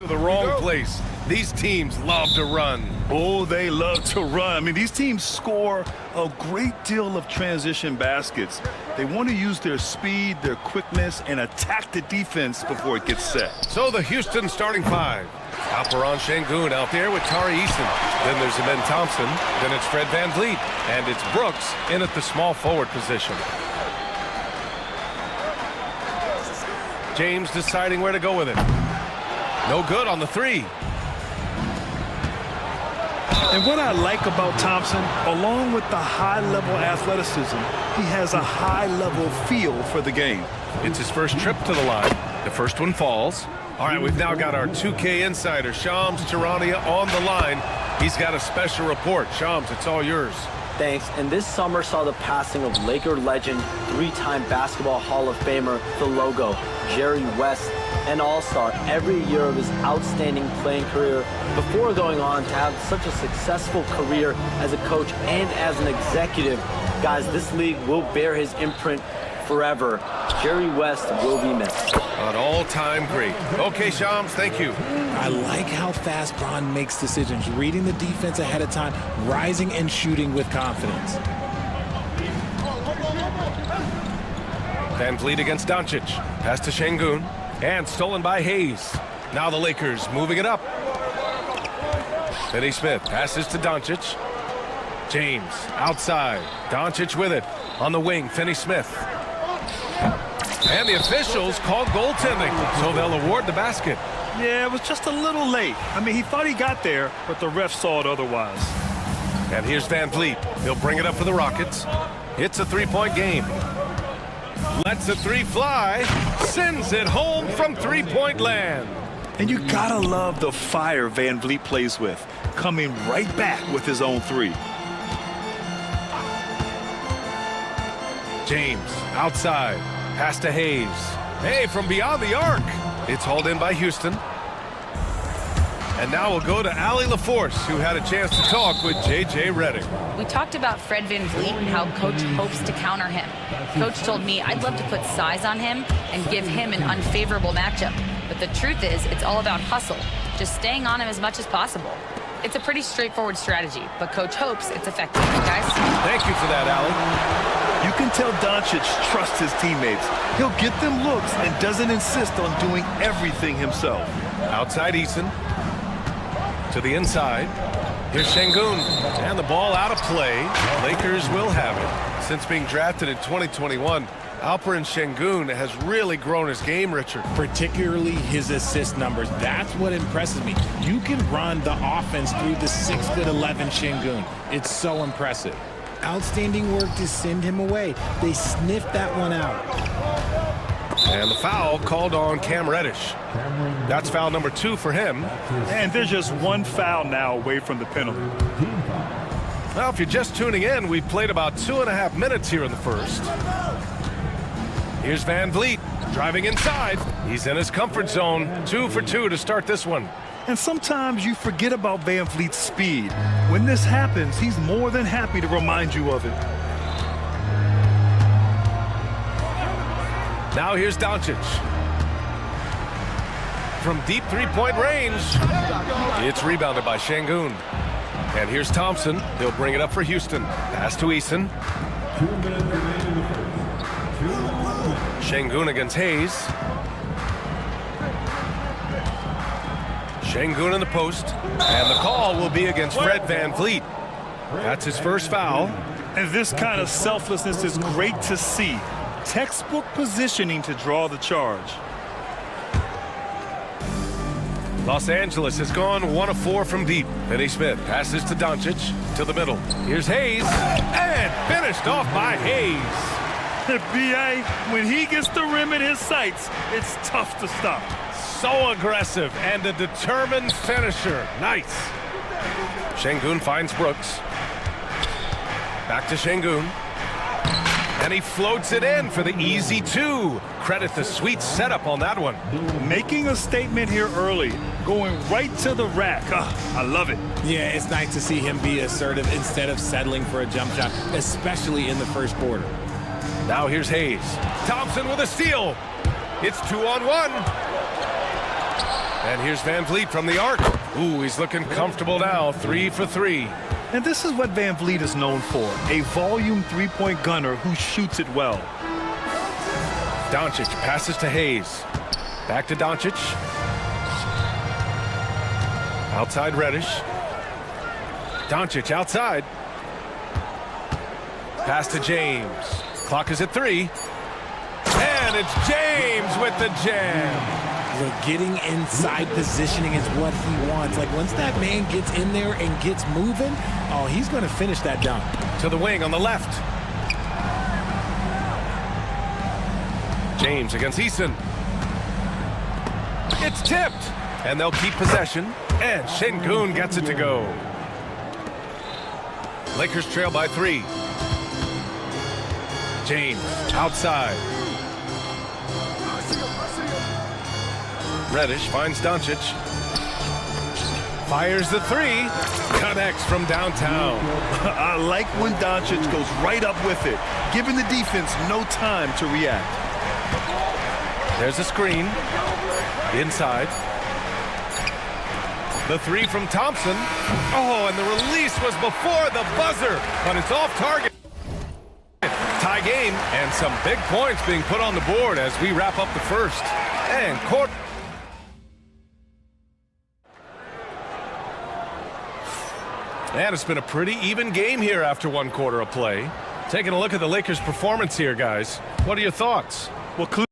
The wrong place. These teams love to run. Oh, they love to run. I mean, these teams score a great deal of transition baskets. They want to use their speed, their quickness, and attack the defense before it gets set. So the Houston starting five. Alperon Şengün out there with Tari Eason. Then there's Amen Thompson. Then it's Fred VanVleet. And it's Brooks in at the small forward position. James deciding where to go with it. No good on the three. And what I like about Thompson, along with the high-level athleticism, he has a high-level feel for the game. It's his first trip to the line. The first one falls. All right, we've now got our 2K insider, Shams Charania, on the line. He's got a special report. Shams, it's all yours. Thanks. And this summer saw the passing of Laker legend, three-time Basketball Hall of Famer, the logo, Jerry West, an all-star every year of his outstanding playing career before going on to have such a successful career as a coach and as an executive. Guys, this league will bear his imprint forever. Jerry West will be missed. An all-time great. Okay, Shams, thank you. I like how fast Bron makes decisions, reading the defense ahead of time, rising and shooting with confidence. VanVleet against Doncic. Pass to Şengün. And stolen by Hayes. Now the Lakers moving it up. Finney Smith passes to Doncic. James outside. Doncic with it. On the wing, Finney Smith. And the officials called goaltending, so they'll award the basket. Yeah, it was just a little late. I mean, he thought he got there, but the ref saw it otherwise. And here's VanVleet. He'll bring it up for the Rockets. It's a three-point game. Lets the three fly. Sends it home from three-point land. And you gotta love the fire VanVleet plays with, coming right back with his own three. James outside. Pass to Hayes. Hey, from beyond the arc. It's hauled in by Houston. And now we'll go to Allie LaForce, who had a chance to talk with J.J. Redick. We talked about Fred VanVleet and how Coach hopes to counter him. Coach told me I'd love to put size on him and give him an unfavorable matchup. But the truth is, it's all about hustle, just staying on him as much as possible. It's a pretty straightforward strategy, but Coach hopes it's effective, guys. Thank you for that, Allie. You can tell Doncic trusts his teammates. He'll get them looks and doesn't insist on doing everything himself. Outside Eason. To the inside. Here's Şengün. And the ball out of play. Lakers will have it. Since being drafted in 2021, Alperen Şengün has really grown his game, Richard. Particularly his assist numbers. That's what impresses me. You can run the offense through the 6'11" Şengün. It's so impressive. Outstanding work to send him away. They sniffed that one out. And the foul called on Cam Reddish. That's foul number 2 for him. And there's just one foul now away from the penalty. Well, if you're just tuning in, we've played about 2.5 minutes here in the first. Here's VanVleet driving inside. He's in his comfort zone. 2 for 2 to start this one. And sometimes you forget about VanVleet's speed. When this happens, he's more than happy to remind you of it. Now here's Doncic. From deep three-point range. It's rebounded by Şengün. And here's Thompson. He'll bring it up for Houston. Pass to Eason. Şengün against Hayes. Şengün in the post. And the call will be against Fred VanVleet. That's his first foul. And this kind of selflessness is great to see. Textbook positioning to draw the charge. Los Angeles has gone 1 of 4 from deep. Finney Smith passes to Doncic to the middle. Here's Hayes. And finished off by Hayes. B.A., when he gets the rim in his sights, it's tough to stop. So aggressive and a determined finisher. Nice. Şengün finds Brooks. Back to Şengün. And he floats it in for the easy 2. Credit the sweet setup on that one. Making a statement here early. Going right to the rack. I love it. Yeah, it's nice to see him be assertive instead of settling for a jump shot, especially in the first quarter. Now here's Hayes. Thompson with a steal. It's 2-on-1. And here's Van Vliet from the arc. Ooh, he's looking comfortable now, 3 for 3. And this is what Van Vliet is known for, a volume three-point gunner who shoots it well. Doncic passes to Hayes. Back to Doncic. Outside Reddish. Doncic outside. Pass to James. Clock is at 3. And it's James with the jam. Look, getting inside positioning is what he wants. Like, once that man gets in there and gets moving, oh, he's going to finish that dunk. To the wing on the left. James against Eason. It's tipped. And they'll keep possession. And Şengün gets it to go. Lakers trail by 3. James outside. Reddish finds Doncic. Fires the 3. Connects from downtown. I like when Doncic goes right up with it, giving the defense no time to react. There's a screen. Inside. The 3 from Thompson. Oh, and the release was before the buzzer, but it's off target. Tie game, and some big points being put on the board as we wrap up the first. And court. And it's been a pretty even game here after 1 quarter of play. Taking a look at the Lakers' performance here, guys. What are your thoughts? Well, clearly,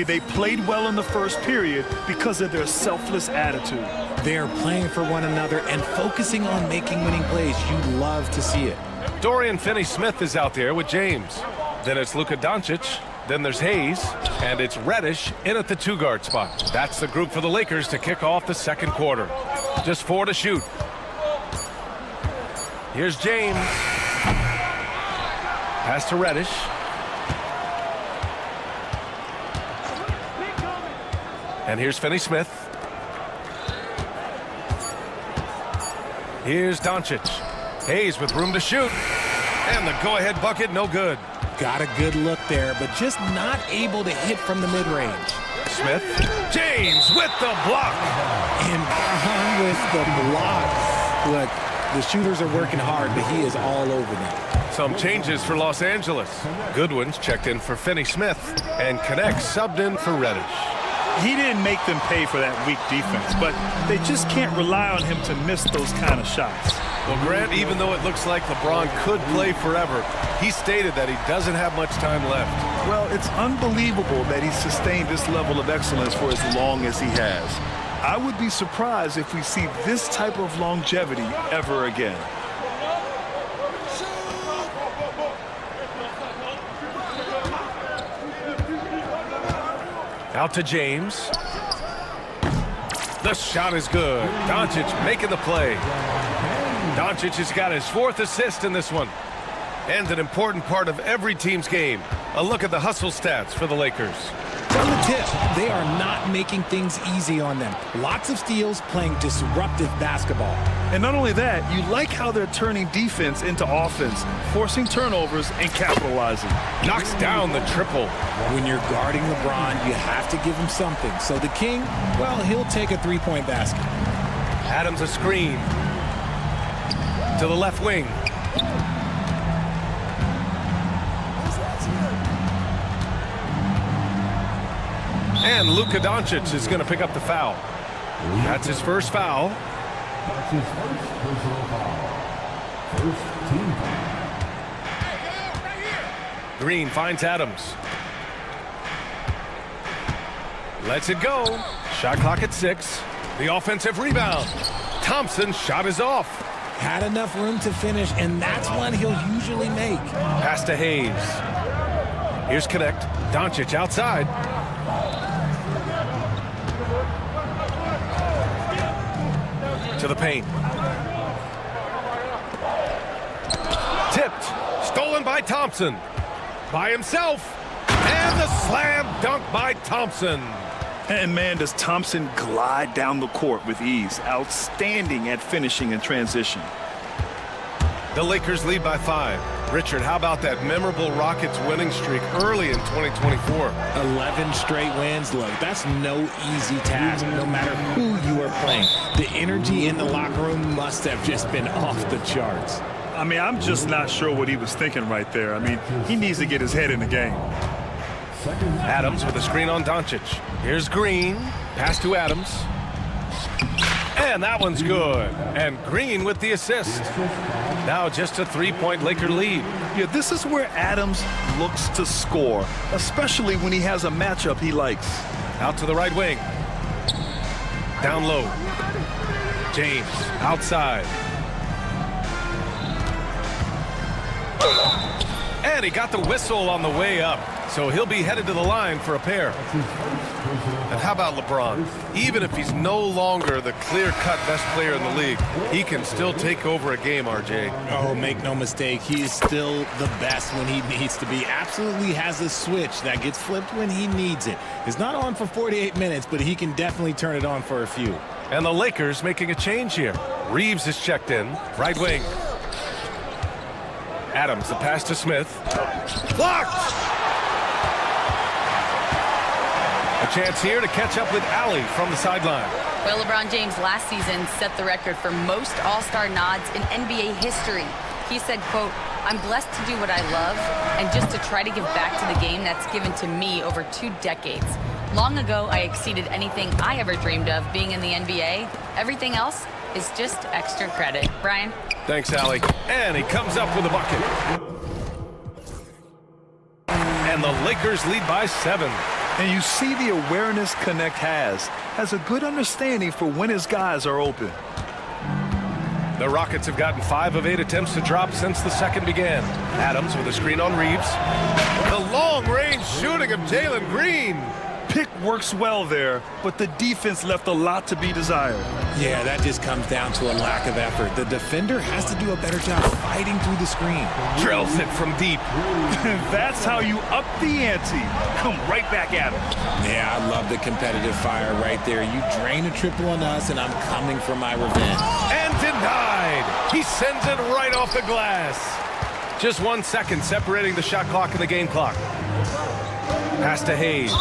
they played well in the first period because of their selfless attitude. They're playing for one another and focusing on making winning plays. You love to see it. Dorian Finney-Smith is out there with James. Then it's Luka Doncic. Then there's Hayes. And it's Reddish in at the 2-guard spot. That's the group for the Lakers to kick off the second quarter. Just 4 to shoot. Here's James. Pass to Reddish. And here's Finney-Smith. Here's Doncic. Hayes with room to shoot. And the go-ahead bucket, no good. Got a good look there, but just not able to hit from the mid-range. Smith. James with the block. And Brown with the block. Look, the shooters are working hard, but he is all over them. Some changes for Los Angeles. Goodwin's checked in for Finney-Smith. And Connect subbed in for Reddish. He didn't make them pay for that weak defense, but they just can't rely on him to miss those kind of shots. Well, Grant, even though it looks like LeBron could play forever, he stated that he doesn't have much time left. Well, it's unbelievable that he's sustained this level of excellence for as long as he has. I would be surprised if we see this type of longevity ever again. Out to James. The shot is good. Doncic making the play. Doncic has got his 4th assist in this one. And an important part of every team's game. A look at the hustle stats for the Lakers. From the tip, they are not making things easy on them. Lots of steals, playing disruptive basketball. And not only that, you like how they're turning defense into offense, forcing turnovers and capitalizing. Knocks down the triple. When you're guarding LeBron, you have to give him something. So the King, well, he'll take a 3-point basket. Adams a screen. To the left wing. And Luka Doncic is going to pick up the foul. That's his first foul. That's his first personal foul. First team foul. Green finds Adams. Lets it go. Shot clock at 6. The offensive rebound. Thompson's shot is off. Had enough room to finish, and that's one he'll usually make. Pass to Hayes. Here's Connect. Doncic outside. To the paint. Tipped. Stolen by Thompson. By himself. And the slam dunk by Thompson. And man, does Thompson glide down the court with ease. Outstanding at finishing in transition. The Lakers lead by 5. Richard, how about that memorable Rockets winning streak early in 2024? 11 straight wins. Look, that's no easy task, no matter who you are playing. The energy in the locker room must have just been off the charts. I mean, I'm just not sure what he was thinking right there. I mean, he needs to get his head in the game. Adams with a screen on Doncic. Here's Green. Pass to Adams. And that one's good. And Green with the assist. Now just a 3-point Laker lead. Yeah, this is where Adams looks to score, especially when he has a matchup he likes. Out to the right wing. Down low. James outside. And he got the whistle on the way up. So he'll be headed to the line for a pair. And how about LeBron? Even if he's no longer the clear-cut best player in the league, he can still take over a game, RJ. Oh, make no mistake, he is still the best when he needs to be. Absolutely has a switch that gets flipped when he needs it. It's not on for 48 minutes, but he can definitely turn it on for a few. And the Lakers making a change here. Reeves is checked in, right wing. Adams, the pass to Smith. Blocked! A chance here to catch up with Allie from the sideline. Well, LeBron James last season set the record for most All-Star nods in NBA history. He said, quote, "I'm blessed to do what I love and just to try to give back to the game that's given to me over 2 decades. Long ago, I exceeded anything I ever dreamed of being in the NBA. Everything else is just extra credit." Brian? Thanks, Allie. And he comes up with a bucket. And the Lakers lead by 7. And you see the awareness Connect has a good understanding for when his guys are open. The Rockets have gotten 5 of 8 attempts to drop since the second began. Adams with a screen on Reeves. The long-range shooting of Jalen Green. Pick works well there, but the defense left a lot to be desired. Yeah, that just comes down to a lack of effort. The defender has to do a better job fighting through the screen. Drills it from deep. That's how you up the ante. Come right back at him. Yeah, I love the competitive fire right there. You drain a triple on us, and I'm coming for my revenge. And denied. He sends it right off the glass. Just 1 second separating the shot clock and the game clock. Pass to Hayes.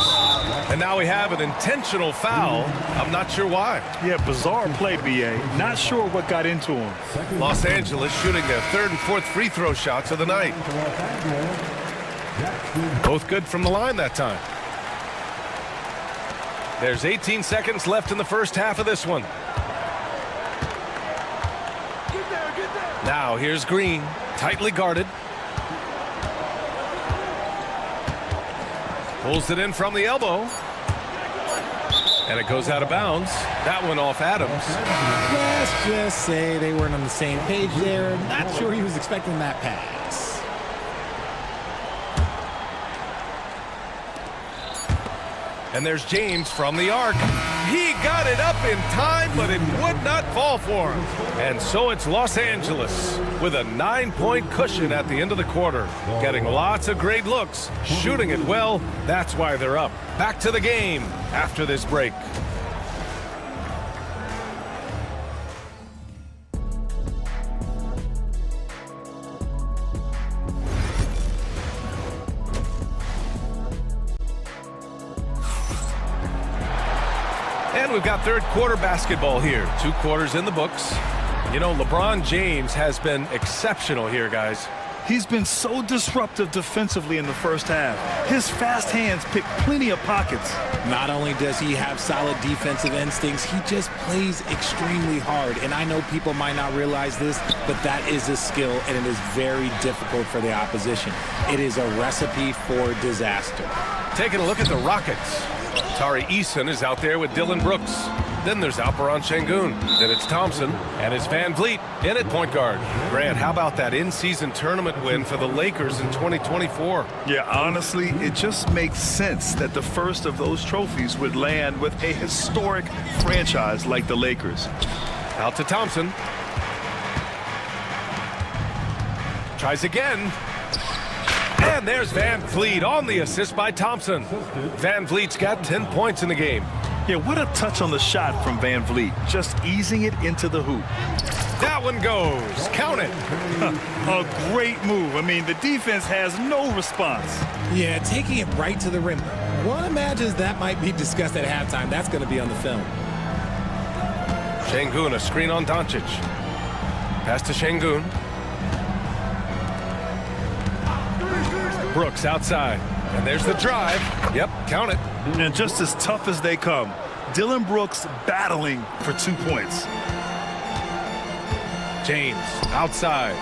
And now we have an intentional foul. I'm not sure why. Yeah, bizarre play, B.A. Not sure what got into him. Los Angeles shooting their 3rd and 4th free throw shots of the night. Both good from the line that time. There's 18 seconds left in the first half of this one. Now here's Green, tightly guarded. Pulls it in from the elbow. And it goes out of bounds. That one off Adams. Let's just say they weren't on the same page there. Not sure he was expecting that pass. And there's James from the arc. He got it up in time, but it would not fall for him. And so it's Los Angeles with a 9-point cushion at the end of the quarter. Getting lots of great looks, shooting it well. That's why they're up. Back to the game after this break. And we've got third quarter basketball here. 2 quarters in the books. You know, LeBron James has been exceptional here, guys. He's been so disruptive defensively in the first half. His fast hands pick plenty of pockets. Not only does he have solid defensive instincts, he just plays extremely hard. And I know people might not realize this, but that is a skill, and it is very difficult for the opposition. It is a recipe for disaster. Taking a look at the Rockets. Tari Eason is out there with Dylan Brooks. Then there's Alperon Şengün. Then it's Thompson. And it's Van Vliet in at point guard. Grant, how about that in-season tournament win for the Lakers in 2024? Yeah, honestly, it just makes sense that the first of those trophies would land with a historic franchise like the Lakers. Out to Thompson. And there's Van Vliet on the assist by Thompson. Van Vliet's got 10 points in the game. Yeah, what a touch on the shot from Van Vliet. Just easing it into the hoop. That one goes. Count it. A great move. I mean, the defense has no response. Yeah, taking it right to the rim. One imagines that might be discussed at halftime. That's going to be on the film. Şengün, a screen on Doncic. Pass to Şengün. Brooks outside. And there's the drive. Yep, count it. And just as tough as they come, Dylan Brooks battling for 2 points. James outside.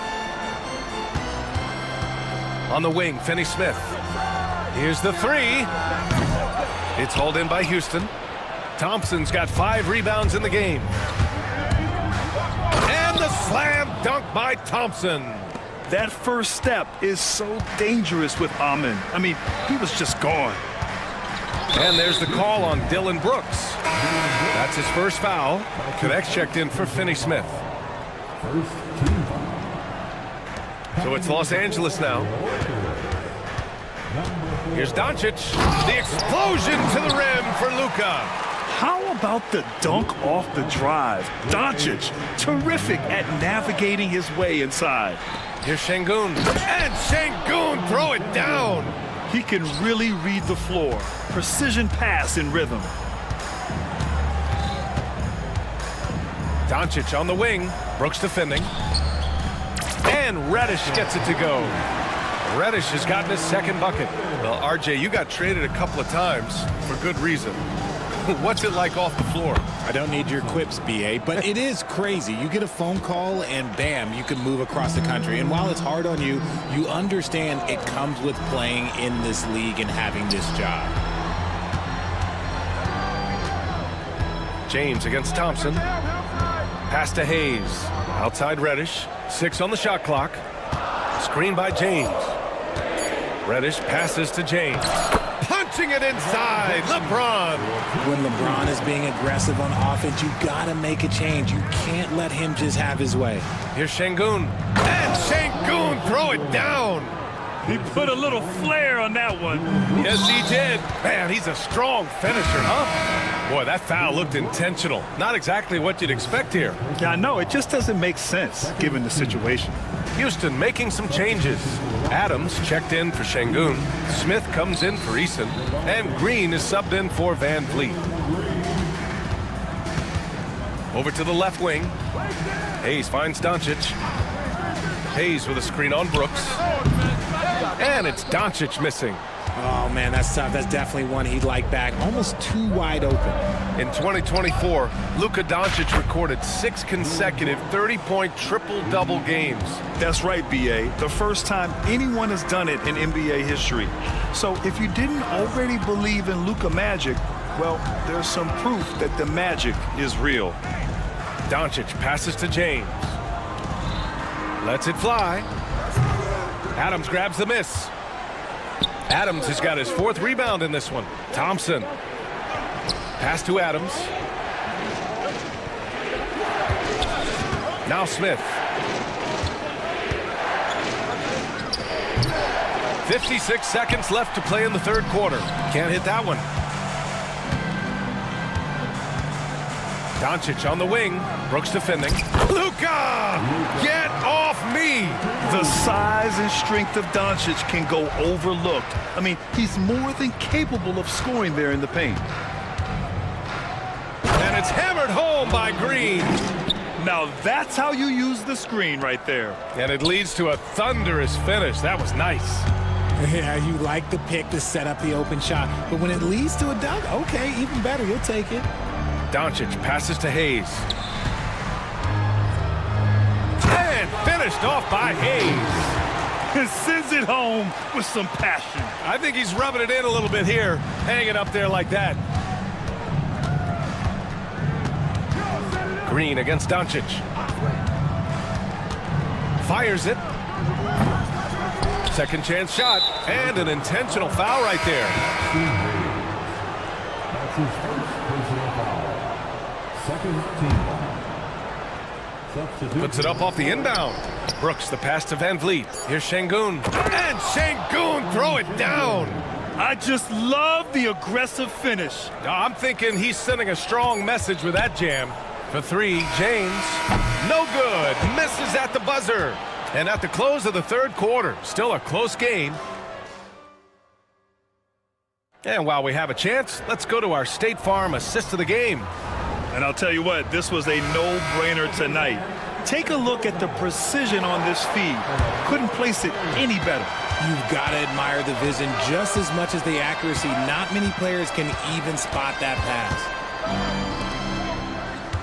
On the wing, Finney-Smith. Here's the three. It's hauled in by Houston. Thompson's got 5 rebounds in the game. And the slam dunk by Thompson. That first step is so dangerous with Amin. I mean, he was just gone. And there's the call on Dylan Brooks. That's his first foul. Cadex checked in for Finney-Smith. So it's Los Angeles now. Here's Doncic. The explosion to the rim for Luka. How about the dunk off the drive? Doncic, terrific at navigating his way inside. Here's Şengün. And Şengün throw it down. He can really read the floor. Precision pass in rhythm. Doncic on the wing. Brooks defending. And Reddish gets it to go. Reddish has gotten his second bucket. Well, RJ, you got traded a couple of times for good reason. What's it like off the floor? I don't need your quips, BA, but it is crazy. You get a phone call and bam, you can move across the country. And while it's hard on you, you understand it comes with playing in this league and having this job. James against Thompson. Pass to Hayes. Outside Reddish. 6 on the shot clock. Screen by James. Reddish passes to James. Punching it inside. LeBron. When LeBron is being aggressive on offense, you gotta make a change. You can't let him just have his way. Here's Şengün. And Şengün throw it down. He put a little flair on that one. Yes, he did. Man, he's a strong finisher, huh? Boy, that foul looked intentional. Not exactly what you'd expect here. Yeah, I know. It just doesn't make sense given the situation. Houston making some changes. Adams checked in for Şengün. Smith comes in for Eason. And Green is subbed in for Van Vliet. Over to the left wing. Hayes finds Doncic. Hayes with a screen on Brooks. And it's Doncic missing. Oh, man, that's tough. That's definitely one he'd like back. Almost too wide open. In 2024, Luka Doncic recorded 6 consecutive 30-point triple-double games. That's right, BA. The first time anyone has done it in NBA history. So if you didn't already believe in Luka magic, well, there's some proof that the magic is real. Doncic passes to James. Lets it fly. Adams grabs the miss. Adams has got his 4th rebound in this one. Thompson. Pass to Adams. Now Smith. 56 seconds left to play in the 3rd quarter. Can't hit that one. Doncic on the wing. Brooks defending. Luka! Get off me! The size and strength of Doncic can go overlooked. I mean, he's more than capable of scoring there in the paint. And it's hammered home by Green. Now that's how you use the screen right there. And it leads to a thunderous finish. That was nice. Yeah, you like the pick to set up the open shot. But when it leads to a dunk, okay, even better. You'll take it. Doncic passes to Hayes. And finished off by Hayes. And sends it home with some passion. I think he's rubbing it in a little bit here, hanging up there like that. Green against Doncic. Fires it. Second chance shot, and an intentional foul right there. That's his first personal foul. Second team foul. Puts it up off the inbound. Brooks, the pass to Van Vliet. Here's Şengün. And Şengün throw it down. I just love the aggressive finish. I'm thinking he's sending a strong message with that jam. For three, James. No good. Misses at the buzzer. And at the close of the third quarter, still a close game. And while we have a chance, let's go to our State Farm assist of the game. And I'll tell you what, this was a no-brainer tonight. Take a look at the precision on this feed. Couldn't place it any better. You've got to admire the vision just as much as the accuracy. Not many players can even spot that pass.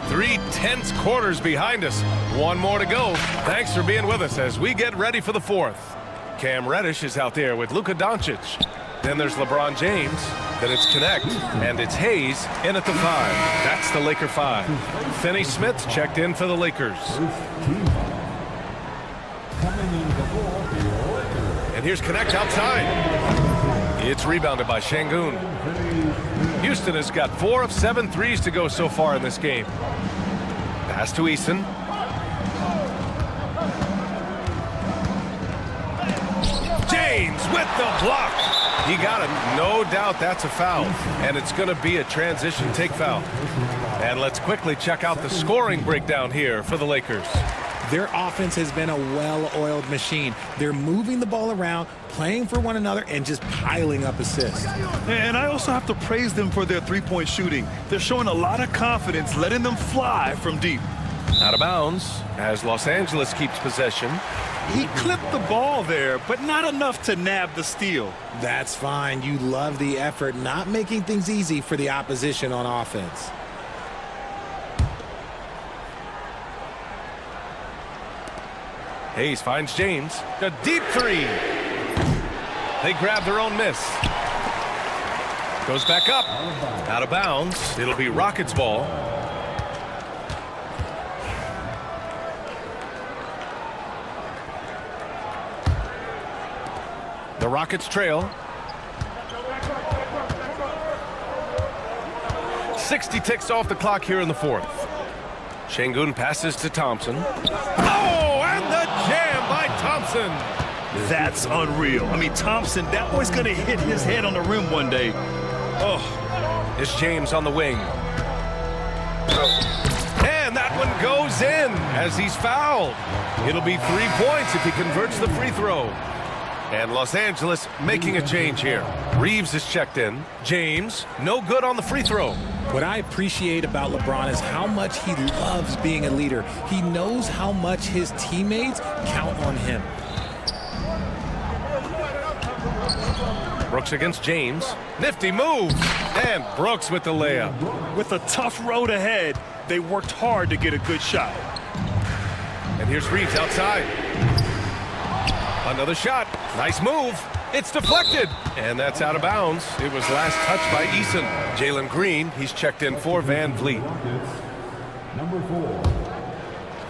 3 tense quarters behind us. One more to go. Thanks for being with us as we get ready for the fourth. Cam Reddish is out there with Luka Doncic. Then there's LeBron James. Then it's Connect. And it's Hayes in at the 5. That's the Laker 5. Finney Smith checked in for the Lakers. And here's Connect outside. It's rebounded by Şengün. Houston has got 4 of 7 threes to go so far in this game. Pass to Eason. James with the block. He got it. No doubt that's a foul. And it's going to be a transition take foul. And let's quickly check out the scoring breakdown here for the Lakers. Their offense has been a well-oiled machine. They're moving the ball around, playing for one another, and just piling up assists. And I also have to praise them for their three-point shooting. They're showing a lot of confidence, letting them fly from deep. Out of bounds as Los Angeles keeps possession. He clipped the ball there, but not enough to nab the steal. That's fine. You love the effort, not making things easy for the opposition on offense. Hayes finds James. A deep three. They grab their own miss. Goes back up. Out of bounds. It'll be Rockets ball. The Rockets trail. 60 ticks off the clock here in the fourth. Şengün passes to Thompson. Oh, and the jam by Thompson. That's unreal. I mean, Thompson, that boy's going to hit his head on the rim one day. Oh. It's James on the wing. And that one goes in as he's fouled. It'll be 3 points if he converts the free throw. And Los Angeles making a change here. Reeves is checked in. James, no good on the free throw. What I appreciate about LeBron is how much he loves being a leader. He knows how much his teammates count on him. Brooks against James. Nifty move. And Brooks with the layup. With a tough road ahead, they worked hard to get a good shot. And here's Reeves outside. Another shot. Nice move. It's deflected. And that's out of bounds. It was last touched by Eason. Jalen Green, he's checked in for Van Vliet. Number 4,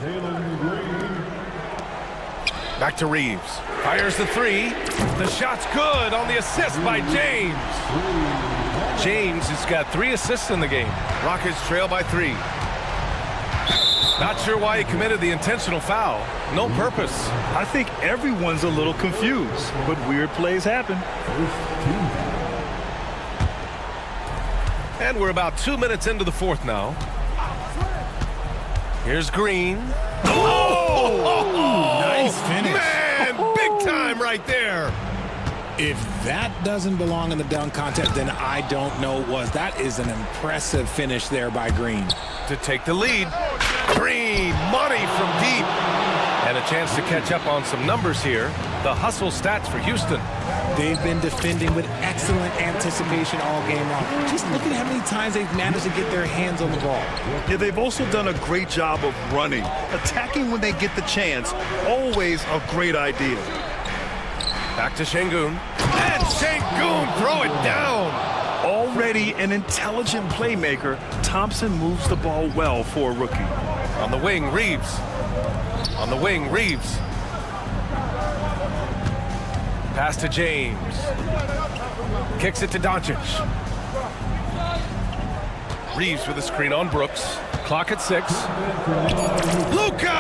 Jalen Green. Back to Reeves. Fires the three. The shot's good on the assist by James. James has got 3 assists in the game. Rockets trail by 3. Not sure why he committed the intentional foul. No purpose. I think everyone's a little confused, but weird plays happen. And we're about 2 minutes into the fourth now. Here's Green. Oh! Nice finish. Man, big time right there. If that doesn't belong in the dunk contest, then I don't know what was. That is an impressive finish there by Green. To take the lead. Green, money from deep. And a chance to catch up on some numbers here. The hustle stats for Houston. They've been defending with excellent anticipation all game long. Just look at how many times they've managed to get their hands on the ball. Yeah, they've also done a great job of running. Attacking when they get the chance, always a great idea. Back to Şengün. And Şengün throw it down. Already an intelligent playmaker, Thompson moves the ball well for a rookie. On the wing, Reeves. On the wing, Reeves. Pass to James. Kicks it to Doncic. Reeves with a screen on Brooks. Clock at 6. Luka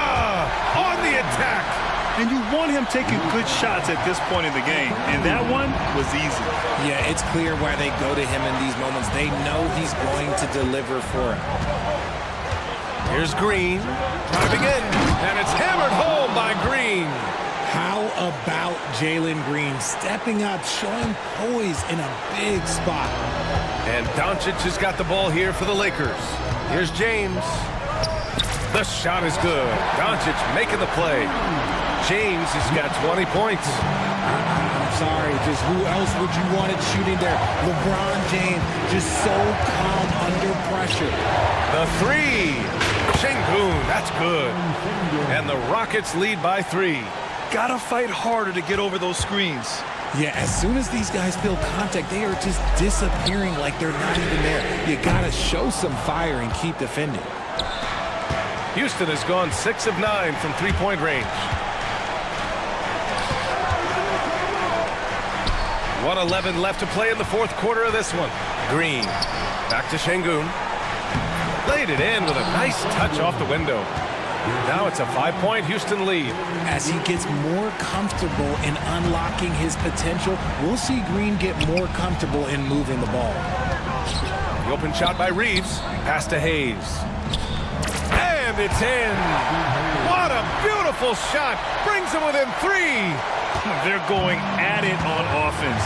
on the attack. And you want him taking good shots at this point in the game. And that one was easy. Yeah, it's clear why they go to him in these moments. They know he's going to deliver for him. Here's Green, driving in, and it's hammered home by Green. How about Jalen Green stepping up, showing poise in a big spot? And Doncic has got the ball here for the Lakers. Here's James. The shot is good. Doncic making the play. James has got 20 points. I'm sorry, just who else would you want it shooting there? LeBron James, just so calm under pressure. The 3. Şengün, that's good. And the Rockets lead by 3. Gotta fight harder to get over those screens. Yeah, as soon as these guys feel contact, they are just disappearing like they're not even there. You gotta show some fire and keep defending. Houston has gone 6 of 9 from three-point range. 1:11 left to play in the fourth quarter of this one. Green, back to Şengün. Laid it in with a nice touch off the window. Now it's a 5-point Houston lead. As he gets more comfortable in unlocking his potential, we'll see Green get more comfortable in moving the ball. The open shot by Reeves. Pass to Hayes. And it's in. What a beautiful shot. Brings him within 3. They're going at it on offense.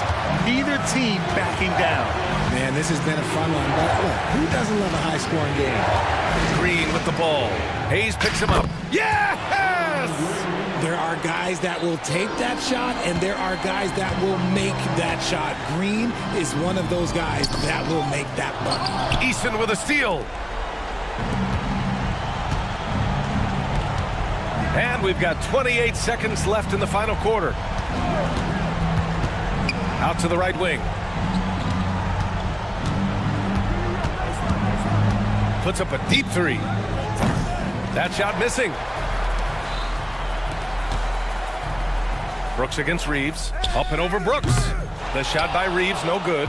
Neither team backing down. Man, this has been a fun one, but look, who doesn't love a high-scoring game? Green with the ball. Hayes picks him up. Yes! There are guys that will take that shot, and there are guys that will make that shot. Green is one of those guys that will make that bucket. Easton with a steal. And we've got 28 seconds left in the final quarter. Out to the right wing. Puts up a deep 3. That shot missing. Brooks against Reeves. Up and over Brooks. The shot by Reeves, no good.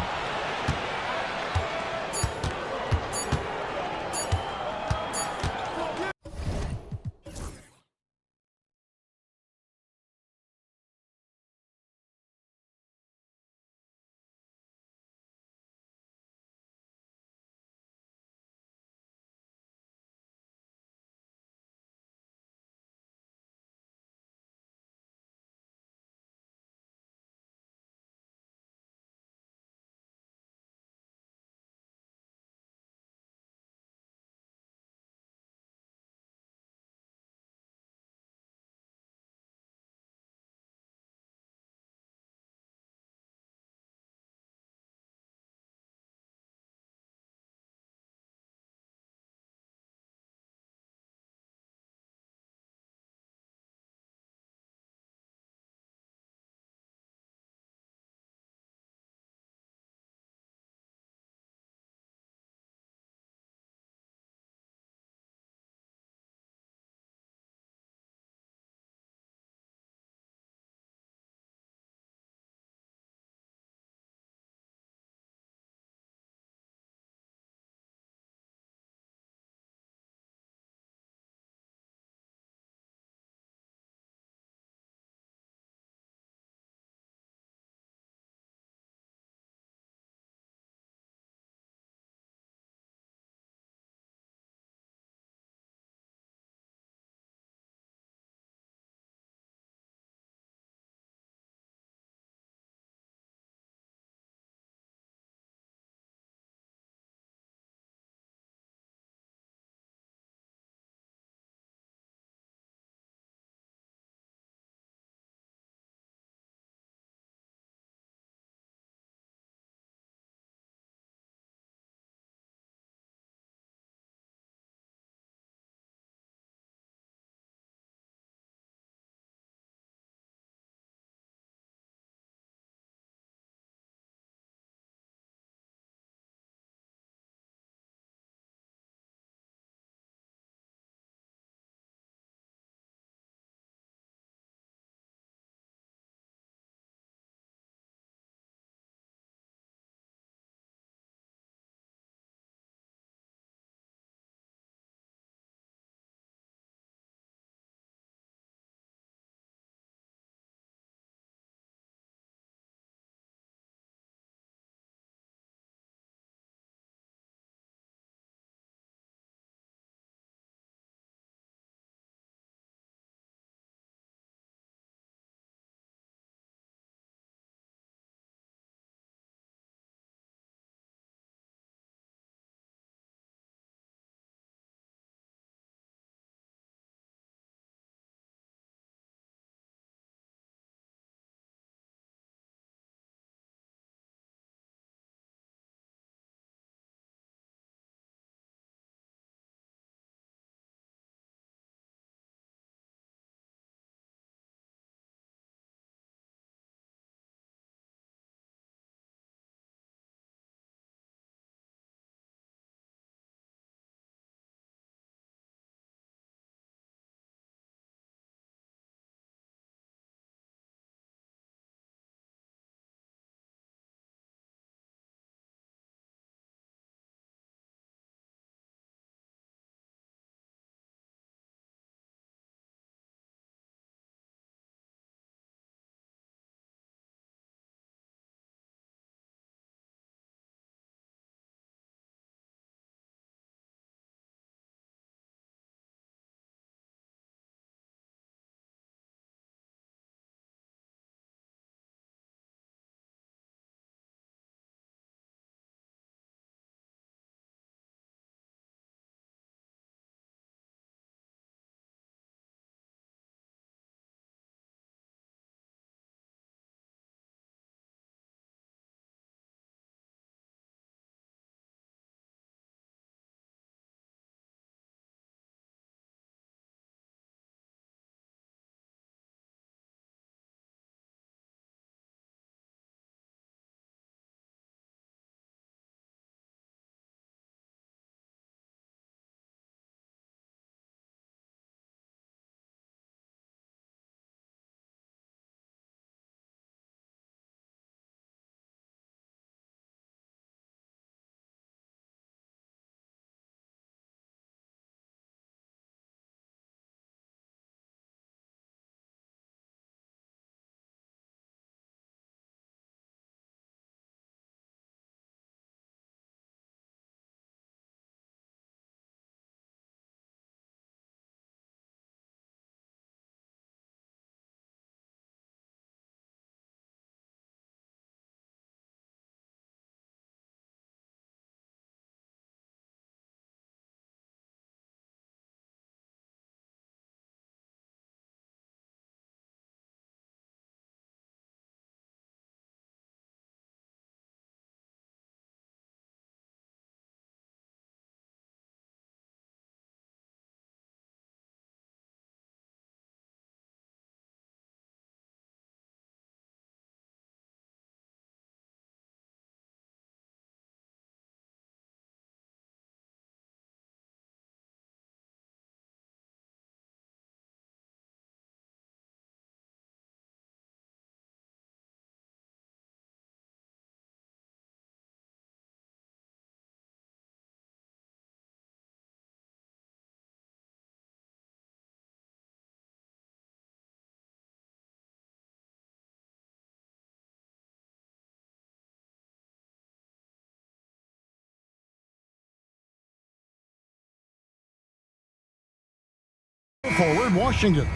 forward, Washington.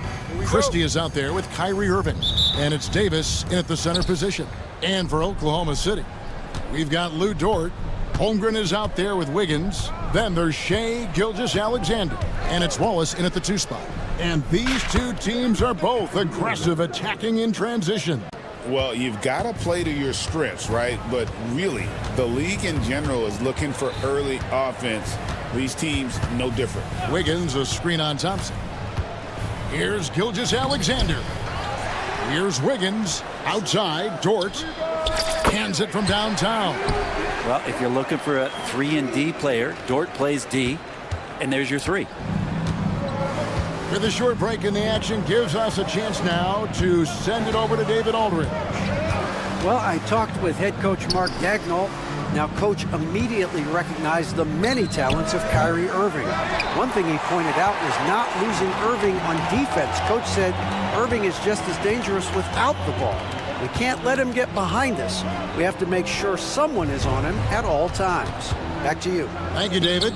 Christie is out there with Kyrie Irving. And it's Davis in at the center position. And for Oklahoma City, we've got Lou Dort. Holmgren is out there with Wiggins. Then there's Shea Gilgeous-Alexander. And it's Wallace in at the 2 spot. And these two teams are both aggressive, attacking in transition. Well, you've got to play to your strengths, right? But really, the league in general is looking for early offense. These teams, no different. Wiggins, a screen on Thompson. Here's Gilgeous-Alexander. Here's Wiggins. Outside, Dort. Hands it from downtown. Well, if you're looking for a 3 and D player, Dort plays D, and there's your 3. With a short break in the action, gives us a chance now to send it over to David Aldridge. Well, I talked with head coach Mark Dagnall. Now, coach immediately recognized the many talents of Kyrie Irving. One thing he pointed out was not losing Irving on defense. Coach said Irving is just as dangerous without the ball. We can't let him get behind us. We have to make sure someone is on him at all times. Back to you. Thank you, David.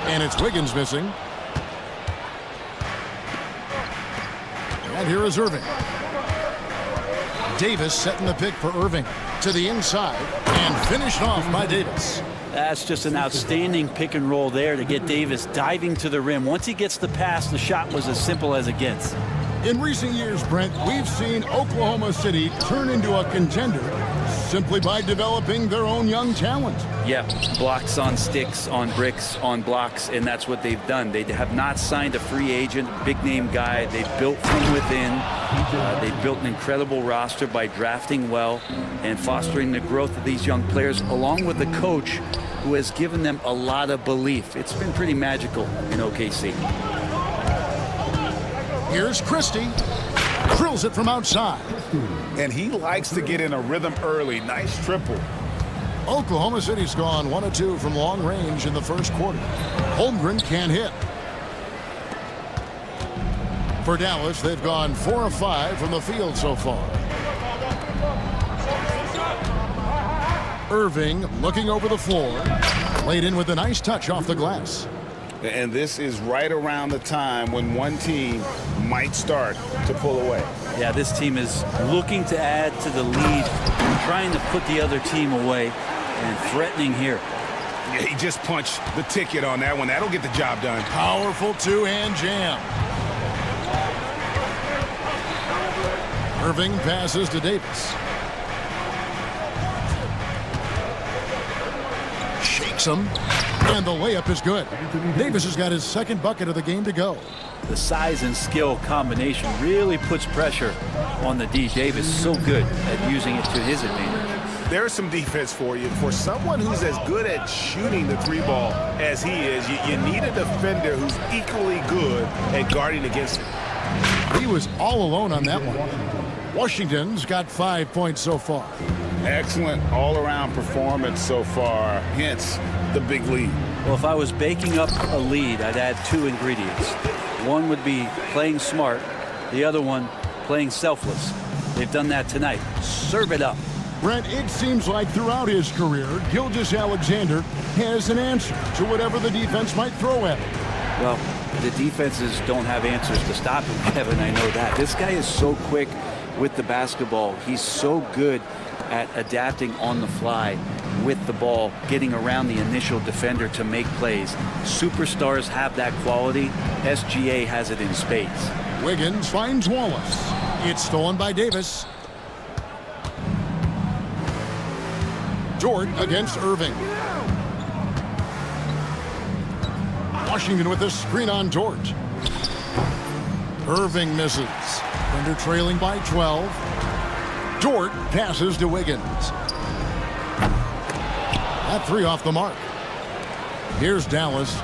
And it's Wiggins missing. And here is Irving. Davis setting the pick for Irving to the inside and finished off by Davis. That's just an outstanding pick and roll there to get Davis diving to the rim. Once he gets the pass, the shot was as simple as it gets. In recent years, Brent, we've seen Oklahoma City turn into a contender simply by developing their own young talent. Yeah, blocks on sticks, on bricks, on blocks, and that's what they've done. They have not signed a free agent, big-name guy. They've built from within. They've built an incredible roster by drafting well and fostering the growth of these young players, along with a coach who has given them a lot of belief. It's been pretty magical in OKC. Here's Christie. Drills it from outside. And he likes to get in a rhythm early. Nice triple. Oklahoma City's gone 1 of 2 from long range in the first quarter. Holmgren can't hit. For Dallas, they've gone 4 of 5 from the field so far. Irving looking over the floor. Laid in with a nice touch off the glass. And this is right around the time when one team might start to pull away. Yeah, this team is looking to add to the lead, trying to put the other team away, and threatening here. Yeah, he just punched the ticket on that one. That'll get the job done. Powerful two-hand jam. Irving passes to Davis. Shakes him. And the layup is good. Davis has got his second bucket of the game to go. The size and skill combination really puts pressure on the D. Davis so good at using it to his advantage. There's some defense for you. For someone who's as good at shooting the 3-ball as he is, you need a defender who's equally good at guarding against it. He was all alone on that one. Washington's got 5 points so far. Excellent all-around performance so far, hence the big lead. Well, if I was baking up a lead, I'd add 2 ingredients. One would be playing smart, the other one playing selfless. They've done that tonight. Serve it up. Brent, it seems like throughout his career, Gilgeous-Alexander has an answer to whatever the defense might throw at him. Well, the defenses don't have answers to stop him, Kevin. I know that. This guy is so quick with the basketball. He's so good at adapting on the fly with the ball, getting around the initial defender to make plays. Superstars have that quality. SGA has it in spades. Wiggins finds Wallace. It's stolen by Davis. Dort against Irving. Washington with a screen on Dort. Irving misses. Thunder trailing by 12. Dort passes to Wiggins. That 3 off the mark. Here's Dallas.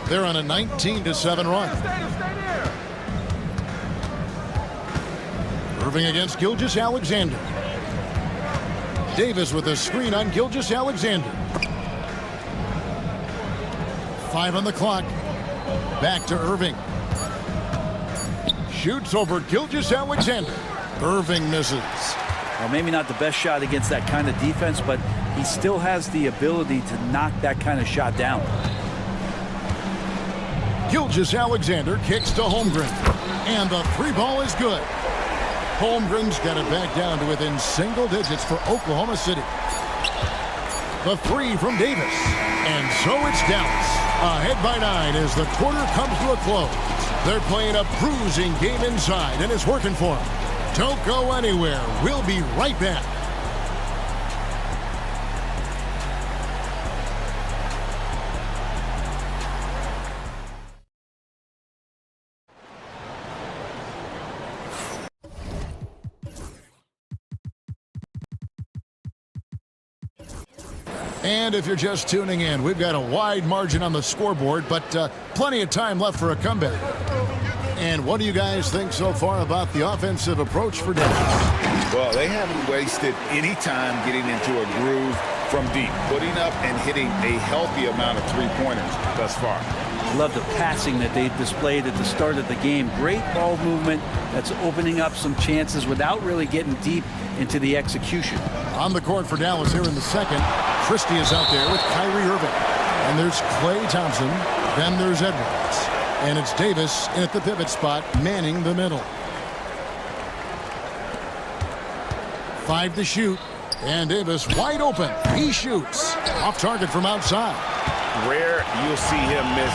They're on a 19-7 run. Irving against Gilgeous-Alexander. Davis with a screen on Gilgeous-Alexander. 5 on the clock. Back to Irving. Shoots over Gilgeous-Alexander. Irving misses. Well, maybe not the best shot against that kind of defense, but he still has the ability to knock that kind of shot down. Gilgeous-Alexander kicks to Holmgren. And the three ball is good. Holmgren's got it back down to within single digits for Oklahoma City. The three from Davis. And so it's Dallas. Ahead by 9 as the quarter comes to a close. They're playing a bruising game inside, and it's working for them. Don't go anywhere. We'll be right back. And if you're just tuning in, we've got a wide margin on the scoreboard, but plenty of time left for a comeback. And what do you guys think so far about the offensive approach for Dallas? Well, they haven't wasted any time getting into a groove from deep, putting up and hitting a healthy amount of three-pointers thus far. Love the passing that they displayed at the start of the game. Great ball movement that's opening up some chances without really getting deep into the execution. On the court for Dallas here in the second, Christie is out there with Kyrie Irving. And there's Klay Thompson. Then there's Edwards. And it's Davis in at the pivot spot, manning the middle. 5 to shoot. And Davis wide open. He shoots. Off target from outside. Rare you'll see him miss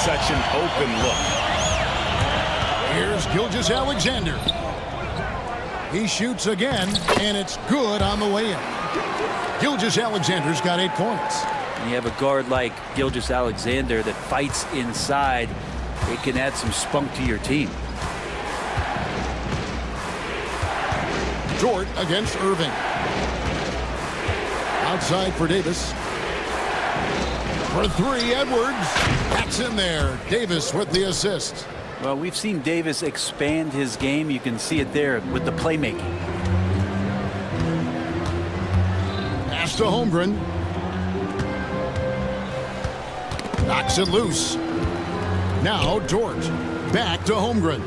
such an open look. Here's Gilgeous-Alexander. He shoots again, and it's good on the way in. Gilgeous-Alexander's got 8 points. And you have a guard like Gilgeous-Alexander that fights inside. It can add some spunk to your team. Dort against Irving. Outside for Davis. For 3, Edwards. That's in there. Davis with the assist. Well, we've seen Davis expand his game. You can see it there with the playmaking. Pass to Holmgren. Knocks it loose. Now Dort. Back to Holmgren.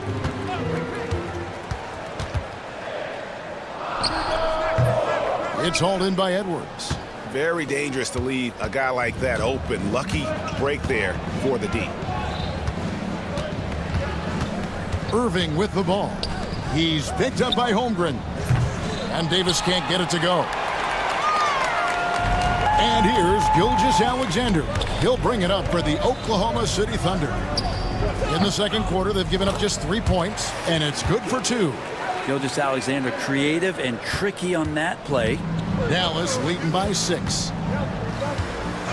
It's hauled in by Edwards. Very dangerous to leave a guy like that open. Lucky break there for the D. Irving with the ball. He's picked up by Holmgren. And Davis can't get it to go. And here's Gilgeous-Alexander. He'll bring it up for the Oklahoma City Thunder. In the second quarter, they've given up just 3 points, and it's good for 2. Gilgeous-Alexander creative and tricky on that play. Dallas leading by 6.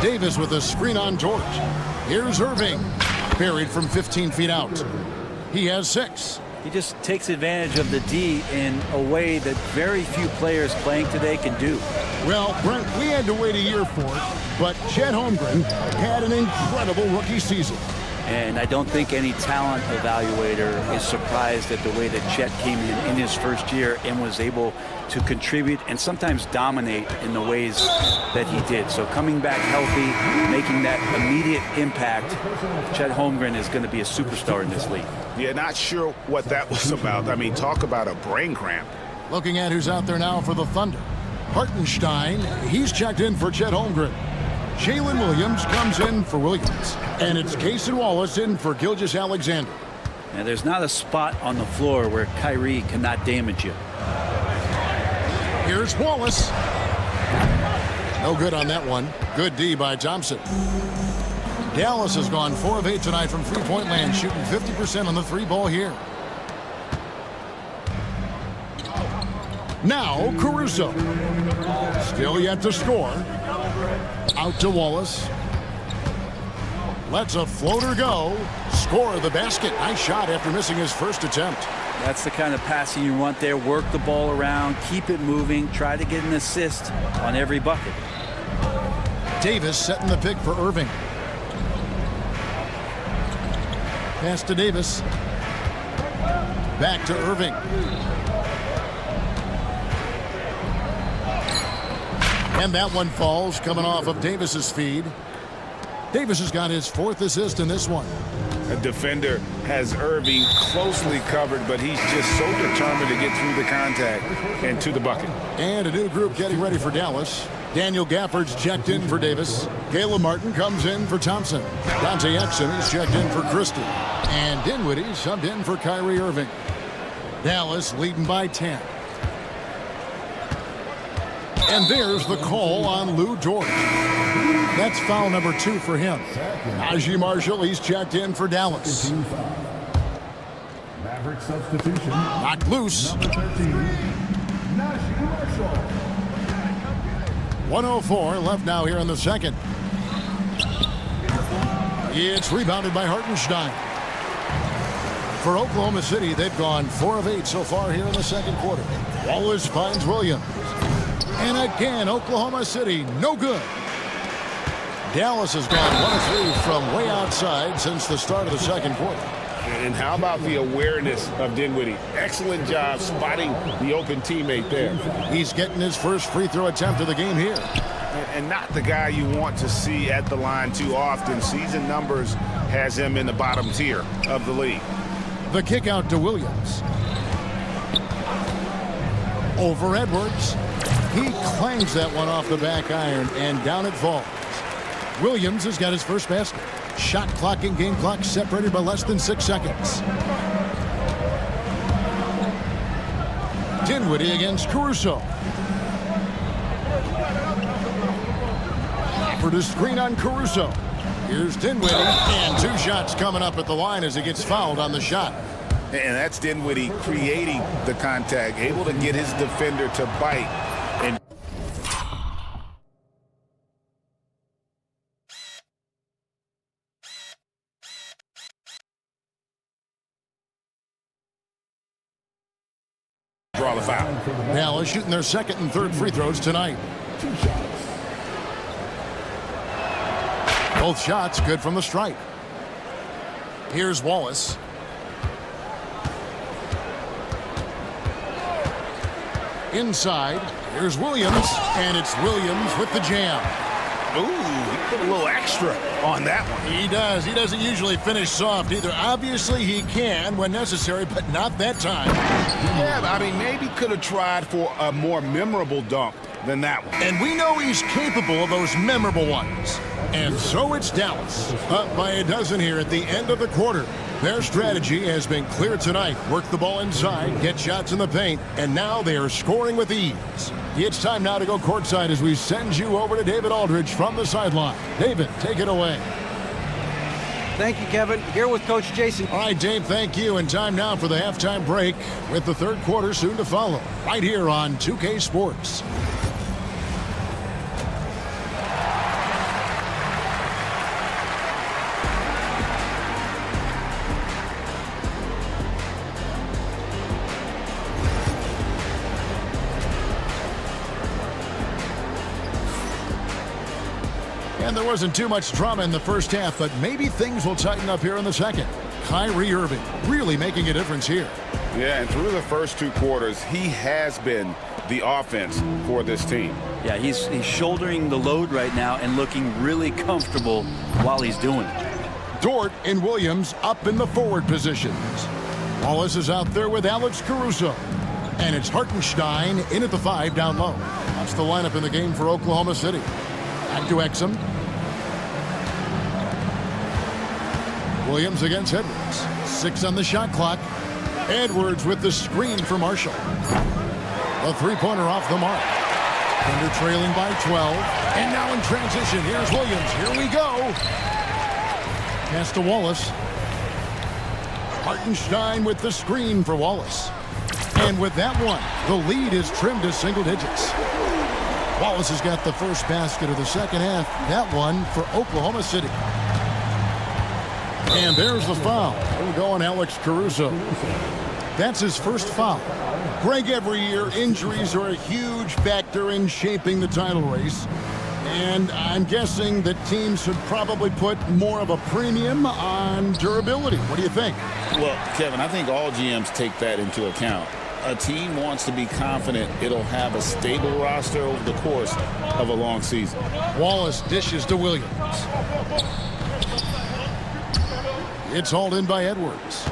Davis with a screen on Dort. Here's Irving. Buried from 15 feet out. He has 6. He just takes advantage of the D in a way that very few players playing today can do. Well, Brent, we had to wait a year for it, but Chet Holmgren had an incredible rookie season. And I don't think any talent evaluator is surprised at the way that Chet came in his first year and was able to contribute and sometimes dominate in the ways that he did. So coming back healthy, making that immediate impact, Chet Holmgren is going to be a superstar in this league. Yeah, not sure what that was about. I mean, talk about a brain cramp. Looking at who's out there now for the Thunder. Hartenstein, he's checked in for Chet Holmgren. Jalen Williams comes in for Williams. And it's Cason Wallace in for Gilgeous-Alexander. And there's not a spot on the floor where Kyrie cannot damage you. Here's Wallace. No good on that one. Good D by Thompson. Dallas has gone 4 of 8 tonight from three-point land, shooting 50% on the 3 ball here. Now Caruso. Still yet to score. Out to Wallace. Lets a floater go. Score the basket. Nice shot after missing his first attempt. That's the kind of passing you want there. Work the ball around, keep it moving, try to get an assist on every bucket. Davis setting the pick for Irving. Pass to Davis. Back to Irving. And that one falls, coming off of Davis's feed. Davis has got his 4th assist in this one. A defender has Irving closely covered, but he's just so determined to get through the contact and to the bucket. And a new group getting ready for Dallas. Daniel Gafford's checked in for Davis. Caleb Martin comes in for Thompson. Dante Exum is checked in for Christie. And Dinwiddie subbed in for Kyrie Irving. Dallas leading by 10. And there's the call on Lou Dort. That's foul number 2 for him. Najee Marshall, he's checked in for Dallas. Maverick substitution. Knocked loose. Number 13, Najee Marshall. 1:04 left now here in the second. It's rebounded by Hartenstein. For Oklahoma City, they've gone 4 of 8 so far here in the second quarter. Wallace finds Williams. And again, Oklahoma City, no good. Dallas has gone 1 of 3 from way outside since the start of the second quarter. And how about the awareness of Dinwiddie? Excellent job spotting the open teammate there. He's getting his first free throw attempt of the game here. And not the guy you want to see at the line too often. Season numbers has him in the bottom tier of the league. The kick out to Williams. Over Edwards. He clangs that one off the back iron, and down it falls. Williams has got his first basket. Shot clock and game clock separated by less than 6 seconds. Dinwiddie against Caruso. For the screen on Caruso. Here's Dinwiddie, and 2 shots coming up at the line as he gets fouled on the shot. And that's Dinwiddie creating the contact, able to get his defender to bite. And draw the foul. Dallas shooting their second and third free throws tonight. 2 shots. Both shots good from the stripe. Here's Wallace. Inside, here's Williams, and it's Williams with the jam. Ooh, he put a little extra on that one. He does. He doesn't usually finish soft either. Obviously, he can when necessary, but not that time. Yeah, I mean, maybe could have tried for a more memorable dunk than that one. And we know he's capable of those memorable ones. And so it's Dallas, up by a dozen here at the end of the quarter. Their strategy has been clear tonight. Work the ball inside, get shots in the paint, and now they are scoring with ease. It's time now to go courtside as we send you over to David Aldridge from the sideline. David, take it away. Thank you, Kevin. Here with Coach Jason. All right, Dave, thank you. And time now for the halftime break with the third quarter soon to follow. Right here on 2K Sports. And there wasn't too much drama in the first half, but maybe things will tighten up here in the second. Kyrie Irving really making a difference here. Yeah, and through the first 2 quarters, he has been the offense for this team. Yeah, he's shouldering the load right now and looking really comfortable while he's doing it. Dort and Williams up in the forward positions. Wallace is out there with Alex Caruso. And it's Hartenstein in at the 5 down low. That's the lineup in the game for Oklahoma City. Back to Exum. Williams against Edwards. 6 on the shot clock. Edwards with the screen for Marshall. A 3-pointer off the mark. Thunder trailing by 12. And now in transition, here's Williams. Here we go. Pass to Wallace. Hartenstein with the screen for Wallace. And with that one, the lead is trimmed to single digits. Wallace has got the first basket of the second half. That one for Oklahoma City. And there's the foul. We'll go on Alex Caruso. That's his first foul. Greg, every year, injuries are a huge factor in shaping the title race. And I'm guessing that teams should probably put more of a premium on durability. What do you think? Well, Kevin, I think all GMs take that into account. A team wants to be confident it'll have a stable roster over the course of a long season. Wallace dishes to Williams. It's hauled in by Edwards.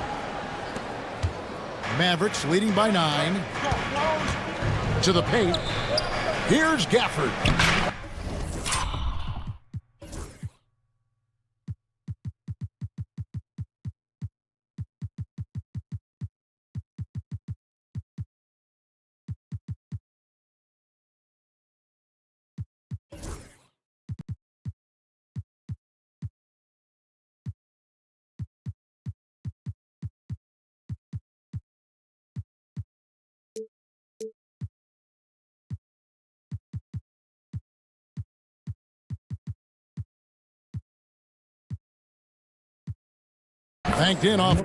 Mavericks leading by 9. To the paint. Here's Gafford. Banked in off.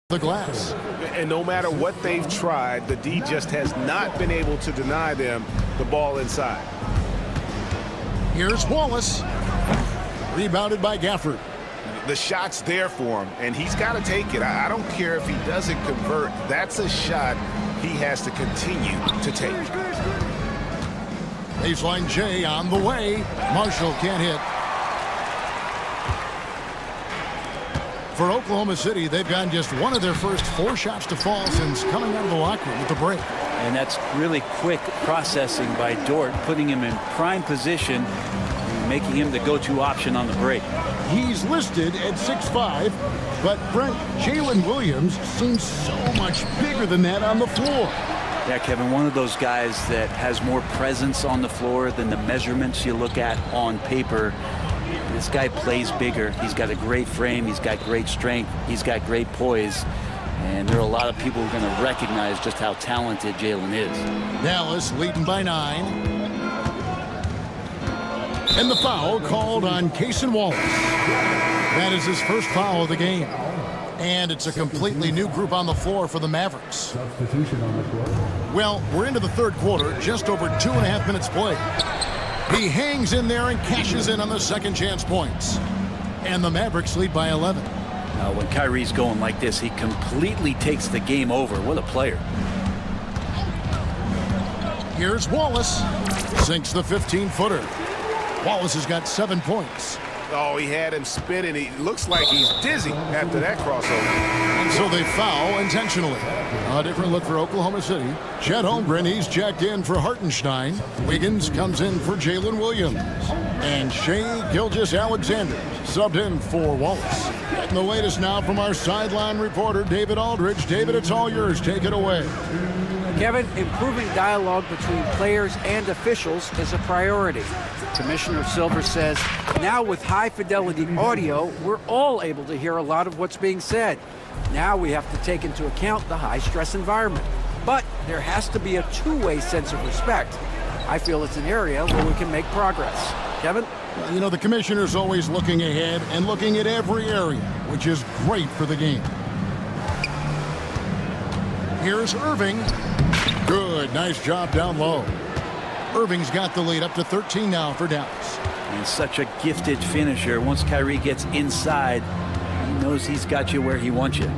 The glass. And no matter what they've tried, the D just has not been able to deny them the ball inside. Here's Wallace. Rebounded by Gafford. The shot's there for him, and he's got to take it. I don't care if he doesn't convert. That's a shot he has to continue to take. Baseline J on the way. Marshall can't hit. For Oklahoma City, they've gotten just one of their first 4 shots to fall since coming out of the locker room with the break. And that's really quick processing by Dort, putting him in prime position, making him the go-to option on the break. He's listed at 6'5", but Brent, Jalen Williams seems so much bigger than that on the floor. Yeah, Kevin, one of those guys that has more presence on the floor than the measurements you look at on paper. This guy plays bigger. He's got a great frame. He's got great strength. He's got great poise. And there are a lot of people who are going to recognize just how talented Jalen is. Dallas leading by 9. And the foul called on Cason Wallace. That is his first foul of the game. And it's a completely new group on the floor for the Mavericks. Substitution on the floor. Well, we're into the third quarter, just over 2.5 minutes played. He hangs in there and cashes in on the second chance points. And the Mavericks lead by 11. Now, when Kyrie's going like this, he completely takes the game over. What a player. Here's Wallace. Sinks the 15-footer. Wallace has got 7 points. Oh, he had him spinning. He looks like he's dizzy after that crossover. And so they foul intentionally. A different look for Oklahoma City. Chet Holmgren, he's checked in for Hartenstein. Wiggins comes in for Jalen Williams. And Shea Gilgeous-Alexander subbed in for Wallace. Getting the latest now from our sideline reporter, David Aldridge. David, it's all yours. Take it away. Kevin, improving dialogue between players and officials is a priority. Commissioner Silver says, now with high-fidelity audio, we're all able to hear a lot of what's being said. Now we have to take into account the high-stress environment. But there has to be a two-way sense of respect. I feel it's an area where we can make progress. Kevin? You know, the commissioner's always looking ahead and looking at every area, which is great for the game. Here's Irving. Good, nice job down low. Irving's got the lead up to 13 now for Dallas. And such a gifted finisher. Once Kyrie gets inside, he knows he's got you where he wants you.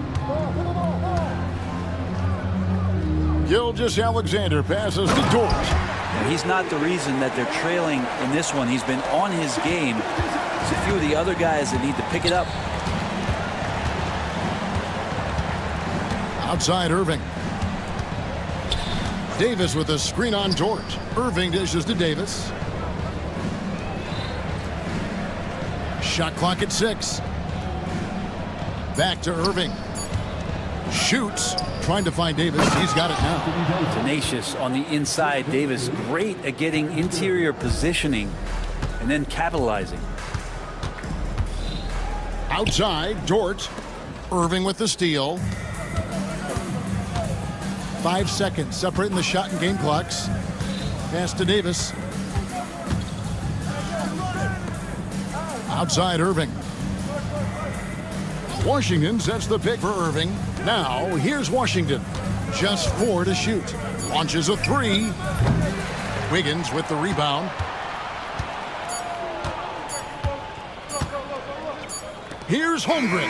Gilgeous-Alexander passes to Dort. And he's not the reason that they're trailing in this one. He's been on his game. There's a few of the other guys that need to pick it up. Outside Irving. Davis with a screen on Dort. Irving dishes to Davis. Shot clock at 6. Back to Irving. Shoots. Trying to find Davis. He's got it now. Tenacious on the inside. Davis great at getting interior positioning and then capitalizing. Outside, Dort. Irving with the steal. 5 seconds separating the shot and game clocks. Pass to Davis. Outside Irving. Washington sets the pick for Irving. Now here's Washington. Just 4 to shoot. Launches a 3. Wiggins with the rebound. Here's Holmgren.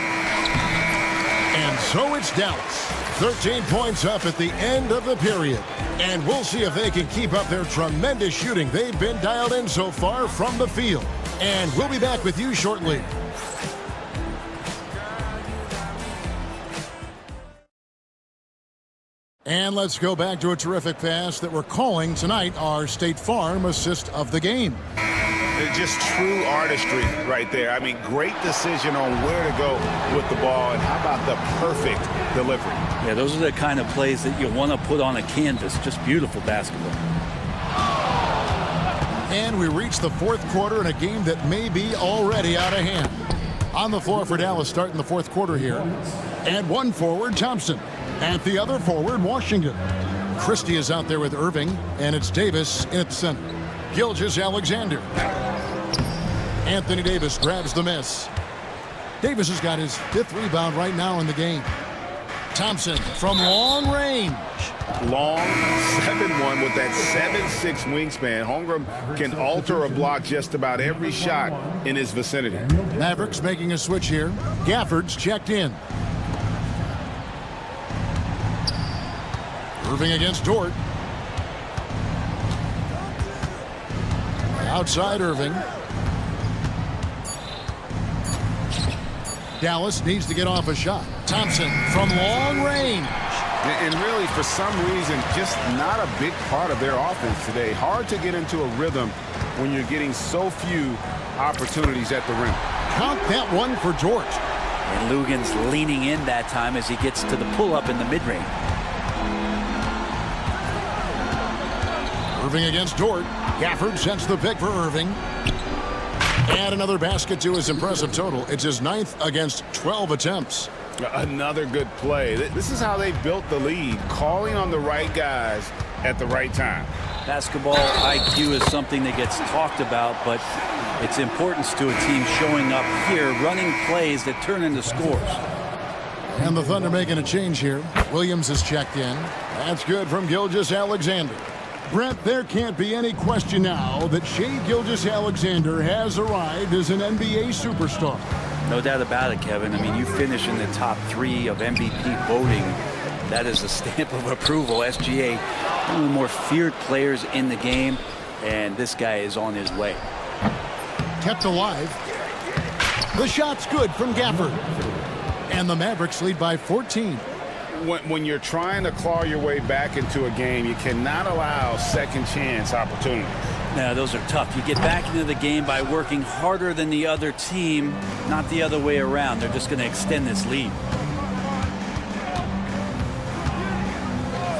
And so it's Dallas. 13 points up at the end of the period. And we'll see if they can keep up their tremendous shooting they've been dialed in so far from the field. And we'll be back with you shortly. And let's go back to a terrific pass that we're calling tonight our State Farm assist of the game. Just true artistry right there. I mean, great decision on where to go with the ball, and how about the perfect delivery? Yeah, those are the kind of plays that you want to put on a canvas. Just beautiful basketball. And we reach the fourth quarter in a game that may be already out of hand. On the floor for Dallas starting the fourth quarter here. And one forward, Thompson. At the other forward, Washington. Christie is out there with Irving, and it's Davis in at the center. Gilgeous-Alexander. Anthony Davis grabs the miss. Davis has got his 5th rebound right now in the game. Thompson from long range. Long 7-1 with that 7'6" wingspan. Holmgren can alter a block just about every shot in his vicinity. Mavericks making a switch here. Gafford's checked in. Irving against Dort. Outside Irving. Dallas needs to get off a shot. Thompson from long range. And really, for some reason, just not a big part of their offense today. Hard to get into a rhythm when you're getting so few opportunities at the rim. Count that one for George. And Lugan's leaning in that time as he gets to the pull-up in the mid-range. Irving against Dort. Gafford sends the pick for Irving. And another basket to his impressive total. It's his 9th against 12 attempts. Another good play. This is how they built the lead, calling on the right guys at the right time. Basketball IQ is something that gets talked about, but its importance to a team showing up here, running plays that turn into scores. And the Thunder making a change here. Williams is checked in. That's good from Gilgeous-Alexander. Brett, there can't be any question now that Shai Gilgeous-Alexander has arrived as an NBA superstar. No doubt about it, Kevin. I mean, you finish in the top 3 of MVP voting. That is a stamp of approval. SGA, one of the more feared players in the game, and this guy is on his way. Kept alive. The shot's good from Gafford. And the Mavericks lead by 14. When you're trying to claw your way back into a game, you cannot allow second chance opportunities. Now, those are tough. You get back into the game by working harder than the other team, not the other way around. They're just going to extend this lead.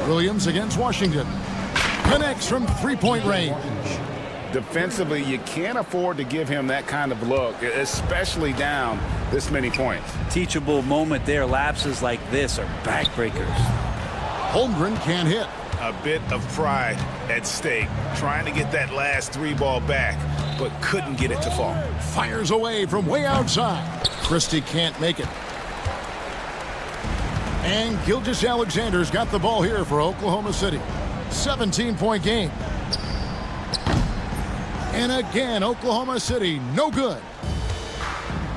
Williams against Washington. Connects from 3-point range. Defensively, you can't afford to give him that kind of look, especially down this many points. Teachable moment there. Lapses like this are backbreakers. Holmgren can't hit. A bit of pride at stake, trying to get that last 3 ball back, but couldn't get it to fall. Fires away from way outside. Christie can't make it. And Gilgeous-Alexander's got the ball here for Oklahoma City. 17-point game. And again, Oklahoma City, no good.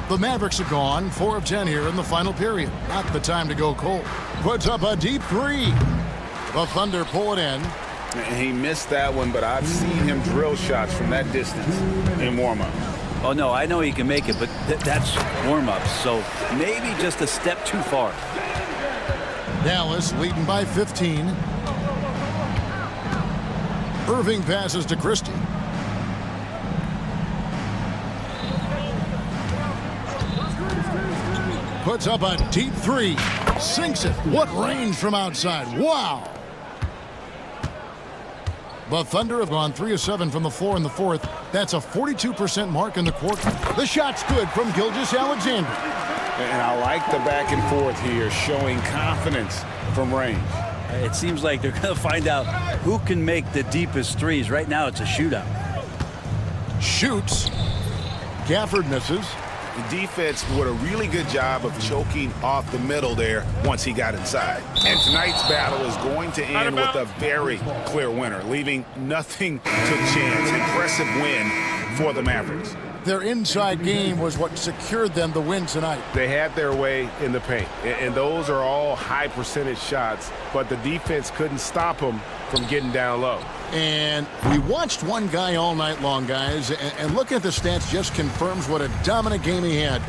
The Mavericks have gone 4 of 10 here in the final period. Not the time to go cold. Puts up a deep 3. The Thunder pull it in. He missed that one, but I've seen him drill shots from that distance in warm-up. Oh, no, I know he can make it, but that's warm-up, so maybe just a step too far. Dallas leading by 15. Irving passes to Christie. Puts up a deep 3. Sinks it. What range from outside. Wow. The Thunder have gone 3 of 7 from the floor in the fourth. That's a 42% mark in the quarter. The shot's good from Gilgeous-Alexander. And I like the back and forth here, showing confidence from range. It seems like they're going to find out who can make the deepest threes. Right now, it's a shootout. Shoots. Gafford misses. The defense did a really good job of choking off the middle there once he got inside. And tonight's battle is going to end with a very clear winner, leaving nothing to chance. Impressive win for the Mavericks. Their inside game was what secured them the win tonight. They had their way in the paint, and those are all high percentage shots, but the defense couldn't stop them from getting down low. And we watched one guy all night long, guys, and looking at the stats just confirms what a dominant game he had.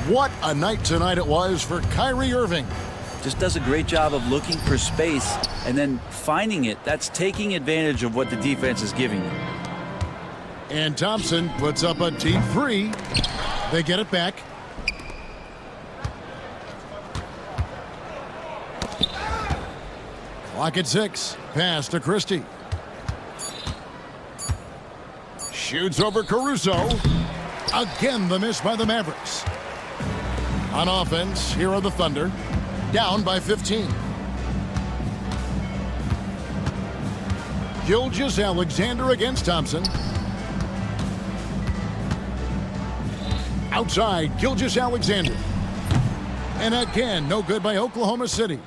What a night tonight it was for Kyrie Irving. Just does a great job of looking for space and then finding it. That's taking advantage of what the defense is giving you. And Thompson puts up a deep three. They get it back. Clock at 6. Pass to Christie. Shoots over Caruso. Again, the miss by the Mavericks. On offense, here are the Thunder. Down by 15. Gilgeous-Alexander against Thompson. Outside, Gilgeous-Alexander. And again, no good by Oklahoma City.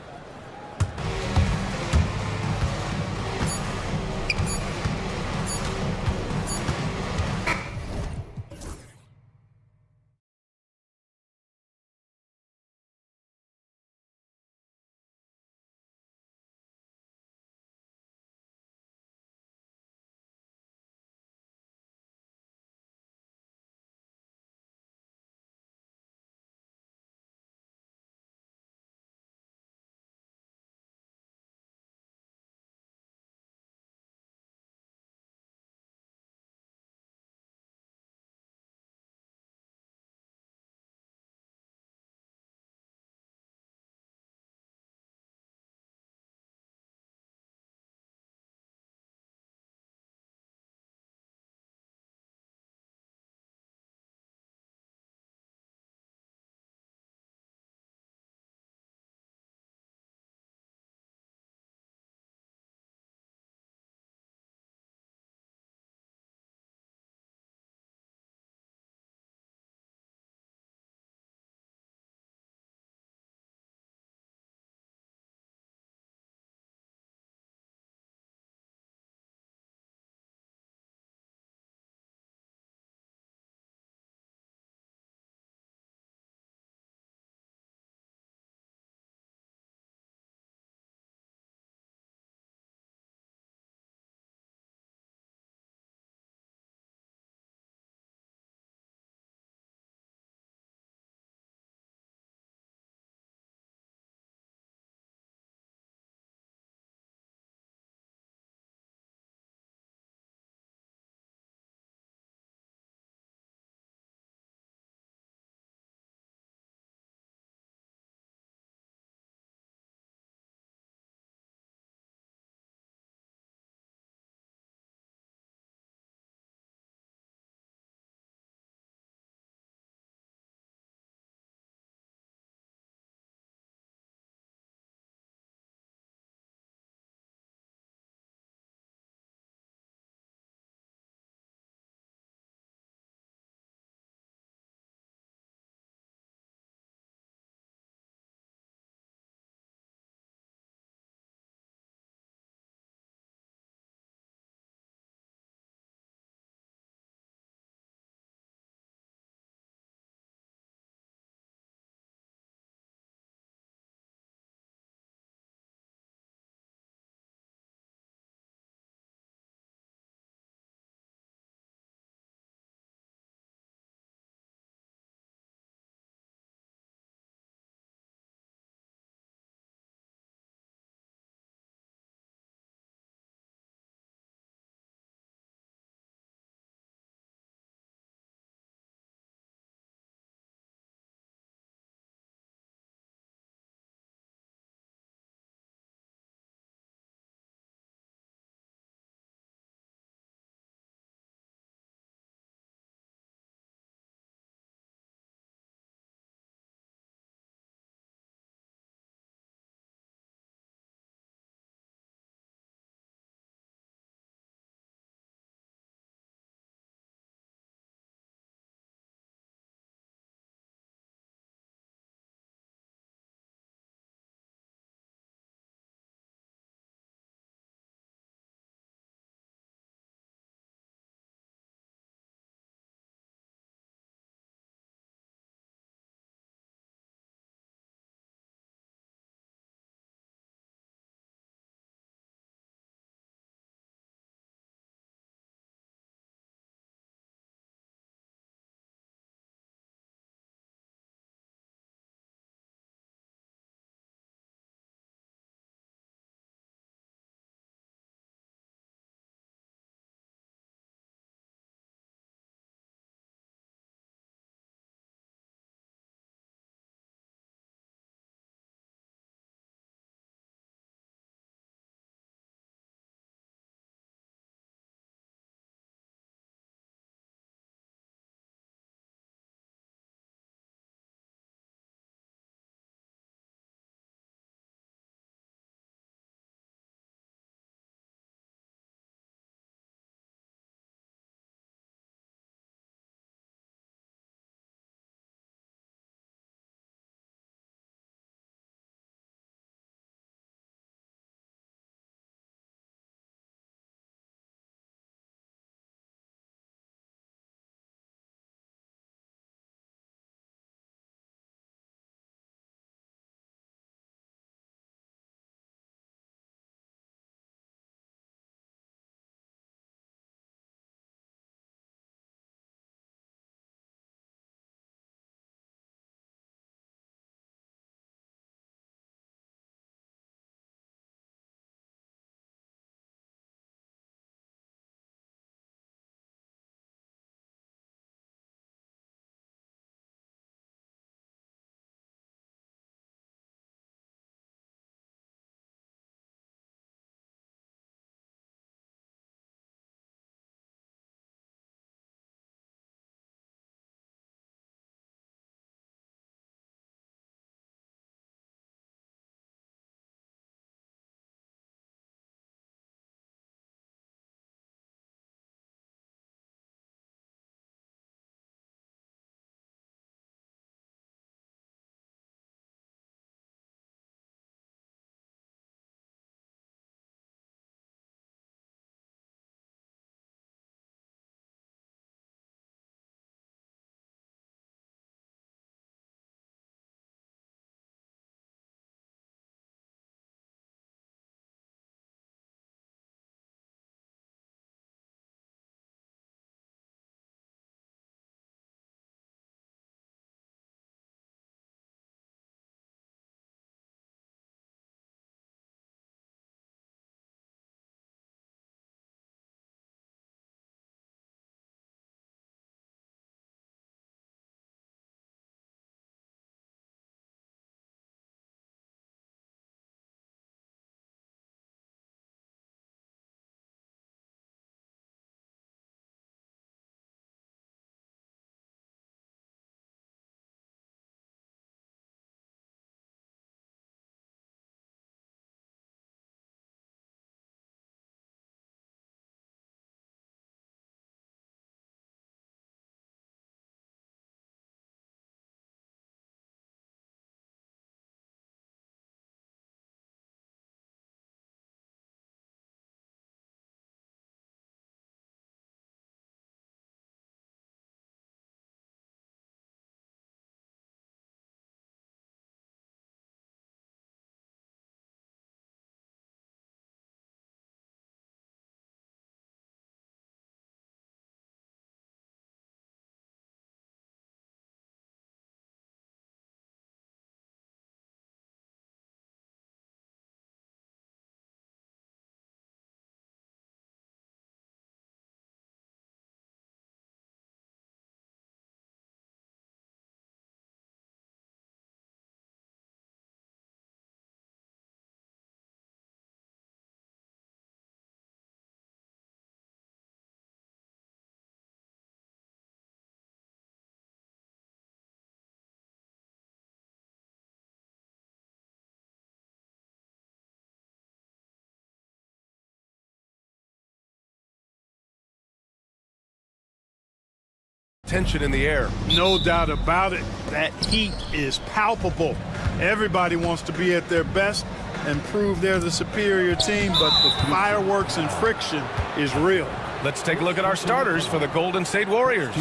tension in the air. No doubt about it. That heat is palpable. Everybody wants to be at their best and prove they're the superior team, but the fireworks and friction is real. Let's take a look at our starters for the Golden State Warriors.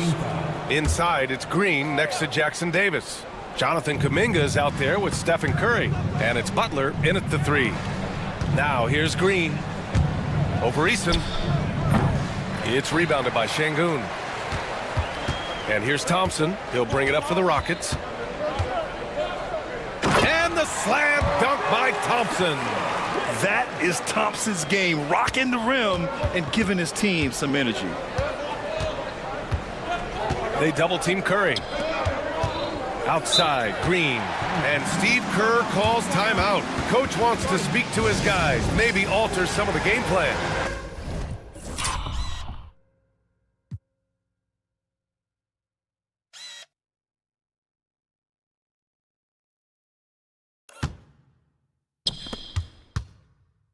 Inside, it's Green next to Jackson Davis. Jonathan Kuminga is out there with Stephen Curry, and it's Butler in at the 3. Now here's Green over Eason. It's rebounded by Şengün. And here's Thompson. He'll bring it up for the Rockets. And the slam dunk by Thompson. That is Thompson's game, rocking the rim and giving his team some energy. They double team Curry. Outside, Green. And Steve Kerr calls timeout. Coach wants to speak to his guys, maybe alter some of the game plan.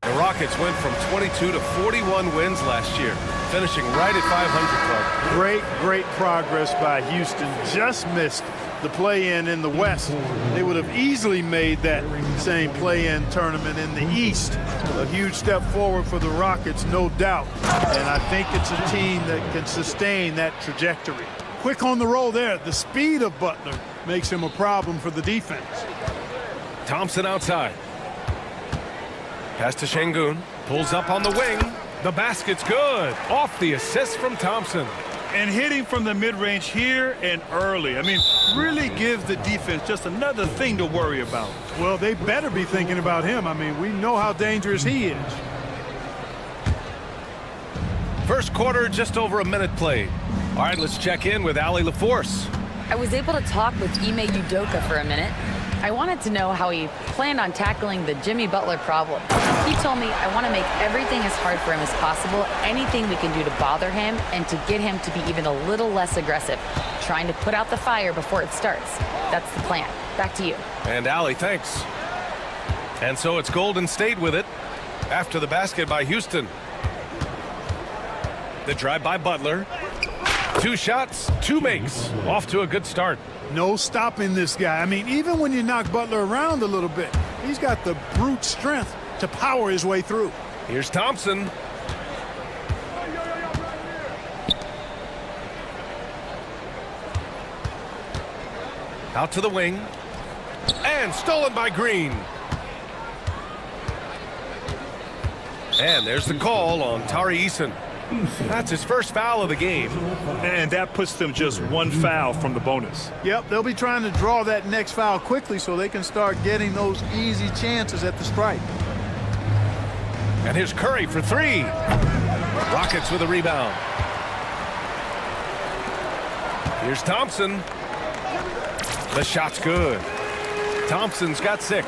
The Rockets went from 22 to 41 wins last year, finishing right at 500 club. Great progress by Houston. Just missed the play-in in the West. They would have easily made that same play-in tournament in the East. A huge step forward for the Rockets, no doubt. And I think it's a team that can sustain that trajectory. Quick on the roll there. The speed of Butler makes him a problem for the defense. Thompson outside. Pass to Şengün. Pulls up on the wing. The basket's good. Off the assist from Thompson. And hitting from the mid-range here and early. I mean, really gives the defense just another thing to worry about. Well, they better be thinking about him. I mean, we know how dangerous he is. First quarter, just over a minute played. All right, let's check in with Allie LaForce. I was able to talk with Ime Udoka for a minute. I wanted to know how he planned on tackling the Jimmy Butler problem. He told me I want to make everything as hard for him as possible, anything we can do to bother him and to get him to be even a little less aggressive, trying to put out the fire before it starts. That's the plan. Back to you. And Allie, thanks. And so it's Golden State with it after the basket by Houston. The drive by Butler. 2 shots, 2 makes. Off to a good start. No stopping this guy. I mean, even when you knock Butler around a little bit, he's got the brute strength to power his way through. Here's Thompson. Out to the wing. And stolen by Green. And there's the call on Tari Eason. That's his first foul of the game. And that puts them just 1 foul from the bonus. Yep, they'll be trying to draw that next foul quickly so they can start getting those easy chances at the stripe. And here's Curry for 3. Rockets with a rebound. Here's Thompson. The shot's good. Thompson's got 6.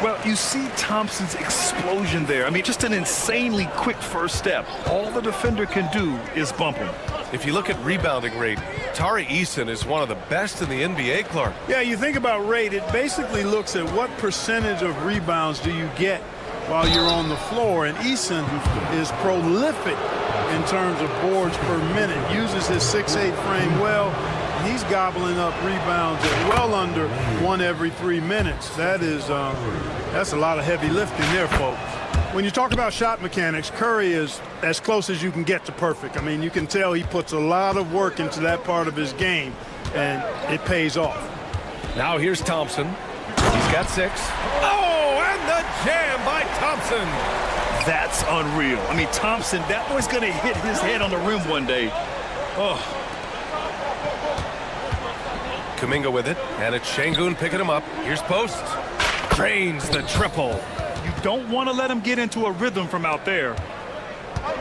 Well, you see Thompson's explosion there. I mean, just an insanely quick first step. All the defender can do is bump him. If you look at rebounding rate, Tari Eason is one of the best in the NBA, Clark. Yeah, you think about rate, it basically looks at what percentage of rebounds do you get while you're on the floor. And Eason is prolific in terms of boards per minute, uses his 6'8" frame well. He's gobbling up rebounds at well under 1 every 3 minutes. That's a lot of heavy lifting there, folks. When you talk about shot mechanics, Curry is as close as you can get to perfect. I mean, you can tell he puts a lot of work into that part of his game, and it pays off. Now here's Thompson. He's got 6. Oh, and the jam by Thompson. That's unreal. I mean, Thompson, that boy's going to hit his head on the rim one day. Oh. Kuminga with it, and it's Şengün picking him up. Here's Post. Drains the triple. You don't want to let him get into a rhythm from out there.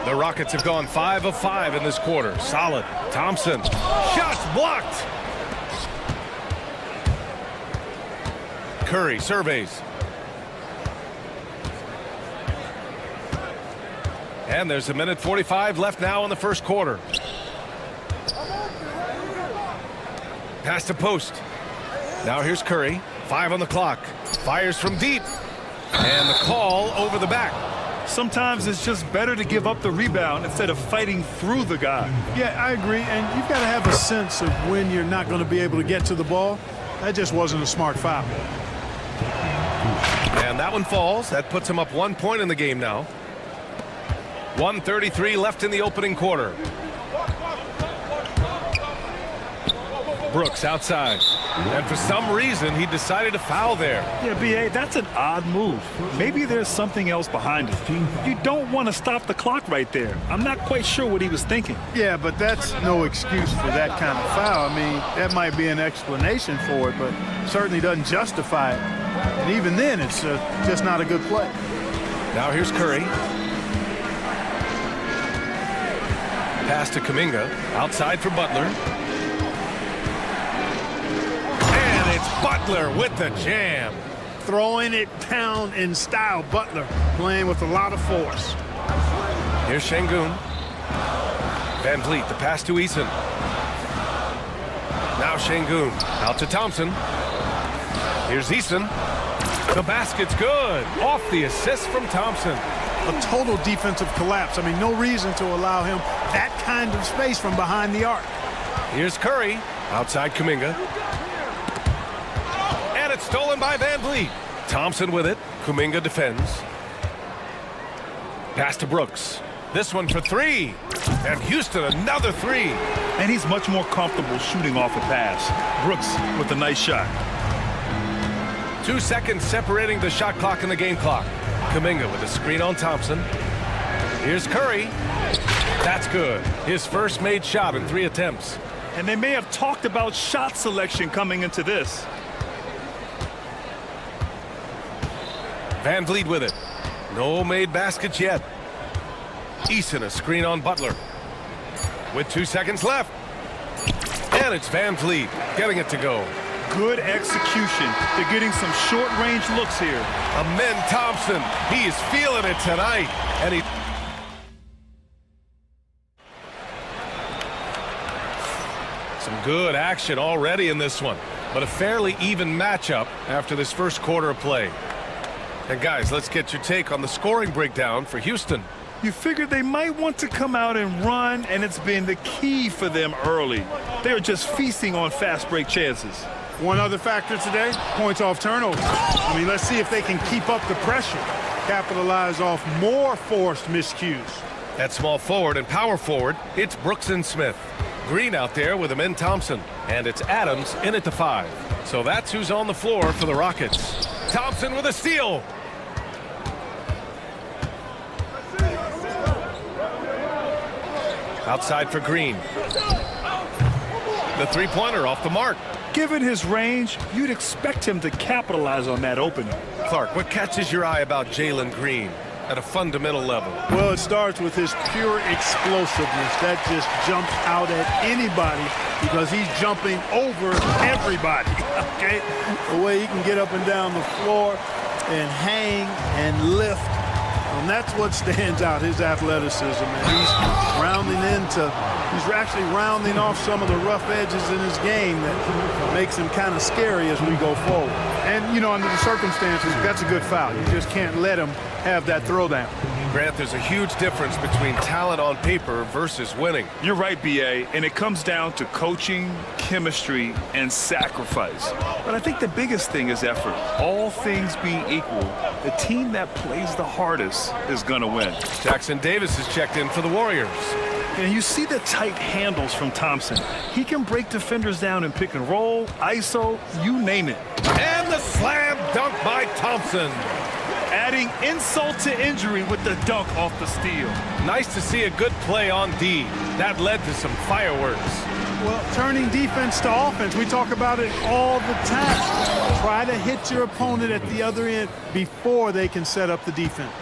The Rockets have gone 5 of 5 in this quarter. Solid. Thompson. Shots blocked. Curry surveys. And there's 1:45 left now in the first quarter. Pass to Post. Now here's Curry. 5 on the clock. Fires from deep. And the call over the back. Sometimes it's just better to give up the rebound instead of fighting through the guy. Yeah, I agree. And you've got to have a sense of when you're not going to be able to get to the ball. That just wasn't a smart foul. And that one falls. That puts him up 1 point in the game now. 1:33 left in the opening quarter. Brooks outside. And for some reason, he decided to foul there. Yeah, B.A., that's an odd move. Maybe there's something else behind it. You don't want to stop the clock right there. I'm not quite sure what he was thinking. Yeah, but that's no excuse for that kind of foul. I mean, that might be an explanation for it, but certainly doesn't justify it. And even then, it's just not a good play. Now here's Curry. Pass to Kuminga. Outside for Butler. It's Butler with the jam. Throwing it down in style. Butler playing with a lot of force. Here's Şengün. Van Vliet, the pass to Eason. Now Şengün out to Thompson. Here's Eason. The basket's good. Off the assist from Thompson. A total defensive collapse. I mean, no reason to allow him that kind of space from behind the arc. Here's Curry. Outside Kuminga. It's stolen by Van Vliet. Thompson with it. Kuminga defends. Pass to Brooks. This one for three. And Houston another three. And he's much more comfortable shooting off a pass. Brooks with a nice shot. 2 seconds separating the shot clock and the game clock. Kuminga with a screen on Thompson. Here's Curry. That's good. His first made shot in 3 attempts. And they may have talked about shot selection coming into this. Van Vliet with it. No made baskets yet. Eason a screen on Butler. With 2 seconds left. And it's Van Vliet getting it to go. Good execution. They're getting some short-range looks here. Amen Thompson. He is feeling it tonight. And he... Some good action already in this one. But a fairly even matchup after this first quarter of play. And guys, let's get your take on the scoring breakdown for Houston. You figured they might want to come out and run, and it's been the key for them early. They're just feasting on fast break chances. One other factor today, points off turnovers. I mean, let's see if they can keep up the pressure, capitalize off more forced miscues. At small forward and power forward, it's Brooks and Smith. Green out there with Amen Thompson. And it's Adams in at the 5. So that's who's on the floor for the Rockets. Thompson with a steal. Outside for Green. The three-pointer off the mark. Given his range, you'd expect him to capitalize on that opening. Clark, what catches your eye about Jalen Green at a fundamental level? Well, it starts with his pure explosiveness. That just jumps out at anybody because he's jumping over everybody, okay? The way he can get up and down the floor and hang and lift. And that's what stands out, his athleticism. And he's actually rounding off some of the rough edges in his game that makes him kind of scary as we go forward. And, you know, under the circumstances, that's a good foul. You just can't let him have that throwdown. Grant, there's a huge difference between talent on paper versus winning. You're right, B.A., and it comes down to coaching, chemistry, and sacrifice. But I think the biggest thing is effort. All things being equal, the team that plays the hardest is going to win. Jackson Davis is checked in for the Warriors. And you see the tight handles from Thompson. He can break defenders down in pick and roll, ISO, you name it. And the slam dunk by Thompson. Adding insult to injury with the dunk off the steal. Nice to see a good play on D. That led to some fireworks. Well, turning defense to offense, we talk about it all the time. Try to hit your opponent at the other end before they can set up the defense.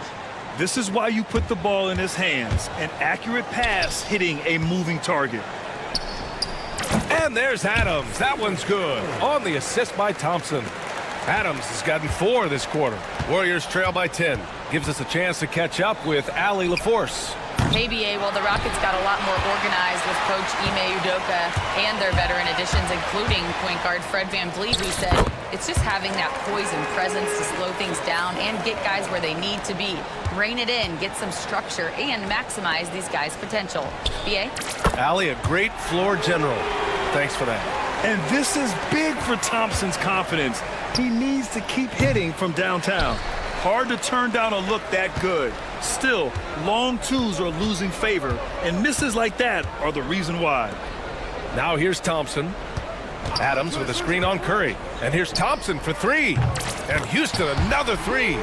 This is why you put the ball in his hands. An accurate pass hitting a moving target. And there's Adams. That one's good. On the assist by Thompson. Adams has gotten 4 this quarter. Warriors trail by 10. Gives us a chance to catch up with Allie LaForce. Hey, BA, well, the Rockets got a lot more organized with Coach Ime Udoka and their veteran additions, including point guard Fred VanVleet, who said it's just having that poise and presence to slow things down and get guys where they need to be. Rein it in, get some structure, and maximize these guys' potential. BA? Allie, a great floor general. Thanks for that. And this is big for Thompson's confidence. He needs to keep hitting from downtown. Hard to turn down a look that good. Still, long twos are losing favor, and misses like that are the reason why. Now here's Thompson. Adams with a screen on Curry. And here's Thompson for three. And Houston, another three.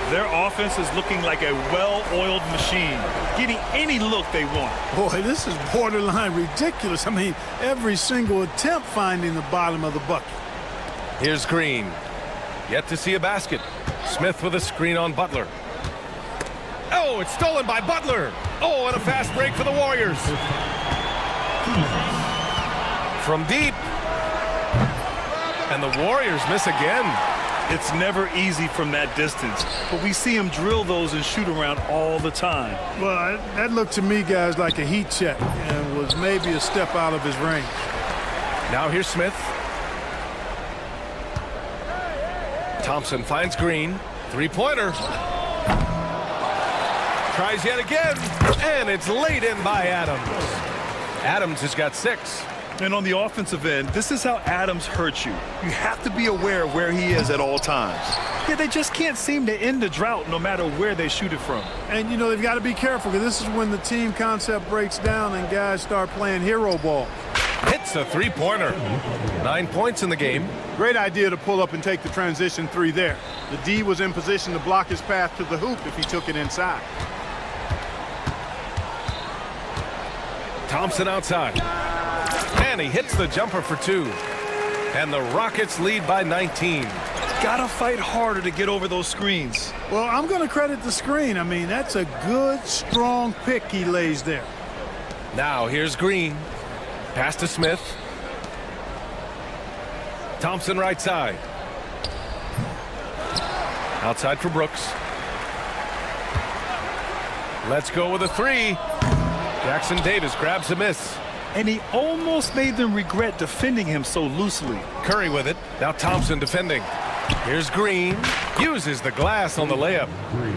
Their offense is looking like a well-oiled machine, getting any look they want. Boy, this is borderline ridiculous. I mean, every single attempt finding the bottom of the bucket. Here's Green. Yet to see a basket. Smith with a screen on Butler. Oh, it's stolen by Butler. Oh, and a fast break for the Warriors. From deep. And the Warriors miss again. It's never easy from that distance, but we see him drill those and shoot around all the time. Well, that looked to me, guys, like a heat check and was maybe a step out of his range. Now here's Smith. Thompson finds Green. Three-pointer. Tries yet again, and it's laid in by Adams. Adams has got 6. And on the offensive end, this is how Adams hurts you. You have to be aware of where he is at all times. Yeah, they just can't seem to end the drought no matter where they shoot it from. And, you know, they've got to be careful because this is when the team concept breaks down and guys start playing hero ball. Hits a three-pointer. 9 points in the game. Great idea to pull up and take the transition three there. The D was in position to block his path to the hoop if he took it inside. Thompson outside. And he hits the jumper for 2. And the Rockets lead by 19. Gotta fight harder to get over those screens. Well, I'm going to credit the screen. I mean, that's a good, strong pick he lays there. Now here's Green. Pass to Smith. Thompson right side. Outside for Brooks. Let's go with a 3. Jackson Davis grabs a miss. And he almost made them regret defending him so loosely. Curry with it. Now Thompson defending. Here's Green. Uses the glass on the layup.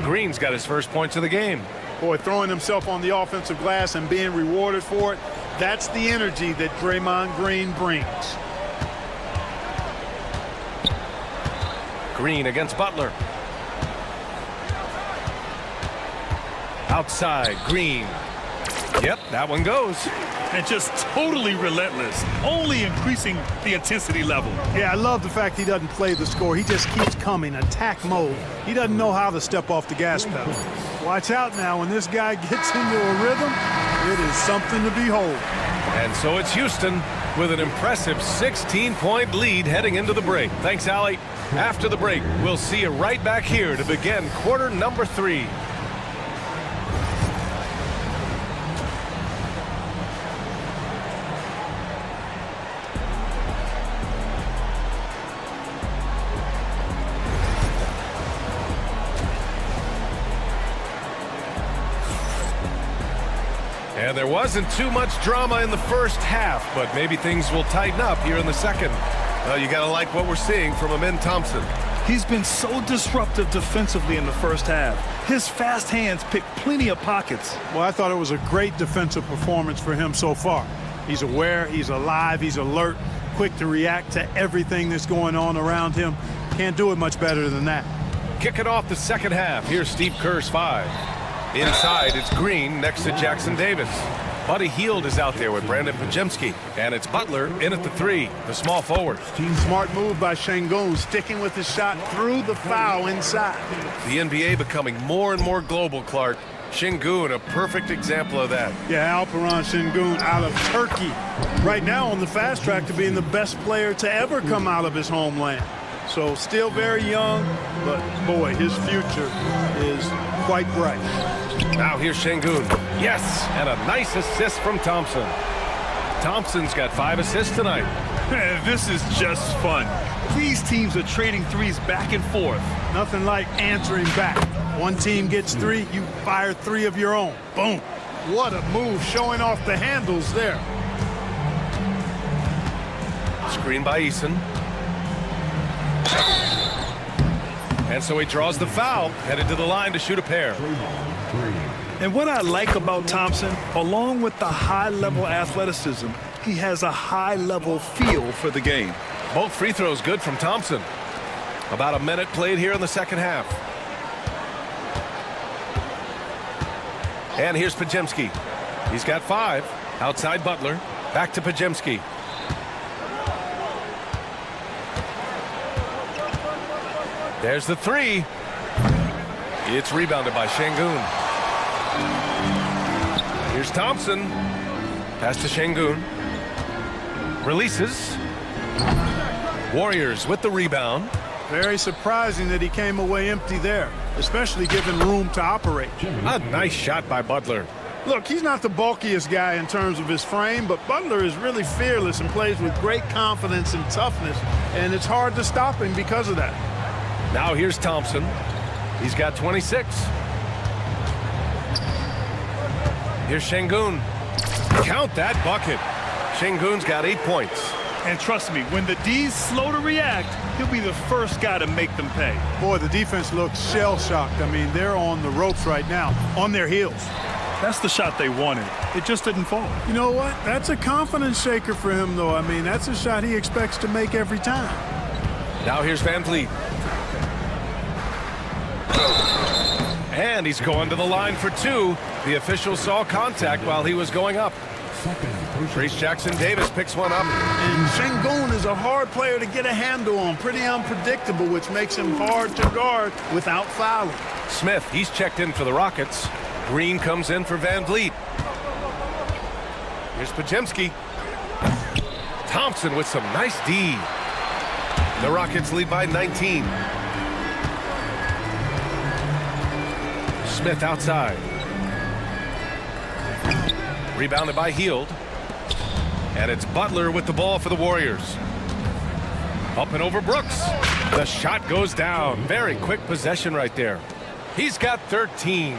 Green's got his first points of the game. Boy, throwing himself on the offensive glass and being rewarded for it, that's the energy that Draymond Green brings. Green against Butler. Outside, Green. Yep, that one goes. And just totally relentless, only increasing the intensity level. Yeah, I love the fact he doesn't play the score. He just keeps coming, attack mode. He doesn't know how to step off the gas pedal. Watch out now, when this guy gets into a rhythm, it is something to behold. And so it's Houston with an impressive 16-point lead heading into the break. Thanks, Allie. After the break, we'll see you right back here to begin quarter number 3. And there wasn't too much drama in the first half, but maybe things will tighten up here in the second. Well, you got to like what we're seeing from Amin Thompson. He's been so disruptive defensively in the first half. His fast hands pick plenty of pockets. Well, I thought it was a great defensive performance for him so far. He's aware, he's alive, he's alert, quick to react to everything that's going on around him. Can't do it much better than that. Kicking off the second half, here's Steve Kerr's 5. Inside, it's Green next to Jackson Davis. Buddy Hield is out there with Brandon Pajemski. And it's Butler in at the 3, the small forward. Smart move by Şengün, sticking with his shot through the foul inside. The NBA becoming more and more global, Clark. Şengün, a perfect example of that. Yeah, Alperen Şengün out of Turkey. Right now on the fast track to being the best player to ever come out of his homeland. So still very young, but boy, his future is quite bright. Now here's Şengün. Yes, and a nice assist from Thompson. Thompson's got 5 assists tonight. This is just fun. These teams are trading threes back and forth. Nothing like answering back. One team gets three, you fire three of your own. Boom. What a move, showing off the handles there. Screen by Eason. And so he draws the foul, headed to the line to shoot a pair. And what I like about Thompson, along with the high-level athleticism, he has a high-level feel for the game. Both free throws good from Thompson. About a minute played here in the second half. And here's Pajemski. He's got 5. Outside Butler. Back to Pajemski. There's the 3. It's rebounded by Şengün. Here's Thompson. Pass to Şengün. Releases. Warriors with the rebound. Very surprising that he came away empty there, especially given room to operate. A nice shot by Butler. Look, he's not the bulkiest guy in terms of his frame, but Butler is really fearless and plays with great confidence and toughness, and it's hard to stop him because of that. Now here's Thompson. He's got 26. Here's Şengün. Count that bucket. Şengün's got 8 points. And trust me, when the D's slow to react, he'll be the first guy to make them pay. Boy, the defense looks shell-shocked. I mean, they're on the ropes right now, on their heels. That's the shot they wanted. It just didn't fall. You know what? That's a confidence shaker for him, though. I mean, that's a shot he expects to make every time. Now here's Van Vliet. And he's going to the line for 2. The official saw contact while he was going up. Reese Jackson Davis picks one up. And Şengün is a hard player to get a handle on. Pretty unpredictable, which makes him hard to guard without fouling. Smith, he's checked in for the Rockets. Green comes in for Van Vliet. Here's Pajemski. Thompson with some nice D. The Rockets lead by 19. Smith outside. Rebounded by Hield. And it's Butler with the ball for the Warriors. Up and over Brooks. The shot goes down. Very quick possession right there. He's got 13.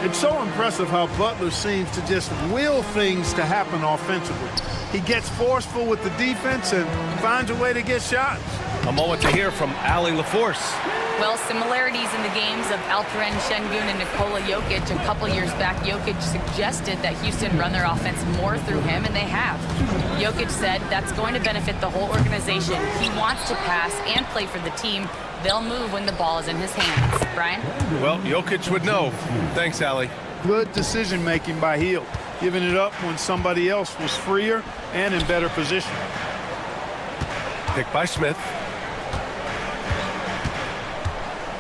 It's so impressive how Butler seems to just will things to happen offensively. He gets forceful with the defense and finds a way to get shots. A moment to hear from Ali LaForce. Well, similarities in the games of Alperen Şengün and Nikola Jokic. A couple years back, Jokic suggested that Houston run their offense more through him, and they have. Jokic said that's going to benefit the whole organization. He wants to pass and play for the team. They'll move when the ball is in his hands. Brian? Well, Jokic would know. Thanks, Ali. Good decision-making by Hield, giving it up when somebody else was freer and in better position. Picked by Smith.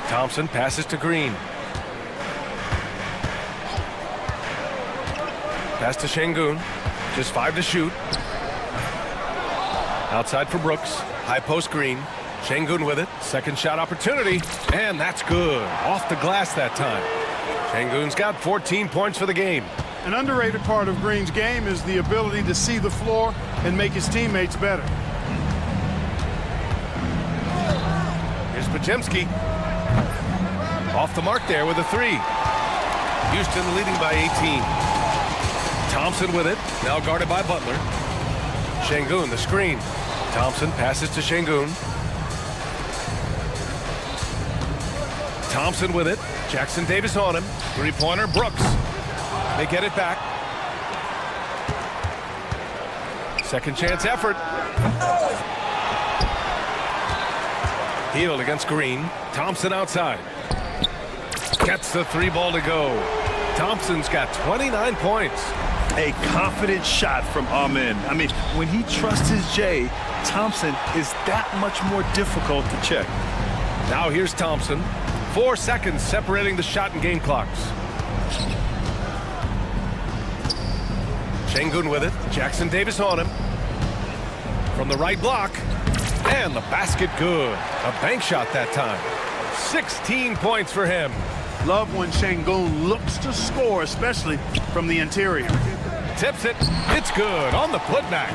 Thompson passes to Green. Pass to Şengün. Just 5 to shoot. Outside for Brooks. High post Green. Şengün with it. Second shot opportunity. And that's good. Off the glass that time. Şengün's got 14 points for the game. An underrated part of Green's game is the ability to see the floor and make his teammates better. Here's Pajemski. Off the mark there with a 3. Houston leading by 18. Thompson with it. Now guarded by Butler. Şengün, the screen. Thompson passes to Şengün. Thompson with it. Jackson Davis on him. 3-pointer, Brooks. They get it back. Second chance effort. Hield against Green. Thompson outside. Gets the 3 ball to go. Thompson's got 29 points. A confident shot from Amin. I mean, when he trusts his J, Thompson is that much more difficult to check. Now here's Thompson. 4 seconds separating the shot and game clocks. Şengün with it. Jackson Davis on him. From the right block. And the basket good. A bank shot that time. 16 points for him. Love when Şengün looks to score, especially from the interior. tips it. It's good on the putback.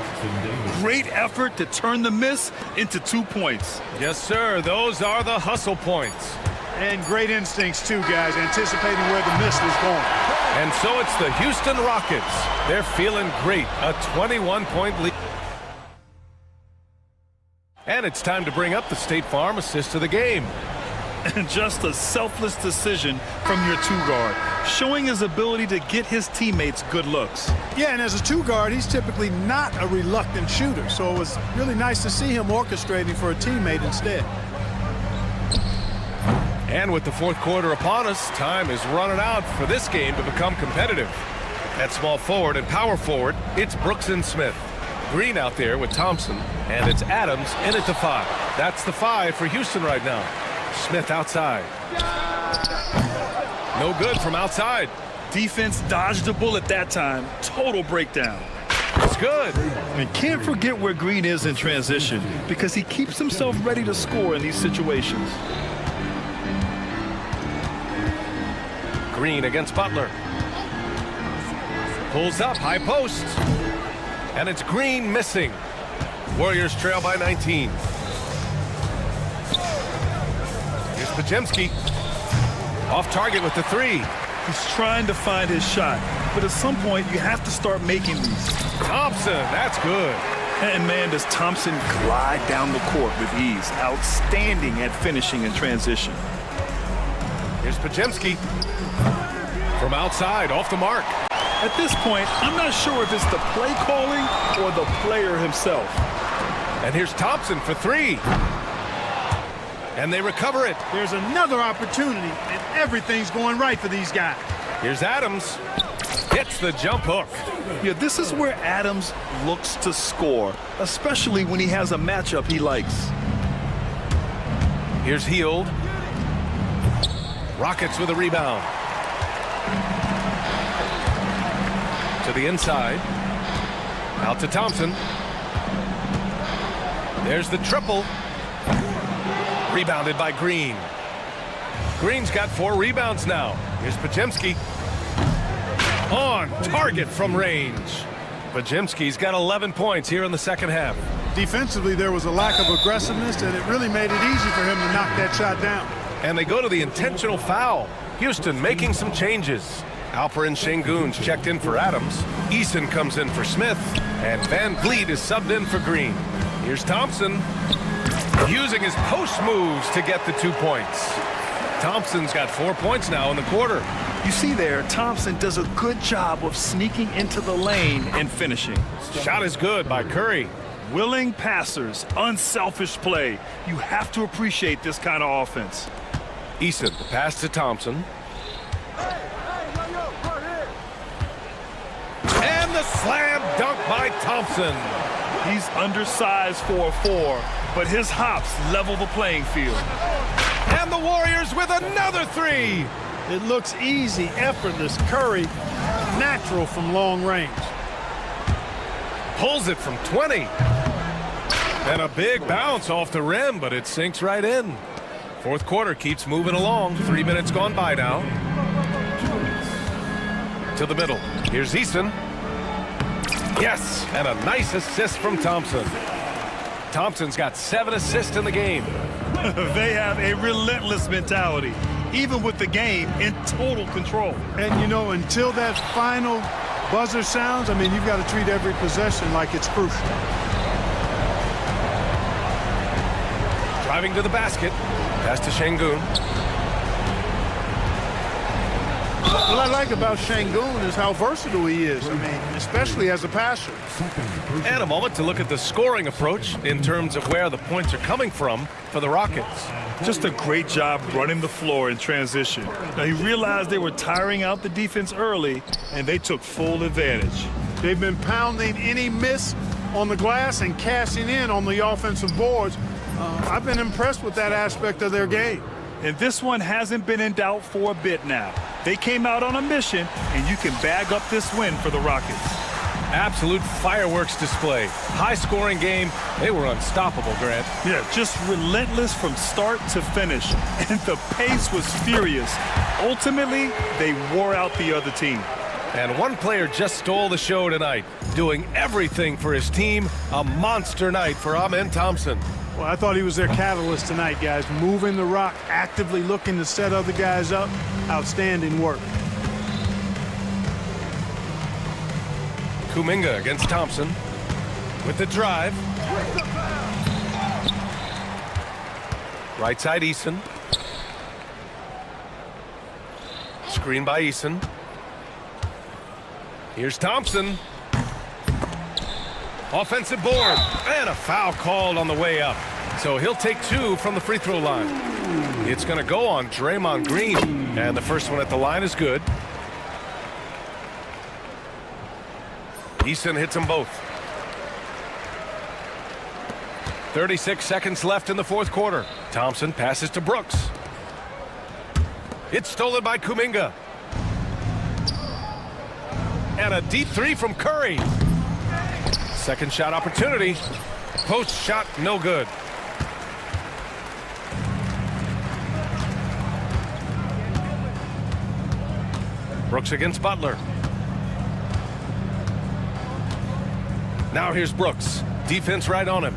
Great effort to turn the miss into 2 points. Yes, sir. Those are the hustle points. And great instincts, too, guys, anticipating where the miss was going. And so it's the Houston Rockets. They're feeling great. A 21-point lead. And it's time to bring up the State Farm assist of the game. And just a selfless decision from your two-guard, showing his ability to get his teammates good looks. Yeah, and as a two-guard, he's typically not a reluctant shooter, so it was really nice to see him orchestrating for a teammate instead. And with the fourth quarter upon us, time is running out for this game to become competitive. At small forward and power forward, it's Brooks and Smith. Green out there with Thompson, and it's Adams in at the 5. That's the 5 for Houston right now. Smith outside. No good from outside. Defense dodged the bullet that time. Total breakdown. It's good. And can't forget where Green is in transition, because he keeps himself ready to score in these situations. Green against Butler. Pulls up, high post. And it's Green missing. Warriors trail by 19. Here's Pajemski. Off target with the 3. He's trying to find his shot, but at some point you have to start making these. Thompson, that's good. And man, does Thompson glide down the court with ease. Outstanding at finishing in transition. Here's Pajemski. From outside, off the mark. At this point, I'm not sure if it's the play calling or the player himself. And here's Thompson for 3. And they recover it. There's another opportunity, and everything's going right for these guys. Here's Adams. Hits the jump hook. Yeah, this is where Adams looks to score, especially when he has a matchup he likes. Here's Heald. Rockets with a rebound. To the inside. Out to Thompson. There's the triple. Rebounded by Green. Green's got 4 rebounds now. Here's Pajemski. On target from range. Pajemski's got 11 points here in the second half. Defensively, there was a lack of aggressiveness, and it really made it easy for him to knock that shot down. And they go to the intentional foul. Houston making some changes. Alperen Şengün's checked in for Adams. Eason comes in for Smith. And Van Vliet is subbed in for Green. Here's Thompson. Using his post moves to get the 2 points. Thompson's got 4 points now in the quarter. You see there, Thompson does a good job of sneaking into the lane and finishing. Shot is good by Curry. Willing passers, unselfish play. You have to appreciate this kind of offense. Eason, the pass to Thompson. And the slam dunk by Thompson. He's undersized for a 4, but his hops level the playing field. And the Warriors with another 3. It looks easy, effortless. Curry, natural from long range. Pulls it from 20. And a big bounce off the rim, but it sinks right in. Fourth quarter keeps moving along. 3 minutes gone by now. To the middle. Here's Eason. Yes, and a nice assist from Thompson. Thompson's got 7 assists in the game. They have a relentless mentality, even with the game in total control. And, you know, until that final buzzer sounds, I mean, you've got to treat every possession like it's crucial. Driving to the basket. Pass to Şengün. What I like about Şengün is how versatile he is. I mean, especially as a passer. And a moment to look at the scoring approach in terms of where the points are coming from for the Rockets. Just a great job running the floor in transition. Now, he realized they were tiring out the defense early, and they took full advantage. They've been pounding any miss on the glass and cashing in on the offensive boards. I've been impressed with that aspect of their game. And this one hasn't been in doubt for a bit now. They came out on a mission, and you can bag up this win for the Rockets. Absolute fireworks display. High-scoring game. They were unstoppable, Grant. Yeah, just relentless from start to finish. And the pace was furious. Ultimately, they wore out the other team. And one player just stole the show tonight, doing everything for his team. A monster night for Amen Thompson. Well, I thought he was their catalyst tonight, guys. Moving the rock, actively looking to set other guys up. Outstanding work. Kuminga against Thompson with the drive. Right side Eason. Screen by Eason. Here's Thompson. Offensive board. And a foul called on the way up. So he'll take 2 from the free throw line. It's going to go on Draymond Green. And the first one at the line is good. Eason hits them both. 36 seconds left in the fourth quarter. Thompson passes to Brooks. It's stolen by Kuminga. And a deep 3 from Curry. Second shot opportunity. Post shot, no good. Brooks against Butler. Now here's Brooks. Defense right on him.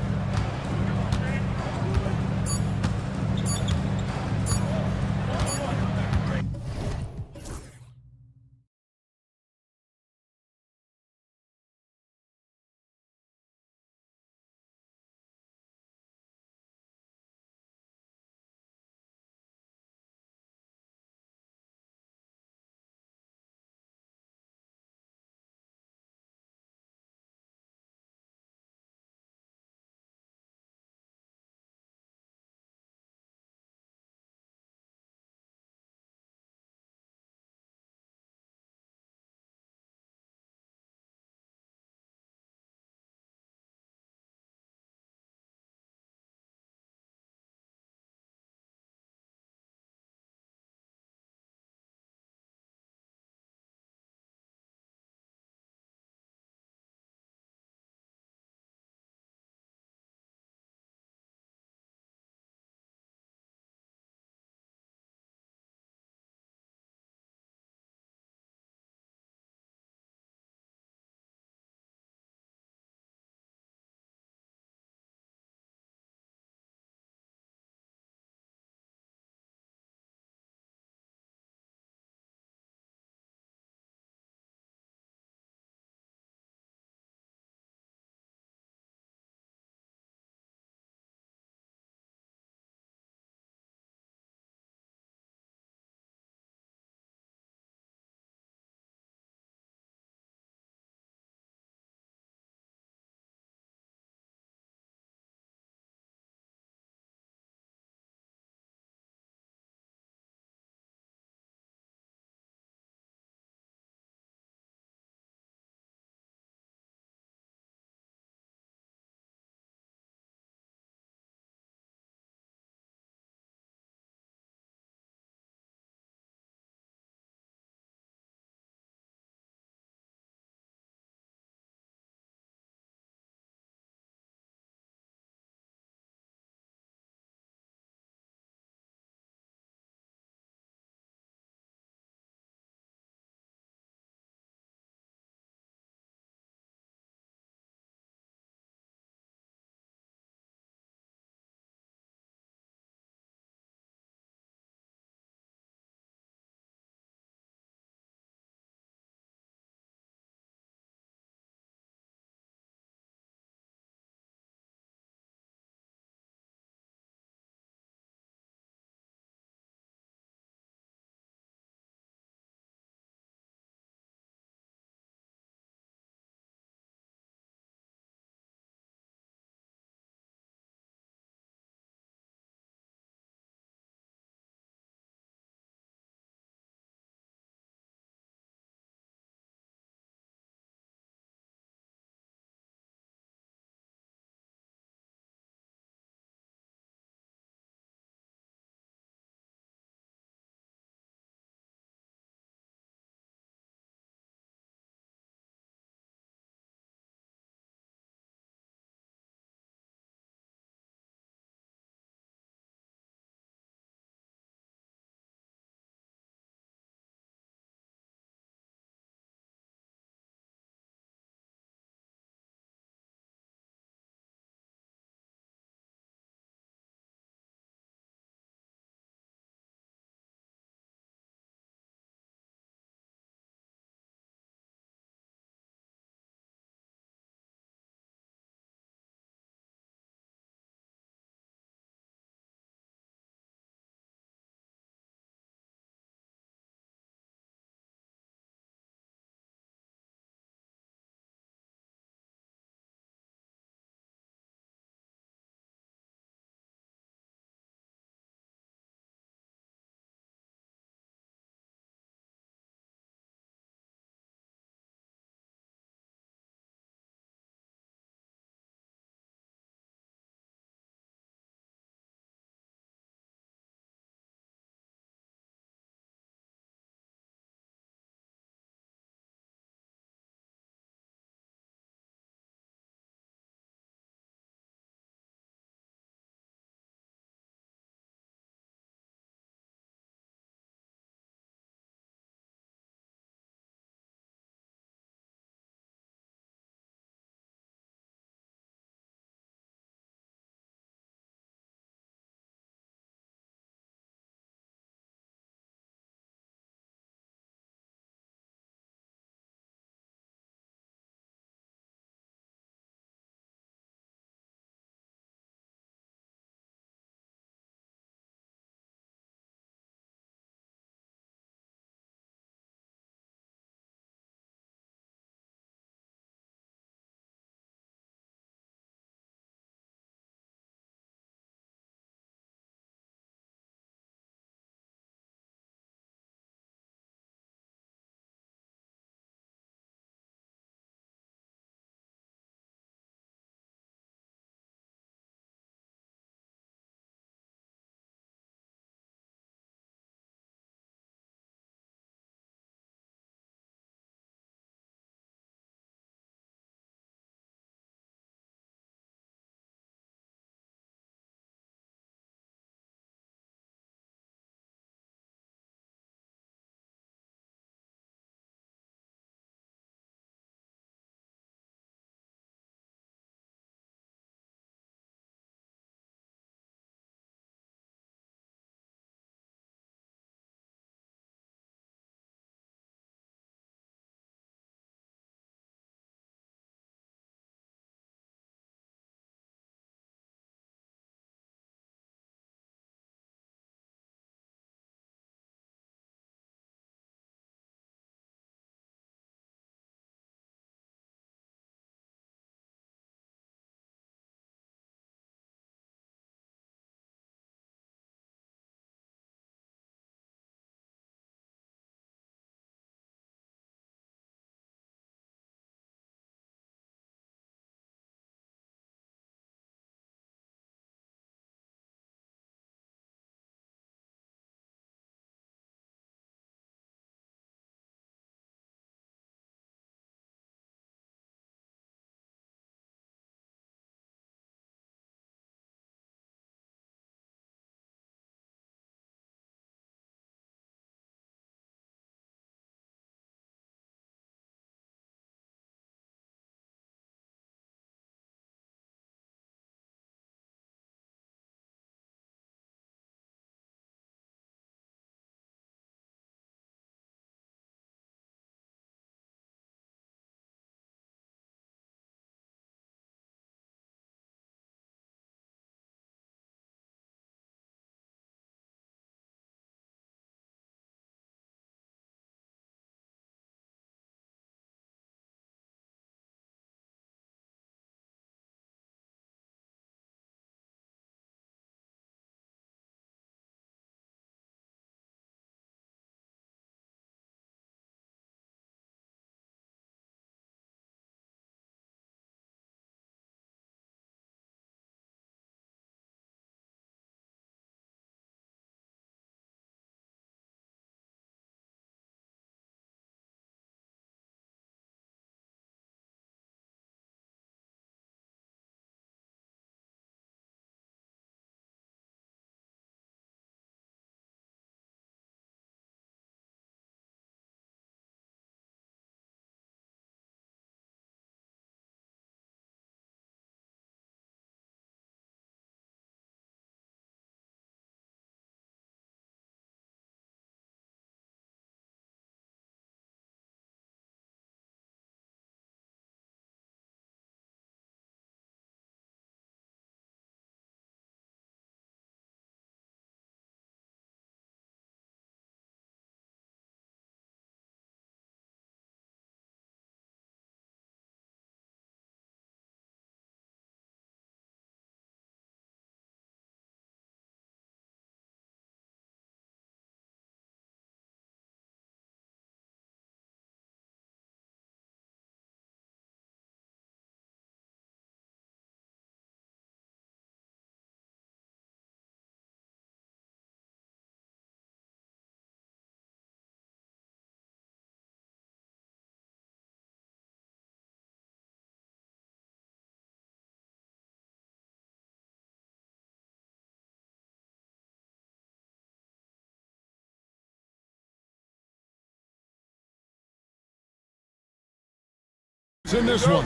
in this one.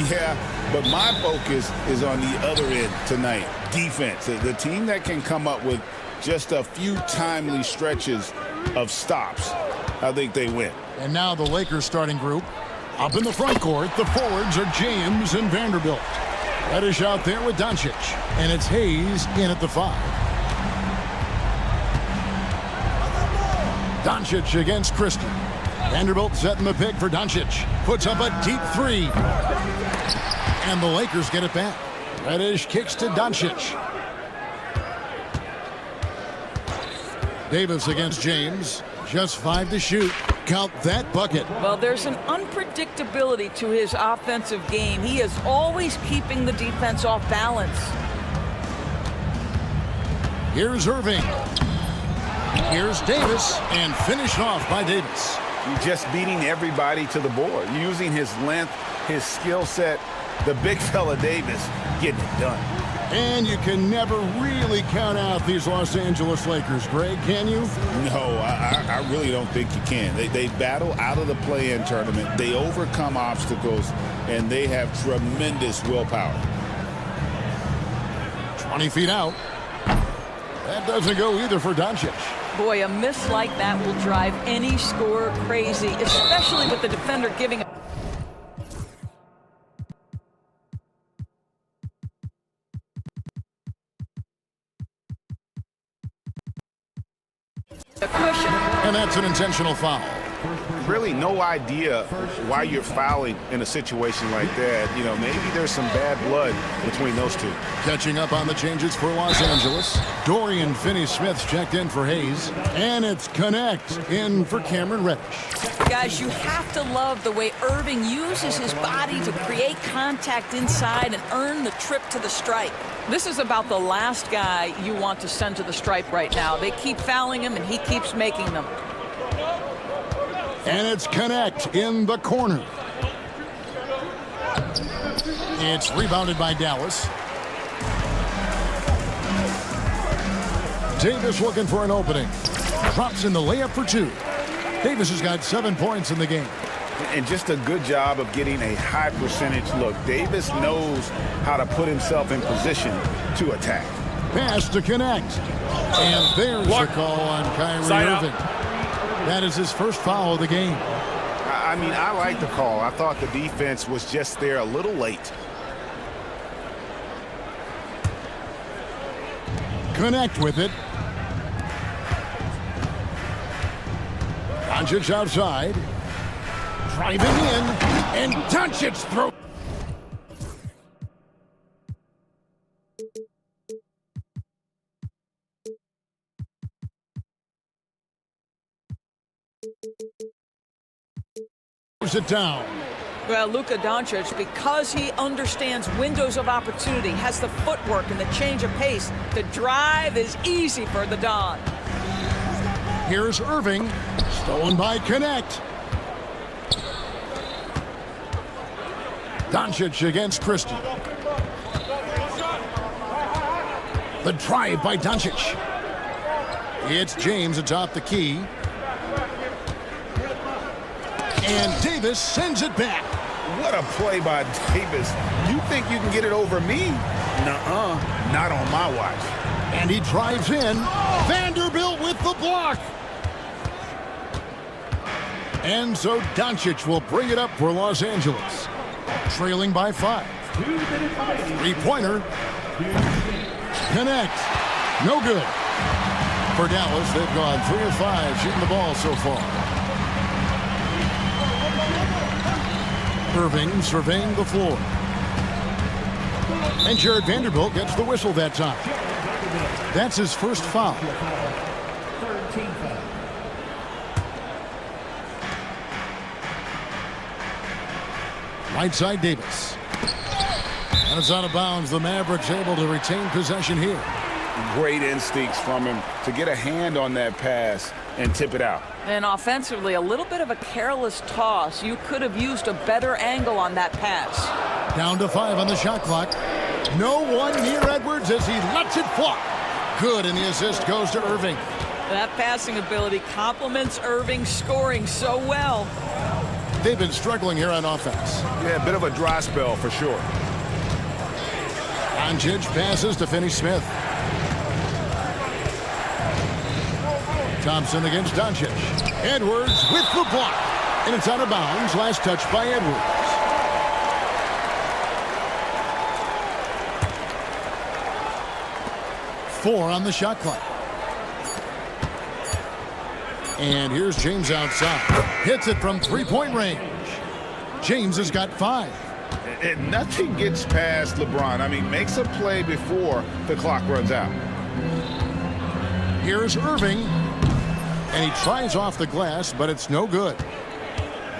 Yeah, but my focus is on the other end tonight. Defense. The team that can come up with just a few timely stretches of stops, I think they win. And now the Lakers starting group. Up in the front court, the forwards are James and Vanderbilt. Reddish out there with Doncic. And it's Hayes in at the 5. Doncic against Christie. Vanderbilt setting the pick for Doncic. Puts up a deep 3. And the Lakers get it back. Reddish kicks to Doncic. Davis against James. Just 5 to shoot. Count that bucket. Well, there's an unpredictability to his offensive game. He is always keeping the defense off balance. Here's Irving. Here's Davis, and finished off by Davis. Just beating everybody to the board, using his length, his skill set. The big fella Davis getting it done. And you can never really count out these Los Angeles Lakers, Greg, can you? No, I really don't think you can. They battle out of the play-in tournament. They overcome obstacles, and they have tremendous willpower. 20 feet out. That doesn't go either for Doncic. Boy, a miss like that will drive any scorer crazy, especially with the defender giving a cushion. And that's an intentional foul. Really no idea why you're fouling in a situation like that. You know, maybe there's some bad blood between those two. Catching up on the changes for Los Angeles. Dorian Finney-Smith's checked in for Hayes. And it's Connect in for Cameron Reddish. Guys, you have to love the way Irving uses his body to create contact inside and earn the trip to the stripe. This is about the last guy you want to send to the stripe right now. They keep fouling him, and he keeps making them. And it's Connect in the corner. It's rebounded by Dallas. Davis looking for an opening. Drops in the layup for 2. Davis has got 7 points in the game. And just a good job of getting a high percentage look. Davis knows how to put himself in position to attack. Pass to Connect. And there's the call on Kyrie Irving. That is his first foul of the game. I mean, I like the call. I thought the defense was just there a little late. Connect with it. Doncic outside. Driving in. And Doncic throws. It down. Well, Luka Doncic, because he understands windows of opportunity, has the footwork and the change of pace. The drive is easy for the Don. Here's Irving. Stolen by Connect. Doncic against Christie. The drive by Doncic. It's James atop the key. And Davis sends it back. What a play by Davis. You think you can get it over me? Nuh-uh. Not on my watch. And he drives in. Vanderbilt with the block. And so Doncic will bring it up for Los Angeles. Trailing by 5. 3-pointer. Connect. No good. For Dallas, they've gone 3 of 5 shooting the ball so far. Irving surveying the floor. And Jared Vanderbilt gets the whistle that time. That's his first foul. Right side Davis. And it's out of bounds. The Mavericks able to retain possession here. Great instincts from him to get a hand on that pass and tip it out. And offensively, a little bit of a careless toss. You could have used a better angle on that pass. Down to 5 on the shot clock. No one near Edwards as he lets it fly. Good, and the assist goes to Irving. That passing ability complements Irving scoring so well. They've been struggling here on offense. Yeah, a bit of a dry spell for sure. Doncic passes to Finney-Smith. Thompson against Doncic. Edwards with the block. And it's out of bounds. Last touch by Edwards. Four on the shot clock. And here's James outside. Hits it from three-point range. James has got 5. And nothing gets past LeBron. I mean, makes a play before the clock runs out. Here's Irving. And he tries off the glass, but it's no good.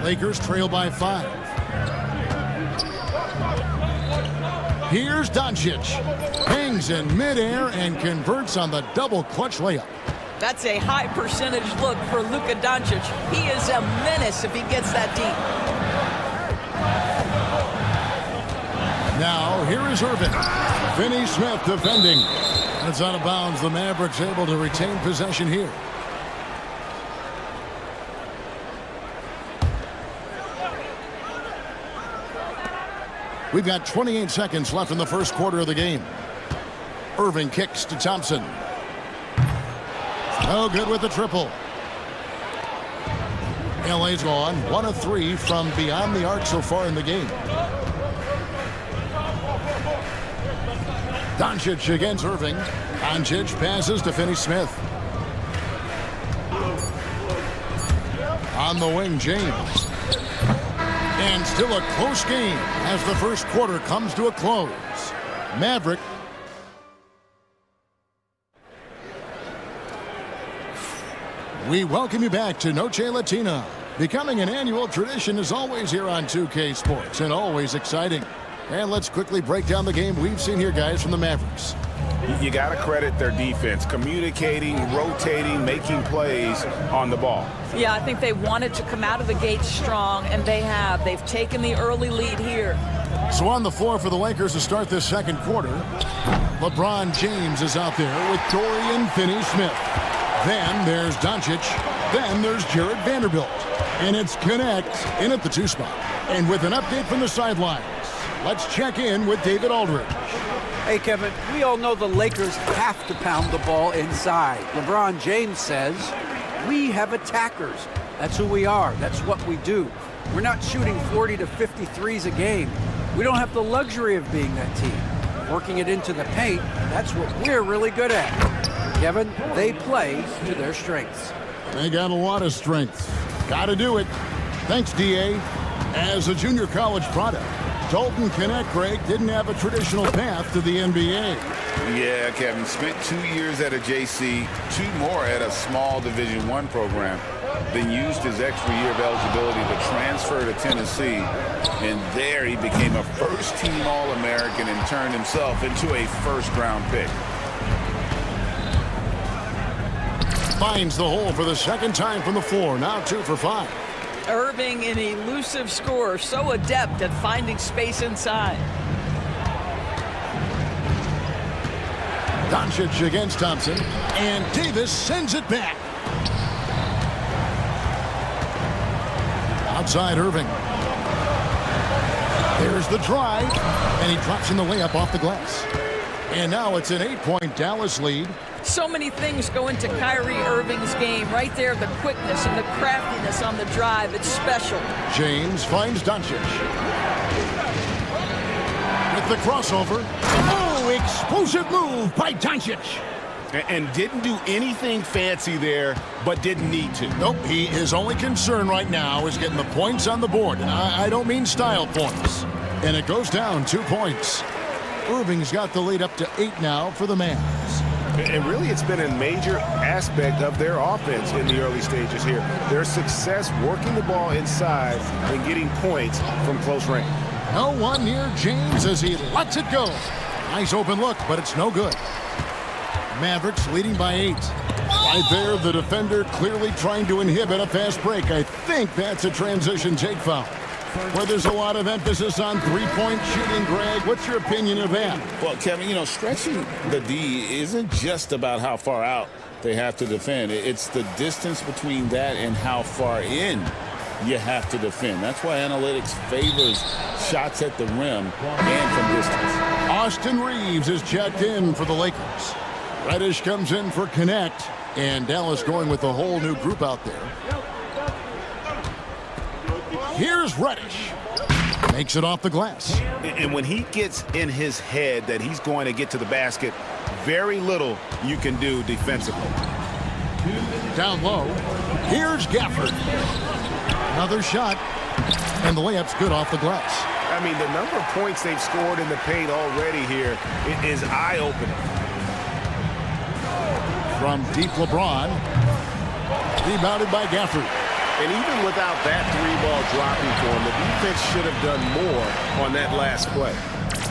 Lakers trail by 5. Here's Doncic. Hangs in midair and converts on the double clutch layup. That's a high percentage look for Luka Doncic. He is a menace if he gets that deep. Now, here is Irving. Finney-Smith defending. And it's out of bounds. The Mavericks able to retain possession here. We've got 28 seconds left in the first quarter of the game. Irving kicks to Thompson. No good with the triple. LA's gone 1 of 3 from beyond the arc so far in the game. Doncic against Irving. Doncic passes to Finney-Smith. On the wing, James. And still a close game as the first quarter comes to a close. Maverick. We welcome you back to Noche Latina. Becoming an annual tradition is always here on 2K Sports and always exciting. And let's quickly break down the game we've seen here, guys, from the Mavericks. You got to credit their defense, communicating, rotating, making plays on the ball. Yeah, I think they wanted to come out of the gate strong, and they have. They've taken the early lead here. So on the floor for the Lakers to start this second quarter, LeBron James is out there with Dorian Finney-Smith. Then there's Doncic. Then there's Jared Vanderbilt. And it's Connect in at the 2 spot. And with an update from the sidelines, let's check in with David Aldridge. Hey, Kevin, we all know the Lakers have to pound the ball inside. LeBron James says, we have attackers. That's who we are. That's what we do. We're not shooting 40 to 53s a game. We don't have the luxury of being that team. Working it into the paint, that's what we're really good at. Kevin, they play to their strengths. They got a lot of strengths. Got to do it. Thanks, D.A. As a junior college product, Dalton Connect didn't have a traditional path to the NBA. Yeah, Kevin, spent 2 years at a JC, 2 more at a small Division I program, then used his extra year of eligibility to transfer to Tennessee, and there he became a first-team All-American and turned himself into a first-round pick. Finds the hole for the second time from the floor, now 2 for 5. Irving, an elusive scorer, so adept at finding space inside. Doncic against Thompson, and Davis sends it back. Outside Irving. There's the drive, and he drops in the layup off the glass. And now it's an 8-point Dallas lead. So many things go into Kyrie Irving's game. Right there, the quickness and the craftiness on the drive. It's special. James finds Doncic. With the crossover. Oh, explosive move by Doncic. And didn't do anything fancy there, but didn't need to. Nope, his only concern right now is getting the points on the board. And I don't mean style points. And it goes down 2 points. Irving's got the lead up to 8 now for the Mavs. And really, it's been a major aspect of their offense in the early stages here. Their success working the ball inside and getting points from close range. No one near James as he lets it go. Nice open look, but it's no good. Mavericks leading by 8. Right there, the defender clearly trying to inhibit a fast break. I think that's a transition take foul. Where there's a lot of emphasis on three-point shooting, Greg. What's your opinion of that? Well, Kevin, you know, stretching the D isn't just about how far out they have to defend. It's the distance between that and how far in you have to defend. That's why analytics favors shots at the rim and from distance. Austin Reeves is checked in for the Lakers. Reddish comes in for Connect, and Dallas going with a whole new group out there. Here's Reddish. Makes it off the glass. And when he gets in his head that he's going to get to the basket, very little you can do defensively. Down low. Here's Gafford. Another shot. And the layup's good off the glass. I mean, the number of points they've scored in the paint already here is eye-opening. From deep LeBron. Rebounded by Gafford. And even without that three-ball dropping for him, the defense should have done more on that last play.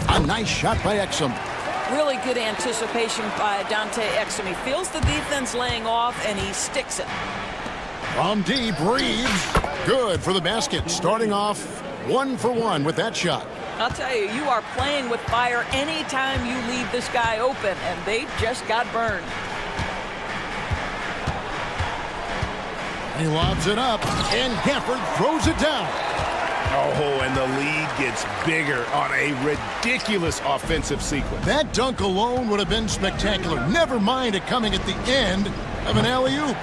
A nice shot by Exum. Really good anticipation by Dante Exum. He feels the defense laying off, and he sticks it. From deep, Reeves. Good for the basket. Starting off 1 for 1 with that shot. I'll tell you, you are playing with fire anytime you leave this guy open, and they just got burned. He lobs it up, and Gafford throws it down. Oh, and the lead gets bigger on a ridiculous offensive sequence. That dunk alone would have been spectacular. Never mind it coming at the end of an alley-oop.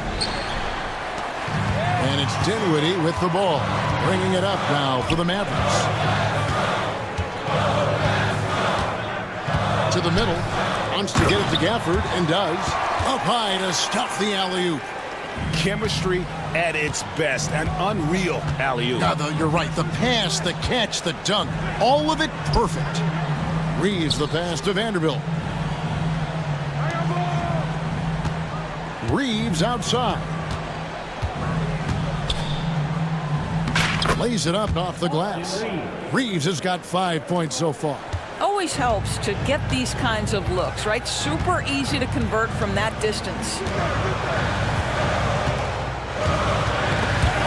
And it's Dinwiddie with the ball, bringing it up now for the Mavericks. To the middle, wants to get it to Gafford, and does. Up high to stuff the alley-oop. Chemistry at its best. An unreal alley-oop. You're right. The pass, the catch, the dunk. All of it perfect. Reeves the pass to Vanderbilt. Reeves outside. Lays it up off the glass. Reeves has got 5 points so far. Always helps to get these kinds of looks, right? Super easy to convert from that distance.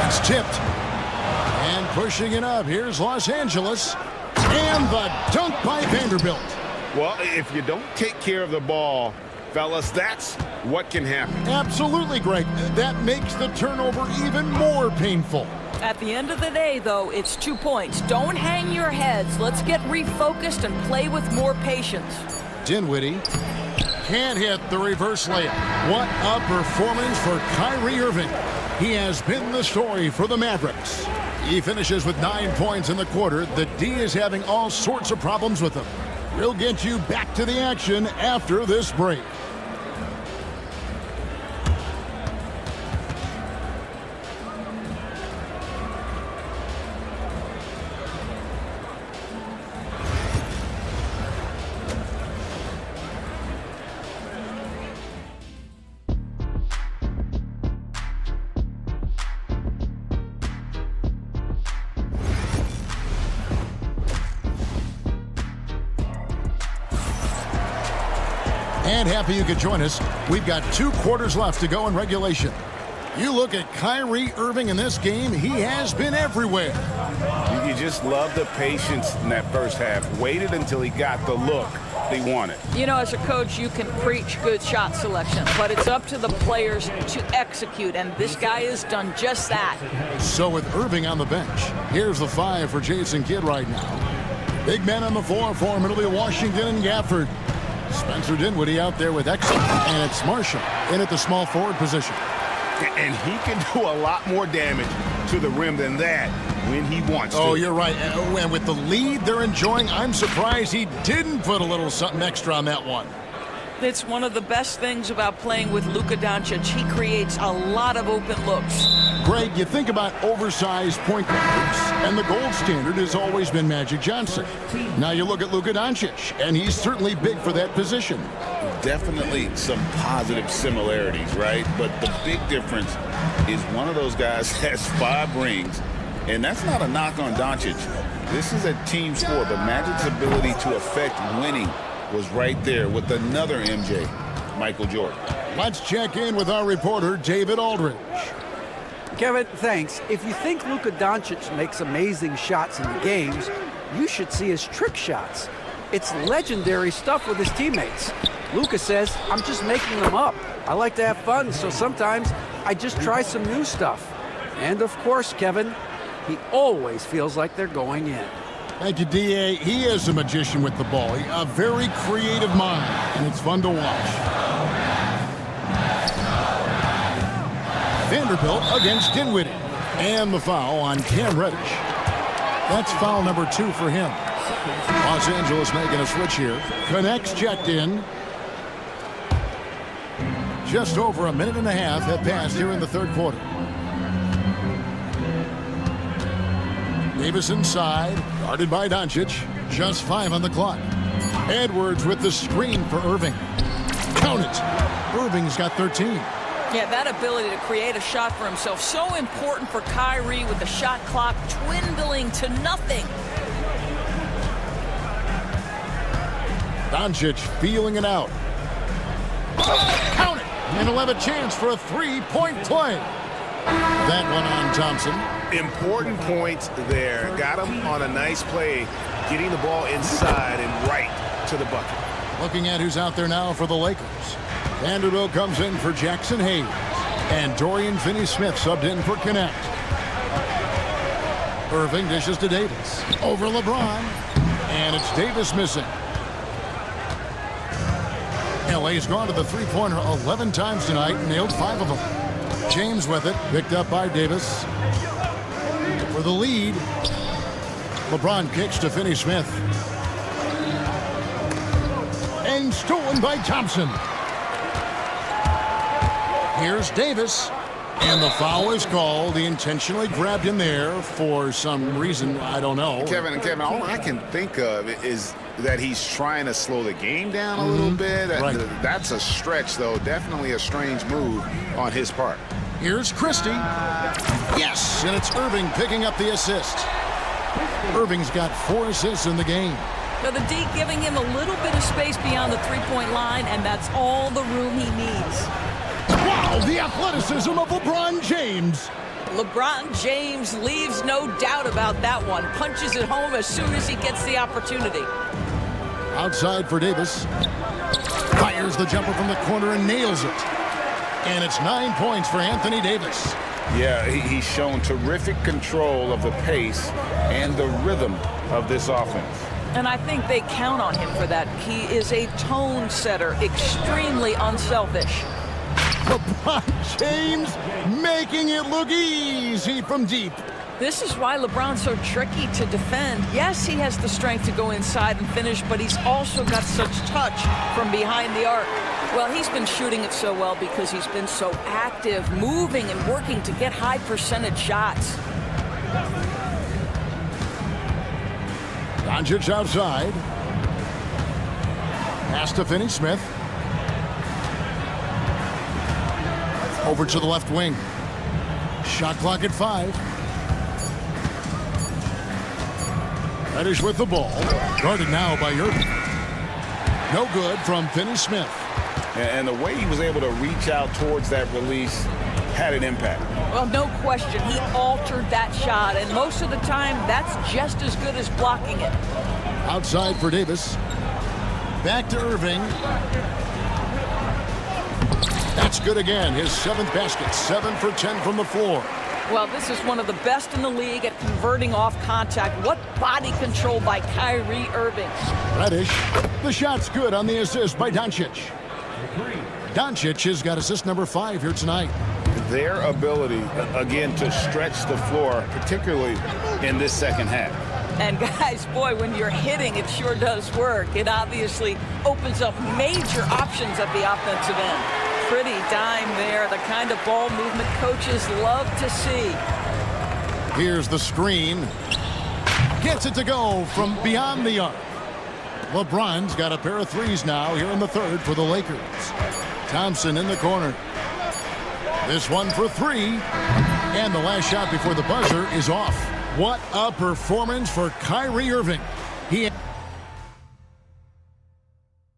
It's tipped. And pushing it up. Here's Los Angeles. And the dunk by Vanderbilt. Well, if you don't take care of the ball, fellas, that's what can happen. Absolutely, Greg. That makes the turnover even more painful. At the end of the day, though, it's 2 points. Don't hang your heads. Let's get refocused and play with more patience. Dinwiddie can't hit the reverse layup. What a performance for Kyrie Irving. He has been the story for the Mavericks. He finishes with 9 points in the quarter. The D is having all sorts of problems with him. We'll get you back to the action after this break. And happy you could join us. We've got 2 quarters left to go in regulation. You look at Kyrie Irving in this game, he has been everywhere. You just love the patience in that first half. Waited until he got the look he wanted. You know, as a coach, you can preach good shot selection, but it's up to the players to execute, and this guy has done just that. So with Irving on the bench, here's the 5 for Jason Kidd right now. Big man on the 4 for him. It'll be Washington and Gafford. Spencer Dinwiddie out there with Exum, and it's Marshall in at the small forward position. And he can do a lot more damage to the rim than that when he wants to. Oh, you're right. And with the lead they're enjoying, I'm surprised he didn't put a little something extra on that one. It's one of the best things about playing with Luka Doncic. He creates a lot of open looks. Greg, you think about oversized point guards, and the gold standard has always been Magic Johnson. Now you look at Luka Doncic, and he's certainly big for that position. Definitely some positive similarities, right? But the big difference is one of those guys has 5 rings, and that's not a knock on Doncic. This is a team sport, but Magic's ability to affect winning was right there with another MJ, Michael Jordan. Let's check in with our reporter, David Aldridge. Kevin, thanks. If you think Luka Doncic makes amazing shots in the games, you should see his trick shots. It's legendary stuff with his teammates. Luka says, I'm just making them up. I like to have fun, so sometimes I just try some new stuff. And of course, Kevin, He always feels like they're going in. Thank you, D.A. He is a magician with the ball. A very creative mind, and it's fun to watch. Vanderbilt against Dinwiddie. And the foul on Cam Reddish. That's foul number 2 for him. Los Angeles making a switch here. Connects checked in. Just over a minute and a half have passed here in the third quarter. Davis inside, guarded by Doncic. Just 5 on the clock. Edwards with the screen for Irving. Count it. Irving's got 13. Yeah, that ability to create a shot for himself, so important for Kyrie with the shot clock dwindling to nothing. Doncic feeling it out. Count it. And he'll have a chance for a three-point play. That one on Thompson. Important points there. Got him on a nice play, getting the ball inside and right to the bucket. Looking at who's out there now for the Lakers. Vanderbilt comes in for Jackson Hayes. And Dorian Finney-Smith subbed in for Connect. Irving dishes to Davis. Over LeBron. And it's Davis missing. LA's gone to the three-pointer 11 times tonight and nailed 5 of them. James with it, picked up by Davis. For the lead, LeBron kicks to Finney-Smith. And stolen by Thompson. Here's Davis. And the foul is called. He intentionally grabbed him there for some reason, I don't know. Kevin, all I can think of is that he's trying to slow the game down a little bit. Right. That's a stretch, though. Definitely a strange move on his part. Here's Christie. Yes, and it's Irving picking up the assist. Irving's got 4 assists in the game. Now the D giving him a little bit of space beyond the three-point line, and that's all the room he needs. Wow, the athleticism of LeBron James. LeBron James leaves no doubt about that one. Punches it home as soon as he gets the opportunity. Outside for Davis. Fires the jumper from the corner and nails it. And it's 9 points for Anthony Davis. Yeah, he's shown terrific control of the pace and the rhythm of this offense. And I think they count on him for that. He is a tone setter, extremely unselfish. LeBron James making it look easy from deep. This is why LeBron's so tricky to defend. Yes, he has the strength to go inside and finish, but he's also got such touch from behind the arc. Well, he's been shooting it so well because he's been so active, moving and working to get high percentage shots. Doncic outside. Pass to Finney-Smith. Over to the left wing. Shot clock at 5. Reddish with the ball. Guarded now by Irving. No good from Finney-Smith. And the way he was able to reach out towards that release had an impact. Well, no question. He altered that shot, and most of the time, that's just as good as blocking it. Outside for Davis. Back to Irving. That's good again. His 7th basket. 7 for 10 from the floor. Well, this is one of the best in the league at converting off contact. What body control by Kyrie Irving. Reddish. The shot's good on the assist by Doncic. Doncic has got assist number 5 here tonight. Their ability, again, to stretch the floor, particularly in this second half. And guys, boy, when you're hitting, it sure does work. It obviously opens up major options at the offensive end. Pretty dime there, the kind of ball movement coaches love to see. Here's the screen. Gets it to go from beyond the arc. LeBron's got a pair of threes now here in the third for the Lakers. Thompson in the corner. This one for 3. And the last shot before the buzzer is off. What a performance for Kyrie Irving.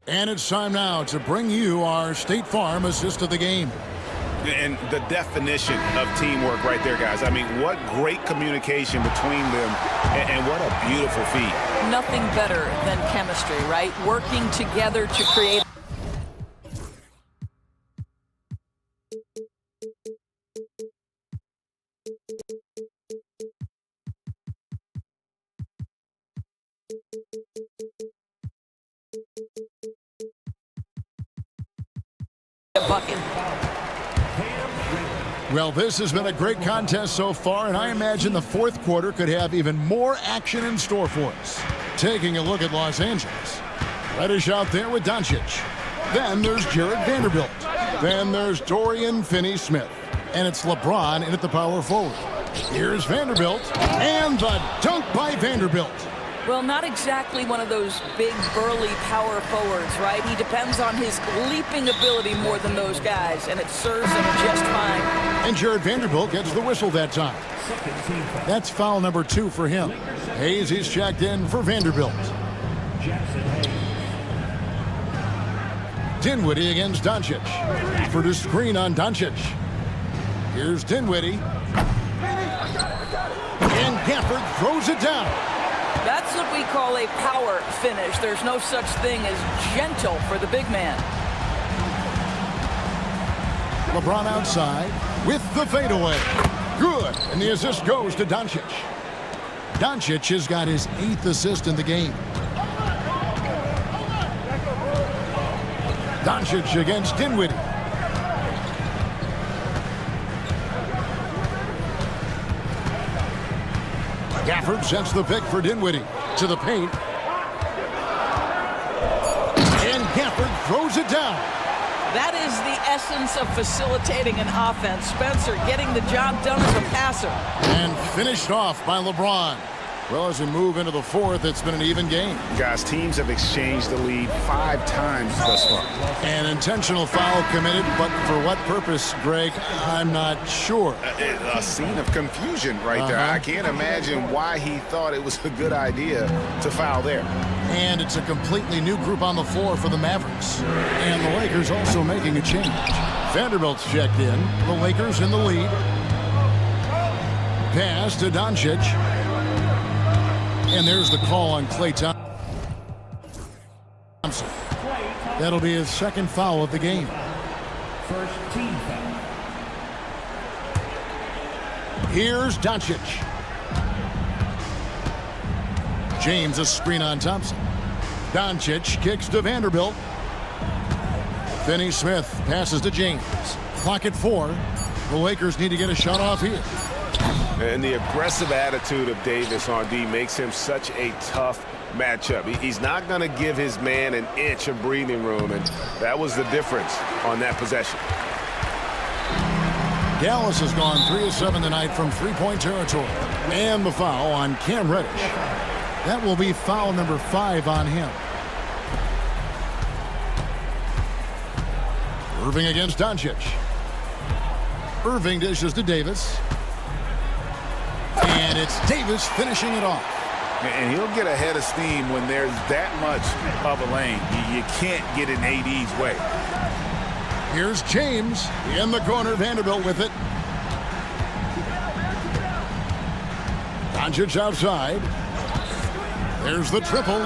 And it's time now to bring you our State Farm assist of the game. And the definition of teamwork right there, guys. I mean, what great communication between them, and what a beautiful feat. Nothing better than chemistry, right? Working together to create a bucket. Well, this has been a great contest so far, and I imagine the fourth quarter could have even more action in store for us. Taking a look at Los Angeles. Reddish out there with Doncic. Then there's Jared Vanderbilt. Then there's Dorian Finney-Smith. And it's LeBron in at the power forward. Here's Vanderbilt, and the dunk by Vanderbilt. Well, not exactly one of those big, burly power forwards, right? He depends on his leaping ability more than those guys, and it serves him just fine. And Jared Vanderbilt gets the whistle that time. That's foul number 2 for him. Hayes, he's checked in for Vanderbilt. Dinwiddie against Doncic. For the screen on Doncic. Here's Dinwiddie. And Gafford throws it down. That's what we call a power finish. There's no such thing as gentle for the big man. LeBron outside with the fadeaway. Good. And the assist goes to Doncic. Doncic has got his 8th assist in the game. Doncic against Dinwiddie. Gafford sets the pick for Dinwiddie to the paint. And Gafford throws it down. That is the essence of facilitating an offense. Spencer getting the job done as a passer. And finished off by LeBron. Well, as we move into the fourth, it's been an even game. Guys, teams have exchanged the lead 5 times thus far. An intentional foul committed, but for what purpose, Greg, I'm not sure. A scene of confusion right there. I can't imagine why he thought it was a good idea to foul there. And it's a completely new group on the floor for the Mavericks. And the Lakers also making a change. Vanderbilt's checked in. The Lakers in the lead. Pass to Doncic. And there's the call on Klay Thompson. That'll be his 2nd foul of the game. First team foul. Here's Doncic. James a screen on Thompson. Doncic kicks to Vanderbilt. Finney-Smith passes to James. Clock at 4. The Lakers need to get a shot off here. And the aggressive attitude of Davis on D makes him such a tough matchup. He's not going to give his man an inch of breathing room, and that was the difference on that possession. Dallas has gone 3 of 7 tonight from three-point territory. And the foul on Cam Reddish. That will be foul number 5 on him. Irving against Doncic. Irving dishes to Davis. And it's Davis finishing it off. And he'll get ahead of steam when there's that much of a lane. You can't get in AD's way. Here's James in the corner. Vanderbilt with it. Doncic outside. There's the triple.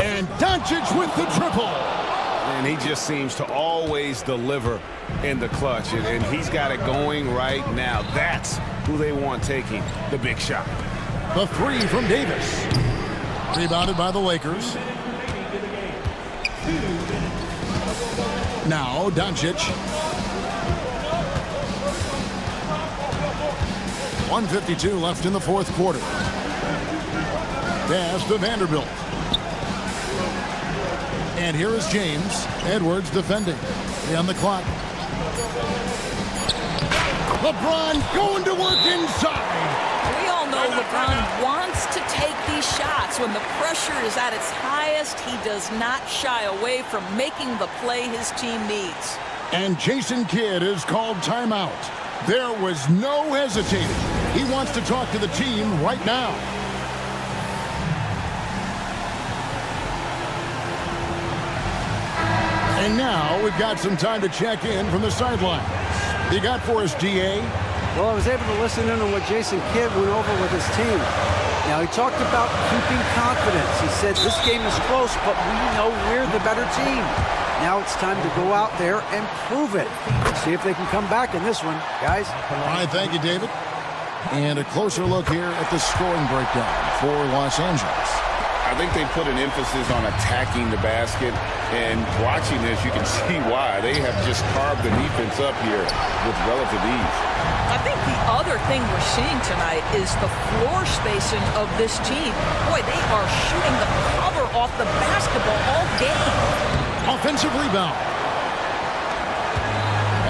And Doncic with the triple. And he just seems to always deliver in the clutch. And he's got it going right now. That's who they want taking the big shot. The 3 from Davis. Rebounded by the Lakers. Now Doncic. 1:52 left in the fourth quarter. Pass to Vanderbilt. And here is James. Edwards defending. On the clock. LeBron going to work inside. We all know LeBron wants to take these shots. When the pressure is at its highest, he does not shy away from making the play his team needs. And Jason Kidd is called timeout. There was no hesitating. He wants to talk to the team right now. And now we've got some time to check in from the sidelines. You got for us, DA? Well, I was able to listen in on what Jason Kidd went over with his team. Now, he talked about keeping confidence. He said this game is close, but we know we're the better team. Now it's time to go out there and prove it. See if they can come back in this one, guys. All right, thank you, David. And a closer look here at the scoring breakdown for Los Angeles. I I think they put an emphasis on attacking the basket, and watching this, you can see why. They have just carved the defense up here with relative ease. I think the other thing we're seeing tonight is the floor spacing of this team. Boy, they are shooting the cover off the basketball all game. Offensive rebound.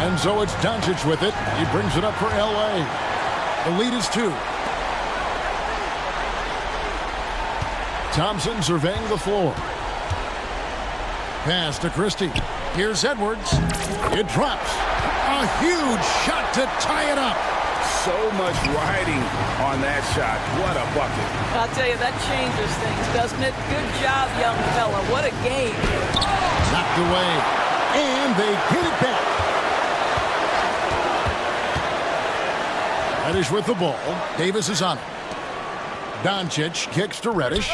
And so it's Doncic with it. He brings it up for L.A. The lead is 2. Thompson surveying the floor. Pass to Christie. Here's Edwards. It drops. A huge shot to tie it up. So much riding on that shot. What a bucket. I'll tell you, that changes things, doesn't it? Good job, young fella. What a game. Knocked away. And they get it back. Reddish with the ball. Davis is on it. Doncic kicks to Reddish.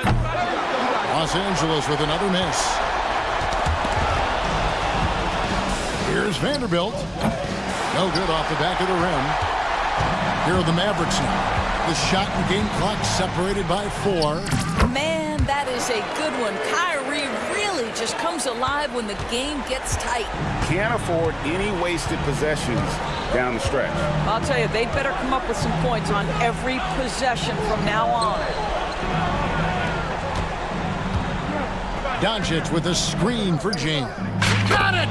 Los Angeles with another miss. Here's Vanderbilt. No good off the back of the rim. Here are the Mavericks now. The shot and game clock separated by 4. Man, that is a good one. Kyrie really just comes alive when the game gets tight. Can't afford any wasted possessions down the stretch. I'll tell you, they better come up with some points on every possession from now on. Doncic with a screen for James. Got it!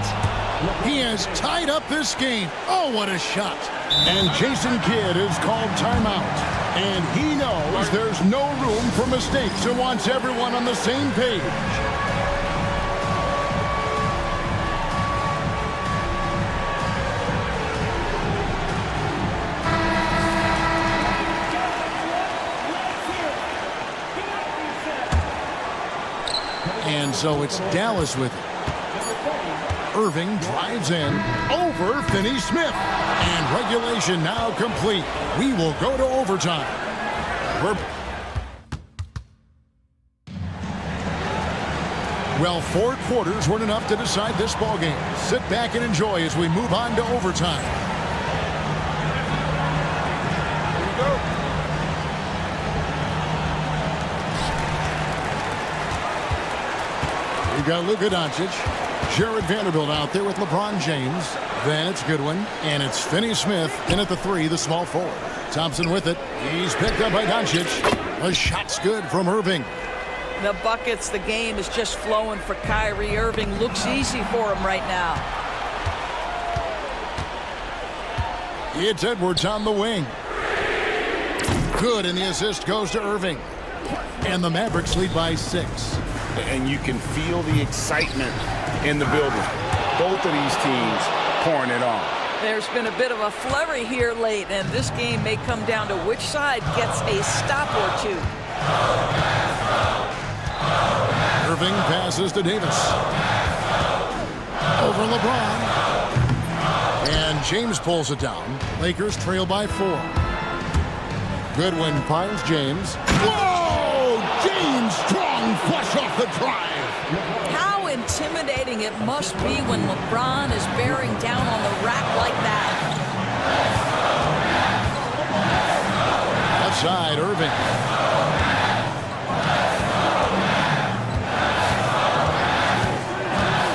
He has tied up this game. Oh, what a shot. And Jason Kidd is called timeout. And he knows there's no room for mistakes and wants everyone on the same page. And so it's Dallas with it. Irving drives in over Finney-Smith. And regulation now complete. We will go to overtime. Well, 4 quarters weren't enough to decide this ballgame. Sit back and enjoy as we move on to overtime. Here we go. We've got Luka Doncic. Jared Vanderbilt out there with LeBron James. Then it's Goodwin. And it's Finney-Smith in at the 3, the small forward. Thompson with it. He's picked up by Doncic. A shot's good from Irving. The buckets, the game is just flowing for Kyrie Irving. Looks easy for him right now. It's Edwards on the wing. Good, and the assist goes to Irving. And the Mavericks lead by 6. And you can feel the excitement in the building. Both of these teams pouring it on. There's been a bit of a flurry here late, and this game may come down to which side gets a stop or 2. Irving passes to Davis. Over LeBron. And James pulls it down. Lakers trail by 4. Goodwin finds James. Whoa! James strong flush off the drive. How intimidating it must be when LeBron is bearing down on the rack like that. Outside, Irving.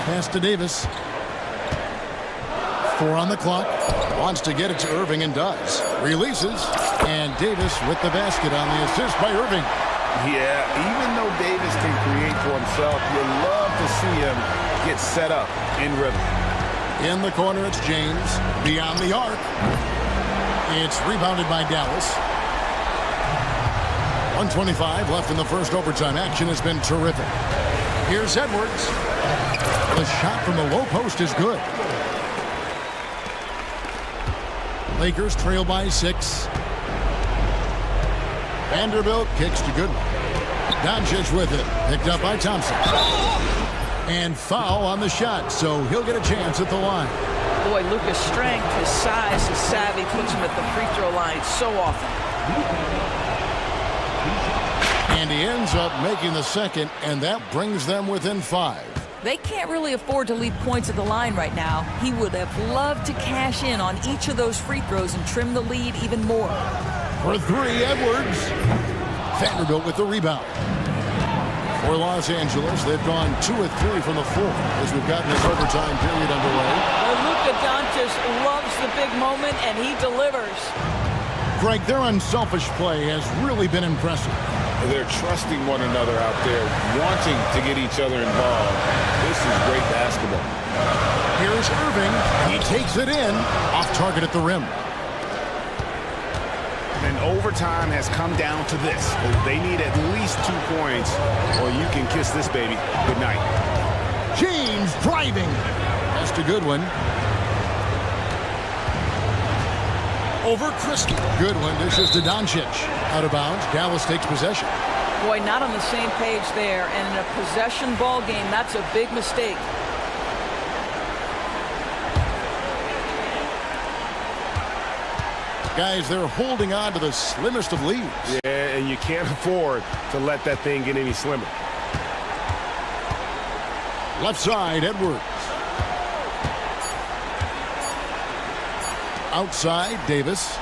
Pass to Davis. 4 on the clock. Wants to get it to Irving and does. Releases. And Davis with the basket on the assist by Irving. Yeah, even though Davis can create for himself, you love to see him get set up in rhythm. In the corner, it's James. Beyond the arc. It's rebounded by Dallas. 1:25 left in the first overtime. Action has been terrific. Here's Edwards. The shot from the low post is good. Lakers trail by 6. Vanderbilt kicks to Goodwin. Doncic with it. Picked up by Thompson. And foul on the shot, so he'll get a chance at the line. Boy, Luka's strength, his size, his savvy puts him at the free throw line so often. And he ends up making the second, and that brings them within 5. They can't really afford to leave points at the line right now. He would have loved to cash in on each of those free throws and trim the lead even more. For 3, Edwards. Vanderbilt with the rebound. For Los Angeles, they've gone 2 of 3 from the floor as we've gotten this overtime period underway. Well, Luka Doncic loves the big moment, and he delivers. Greg, their unselfish play has really been impressive. They're trusting one another out there, wanting to get each other involved. This is great basketball. Here's Irving. He takes it in. Off target at the rim. And overtime has come down to this. They need at least 2 points, or you can kiss this baby goodnight. James driving. That's a good one. Over Christie. Good one. Dishes to Doncic. Out of bounds. Dallas takes possession. Boy, not on the same page there. And in a possession ball game, that's a big mistake. Guys, they're holding on to the slimmest of leads. Yeah, and you can't afford to let that thing get any slimmer. Left side, Edwards. Outside, Davis.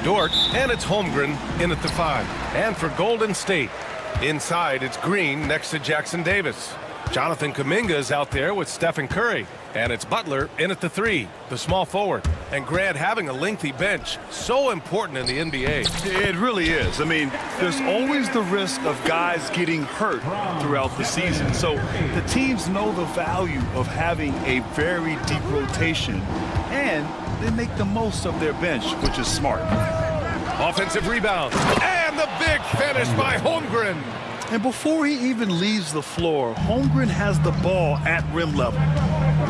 Dort, and it's Holmgren in at the 5. And for Golden State, inside it's Green next to Jackson Davis. Jonathan Kuminga is out there with Stephen Curry. And it's Butler in at the 3, the small forward. And Grant, having a lengthy bench, so important in the NBA. It really is. I mean, there's always the risk of guys getting hurt throughout the season. So the teams know the value of having a very deep rotation, and they make the most of their bench, which is smart. Offensive rebound. And the big finish by Holmgren. And before he even leaves the floor, Holmgren has the ball at rim level.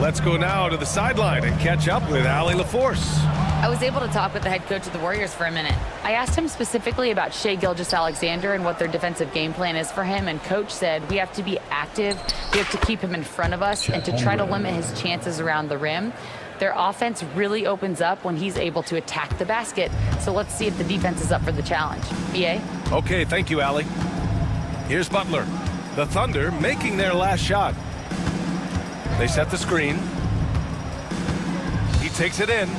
Let's go now to the sideline and catch up with Allie LaForce. I was able to talk with the head coach of the Warriors for a minute. I asked him specifically about Shai Gilgeous-Alexander and what their defensive game plan is for him, and coach said we have to be active, we have to keep him in front of us, and to try to limit his chances around the rim. Their offense really opens up when he's able to attack the basket. So let's see if the defense is up for the challenge. BA? Okay, thank you, Allie. Here's Butler. The Thunder making their last shot. They set the screen. He takes it in.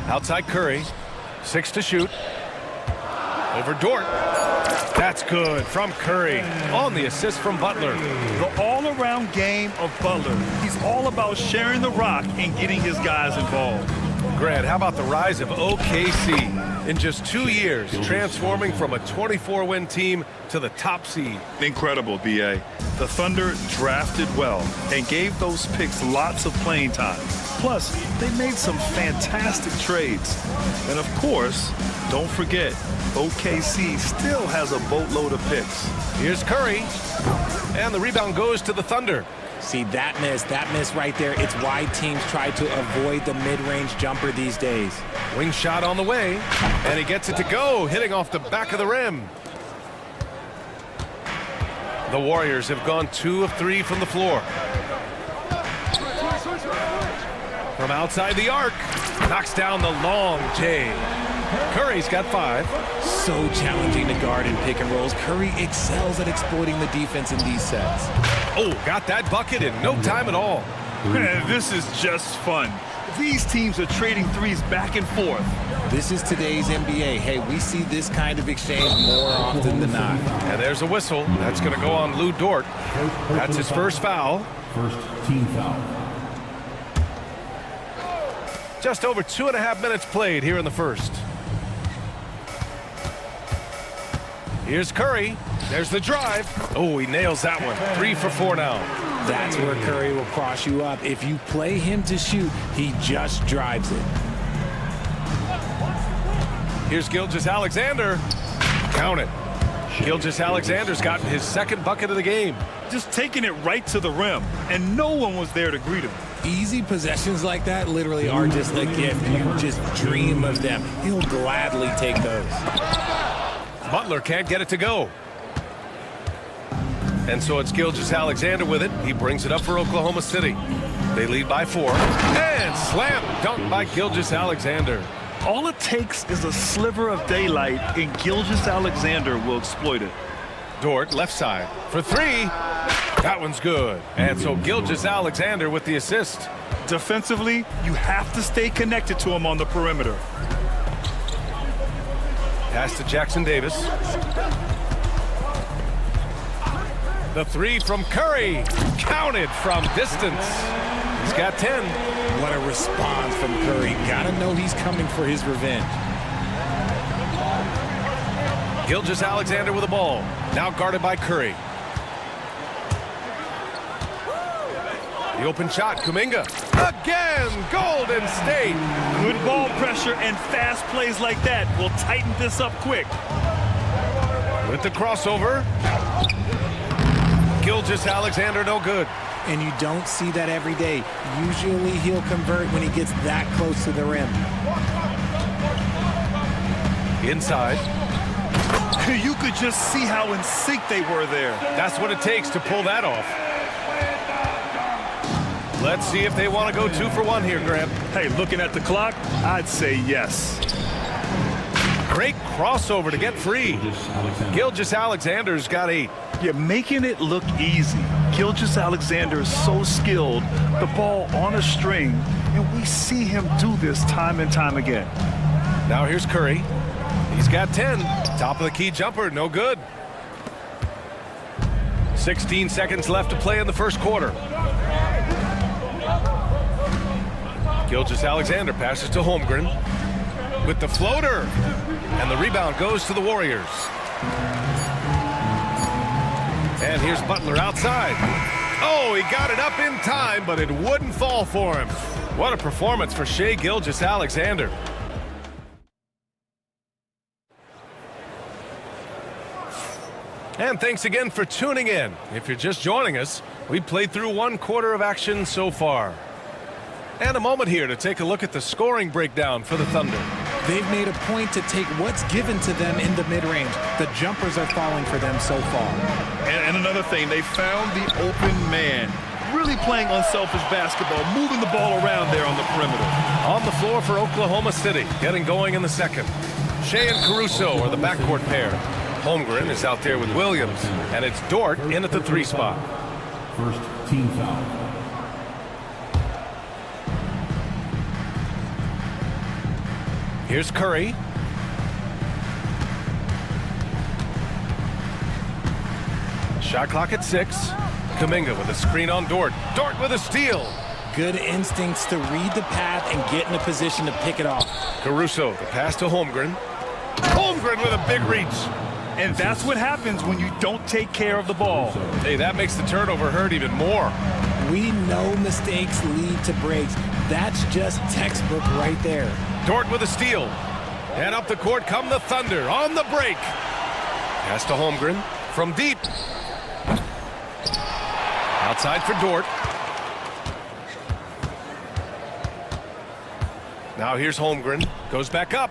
Outside Curry. 6 to shoot. Over Dort. That's good from Curry on the assist from Butler. The all-around game of Butler. He's all about sharing the rock and getting his guys involved. Grant, how about the rise of OKC in just 2 years, transforming from a 24-win team to the top seed? Incredible, B.A. The Thunder drafted well and gave those picks lots of playing time. Plus, they made some fantastic trades. And of course, don't forget, OKC still has a boatload of picks. Here's Curry, and the rebound goes to the Thunder. See, that miss right there, it's why teams try to avoid the mid-range jumper these days. Wing shot on the way, and he gets it to go, hitting off the back of the rim. The Warriors have gone 2 of 3 from the floor. From outside the arc, knocks down the long J. Curry's got 5. So challenging to guard in pick and rolls. Curry excels at exploiting the defense in these sets. Oh, got that bucket in no time at all. Man, this is just fun. These teams are trading threes back and forth. This is today's NBA. Hey, we see this kind of exchange more often than not. And there's a whistle. That's going to go on Lou Dort. That's his first foul. First team foul. Just over 2.5 minutes played here in the first. Here's Curry. There's the drive. Oh, he nails that one. 3 for 4 now. That's where Curry will cross you up. If you play him to shoot, he just drives it. Here's Gilgeous-Alexander. Count it. Gilgeous-Alexander's gotten his second bucket of the game. Just taking it right to the rim, and no one was there to greet him. Easy possessions like that literally are just a gift. You just dream of them. He'll gladly take those. Butler can't get it to go. And so it's Gilgeous-Alexander with it. He brings it up for Oklahoma City. They lead by 4. And slam dunk by Gilgeous-Alexander. All it takes is a sliver of daylight, and Gilgeous-Alexander will exploit it. Dort, left side, for 3. That one's good. And so Gilgeous-Alexander with the assist. Defensively, you have to stay connected to him on the perimeter. Pass to Jackson Davis. The 3 from Curry. Counted from distance. He's got 10. What a response from Curry. Gotta know he's coming for his revenge. Gilgeous-Alexander with the ball. Now guarded by Curry. The open shot, Kuminga. Again, Golden State. Good ball pressure and fast plays like that will tighten this up quick. With the crossover. Gilgeous-Alexander no good. And you don't see that every day. Usually he'll convert when he gets that close to the rim. Inside. You could just see how in sync they were there. That's what it takes to pull that off. Let's see if they want to go 2 for 1 here, Grant. Hey, looking at the clock, I'd say yes. Great crossover to get free. Gilgeous-Alexander's got 8. You're making it look easy. Gilgeous-Alexander is so skilled, the ball on a string, and we see him do this time and time again. Now here's Curry. He's got 10. Top of the key jumper, no good. 16 seconds left to play in the first quarter. Gilgeous-Alexander passes to Holmgren with the floater. And the rebound goes to the Warriors. And here's Butler outside. Oh, he got it up in time, but it wouldn't fall for him. What a performance for Shai Gilgeous-Alexander. And thanks again for tuning in. If you're just joining us, we played through one quarter of action so far. And a moment here to take a look at the scoring breakdown for the Thunder. They've made a point to take what's given to them in the mid-range. The jumpers are falling for them so far. And another thing, they found the open man. Really playing unselfish basketball, moving the ball around there on the perimeter. On the floor for Oklahoma City, getting going in the second. Shai and Caruso are the backcourt pair. Holmgren is out there with Williams, and it's Dort in at the 3 spot. First team foul. Here's Curry. Shot clock at 6. Kuminga with a screen on Dort. Dort with a steal. Good instincts to read the path and get in a position to pick it off. Caruso, the pass to Holmgren. Holmgren with a big reach. And that's what happens when you don't take care of the ball. Hey, that makes the turnover hurt even more. We know mistakes lead to breaks. That's just textbook right there. Dort with a steal. And up the court come the Thunder on the break. Pass to Holmgren from deep. Outside for Dort. Now here's Holmgren. Goes back up.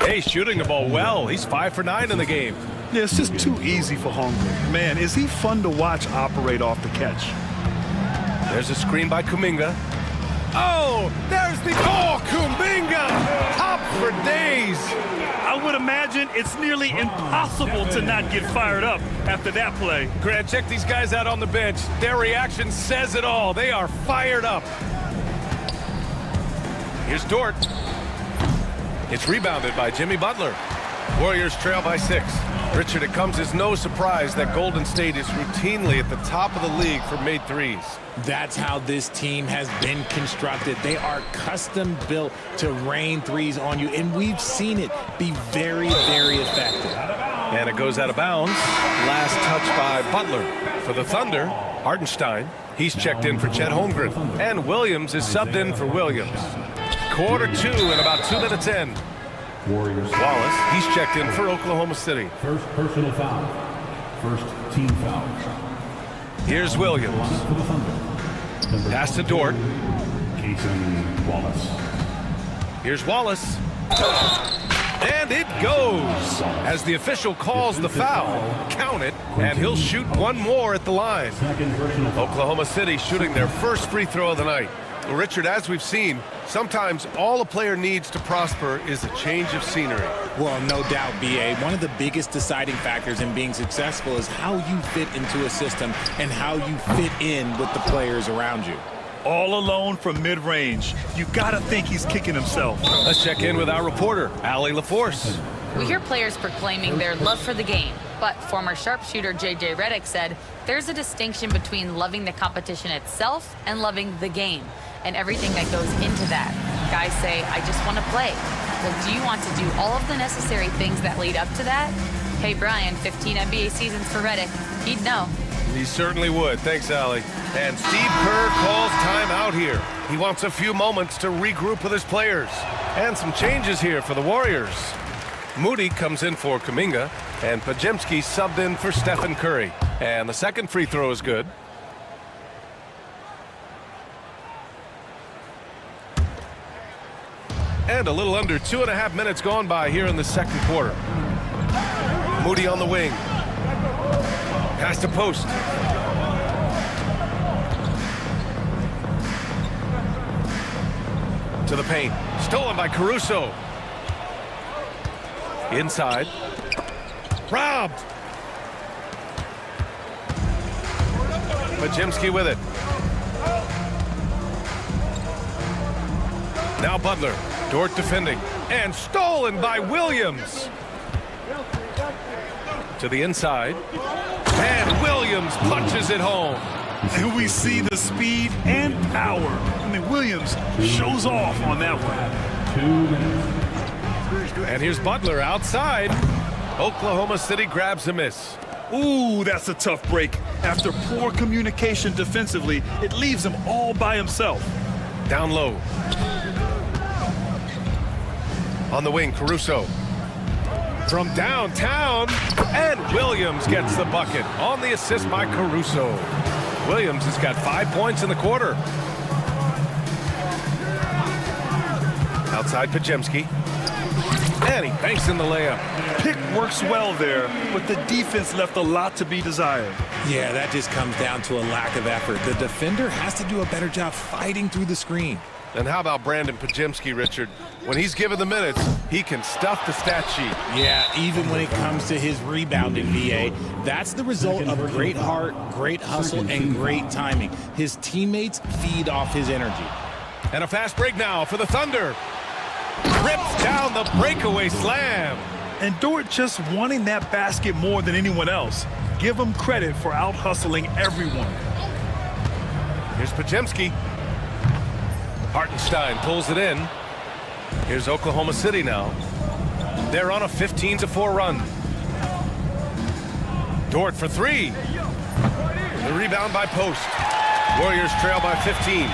Hey, shooting the ball well. He's 5 for 9 in the game. Yeah, it's just too easy for Holmgren. Man, is he fun to watch operate off the catch. There's a screen by Kuminga. Oh, there's the ball. Kuminga, top for days. I would imagine it's nearly impossible to not get fired up after that play. Grant, check these guys out on the bench. Their reaction says it all. They are fired up. Here's Dort. It's rebounded by Jimmy Butler. Warriors trail by 6. Richard, it comes as no surprise that Golden State is routinely at the top of the league for made threes. That's how this team has been constructed. They are custom built to rain threes on you, and we've seen it be very, very effective. And it goes out of bounds. Last touch by Butler. For the Thunder, Hartenstein. He's checked in for Chet Holmgren. And Williams is subbed in for Williams. Quarter 2 and about 2 minutes in. Warriors. Wallace, he's checked in for Oklahoma City. First personal foul. First team foul. Here's Williams. Pass to Dort. Casey Wallace. Here's Wallace. And it goes. As the official calls the foul, count it, and he'll shoot one more at the line. Oklahoma City shooting their first free throw of the night. Well, Richard, as we've seen, sometimes all a player needs to prosper is a change of scenery. Well, no doubt, B.A. One of the biggest deciding factors in being successful is how you fit into a system and how you fit in with the players around you. All alone from mid-range. You got to think he's kicking himself. Let's check in with our reporter, Allie LaForce. We hear players proclaiming their love for the game, but former sharpshooter J.J. Redick said there's a distinction between loving the competition itself and loving the game, and everything that goes into that. Guys say, I just want to play. Well, do you want to do all of the necessary things that lead up to that? Hey, Brian, 15 NBA seasons for Redick. He'd know. He certainly would. Thanks, Allie. And Steve Kerr calls time out here. He wants a few moments to regroup with his players. And some changes here for the Warriors. Moody comes in for Kuminga, and Podziemski subbed in for Stephen Curry. And the second free throw is good. And a little under 2.5 minutes gone by here in the second quarter. Moody on the wing. Pass to post. To the paint. Stolen by Caruso. Inside. Robbed. Podziemski with it. Now Butler. Dort defending. And stolen by Williams. To the inside. And Williams punches it home. And we see the speed and power. I mean, Williams shows off on that one. 2 minutes. And here's Butler outside. Oklahoma City grabs a miss. Ooh, that's a tough break. After poor communication defensively, it leaves him all by himself. Down low. On the wing, Caruso. From downtown, and Williams gets the bucket on the assist by Caruso. Williams has got 5 points in the quarter. Outside Pajemski. And he banks in the layup. Pick works well there, but the defense left a lot to be desired. Yeah, that just comes down to a lack of effort. The defender has to do a better job fighting through the screen. And how about Brandon Pajemski, Richard? When he's given the minutes, he can stuff the stat sheet. Yeah, even when it comes to his rebounding, VA. That's the result of great heart, great hustle, and great timing. His teammates feed off his energy. And a fast break now for the Thunder. Rips down the breakaway slam. And Dort just wanting that basket more than anyone else. Give him credit for out-hustling everyone. Here's Pajemski. Hartenstein pulls it in. Here's Oklahoma City now. They're on a 15-4 run. Dort for three. The rebound by Post. Warriors trail by 15.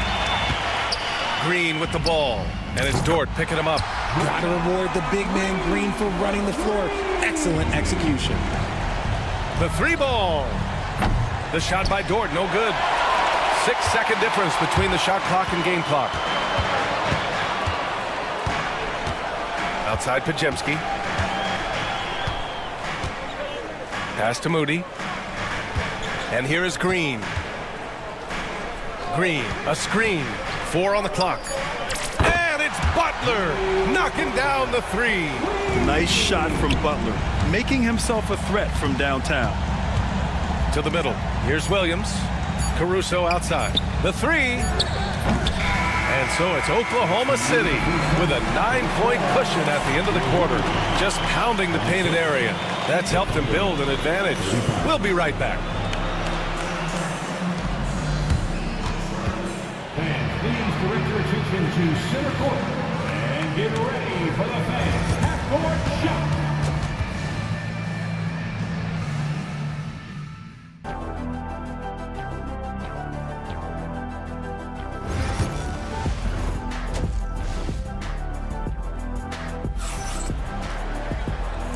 Green with the ball. And it's Dort picking him up. Gotta reward the big man Green for running the floor. Excellent execution. The three ball. The shot by Dort, no good. 6-second difference between the shot clock and game clock. Outside Pajemski. Pass to Moody. And here is Green. Green, a screen. 4 on the clock. And it's Butler knocking down the three. Nice shot from Butler, making himself a threat from downtown. To the middle. Here's Williams. Caruso outside. The three. And so it's Oklahoma City with a 9-point cushion at the end of the quarter. Just pounding the painted area. That's helped them build an advantage. We'll be right back. And please direct your attention to center court. And get ready for the fans. Half-court shot.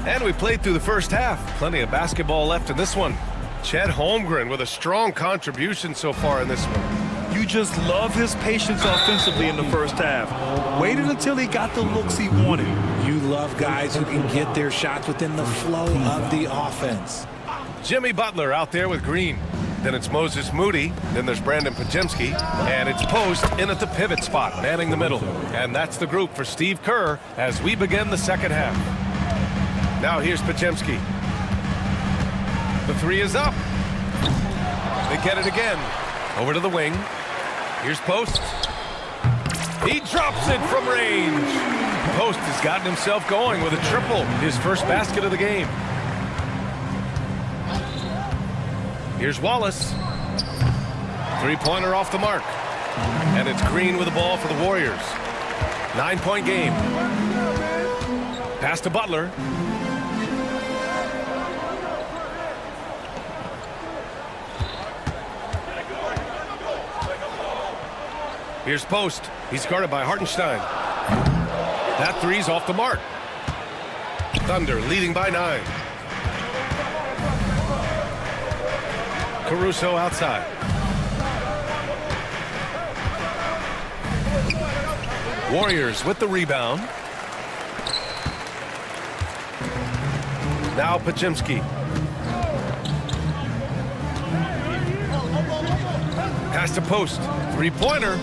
And we played through the first half. Plenty of basketball left in this one. Chet Holmgren with a strong contribution so far in this one. You just love his patience offensively in the first half. Waited until he got the looks he wanted. You love guys who can get their shots within the flow of the offense. Jimmy Butler out there with Green. Then it's Moses Moody. Then there's Brandon Pajemski. And it's Post in at the pivot spot, manning the middle. And that's the group for Steve Kerr as we begin the second half. Now here's Pajemski. The three is up. They get it again. Over to the wing. Here's Post. He drops it from range. Post has gotten himself going with a triple. His first basket of the game. Here's Wallace. Three-pointer off the mark. And it's Green with the ball for the Warriors. 9-point game. Pass to Butler. Here's Post. He's guarded by Hartenstein. That three's off the mark. Thunder leading by 9. Caruso outside. Warriors with the rebound. Now Pajemski. Pass to Post. Three-pointer.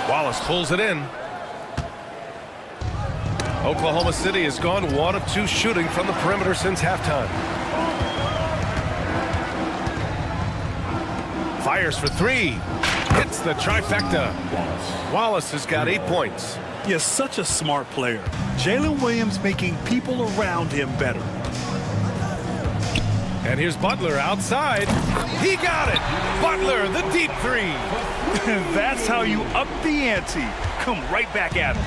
Wallace pulls it in. Oklahoma City has gone 1 of 2 shooting from the perimeter since halftime. Fires for 3. Hits the trifecta. Wallace has got 8 points. He is such a smart player. Jalen Williams making people around him better. And here's Butler outside. He got it. Butler, the deep three. That's how you up the ante. Come right back at him.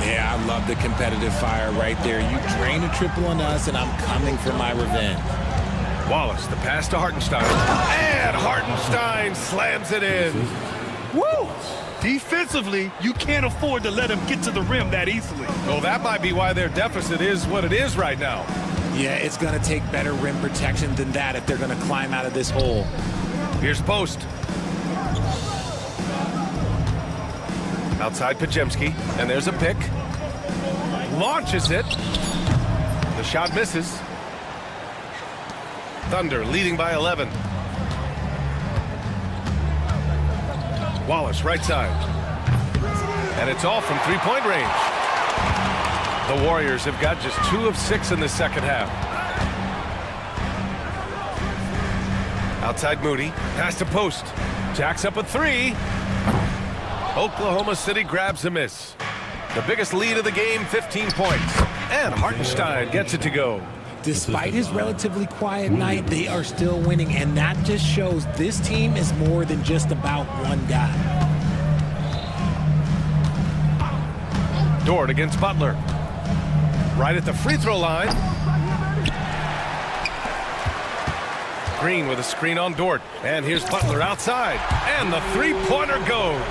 Yeah, I love the competitive fire right there. You drain a triple on us, and I'm coming for my revenge. Wallace, the pass to Hartenstein. And Hartenstein slams it in. Woo! Defensively, you can't afford to let him get to the rim that easily. Well, that might be why their deficit is what it is right now. Yeah, it's going to take better rim protection than that if they're going to climb out of this hole. Here's post. Outside Pajemski, and there's a pick. Launches it. The shot misses. Thunder leading by 11. Wallace, right side. And it's all from three-point range. The Warriors have got just 2 of 6 in the second half. Outside Moody, pass to post. Jacks up a 3. Oklahoma City grabs a miss. The biggest lead of the game, 15 points. And Hartenstein gets it to go. Despite his relatively quiet night, they are still winning, and that just shows this team is more than just about one guy. Dort against Butler. Right at the free throw line. Green with a screen on Dort. And here's Butler outside. And the three-pointer goes.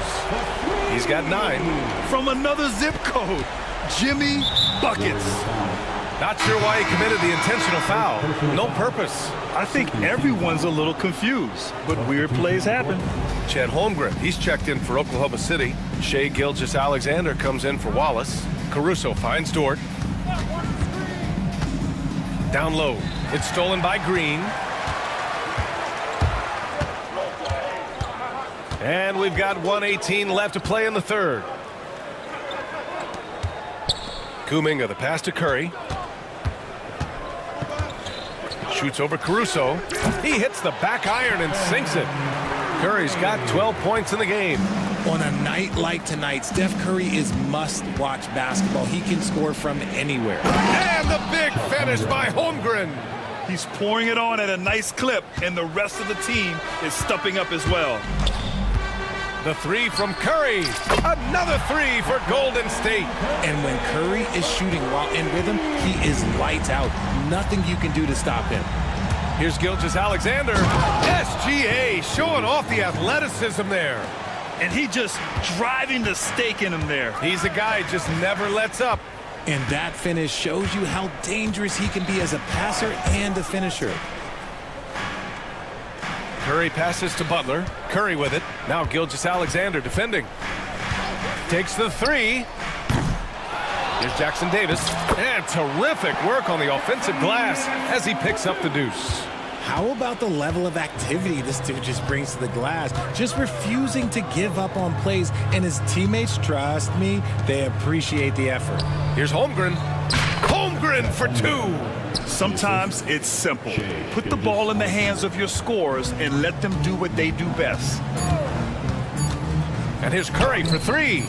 He's got 9. From another zip code, Jimmy Buckets. Not sure why he committed the intentional foul. No purpose. I think everyone's a little confused, but weird plays happen. Chet Holmgren, he's checked in for Oklahoma City. Shai Gilgeous-Alexander comes in for Wallace. Caruso finds Dort. Down low. It's stolen by Green. And we've got 1:18 left to play in the third. Kuminga, the pass to Curry. Shoots over Caruso. He hits the back iron and sinks it. Curry's got 12 points in the game. On a night like tonight, Steph Curry is must-watch basketball. He can score from anywhere. And the big finish by Holmgren. He's pouring it on at a nice clip, and the rest of the team is stepping up as well. The 3 from Curry. Another 3 for Golden State. And when Curry is shooting while in rhythm, he is lights out. Nothing you can do to stop him. Here's Gilgeous-Alexander. SGA showing off the athleticism there. And he just driving the stake in him there. He's a guy who just never lets up. And that finish shows you how dangerous he can be as a passer and a finisher. Curry passes to Butler. Curry with it. Now Gilgeous-Alexander defending. Takes the 3. Here's Jackson Davis. And terrific work on the offensive glass as he picks up the deuce. How about the level of activity this dude just brings to the glass? Just refusing to give up on plays. And his teammates, trust me, they appreciate the effort. Here's Holmgren. Holmgren for 2. Sometimes it's simple. Put the ball in the hands of your scorers and let them do what they do best. And here's Curry for 3.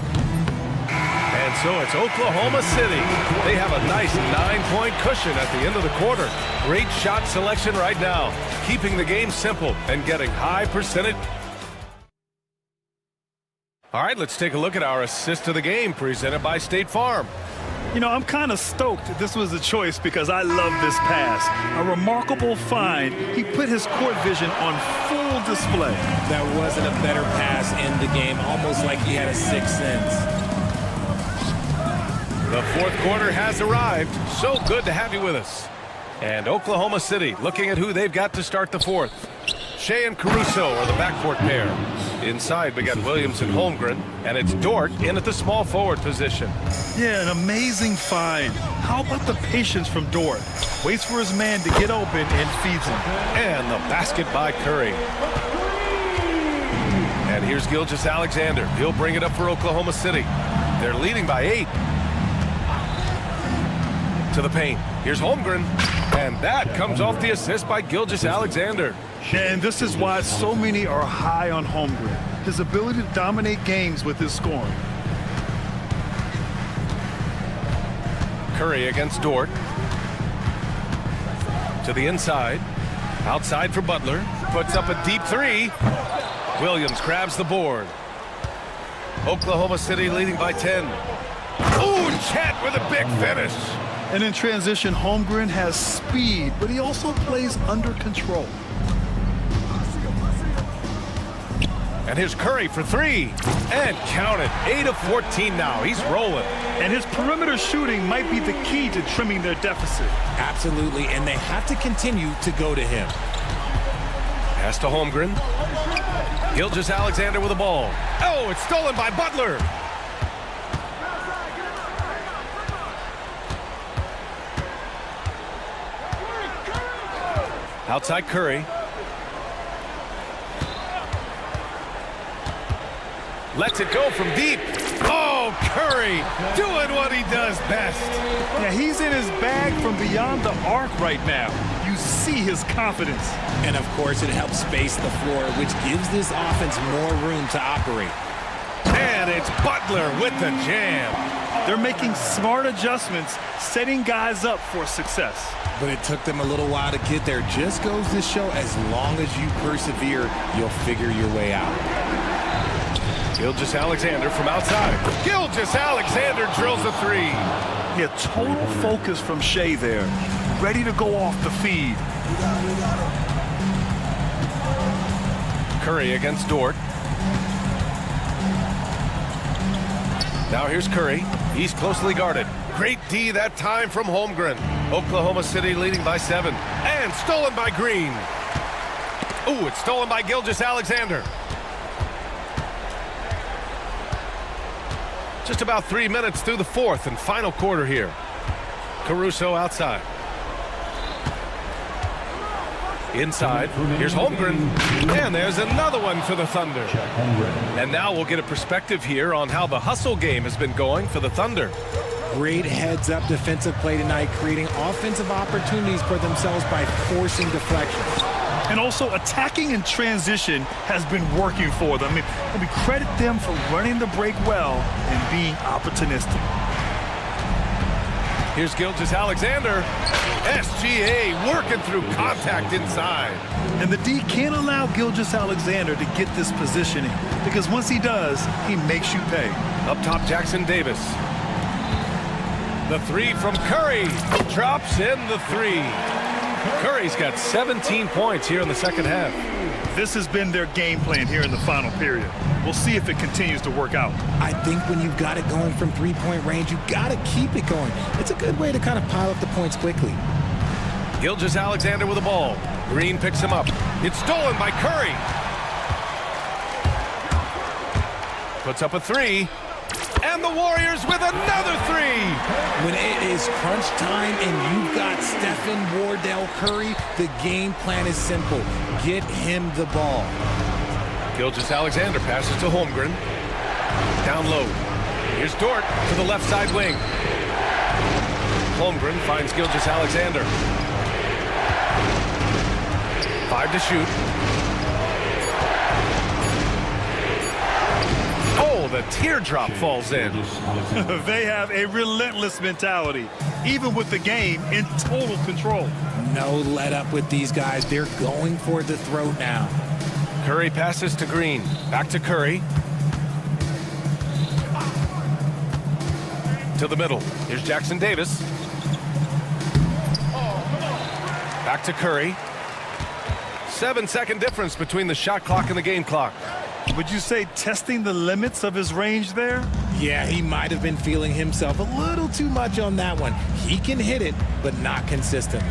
And so it's Oklahoma City. They have a nice 9-point cushion at the end of the quarter. Great shot selection right now, keeping the game simple and getting high percentage. All right, let's take a look at our assist of the game presented by State Farm. You know, I'm kind of stoked this was a choice because I love this pass. A remarkable find. He put his court vision on full display. There wasn't a better pass in the game, almost like he had a sixth sense. The fourth quarter has arrived. So good to have you with us. And Oklahoma City looking at who they've got to start the fourth. Shai and Caruso are the backcourt pair. Inside, we got Williams and Holmgren, and it's Dort in at the small forward position. Yeah, an amazing find. How about the patience from Dort? Waits for his man to get open and feeds him. And the basket by Curry. And here's Gilgeous-Alexander. He'll bring it up for Oklahoma City. They're leading by 8. To the paint. Here's Holmgren. And that comes off the assist by Gilgeous-Alexander. And this is why so many are high on Holmgren. His ability to dominate games with his scoring. Curry against Dort. To the inside. Outside for Butler. Puts up a deep three. Williams grabs the board. Oklahoma City leading by 10. Ooh, Chet with a big finish. And in transition, Holmgren has speed, but he also plays under control. And here's Curry for three. And count it. 8 of 14 now. He's rolling. And his perimeter shooting might be the key to trimming their deficit. Absolutely, and they have to continue to go to him. Pass to Holmgren. Gilgeous-Alexander with the ball. Oh, it's stolen by Butler. Outside Curry. Lets it go from deep. Oh, Curry doing what he does best. Yeah, he's in his bag from beyond the arc right now. You see his confidence. And of course, it helps space the floor, which gives this offense more room to operate. And it's Butler with the jam. They're making smart adjustments, setting guys up for success. But it took them a little while to get there. Just goes to show, as long as you persevere, you'll figure your way out. Gilgeous-Alexander from outside. Gilgeous-Alexander drills a three. Yeah, total focus from Shea there. Ready to go off the feed. Curry against Dort. Now here's Curry. He's closely guarded. Great D that time from Holmgren. Oklahoma City leading by 7. And stolen by Green. Ooh, it's stolen by Gilgeous-Alexander. Just about 3 minutes through the fourth and final quarter here. Caruso outside. Inside, here's Holmgren, and there's another one for the Thunder. And now we'll get a perspective here on how the hustle game has been going for the Thunder. Great heads-up defensive play tonight, creating offensive opportunities for themselves by forcing deflections. And also attacking in transition has been working for them. I mean, credit them for running the break well and being opportunistic. Here's Gilgeous-Alexander. SGA working through contact inside. And the D can't allow Gilgeous-Alexander to get this positioning, because once he does, he makes you pay. Up top, Jackson Davis. The three from Curry. Drops in the three. Curry's got 17 points here in the second half. This has been their game plan here in the final period. We'll see if it continues to work out. I think when you've got it going from three-point range, you've got to keep it going. It's a good way to kind of pile up the points quickly. Gilgeous-Alexander with the ball. Green picks him up. It's stolen by Curry. Puts up a three. And the Warriors with another three. When it is crunch time and you've got Stephen Wardell Curry, the game plan is simple. Get him the ball. Gilgeous-Alexander passes to Holmgren. Down low. Here's Dort to the left side wing. Holmgren finds Gilgeous-Alexander. 5 to shoot. Oh, the teardrop falls in. They have a relentless mentality, even with the game in total control. No let up with these guys. They're going for the throat now. Curry passes to Green. Back to Curry. To the middle. Here's Jackson Davis. Back to Curry. 7-second difference between the shot clock and the game clock. Would you say testing the limits of his range there? Yeah, he might have been feeling himself a little too much on that one. He can hit it, but not consistently.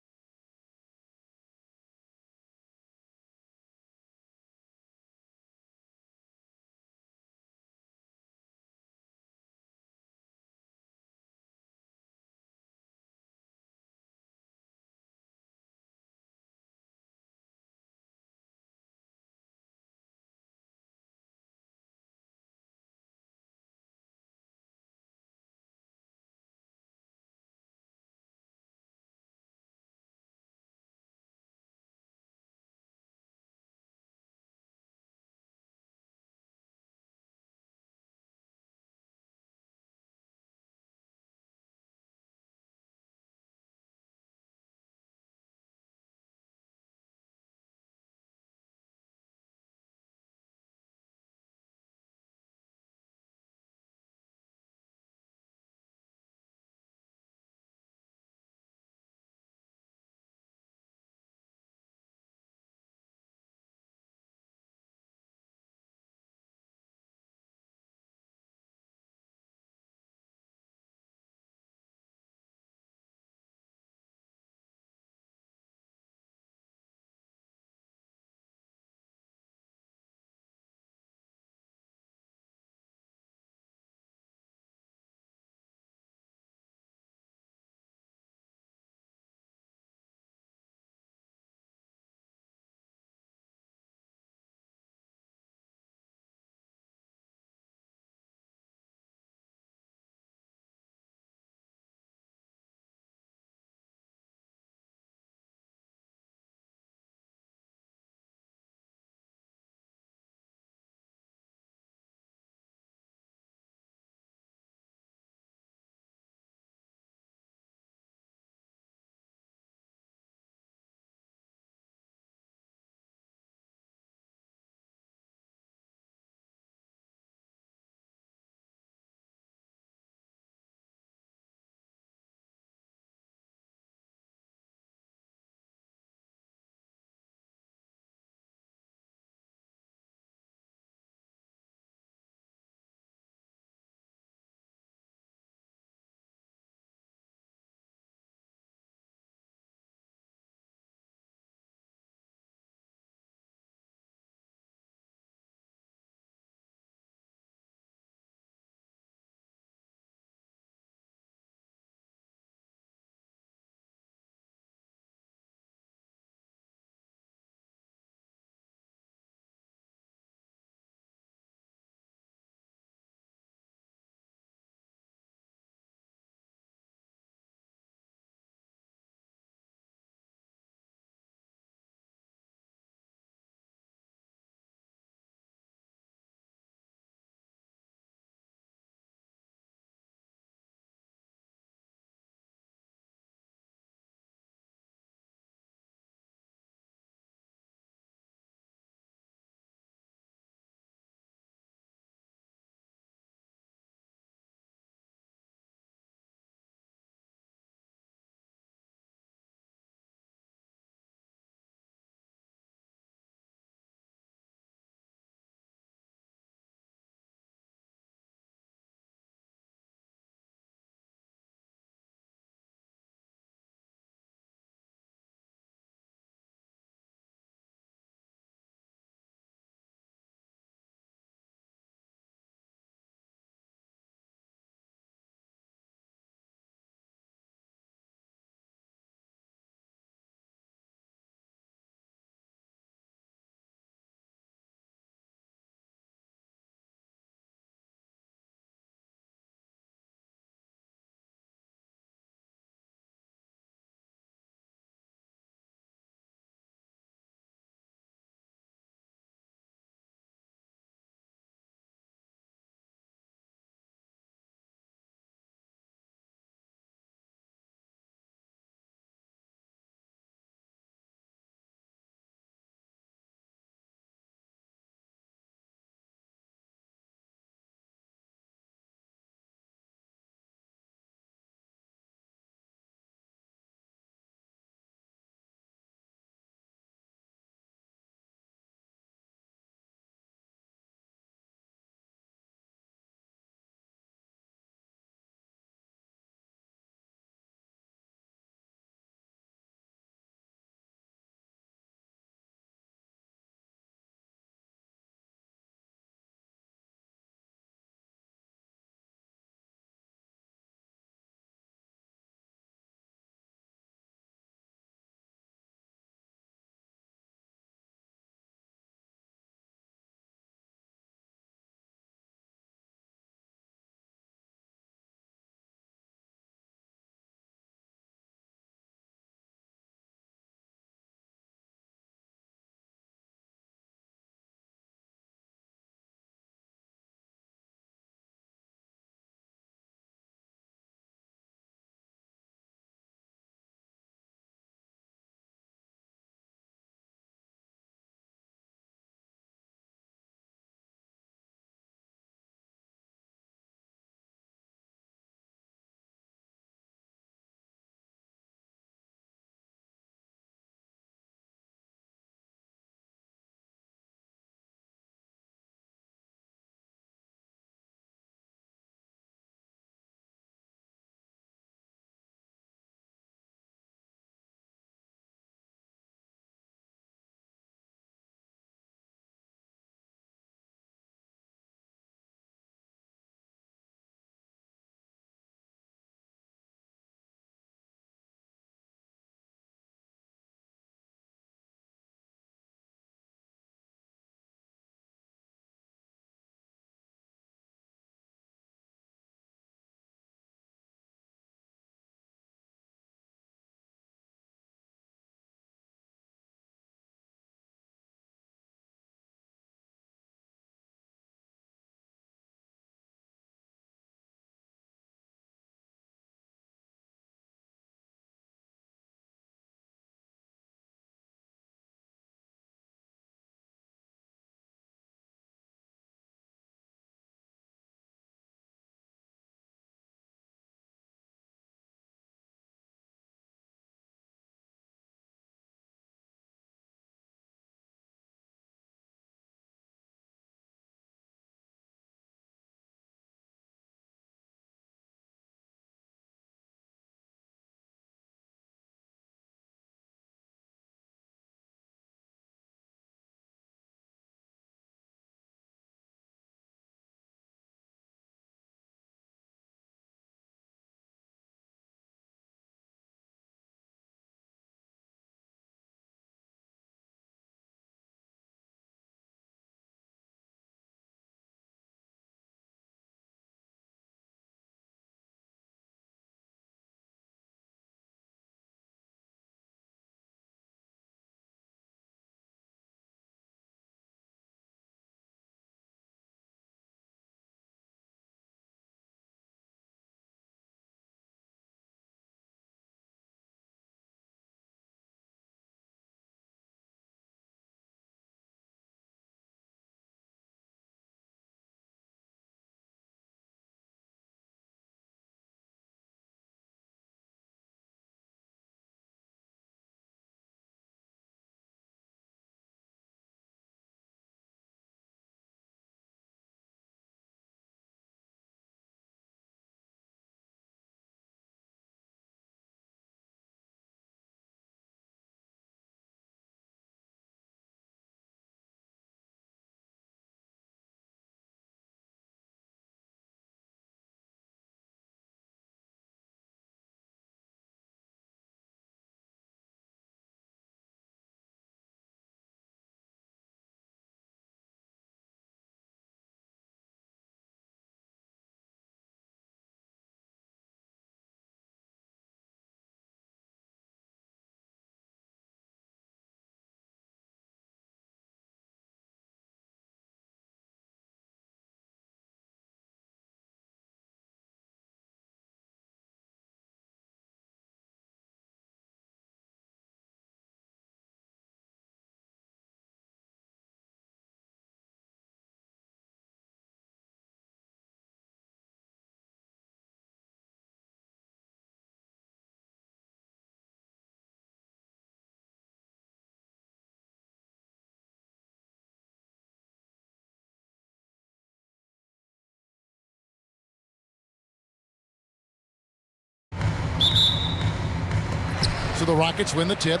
so the Rockets win the tip.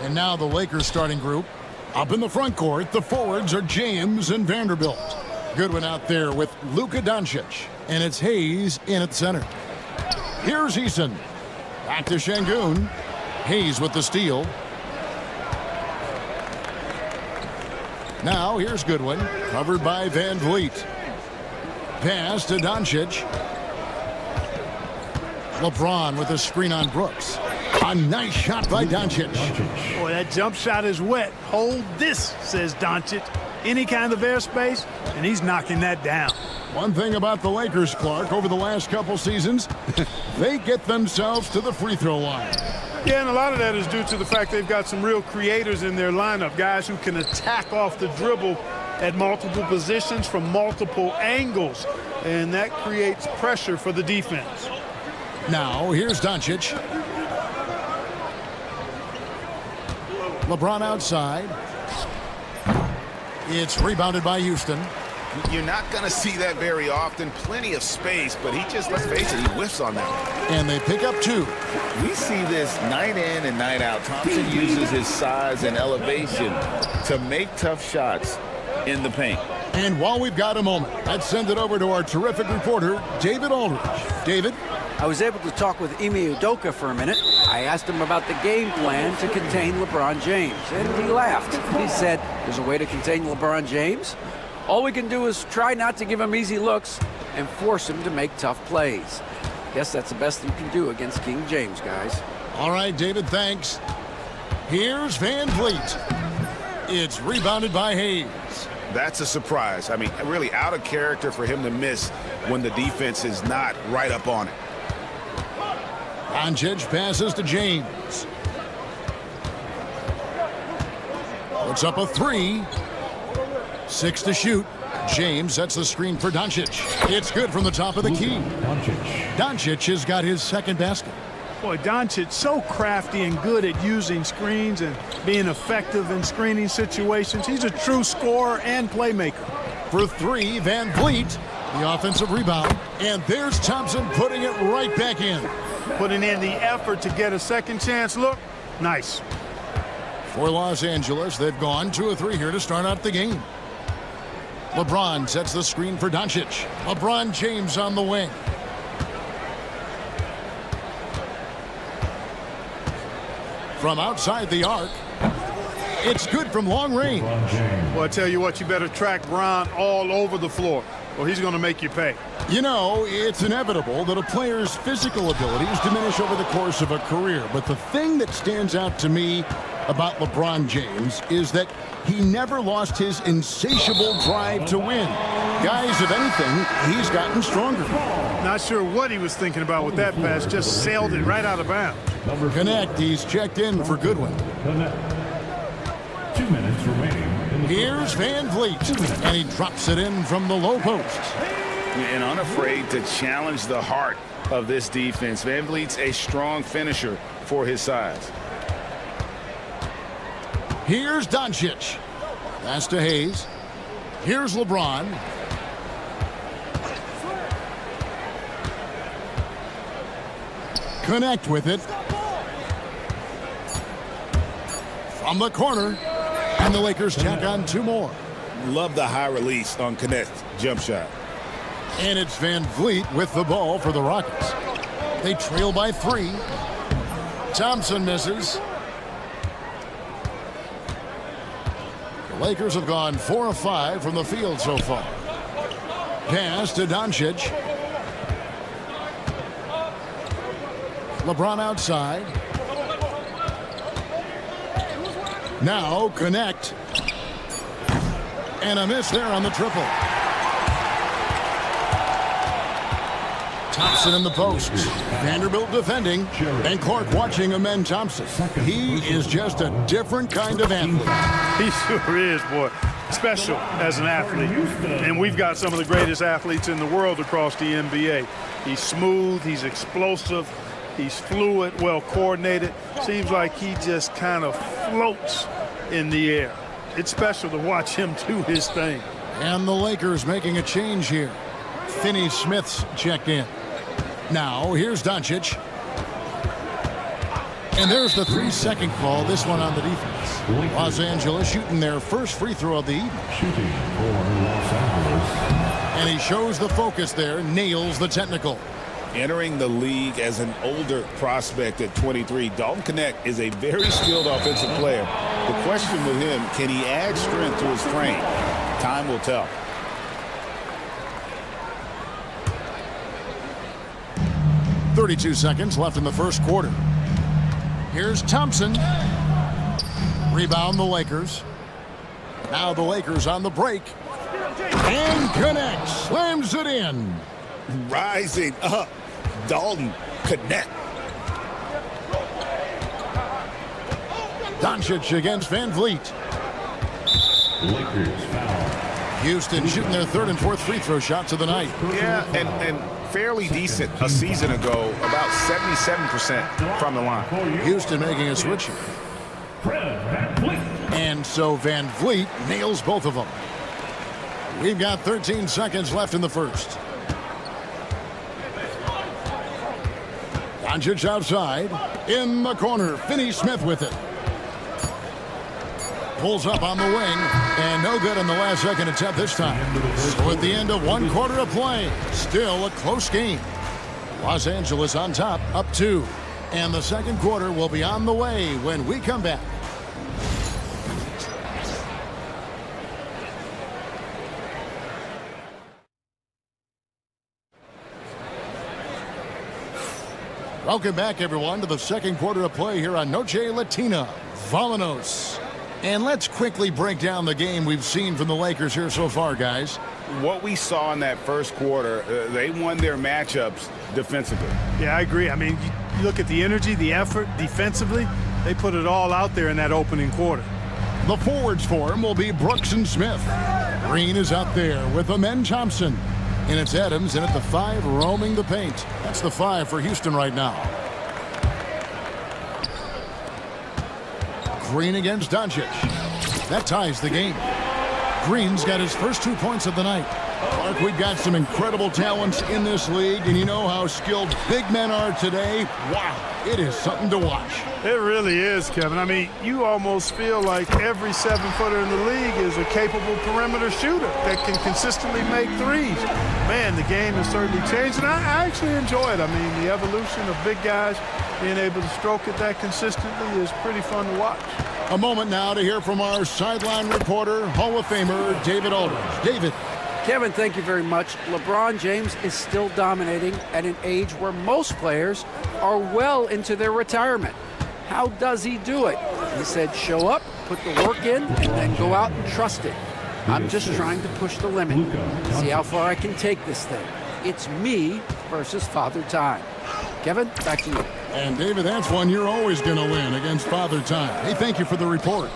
And now the Lakers starting group. Up in the front court, the forwards are James and Vanderbilt. Goodwin out there with Luka Doncic. And it's Hayes in at center. Here's Eason. Back to Şengün. Hayes with the steal. Now here's Goodwin, covered by Van Vliet. Pass to Doncic. LeBron with a screen on Brooks. A nice shot by Doncic. Boy, that jump shot is wet. Hold this, says Doncic. Any kind of airspace, and he's knocking that down. One thing about the Lakers, Clark, over the last couple seasons, they get themselves to the free throw line. Yeah, and a lot of that is due to the fact they've got some real creators in their lineup, guys who can attack off the dribble at multiple positions from multiple angles, and that creates pressure for the defense. Now, here's Doncic. LeBron outside. It's rebounded by Houston. You're not going to see that very often. Plenty of space, but he just, let's face it, he whiffs on that one. And they pick up two. We see this night in and night out. Thompson uses his size and elevation to make tough shots in the paint. And while we've got a moment, let's send it over to our terrific reporter, David Aldridge. David? I was able to talk with Ime Udoka for a minute. I asked him about the game plan to contain LeBron James, and he laughed. He said, there's a way to contain LeBron James. All we can do is try not to give him easy looks and force him to make tough plays. Guess that's the best you can do against King James, guys. All right, David, thanks. Here's Van Vliet. It's rebounded by Hayes. That's a surprise. I mean, really out of character for him to miss when the defense is not right up on it. Doncic passes to James. Puts up a three. 6 to shoot. James sets the screen for Doncic. It's good from the top of the key. Doncic has got his second basket. Boy, Doncic so crafty and good at using screens and being effective in screening situations. He's a true scorer and playmaker. For three, Van Vliet, the offensive rebound. And there's Thompson putting it right back in. Putting in the effort to get a second chance look. Nice. For Los Angeles, they've gone 2 of 3 here to start out the game. LeBron sets the screen for Doncic. LeBron James on the wing. From outside the arc, it's good from long range. Well, I tell you what, you better track Bron all over the floor, or he's going to make you pay. You know, it's inevitable that a player's physical abilities diminish over the course of a career. But the thing that stands out to me about LeBron James is that he never lost his insatiable drive to win. Guys, if anything, he's gotten stronger. Not sure what he was thinking about with that pass, just sailed it right out of bounds. Connect, he's checked in for Goodwin. 2 minutes remaining. Here's Van Vliet, and he drops it in from the low post. And unafraid to challenge the heart of this defense. Van Vliet's a strong finisher for his size. Here's Doncic. Pass to Hayes. Here's LeBron. Connect with it. From the corner. And the Lakers tack on 2 more. Love the high release on Connect jump shot. And it's Van Vliet with the ball for the Rockets. They trail by 3. Thompson misses. The Lakers have gone 4 of 5 from the field so far. Pass to Doncic. LeBron outside. Now Connect. And a miss there on the triple. Thompson in the post. Vanderbilt defending. And Clark watching Amen Thompson. He is just a different kind of athlete. He sure is, boy. Special as an athlete. And we've got some of the greatest athletes in the world across the NBA. He's smooth, he's explosive, he's fluid, well coordinated. Seems like he just kind of floats in the air. It's special to watch him do his thing. And the Lakers making a change here. Finney Smith's checked in. Now, here's Doncic. And there's the 3-second call, this one on the defense. Los Angeles shooting their first free throw of the evening. Shooting for Los Angeles. And he shows the focus there, nails the technical. Entering the league as an older prospect at 23, Dalton Knecht is a very skilled offensive player. The question with him, can he add strength to his frame? Time will tell. .32 seconds left in the first quarter. Here's Thompson. Rebound the Lakers. Now the Lakers on the break. And Knecht slams it in. Rising up, Dalton Knecht. Doncic against Van Vliet. Lakers foul. Houston shooting their third and fourth free throw shots of the night. Yeah, and fairly decent a season ago, about 77% from the line. Houston making a switch here. And so Van Vliet nails both of them. We've got 13 seconds left in the first. Doncic outside. In the corner. Finney-Smith with it. Pulls up on the wing. And no good in the last second attempt this time. So at the end of one quarter of play, still a close game. Los Angeles on top, up 2. And the second quarter will be on the way when we come back. Welcome back, everyone, to the second quarter of play here on Noche Latina. Vámonos. And let's quickly break down the game we've seen from the Lakers here so far, guys. What we saw in that first quarter, they won their matchups defensively. Yeah, I agree. I mean, you look at the energy, the effort defensively, they put it all out there in that opening quarter. The forwards for him will be Brooks and Smith. Green is out there with Amen Thompson. And it's Adams in at the 5 roaming the paint. That's the 5 for Houston right now. Green against Doncic. That ties the game. Green's got his first 2 points of the night. Clark, we've got some incredible talents in this league, and you know how skilled big men are today. Wow, it is something to watch. It really is, Kevin. I mean, you almost feel like every 7-footer in the league is a capable perimeter shooter that can consistently make threes. Man, the game has certainly changed, and I actually enjoy it. I mean, the evolution of big guys being able to stroke it that consistently is pretty fun to watch. A moment now to hear from our sideline reporter, Hall of Famer David Aldridge. David. Kevin, thank you very much. LeBron James is still dominating at an age where most players are well into their retirement. How does he do it? He said, show up, put the work in, and then go out and trust it. I'm just trying to push the limit, see how far I can take this thing. It's me versus Father Time. Kevin, back to you. And David, that's one you're always going to win against Father Time. Hey, thank you for the report.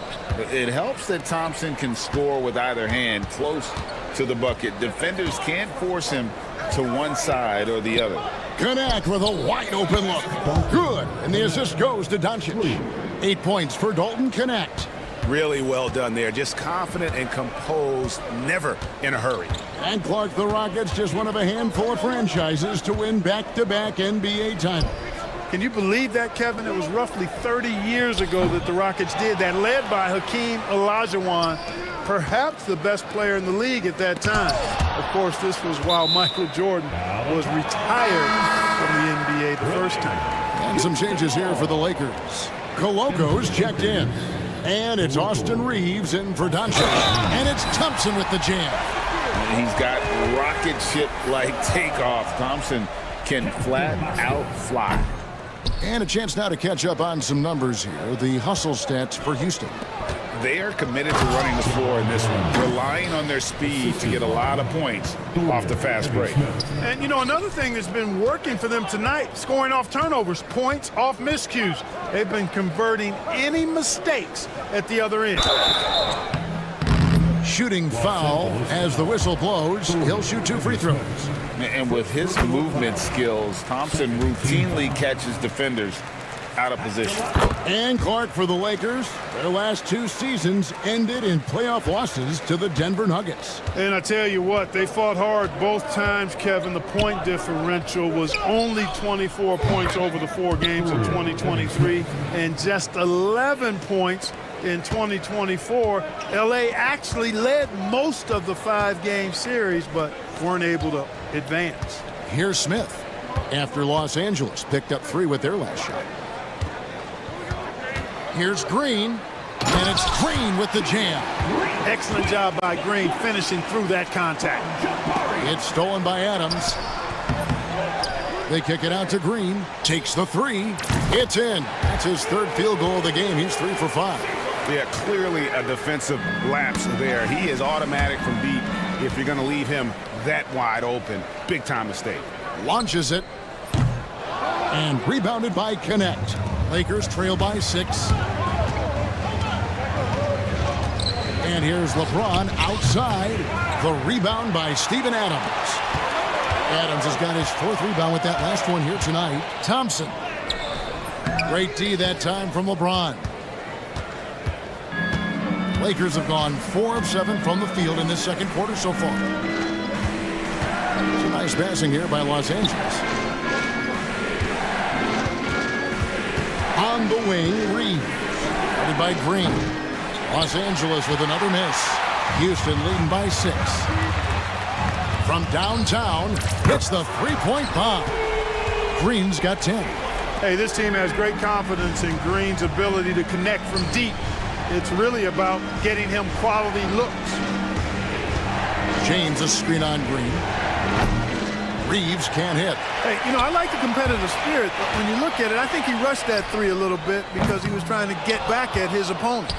It helps that Thompson can score with either hand close to the bucket. Defenders can't force him to one side or the other. Knecht with a wide open look. Good. And the assist goes to Doncic. 8 points for Dalton Knecht. Really well done there. Just confident and composed, never in a hurry. And Clark, the Rockets, just one of a handful of franchises to win back-to-back NBA titles. Can you believe that, Kevin? It was roughly 30 years ago that the Rockets did that, led by Hakeem Olajuwon, perhaps the best player in the league at that time. Of course, this was while Michael Jordan was retired from the NBA the first time. And some changes here for the Lakers. Coloco's checked in. And it's Austin Reeves in for Doncic. And it's Thompson with the jam. He's got rocket ship-like takeoff. Thompson can flat out fly. And a chance now to catch up on some numbers here. The hustle stats for Houston. They are committed to running the floor in this one, relying on their speed to get a lot of points off the fast break. And, you know, another thing that's been working for them tonight, scoring off turnovers, points off miscues. They've been converting any mistakes at the other end. Shooting foul as the whistle blows. He'll shoot 2 free throws. And with his movement skills, Thompson routinely catches defenders out of position. And Clark for the Lakers. Their last 2 seasons ended in playoff losses to the Denver Nuggets. And I tell you what, they fought hard both times, Kevin. The point differential was only 24 points over the 4 games in 2023 and just 11 points in 2024. LA actually led most of the 5-game series, but weren't able to advance. Here's Smith after Los Angeles picked up 3 with their last shot. Here's Green, and it's Green with the jam. Excellent job by Green finishing through that contact. It's stolen by Adams. They kick it out to Green. Takes the 3. It's in. That's his 3rd field goal of the game. He's 3 for 5. Yeah, clearly a defensive lapse there. He is automatic from deep if you're going to leave him that wide open. Big time mistake. Launches it. And rebounded by Connect. Lakers trail by 6. And here's LeBron outside. The rebound by Steven Adams. Adams has got his 4th rebound with that last one here tonight. Thompson. Great D that time from LeBron. Lakers have gone 4 of 7 from the field in this second quarter so far. It's a nice passing here by Los Angeles. On the wing, Reeves. Headed by Green. Los Angeles with another miss. Houston leading by 6. From downtown, hits the 3-point bomb. Green's got 10. Hey, this team has great confidence in Green's ability to connect from deep. It's really about getting him quality looks. James a screen on Green. Reeves can't hit. Hey, you know, I like the competitive spirit, but when you look at it, I think he rushed that 3 a little bit because he was trying to get back at his opponent.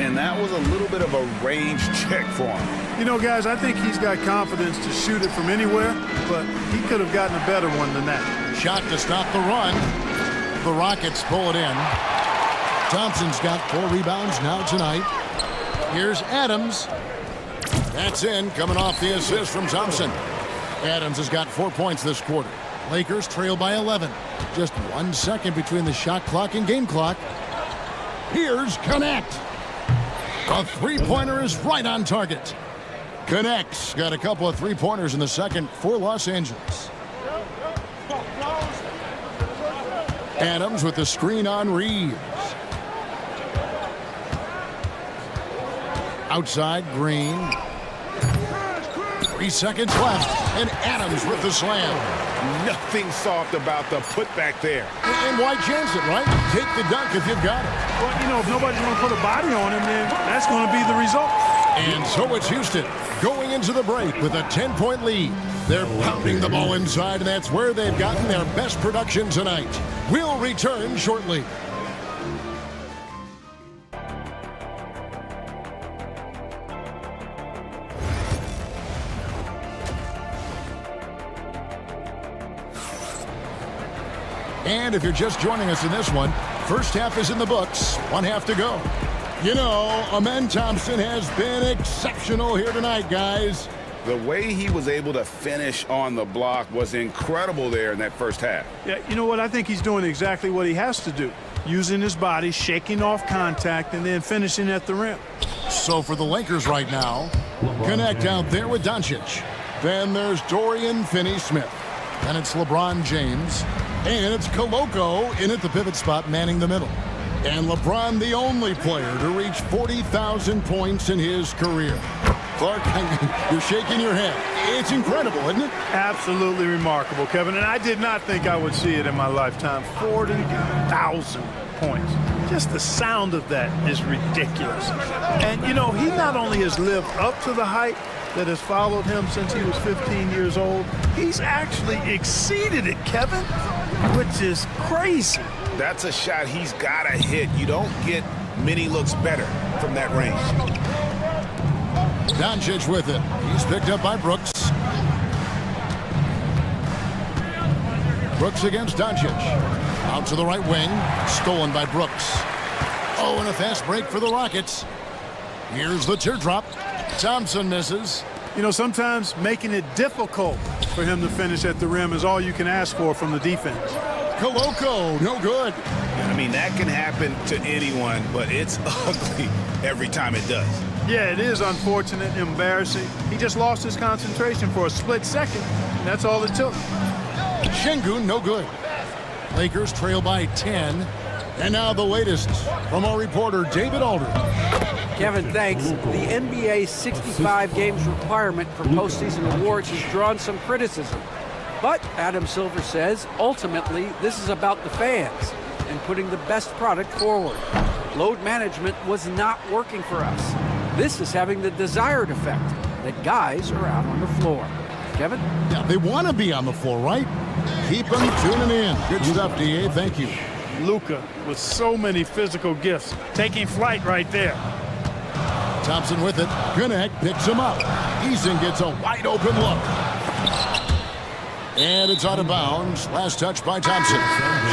And that was a little bit of a range check for him. You know, guys, I think he's got confidence to shoot it from anywhere, but he could have gotten a better one than that. Shot to stop the run. The Rockets pull it in. Thompson's got 4 rebounds now tonight. Here's Adams. That's in, coming off the assist from Thompson. Adams has got 4 points this quarter. Lakers trail by 11. Just 1 second between the shot clock and game clock. Here's Connect. A 3-pointer is right on target. Connect's got a couple of 3-pointers in the second for Los Angeles. Adams with the screen on Reeves. Outside, Green. 3 seconds left, and Adams with the slam. Nothing soft about the putback there. And why chance it, right? Take the dunk if you've got it. Well, you know, if nobody's going to put a body on him, then that's going to be the result. And so it's Houston going into the break with a 10-point lead. They're pounding the ball inside, and that's where they've gotten their best production tonight. We'll return shortly. And if you're just joining us in this one, first half is in the books, 1 half to go. You know, Amen Thompson has been exceptional here tonight, guys. The way he was able to finish on the block was incredible there in that first half. Yeah, you know what? I think he's doing exactly what he has to do. Using his body, shaking off contact, and then finishing at the rim. So for the Lakers right now, Connect out there with Doncic. Then there's Dorian Finney-Smith. Then it's LeBron James. And it's Koloko in at the pivot spot, manning the middle. And LeBron, the only player to reach 40,000 points in his career. Clark, you're shaking your head. It's incredible, isn't it? Absolutely remarkable, Kevin. And I did not think I would see it in my lifetime. 40,000 points. Just the sound of that is ridiculous. And, you know, he not only has lived up to the hype that has followed him since he was 15 years old, he's actually exceeded it, Kevin, which is crazy. That's a shot he's got to hit. You don't get many looks better from that range. Doncic with it. He's picked up by Brooks. Brooks against Doncic. Out to the right wing. Stolen by Brooks. Oh, and a fast break for the Rockets. Here's the teardrop. Thompson misses. You know, sometimes making it difficult for him to finish at the rim is all you can ask for from the defense. Koloko, no good. I mean, that can happen to anyone, but it's ugly every time it does. Yeah, it is unfortunate, embarrassing. He just lost his concentration for a split second, and that's all it took. Şengün, no good. Lakers trail by 10. And now the latest from our reporter, David Aldridge. Kevin, thanks. The NBA's 65 games requirement for postseason awards has drawn some criticism. But Adam Silver says, ultimately, this is about the fans and putting the best product forward. Load management was not working for us. This is having the desired effect, that guys are out on the floor. Kevin? Yeah, they want to be on the floor, right? Keep them tuning in. Good stuff, DA. Thank you. Luka with so many physical gifts, taking flight right there. Thompson with it. Günnek picks him up. Eason gets a wide open look. And it's out of bounds. Last touch by Thompson.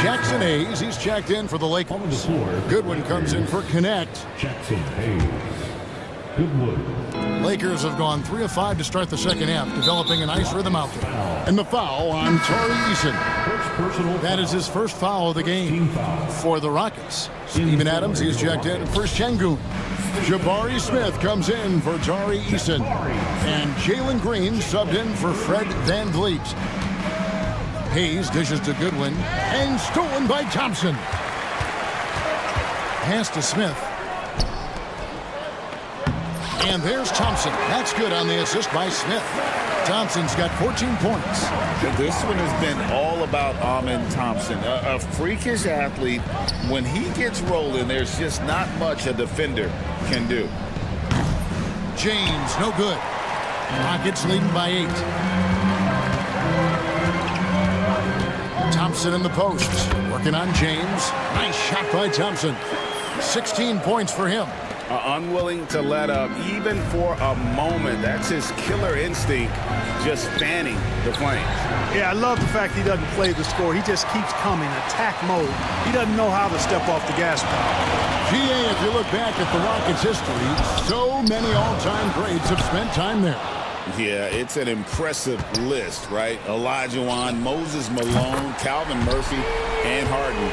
Jackson Hayes, he's checked in for the Lakers. Goodwin comes in for connect. Jackson Hayes. Goodwood. Lakers have gone 3 of 5 to start the second half, developing a nice rhythm out there. And the foul on Tari Eason. That is his first foul of the game for the Rockets. Steven Adams, he's checked in for Şengün. Jabari Smith comes in for Tari Eason. And Jalen Green subbed in for Fred VanVleet. Hayes dishes to Goodwin. And stolen by Thompson. Pass to Smith. And there's Thompson. That's good on the assist by Smith. Thompson's got 14 points. This one has been all about Amen Thompson, a freakish athlete. When he gets rolling, there's just not much a defender can do. James, no good. Rockets leading by 8. Thompson in the post, working on James. Nice shot by Thompson. 16 points for him. Unwilling to let up, even for a moment. That's his killer instinct, just fanning the flames. Yeah, I love the fact he doesn't play the score. He just keeps coming, attack mode. He doesn't know how to step off the gas pedal. GA, if you look back at the Rockets' history, so many all-time greats have spent time there. Yeah, it's an impressive list, right? Olajuwon, Moses Malone, Calvin Murphy, and Harden.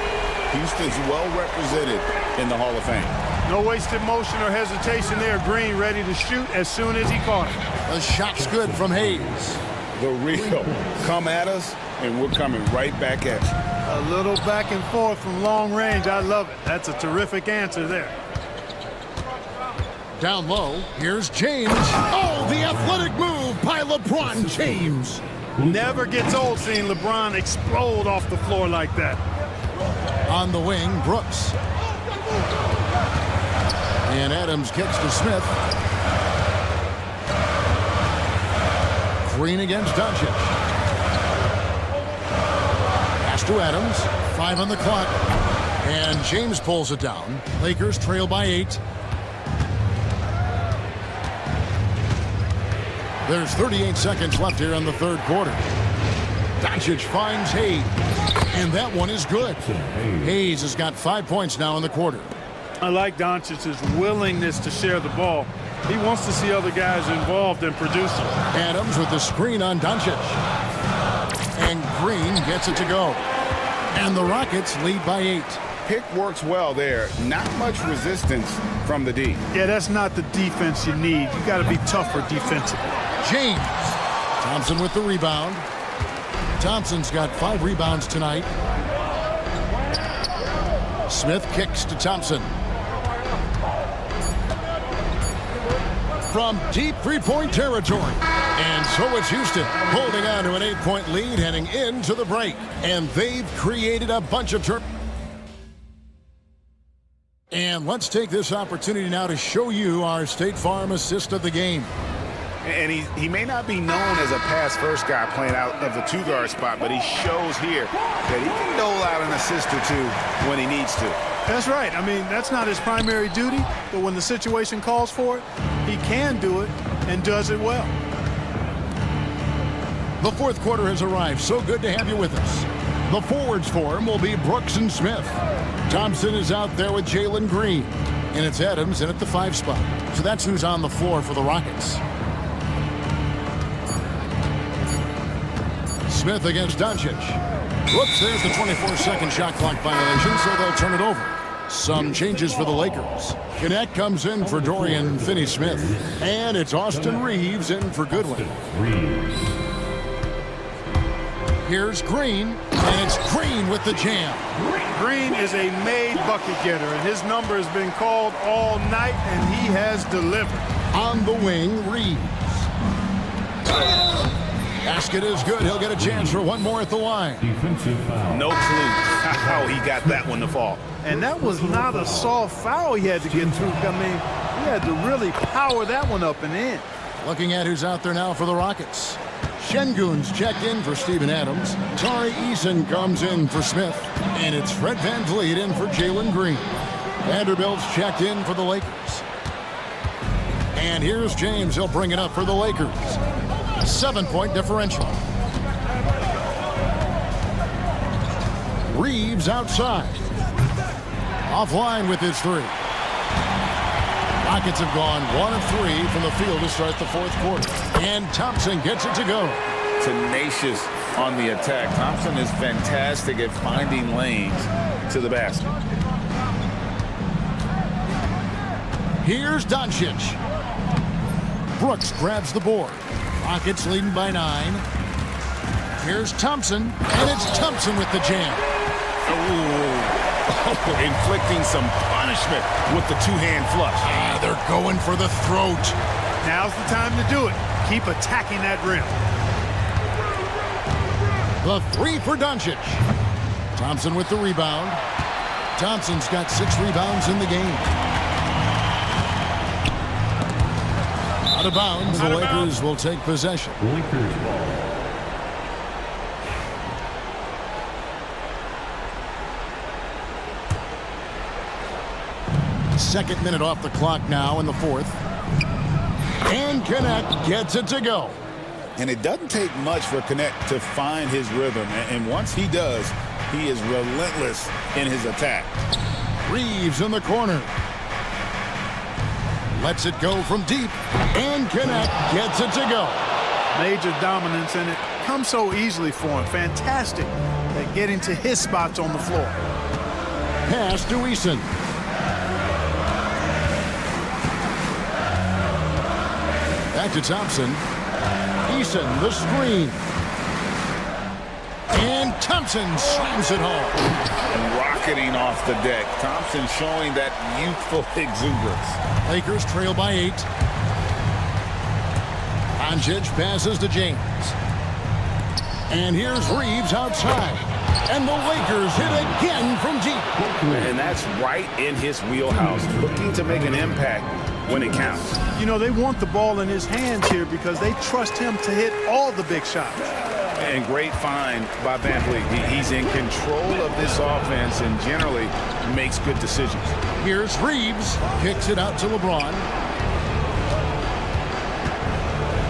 Houston's well represented in the Hall of Fame. No wasted motion or hesitation there. Green ready to shoot as soon as he caught it. The shot's good from Hayes. The real. Come at us, and we're coming right back at you. A little back and forth from long range. I love it. That's a terrific answer there. Down low, here's James. Oh, the athletic move by LeBron James. Never gets old seeing LeBron explode off the floor like that. On the wing, Brooks. And Adams kicks to Smith. Green against Doncic. Pass to Adams. 5 on the clock. And James pulls it down. Lakers trail by 8. There's 38 seconds left here in the third quarter. Doncic finds Hayes. And that one is good. Hayes has got 5 points now in the quarter. I like Doncic's willingness to share the ball. He wants to see other guys involved and producing. Adams with the screen on Doncic. And Green gets it to go. And the Rockets lead by 8. Pick works well there. Not much resistance from the D. Yeah, that's not the defense you need. You got to be tougher defensively. James. Thompson with the rebound. Thompson's got 5 rebounds tonight. Smith kicks to Thompson. From deep three-point territory. And so it's Houston holding on to an 8-point lead heading into the break. And they've created a bunch of turnovers. And let's take this opportunity now to show you our State Farm assist of the game. And he may not be known as a pass-first guy playing out of the 2-guard spot, but he shows here that he can dole out an assist or 2 when he needs to. That's right. I mean, that's not his primary duty, but when the situation calls for it, he can do it and does it well. The fourth quarter has arrived. So good to have you with us. The forwards for him will be Brooks and Smith. Thompson is out there with Jalen Green. And it's Adams in at the 5 spot. So that's who's on the floor for the Rockets. Smith against Doncic. Whoops, there's the 24-second shot clock violation, so they'll turn it over. Some changes for the Lakers. Connect comes in for Dorian Finney-Smith. And it's Austin Reeves in for Goodwin. Here's Green, and it's Green with the jam. Green is a made bucket getter, and his number has been called all night, and he has delivered. On the wing, Reeves. Basket is good. He'll get a chance for one more at the line. No clue how he got that one to fall. And that was not a soft foul he had to get through. I mean, he had to really power that one up and in. Looking at who's out there now for the Rockets. Şengün's checked in for Steven Adams. Tari Eason comes in for Smith. And it's Fred VanVleet in for Jalen Green. Vanderbilt's checked in for the Lakers. And here's James. He'll bring it up for the Lakers. 7-point differential. Reeves outside. Offline with his three. Rockets have gone 1 of 3 from the field to start the fourth quarter. And Thompson gets it to go. Tenacious on the attack. Thompson is fantastic at finding lanes to the basket. Here's Doncic. Brooks grabs the board. Rockets leading by 9. Here's Thompson, and it's Thompson with the jam. Inflicting some punishment with the two-hand flush. They're going for the throat. Now's the time to do it. Keep attacking that rim. The three for Doncic. Thompson with the rebound. Thompson's got 6 rebounds in the game. Out of bounds, the Lakers will take possession. Lakers ball. Second minute off the clock now in the fourth. And Connect gets it to go. And it doesn't take much for Connect to find his rhythm. And once he does, he is relentless in his attack. Reeves in the corner. Lets it go from deep. And Connect gets it to go. Major dominance, and it comes so easily for him. Fantastic at getting to his spots on the floor. Pass to Eason. Back to Thompson. Eason, the screen. And Thompson slams it home. Rocketing off the deck. Thompson showing that youthful exuberance. Lakers trail by 8. Doncic passes to James. And here's Reeves outside. And the Lakers hit again from deep. And that's right in his wheelhouse. Looking to make an impact when it counts. You know, they want the ball in his hands here because they trust him to hit all the big shots. And great find by VanVleet. He's in control of this offense and generally makes good decisions. Here's Reeves. Kicks it out to LeBron.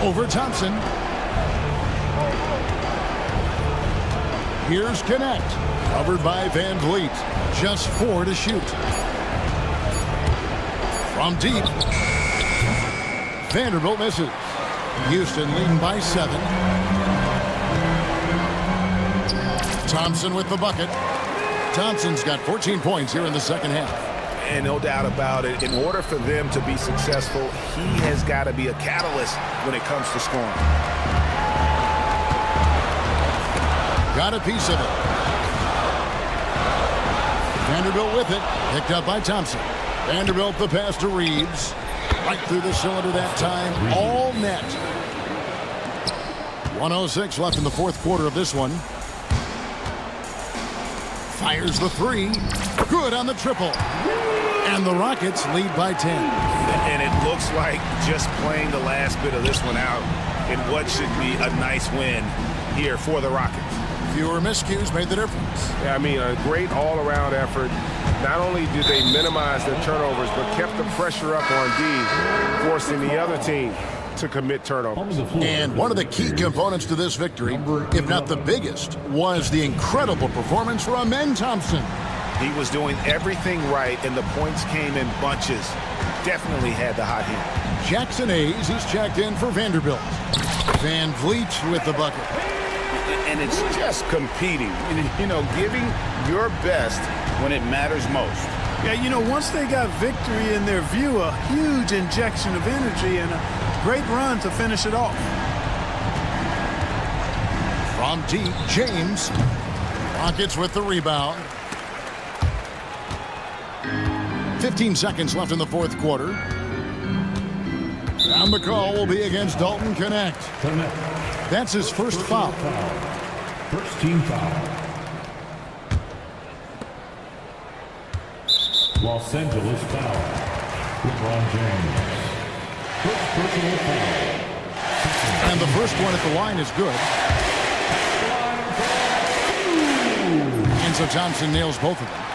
Over Thompson. Here's Connect. Covered by VanVleet. Just 4 to shoot. From deep. Vanderbilt misses. Houston leading by 7. Thompson with the bucket. Thompson's got 14 points here in the second half. And no doubt about it, in order for them to be successful, he has got to be a catalyst when it comes to scoring. Got a piece of it. Vanderbilt with it. Picked up by Thompson. Vanderbilt the pass to Reeves. Right through the cylinder that time. All net. 1:06 left in the fourth quarter of this one. Fires the 3. Good on the triple. And the Rockets lead by 10. And it looks like just playing the last bit of this one out in what should be a nice win here for the Rockets. Fewer miscues made the difference. Yeah, I mean, a great all-around effort. Not only did they minimize their turnovers, but kept the pressure up on D, forcing the other team to commit turnovers. And one of the key components to this victory, if not the biggest, was the incredible performance from Amen Thompson. He was doing everything right, and the points came in bunches. Definitely had the hot hand. Jackson Hayes is checked in for Vanderbilt. VanVleet with the bucket. And it's just competing, you know, giving your best when it matters most. Yeah, you know, once they got victory in their view, a huge injection of energy and a great run to finish it off. From deep, James. Rockets with the rebound. 15 seconds left in the fourth quarter. And the call will be against Dalton Connect. That's his first foul. First team foul. Los Angeles foul. LeBron James. First personal foul. And the first one at the line is good. And so Thompson nails both of them.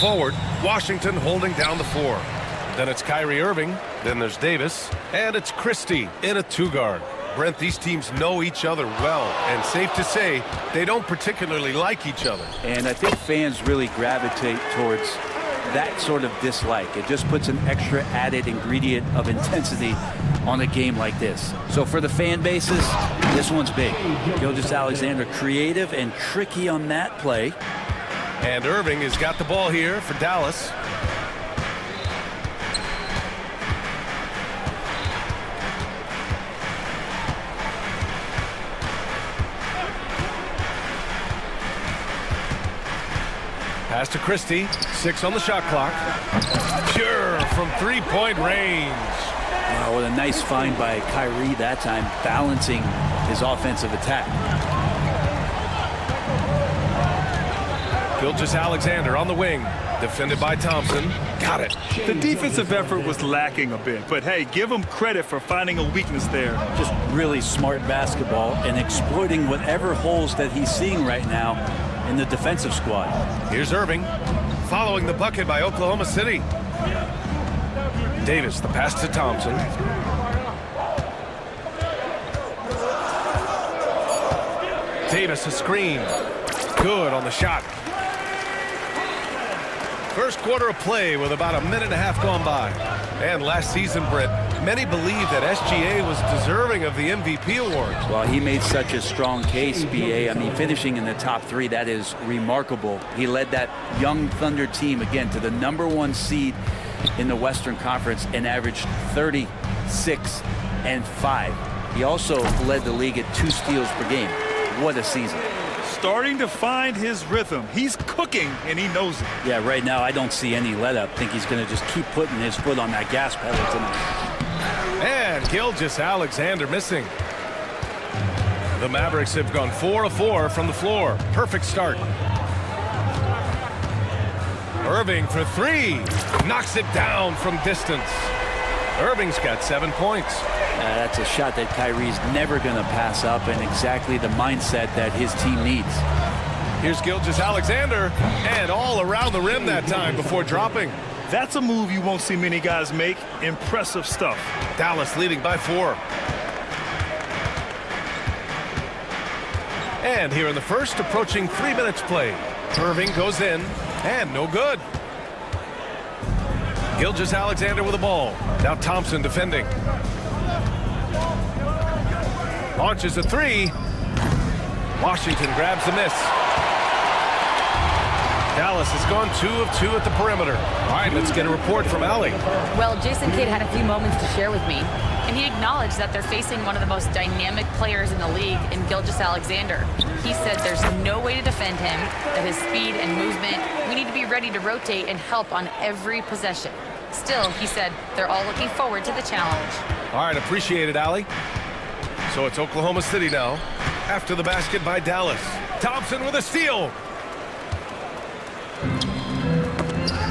forward. Washington holding down the 4. Then it's Kyrie Irving. Then there's Davis. And it's Christie in a 2-guard. Brent, these teams know each other well, and safe to say, they don't particularly like each other. And I think fans really gravitate towards that sort of dislike. It just puts an extra added ingredient of intensity on a game like this. So for the fan bases, this one's big. Gilgeous-Alexander creative and tricky on that play. And Irving has got the ball here for Dallas. Pass to Christie. 6 on the shot clock. Pure from three-point range. Wow, what a nice find by Kyrie that time, balancing his offensive attack. Gilgeous-Alexander on the wing. Defended by Thompson. Got it. The defensive effort was lacking a bit, but hey, give him credit for finding a weakness there. Just really smart basketball and exploiting whatever holes that he's seeing right now in the defensive squad. Here's Irving, following the bucket by Oklahoma City. Davis, the pass to Thompson. Davis, a screen. Good on the shot. First quarter of play with about a minute and a half gone by. And last season, Britt, many believe that SGA was deserving of the MVP award. Well, he made such a strong case, BA. I mean, finishing in the top 3, that is remarkable. He led that young Thunder team, again, to the #1 seed in the Western Conference and averaged 36 and 5. He also led the league at 2 steals per game. What a season. Starting to find his rhythm. He's cooking, and he knows it. Yeah, right now I don't see any let-up. I think he's going to just keep putting his foot on that gas pedal tonight. And Gilgeous-Alexander missing. The Mavericks have gone 4 of 4 from the floor. Perfect start. Irving for 3. Knocks it down from distance. Irving's got 7 points. That's a shot that Kyrie's never going to pass up, and exactly the mindset that his team needs. Here's Gilgeous-Alexander, and all around the rim that time before dropping. That's a move you won't see many guys make. Impressive stuff. Dallas leading by 4. And here in the first, approaching 3 minutes played. Irving goes in, and no good. Gilgeous-Alexander with the ball. Now Thompson defending. Launches a 3. Washington grabs the miss. Dallas has gone 2 of 2 at the perimeter. All right, let's get a report from Allie. Well, Jason Kidd had a few moments to share with me, and he acknowledged that they're facing one of the most dynamic players in the league in Gilgeous-Alexander. He said there's no way to defend him, that his speed and movement, we need to be ready to rotate and help on every possession. Still, he said they're all looking forward to the challenge. All right, appreciate it, Allie. So it's Oklahoma City now, after the basket by Dallas. Thompson with a steal.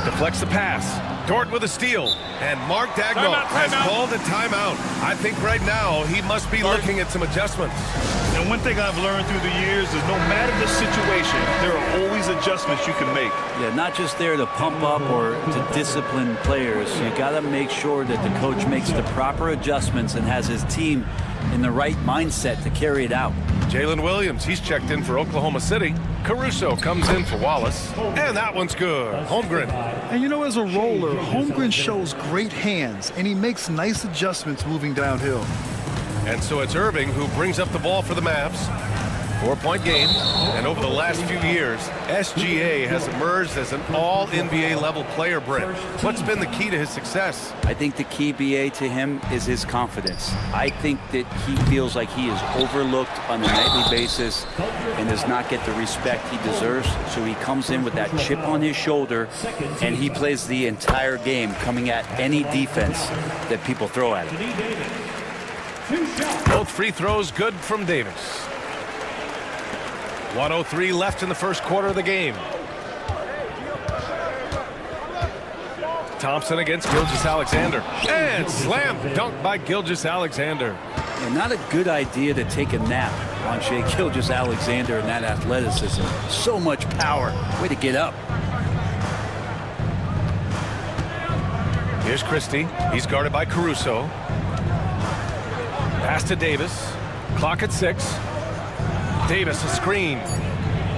Deflects the pass. Dort with a steal. And Mark Dagnall has called a timeout. I think right now he must be looking at some adjustments. And one thing I've learned through the years is no matter the situation, there are always adjustments you can make. Yeah, not just there to pump up or to discipline players. You got to make sure that the coach makes the proper adjustments and has his team in the right mindset to carry it out. Jalen Williams, he's checked in for Oklahoma City. Caruso comes in for Wallace. And that one's good. Holmgren. And you know, as a roller, Holmgren shows great hands, and he makes nice adjustments moving downhill. And so it's Irving who brings up the ball for the Mavs. 4-point game. And over the last few years, SGA has emerged as an all-NBA level player, Brent. What's been the key to his success? I think the key, BA, to him is his confidence. I think that he feels like he is overlooked on a nightly basis and does not get the respect he deserves. So he comes in with that chip on his shoulder, and he plays the entire game coming at any defense that people throw at him. Both free throws good from Davis. 1:03 left in the first quarter of the game. Thompson against Gilgeous-Alexander. And slam dunk by Gilgeous-Alexander. And not a good idea to take a nap on Shai Gilgeous-Alexander and that athleticism. So much power. Way to get up. Here's Christie. He's guarded by Caruso. Pass to Davis. Clock at 6. Davis, a screen.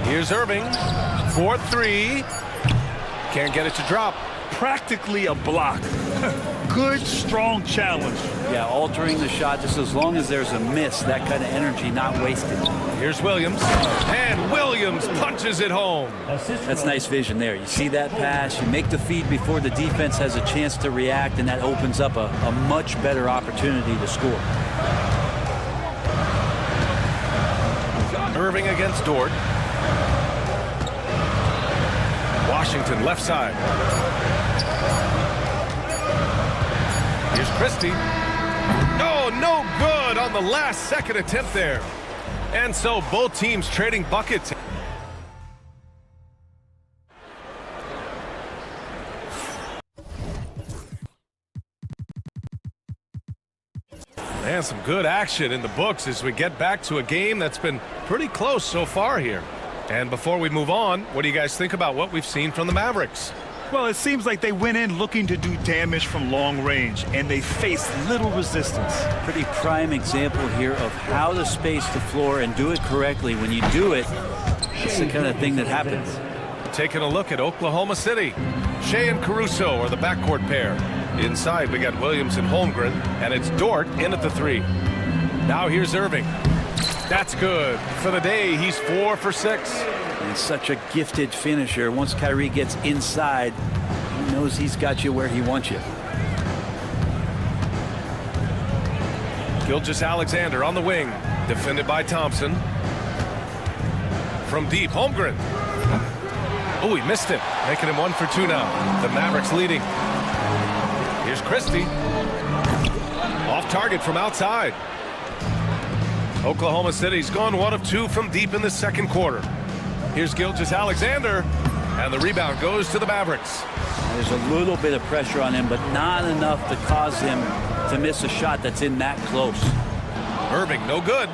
Here's Irving. 4-3. Can't get it to drop. Practically a block. Good, strong challenge. Yeah, altering the shot just as long as there's a miss, that kind of energy not wasted. Here's Williams. And Williams punches it home. That's nice vision there. You see that pass, you make the feed before the defense has a chance to react, and that opens up a much better opportunity to score. Irving against Dort. Washington left side. Here's Christie. Oh, no good on the last second attempt there. And so both teams trading buckets. And some good action in the books as we get back to a game that's been pretty close so far here. And before we move on, what do you guys think about what we've seen from the Mavericks? Well, it seems like they went in looking to do damage from long range, and they faced little resistance. Pretty prime example here of how to space the floor and do it correctly. When you do it, it's the kind of thing that happens. Taking a look at Oklahoma City. Shea and Caruso are the backcourt pair. Inside, we got Williams and Holmgren, and it's Dort in at the 3. Now here's Irving. That's good. For the day, he's 4 for 6. And such a gifted finisher. Once Kyrie gets inside, he knows he's got you where he wants you. Gilgeous-Alexander on the wing, defended by Thompson. From deep, Holmgren. Oh, he missed it, making him 1 for 2 now. The Mavericks leading. Here's Christie. Off target from outside. Oklahoma City's gone 1 of 2 from deep in the second quarter. Here's Gilgeous-Alexander, and the rebound goes to the Mavericks. There's a little bit of pressure on him, but not enough to cause him to miss a shot that's in that close. Irving, no good.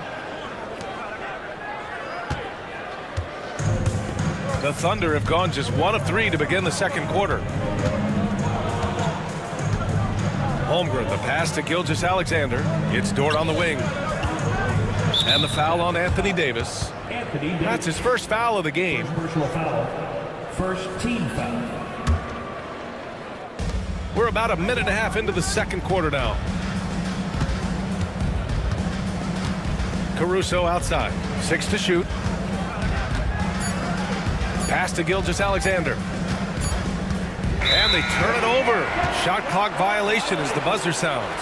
The Thunder have gone just 1 of 3 to begin the second quarter. Holmgren, the pass to Gilgeous-Alexander. It's Dort on the wing. And the foul on Anthony Davis. That's his first foul of the game. Personal foul. First team foul. We're about a minute and a half into the second quarter now. Caruso outside. 6 to shoot. Pass to Gilgeous-Alexander. And they turn it over. Shot clock violation as the buzzer sounds.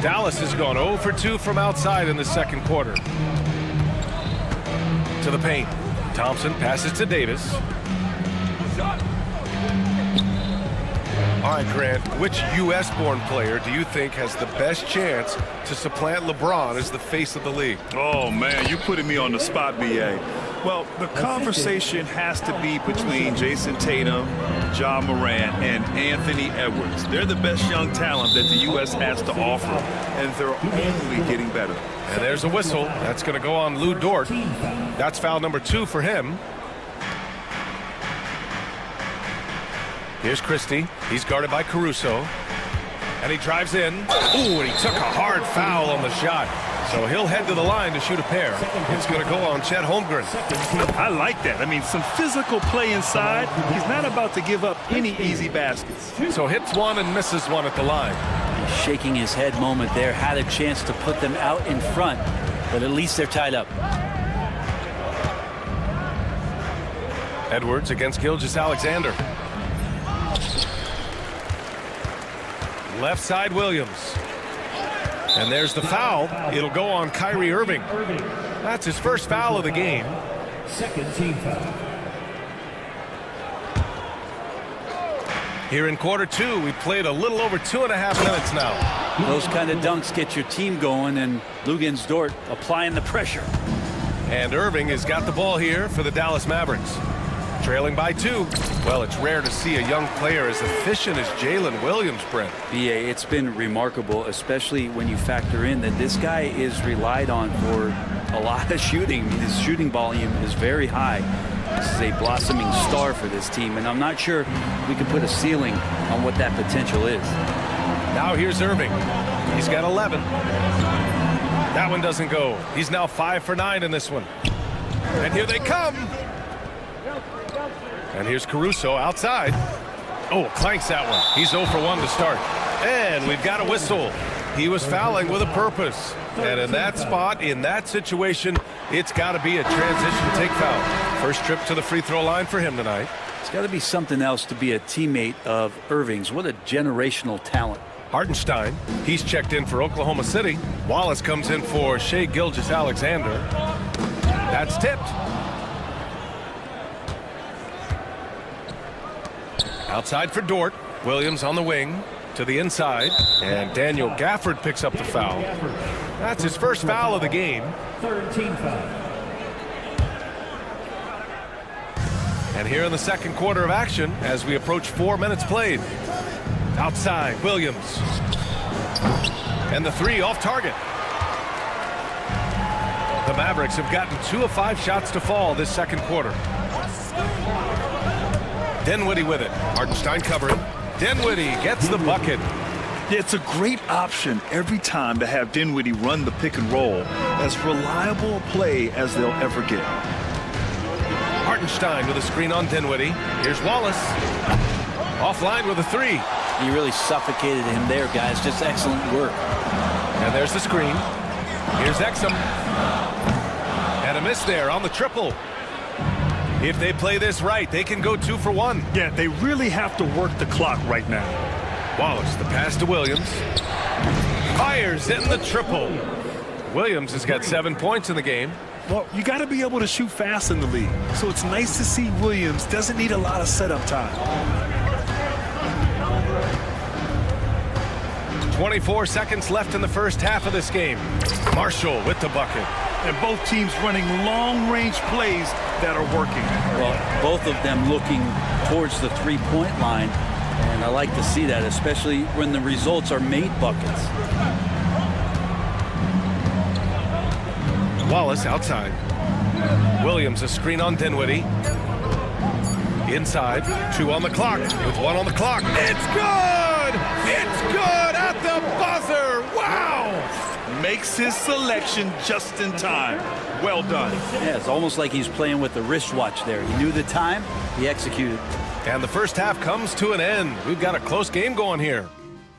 Dallas has gone 0 for 2 from outside in the second quarter. To the paint. Thompson passes to Davis. All right, Grant, which U.S.-born player do you think has the best chance to supplant LeBron as the face of the league? Oh, man, you're putting me on the spot, B.A. Well, the conversation has to be between Jason Tatum, Ja Morant, and Anthony Edwards. They're the best young talent that the U.S. has to offer, and they're only getting better. And there's a whistle. That's going to go on Lou Dort. That's foul number 2 for him. Here's Christie. He's guarded by Caruso. And he drives in. Ooh, and he took a hard foul on the shot. So he'll head to the line to shoot a pair. It's going to go on Chet Holmgren. I like that. I mean, some physical play inside. He's not about to give up any easy baskets. So hits 1 and misses 1 at the line. He's shaking his head moment there. Had a chance to put them out in front, but at least they're tied up. Edwards against Gilgeous-Alexander. Left side Williams. And there's the foul. It'll go on Kyrie Irving. That's his first foul of the game. Second team foul. Here in quarter 2, we played a little over 2.5 minutes now. Those kind of dunks get your team going, and Lugens Dort applying the pressure. And Irving has got the ball here for the Dallas Mavericks. Trailing by 2. Well, it's rare to see a young player as efficient as Jalen Williams, Brent. BA, it's been remarkable, especially when you factor in that this guy is relied on for a lot of shooting. His shooting volume is very high. This is a blossoming star for this team, and I'm not sure we can put a ceiling on what that potential is. Now here's Irving. He's got 11. That one doesn't go. He's now 5 for 9 in this one. And here they come. And here's Caruso outside. Oh, clanks that one. He's 0 for 1 to start. And we've got a whistle. He was fouling with a purpose. And in that spot, in that situation, it's got to be a transition take foul. First trip to the free throw line for him tonight. It's got to be something else to be a teammate of Irving's. What a generational talent. Hartenstein, he's checked in for Oklahoma City. Wallace comes in for Shai Gilgeous-Alexander. That's tipped. Outside for Dort. Williams on the wing to the inside. And Daniel Gafford picks up the foul. That's his first foul of the game. Third team foul. And here in the second quarter of action as we approach 4 minutes played. Outside, Williams. And the 3 off target. The Mavericks have gotten 2 of 5 shots to fall this second quarter. Dinwiddie with it. Hartenstein covering. Dinwiddie gets the bucket. Yeah, it's a great option every time to have Dinwiddie run the pick and roll. As reliable a play as they'll ever get. Hartenstein with a screen on Dinwiddie. Here's Wallace. Offline with a 3. He really suffocated him there, guys. Just excellent work. And there's the screen. Here's Exum. And a miss there on the triple. If they play this right, they can go 2 for 1. Yeah, they really have to work the clock right now. Wallace, the pass to Williams. Fires in the triple. Williams has got 7 points in the game. Well, you got to be able to shoot fast in the league. So it's nice to see Williams doesn't need a lot of setup time. 24 seconds left in the first half of this game. Marshall with the bucket. And both teams running long-range plays that are working. Well, both of them looking towards the three-point line. And I like to see that, especially when the results are made buckets. Wallace outside. Williams a screen on Dinwiddie. Inside, 2 on the clock. With 1 on the clock. It's good! It's good at the buzzer! Wow! Makes his selection just in time. Well done. Yeah, it's almost like he's playing with the wristwatch there. He knew the time, he executed. And the first half comes to an end. We've got a close game going here.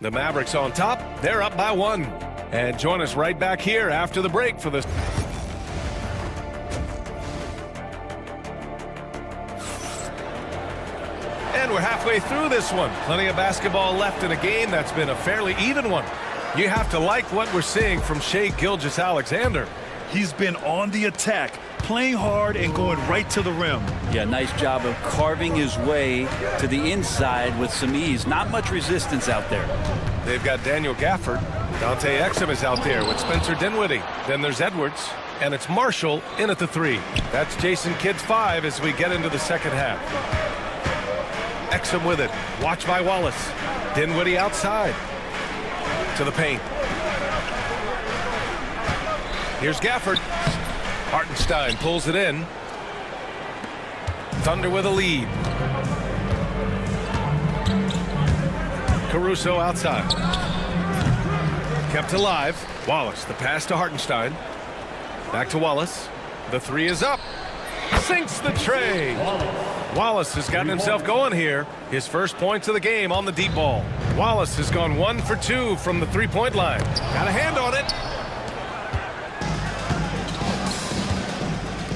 The Mavericks on top. They're up by 1. And join us right back here after the break for this. And we're halfway through this one. Plenty of basketball left in a game that's been a fairly even one. You have to like what we're seeing from Shai Gilgeous-Alexander. He's been on the attack, playing hard and going right to the rim. Yeah, nice job of carving his way to the inside with some ease. Not much resistance out there. They've got Daniel Gafford. Dante Exum is out there with Spencer Dinwiddie. Then there's Edwards. And it's Marshall in at the 3. That's Jason Kidd's 5 as we get into the second half. Exum with it. Watch by Wallace. Dinwiddie outside. To the paint. Here's Gafford. Hartenstein pulls it in. Thunder with a lead. Caruso outside. Kept alive. Wallace, the pass to Hartenstein. Back to Wallace. The 3 is up. Sinks the tray. Wallace has gotten himself going here. His first points of the game on the deep ball. Wallace has gone 1 for 2 from the three-point line. Got a hand on it.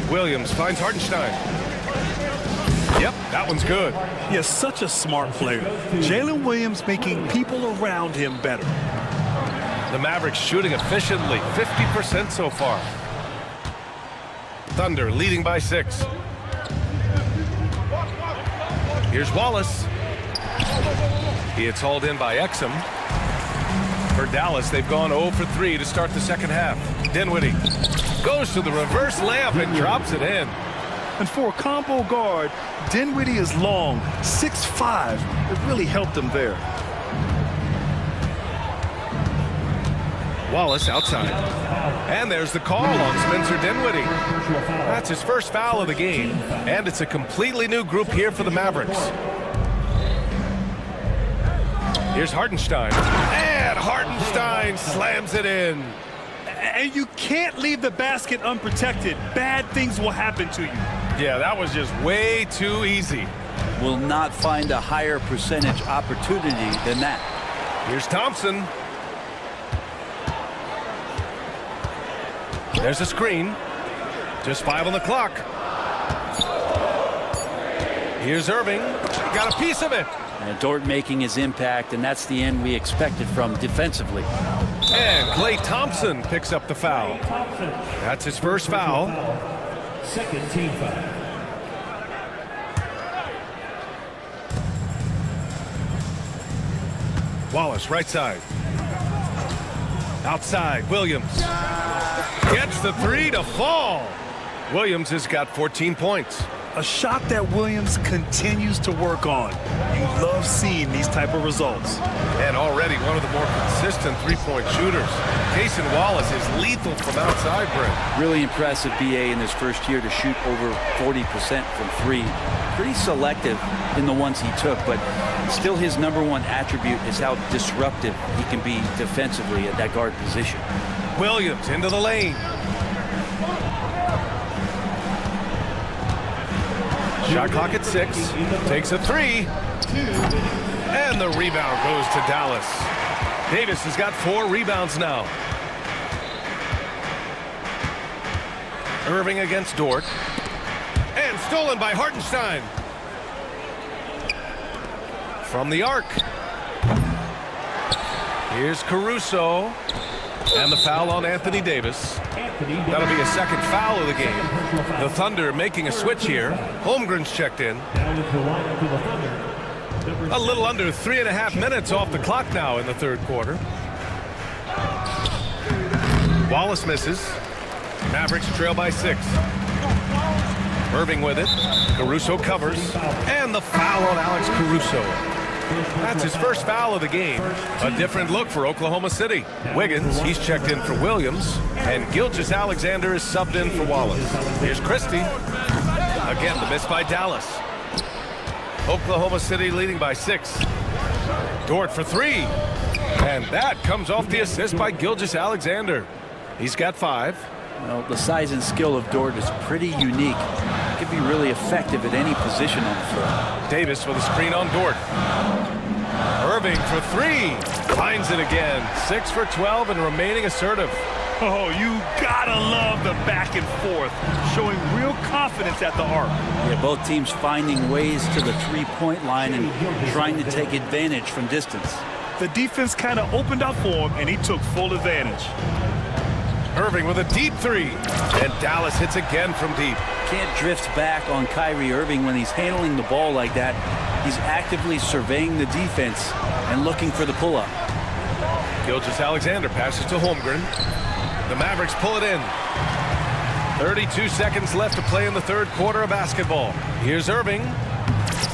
Williams finds Hartenstein. Yep, that one's good. He is such a smart player. Jalen Williams making people around him better. The Mavericks shooting efficiently, 50% so far. Thunder leading by 6. Here's Wallace. He gets hauled in by Exum. For Dallas, they've gone 0 for 3 to start the second half. Dinwiddie goes to the reverse layup and drops it in. And for a combo guard, Dinwiddie is long, 6'5". It really helped him there. Wallace outside. And there's the call on Spencer Dinwiddie. That's his first foul of the game. And it's a completely new group here for the Mavericks. Here's Hartenstein. And Hartenstein slams it in. And you can't leave the basket unprotected. Bad things will happen to you. Yeah, that was just way too easy. Will not find a higher percentage opportunity than that. Here's Thompson. There's a screen. Just 5 on the clock. Here's Irving. Got a piece of it. And Dort making his impact, and that's the end we expected from defensively. And Klay Thompson picks up the foul. That's his first foul. Second team foul. Wallace, right side. Outside, Williams. Gets the three to fall. Williams has got 14 points. A shot that Williams continues to work on. You love seeing these type of results. And already one of the more consistent three-point shooters. Cason Wallace is lethal from outside, Brent. Really impressive BA in his first year to shoot over 40% from three. Pretty selective in the ones he took, but still his number one attribute is how disruptive he can be defensively at that guard position. Williams into the lane. Shot clock at 6. Takes a three. And the rebound goes to Dallas. Davis has got 4 rebounds now. Irving against Dort. And stolen by Hartenstein. From the arc. Here's Caruso. And the foul on Anthony Davis. That'll be a second foul of the game. The Thunder making a switch here. Holmgren's checked in. A little under 3.5 minutes off the clock now in the third quarter. Wallace misses. Mavericks trail by 6. Irving with it. Caruso covers. And the foul on Alex Caruso. That's his first foul of the game. A different look for Oklahoma City. Wiggins, he's checked in for Williams. And Gilgeous-Alexander is subbed in for Wallace. Here's Christie. Again, the miss by Dallas. Oklahoma City leading by 6. Dort for 3. And that comes off the assist by Gilgeous-Alexander. He's got 5. Well, the size and skill of Dort is pretty unique. He can be really effective at any position on the floor. Davis with a screen on Dort. Irving for 3. Finds it again. 6 for 12 and remaining assertive. Oh, you gotta love the back and forth. Showing real confidence at the arc. Yeah, both teams finding ways to the three-point line and trying to take advantage from distance. The defense kind of opened up for him, and he took full advantage. Irving with a deep 3. And Dallas hits again from deep. Can't drift back on Kyrie Irving when he's handling the ball like that. He's actively surveying the defense and looking for the pull-up. Gilgeous-Alexander passes to Holmgren. The Mavericks pull it in. 32 seconds left to play in the third quarter of basketball. Here's Irving.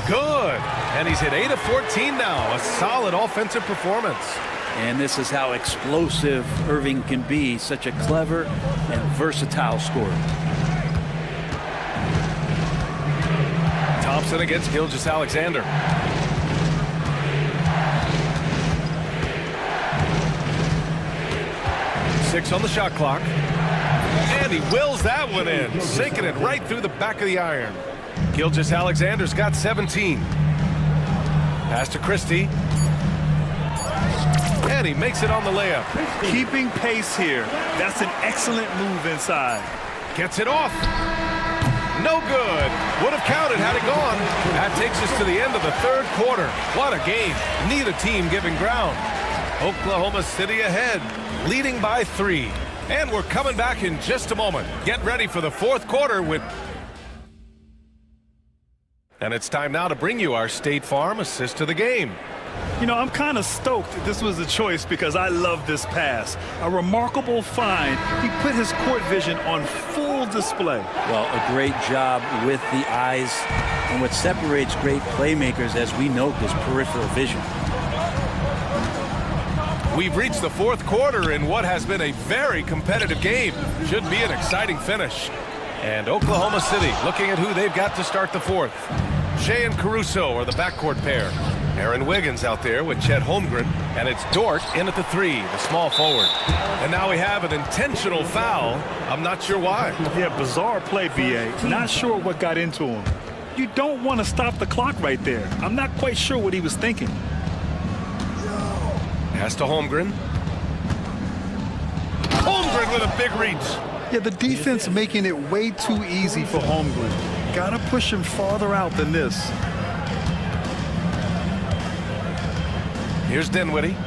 Good. And he's hit 8 of 14 now. A solid offensive performance. And this is how explosive Irving can be. Such a clever and versatile scorer. Thompson against Gilgeous-Alexander. Six on the shot clock. And he wills that one in, sinking it right through the back of the iron. Gilgeous-Alexander's got 17. Pass to Christie. And he makes it on the layup. Keeping pace here. That's an excellent move inside. Gets it off. No good. Would have counted had it gone. That takes us to the end of the third quarter. What a game. Neither team giving ground. Oklahoma City ahead, leading by 3. And we're coming back in just a moment. Get ready for the fourth quarter with... And it's time now to bring you our State Farm assist to the game. You know, I'm kind of stoked this was a choice because I love this pass. A remarkable find. He put his court vision on full full display. Well, a great job with the eyes. And what separates great playmakers, as we note, is peripheral vision. We've reached the fourth quarter in what has been a very competitive game. Should be an exciting finish. And Oklahoma City looking at who they've got to start the fourth. Shea and Caruso are the backcourt pair. Aaron Wiggins out there with Chet Holmgren. And it's Dort in at the three, the small forward. And now we have an intentional foul. I'm not sure why. Yeah, bizarre play, B.A. Not sure what got into him. You don't want to stop the clock right there. I'm not quite sure what he was thinking. Pass to Holmgren. Holmgren with a big reach. Yeah, the defense making it way too easy for Holmgren. Gotta push him farther out than this. Here's Dinwiddie.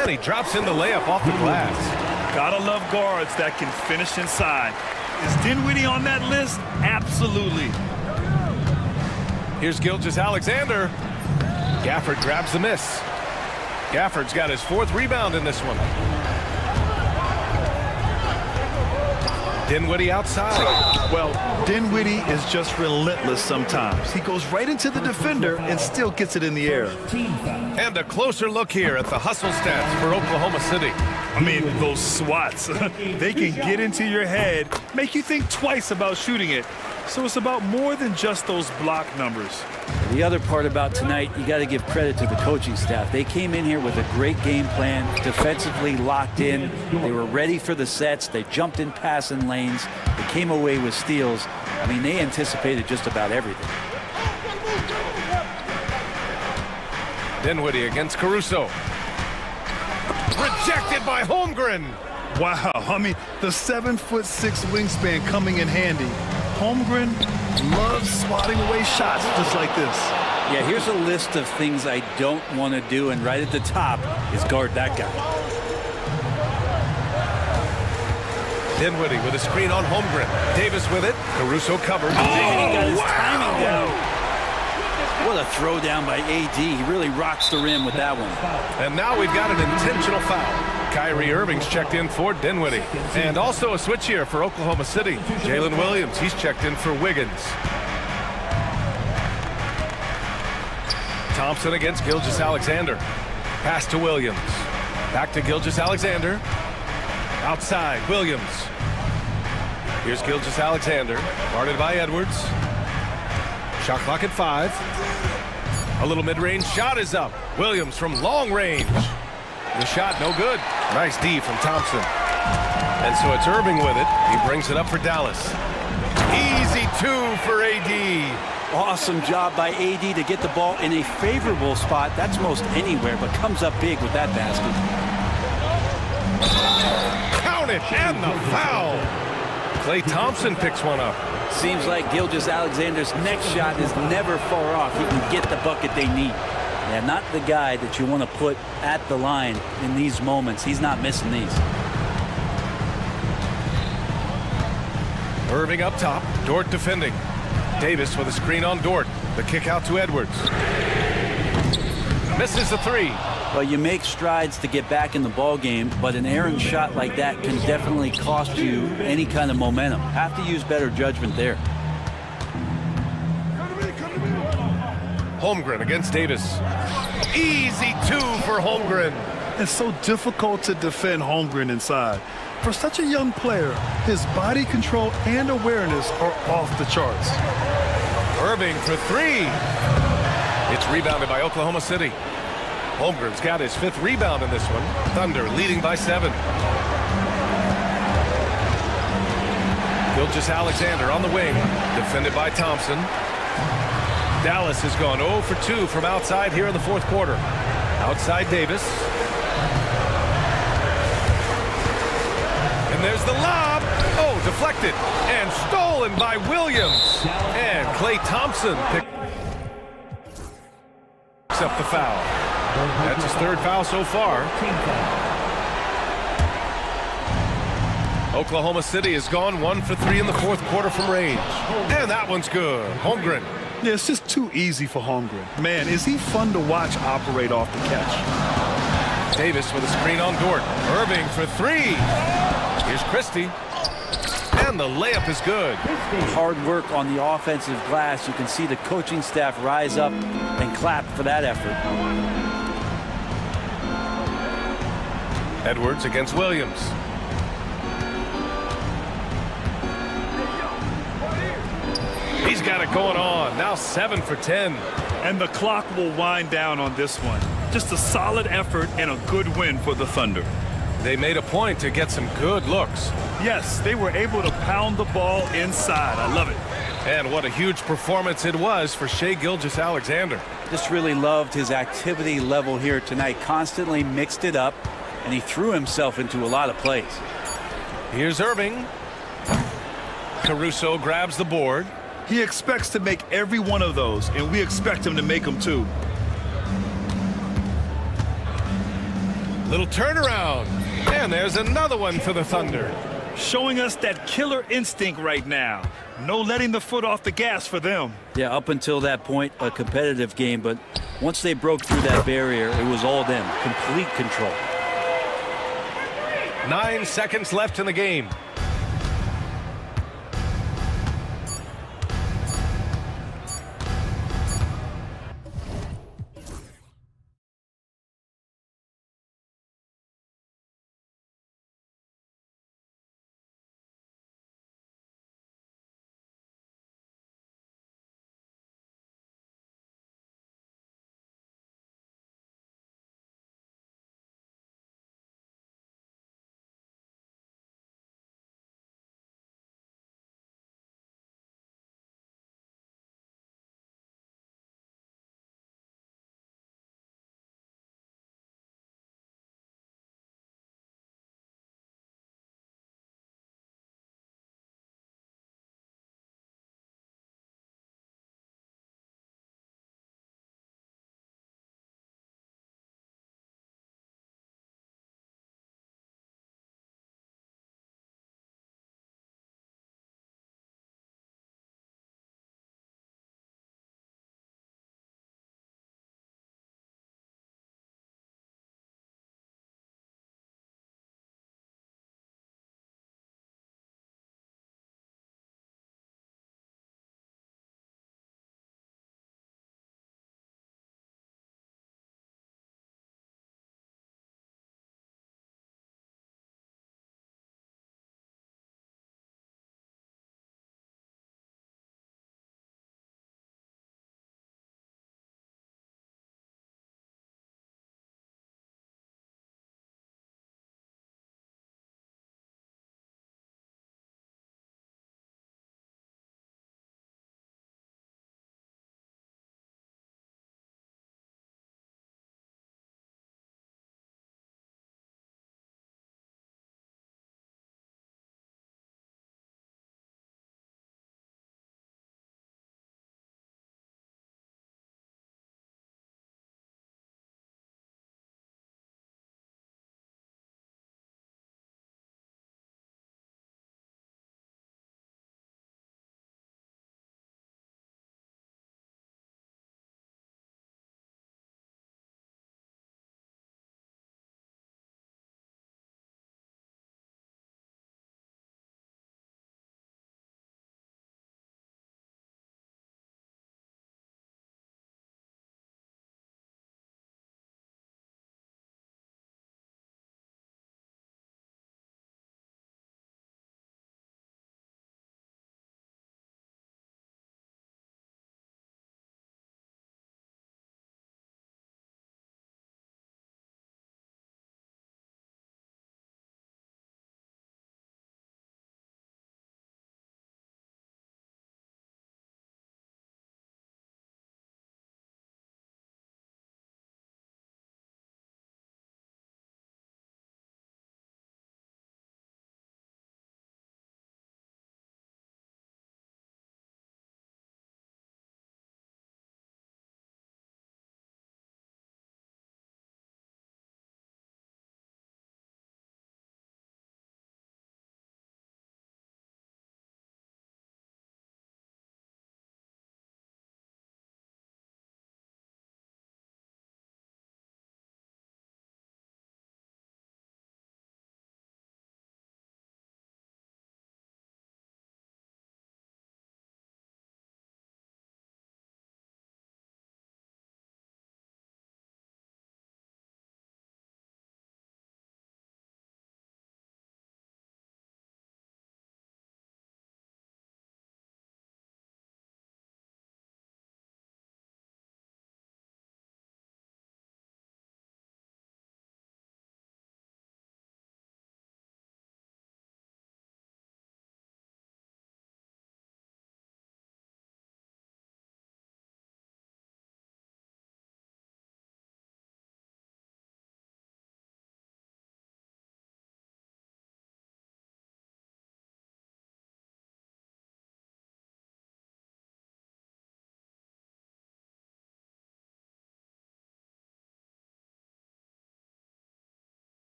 And he drops in the layup off the glass. Gotta love guards that can finish inside. Is Dinwiddie on that list? Absolutely. Here's Gilgeous-Alexander. Gafford grabs the miss. Gafford's got his fourth rebound in this one. Dinwiddie outside. Well, Dinwiddie is just relentless sometimes. He goes right into the defender and still gets it in the air. And a closer look here at the hustle stats for Oklahoma City. I mean, those swats, they can get into your head, make you think twice about shooting it. So it's about more than just those block numbers. The other part about tonight, you got to give credit to the coaching staff. They came in here with a great game plan, defensively locked in. They were ready for the sets. They jumped in passing lanes. They came away with steals. I mean, they anticipated just about everything. Dinwiddie against Caruso. Rejected by Holmgren. Wow, I mean, the 7'6" wingspan coming in handy. Holmgren loves swatting away shots just like this. Yeah, here's a list of things I don't want to do, and right at the top is guard that guy. Dinwiddie with a screen on Holmgren. Davis with it. Caruso covered. Oh, he got his timing down. What a throw down by AD. He really rocks the rim with that one. And now we've got an intentional foul. Kyrie Irving's checked in for Dinwiddie. And also a switch here for Oklahoma City. Jalen Williams, he's checked in for Wiggins. Thompson against Gilgeous-Alexander. Pass to Williams. Back to Gilgeous-Alexander. Outside, Williams. Here's Gilgeous-Alexander, guarded by Edwards. Shot clock at 5. A little mid-range shot is up. Williams from long range. The shot no good. Nice D from Thompson. And so it's Irving with it. He brings it up for Dallas. Easy 2 for AD. Awesome job by AD to get the ball in a favorable spot. That's most anywhere, but comes up big with that basket. Count it, and the foul. Klay Thompson picks one up. Seems like Gilgeous-Alexander's next shot is never far off. He can get the bucket they need. Yeah, not the guy that you want to put at the line in these moments. He's not missing these. Irving up top, Dort defending. Davis with a screen on Dort. The kick out to Edwards. Misses the 3. Well, you make strides to get back in the ball game, but an errant shot like that can definitely cost you any kind of momentum. Have to use better judgment there. Holmgren against Davis. Easy 2 for Holmgren. It's so difficult to defend Holmgren inside. For such a young player, his body control and awareness are off the charts. Irving for 3. It's rebounded by Oklahoma City. Holmgren's got his 5th rebound in this one. Thunder leading by 7. Gilgeous-Alexander on the wing, defended by Thompson. Dallas has gone 0 for 2 from outside here in the fourth quarter. Outside Davis. And there's the lob. Oh, deflected and stolen by Williams. And Klay Thompson picks up the foul. That's his 3rd foul so far. Oklahoma City has gone 1 for 3 in the fourth quarter from range. And that one's good. Holmgren Yeah, it's just too easy for Holmgren. Man, is he fun to watch operate off the catch. Davis with a screen on Dort. Irving for three. Here's Christie. And the layup is good. Hard work on the offensive glass. You can see the coaching staff rise up and clap for that effort. Edwards against Williams. He's got it going on. Now 7 for 10. And the clock will wind down on this one. Just a solid effort and a good win for the Thunder. They made a point to get some good looks. Yes, they were able to pound the ball inside. I love it. And what a huge performance it was for Shai Gilgeous-Alexander. Just really loved his activity level here tonight. Constantly mixed it up, and he threw himself into a lot of plays. Here's Irving. Caruso grabs the board. He expects to make every one of those, and we expect him to make them too. Little turnaround. And there's another one for the Thunder. Showing us that killer instinct right now. No letting the foot off the gas for them. Yeah, up until that point, a competitive game, but once they broke through that barrier, it was all them. Complete control. 9 seconds left in the game.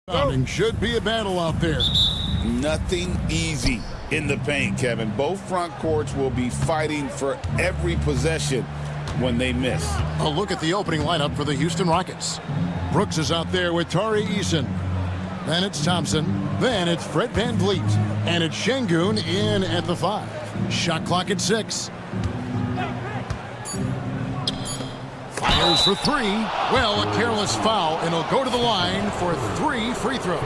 Rebounding should be a battle out there. Nothing easy in the paint, Kevin. Both front courts will be fighting for every possession when they miss. A look at the opening lineup for the Houston Rockets. Brooks is out there with Tari Eason. Then it's Thompson. Then it's Fred VanVleet. And it's Şengün in at the 5. Shot clock at 6. Fires for 3. Well, a careless foul, and he'll go to the line for 3 free throws.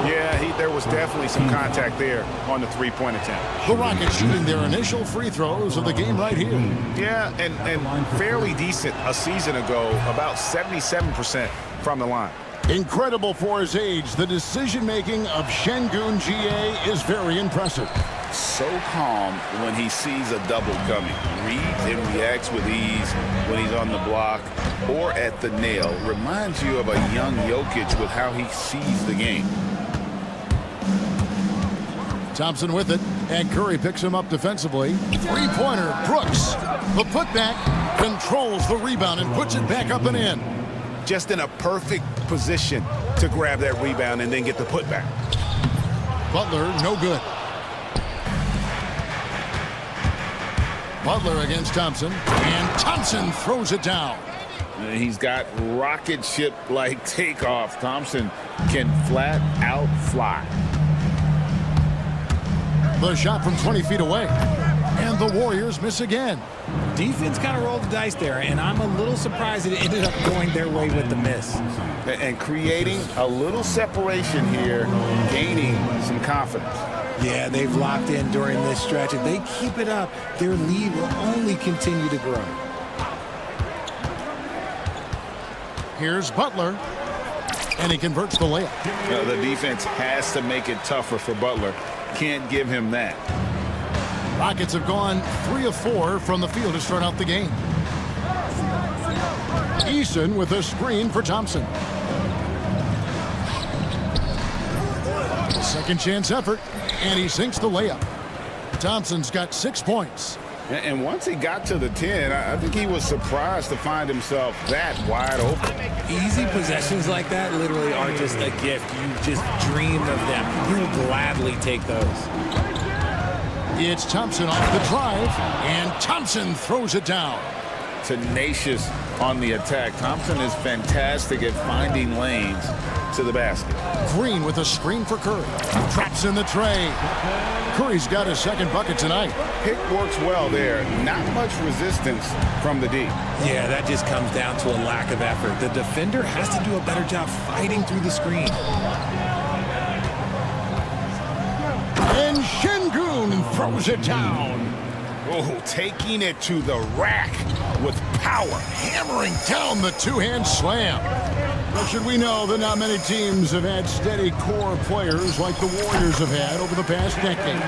Yeah, there was definitely some contact there on the three-point attempt. The Rockets shooting their initial free throws of the game right here. Yeah, and fairly decent a season ago, about 77% from the line. Incredible for his age. The decision-making of Şengün GA is very impressive. So calm when he sees a double coming. Reads and reacts with ease when he's on the block or at the nail. Reminds you of a young Jokic with how he sees the game. Thompson with it, and Curry picks him up defensively. Three-pointer, Brooks. The putback controls the rebound and puts it back up and in. Just in a perfect position to grab that rebound and then get the putback. Butler, no good. Butler against Thompson, and Thompson throws it down. He's got rocket ship-like takeoff. Thompson can flat out fly. The shot from 20 feet away, and the Warriors miss again. Defense kind of rolled the dice there, and I'm a little surprised it ended up going their way with the miss. And creating a little separation here, gaining some confidence. Yeah, they've locked in during this stretch. If they keep it up, their lead will only continue to grow. Here's Butler, and he converts the layup. The defense has to make it tougher for Butler. Can't give him that. Rockets have gone 3 of 4 from the field to start out the game. Eason with a screen for Thompson. Second chance effort, and he sinks the layup. Thompson's got 6 points. And once he got to the 10, I think he was surprised to find himself that wide open. Easy possessions like that literally are just a gift. You just dream of them. You will gladly take those. It's Thompson off the drive, and Thompson throws it down. Tenacious on the attack. Thompson is fantastic at finding lanes to the basket. Green with a screen for Curry. Traps in the tray. Curry's got his second bucket tonight. Pick works well there. Not much resistance from the D. Yeah, that just comes down to a lack of effort. The defender has to do a better job fighting through the screen. And Şengün throws it down. Oh, taking it to the rack with power. Hammering down the two-hand slam. But should we know that not many teams have had steady core players like the Warriors have had over the past decade.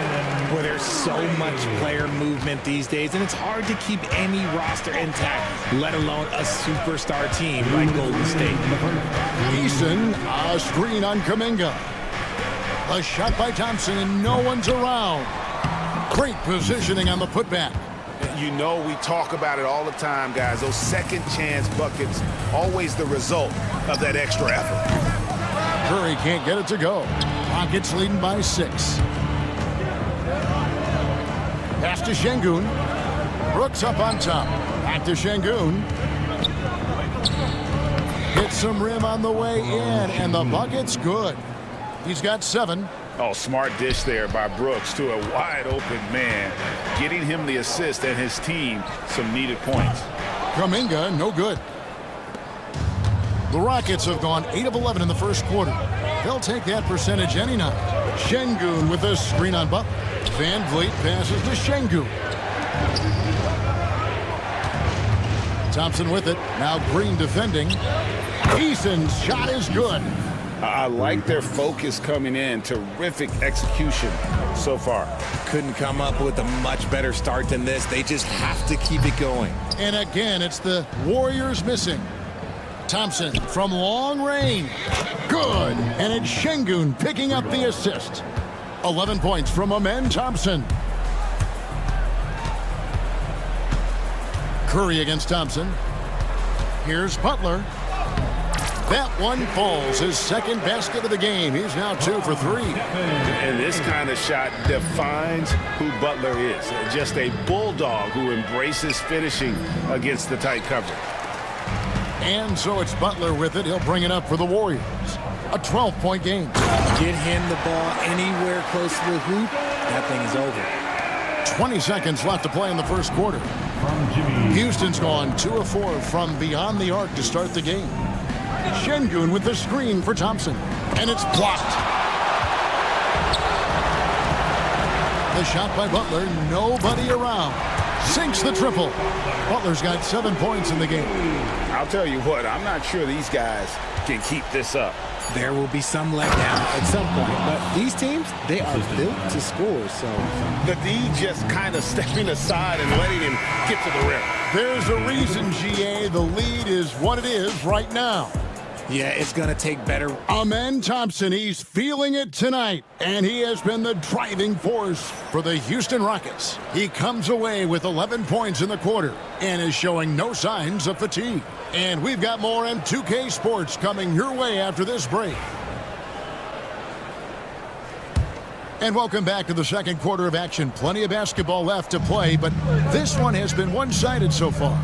Well, there's so much player movement these days, and it's hard to keep any roster intact, let alone a superstar team like Golden State. Eason, a screen on Kuminga. A shot by Thompson, and no one's around. Great positioning on the putback. You know we talk about it all the time, guys. Those second chance buckets, always the result of that extra effort. Curry can't get it to go. Rockets leading by 6. Pass to Şengün. Brooks up on top. Back to Şengün. Hits some rim on the way in, and the bucket's good. He's got 7. Oh, smart dish there by Brooks to a wide open man, getting him the assist and his team some needed points. Kuminga, no good. The Rockets have gone 8 of 11 in the first quarter. They'll take that percentage any night. Şengün with a screen on Butler. VanVleet passes to Şengün. Thompson with it. Now Green defending. Eason's shot is good. I like their focus coming in. Terrific execution so far. Couldn't come up with a much better start than this. They just have to keep it going. And again, it's the Warriors missing. Thompson from long range. Good. And it's Şengün picking up the assist. 11 points from Amen Thompson. Curry against Thompson. Here's Butler. That one falls. His second basket of the game. He's now 2 for 3. And this kind of shot defines who Butler is. Just a bulldog who embraces finishing against the tight coverage. And so it's Butler with it. He'll bring it up for the Warriors. A 12-point game. Get him the ball anywhere close to the hoop, that thing is over. 20 seconds left to play in the first quarter. Houston's gone 2 of 4 from beyond the arc to start the game. Şengün with the screen for Thompson. And it's blocked. The shot by Butler. Nobody around. Sinks the triple. Butler's got 7 points in the game. I'll tell you what, I'm not sure these guys can keep this up. There will be some letdown at some point, but these teams, they are built to score, so. The D just kind of stepping aside and letting him get to the rim. There's a reason, GA, the lead is what it is right now. Yeah, it's going to take better. Amen Thompson, he's feeling it tonight, and he has been the driving force for the Houston Rockets. He comes away with 11 points in the quarter and is showing no signs of fatigue. And we've got more M2K Sports coming your way after this break. And welcome back to the second quarter of action. Plenty of basketball left to play, but this one has been one-sided so far.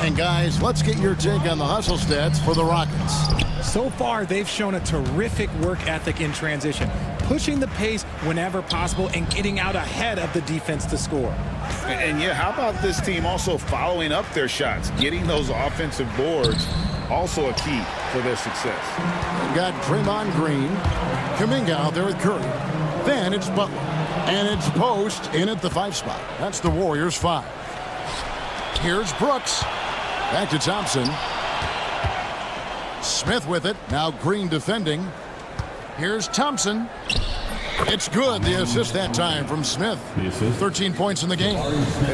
And guys, let's get your take on the hustle stats for the Rockets. So far, they've shown a terrific work ethic in transition, pushing the pace whenever possible and getting out ahead of the defense to score. And yeah, how about this team also following up their shots, getting those offensive boards, also a key for their success. We've got Draymond Green, Kuminga out there with Curry. Then it's Butler, and it's Post in at the 5 spot. That's the Warriors' 5. Here's Brooks. Back to Thompson. Smith with it. Now Green defending. Here's Thompson. It's good. The assist that time from Smith. 13 points in the game.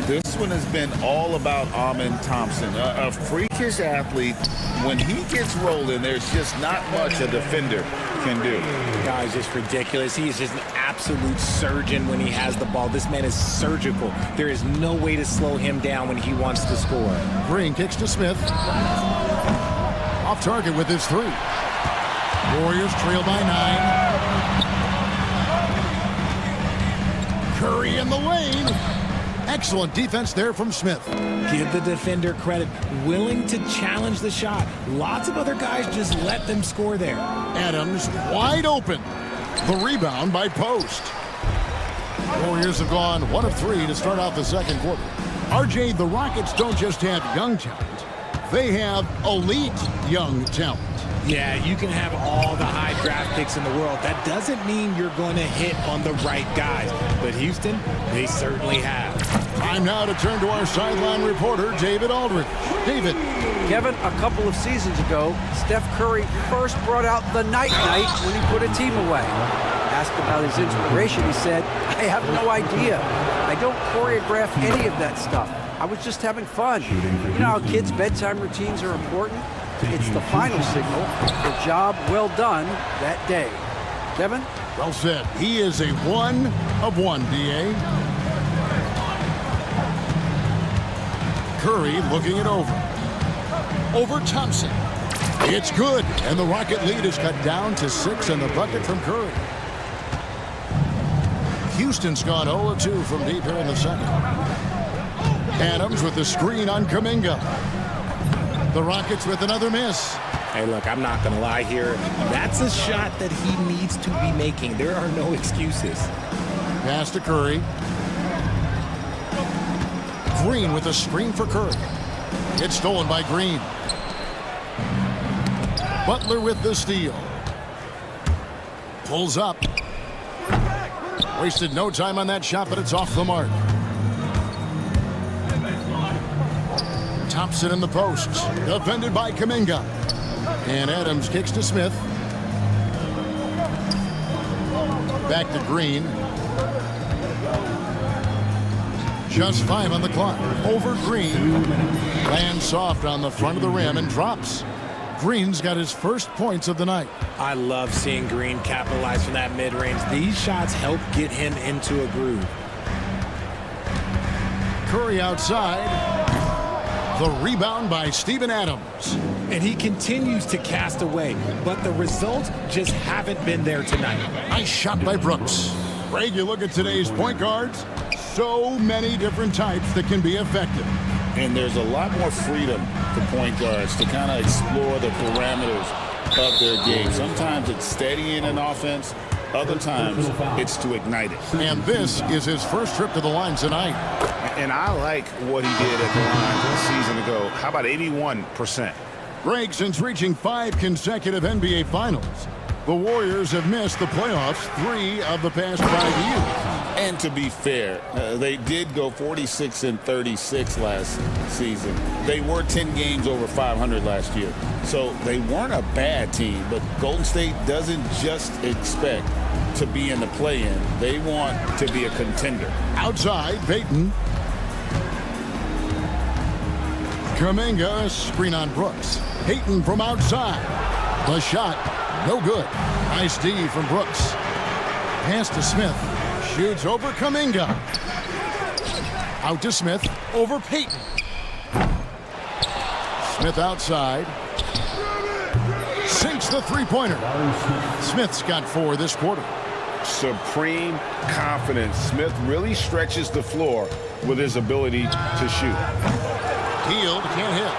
This one has been all about Amen Thompson, a freakish athlete. When he gets rolling, there's just not much a defender can do. The guy's just ridiculous. He is just an absolute surgeon when he has the ball. This man is surgical. There is no way to slow him down when he wants to score. Green kicks to Smith. Off target with his 3. Warriors trail by 9. Curry in the lane. Excellent defense there from Smith. Give the defender credit. Willing to challenge the shot. Lots of other guys just let them score there. Adams wide open. The rebound by Post. Warriors have gone 1 of 3 to start out the second quarter. RJ, the Rockets don't just have young talent. They have elite young talent. Yeah, you can have all the high draft picks in the world. That doesn't mean you're going to hit on the right guys. But Houston, they certainly have. Time now to turn to our sideline reporter, David Aldridge. David. Kevin, a couple of seasons ago, Steph Curry first brought out the night-night when he put a team away. Asked about his inspiration, he said, I have no idea. I don't choreograph any of that stuff. I was just having fun. You know how kids' bedtime routines are important? It's the final signal for job well done that day. Kevin? Well said. He is a 1 of 1, D.A. Curry looking it over. Over Thompson. It's good, and the Rocket lead is cut down to 6 and the bucket from Curry. Houston's gone 0 of 2 from deep here in the second. Adams with the screen on Kuminga. The Rockets with another miss. Hey, look, I'm not going to lie here. That's a shot that he needs to be making. There are no excuses. Pass to Curry. Green with a screen for Curry. It's stolen by Green. Butler with the steal. Pulls up. Wasted no time on that shot, but it's off the mark. Thompson in the posts. Defended by Kuminga. And Adams kicks to Smith. Back to Green. Just 5 on the clock. Over Green. Lands soft on the front of the rim and drops. Green's got his first points of the night. I love seeing Green capitalize from that mid-range. These shots help get him into a groove. Curry outside. The rebound by Steven Adams. And he continues to cast away, but the results just haven't been there tonight. Nice shot by Brooks. Greg, you look at today's point guards, so many different types that can be effective. And there's a lot more freedom for point guards to kind of explore the parameters of their game. Sometimes it's steadying an offense. Other times, it's to ignite it. And this is his first trip to the line tonight. And I like what he did at the line a season ago. How about 81%? Greg, since reaching 5 consecutive NBA Finals, the Warriors have missed the playoffs 3 of the past 5 years. And to be fair, they did go 46-36 last season. They were 10 games over 500 last year. So they weren't a bad team, but Golden State doesn't just expect to be in the play-in. They want to be a contender. Outside, Payton. Kuminga, screen on Brooks. Payton from outside. The shot, no good. Nice D from Brooks. Pass to Smith. Shoots over Kuminga. Out to Smith. Over Payton. Smith outside. Sinks the three-pointer. Smith's got 4 this quarter. Supreme confidence. Smith really stretches the floor with his ability to shoot. Healed, can't hit.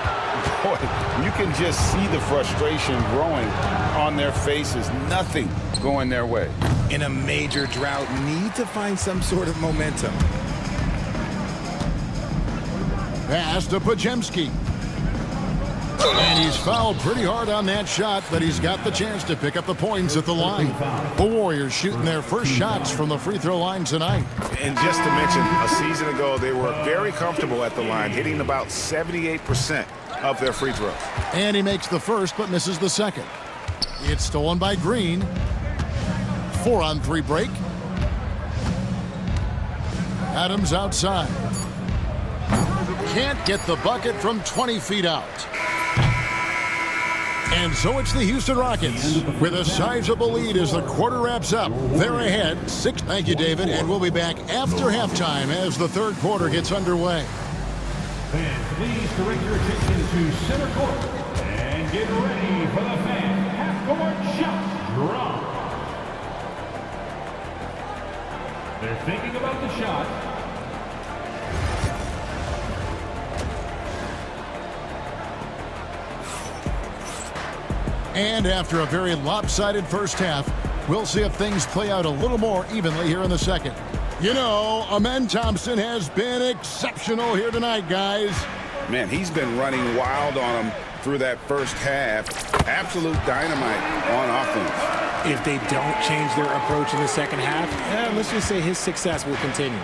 Boy, you can just see the frustration growing on their faces. Nothing going their way. In a major drought, need to find some sort of momentum. Pass to Podziemski. And he's fouled pretty hard on that shot, but he's got the chance to pick up the points at the line. The Warriors shooting their first shots from the free throw line tonight. And just to mention, a season ago, they were very comfortable at the line, hitting about 78% of their free throws. And he makes the first, but misses the second. It's stolen by Green. 4-on-3 break. Adams outside. Can't get the bucket from 20 feet out. And so it's the Houston Rockets with a sizable lead as the quarter wraps up. They're ahead 6. Thank you, David, and we'll be back after halftime as the third quarter gets underway. Fans, please direct your attention to center court and get ready for the fan half-court shot drop. They're thinking about the shot. And after a very lopsided first half, we'll see if things play out a little more evenly here in the second. You know, Amen Thompson has been exceptional here tonight, guys. Man, he's been running wild on them through that first half. Absolute dynamite on offense. If they don't change their approach in the second half, let's just say his success will continue.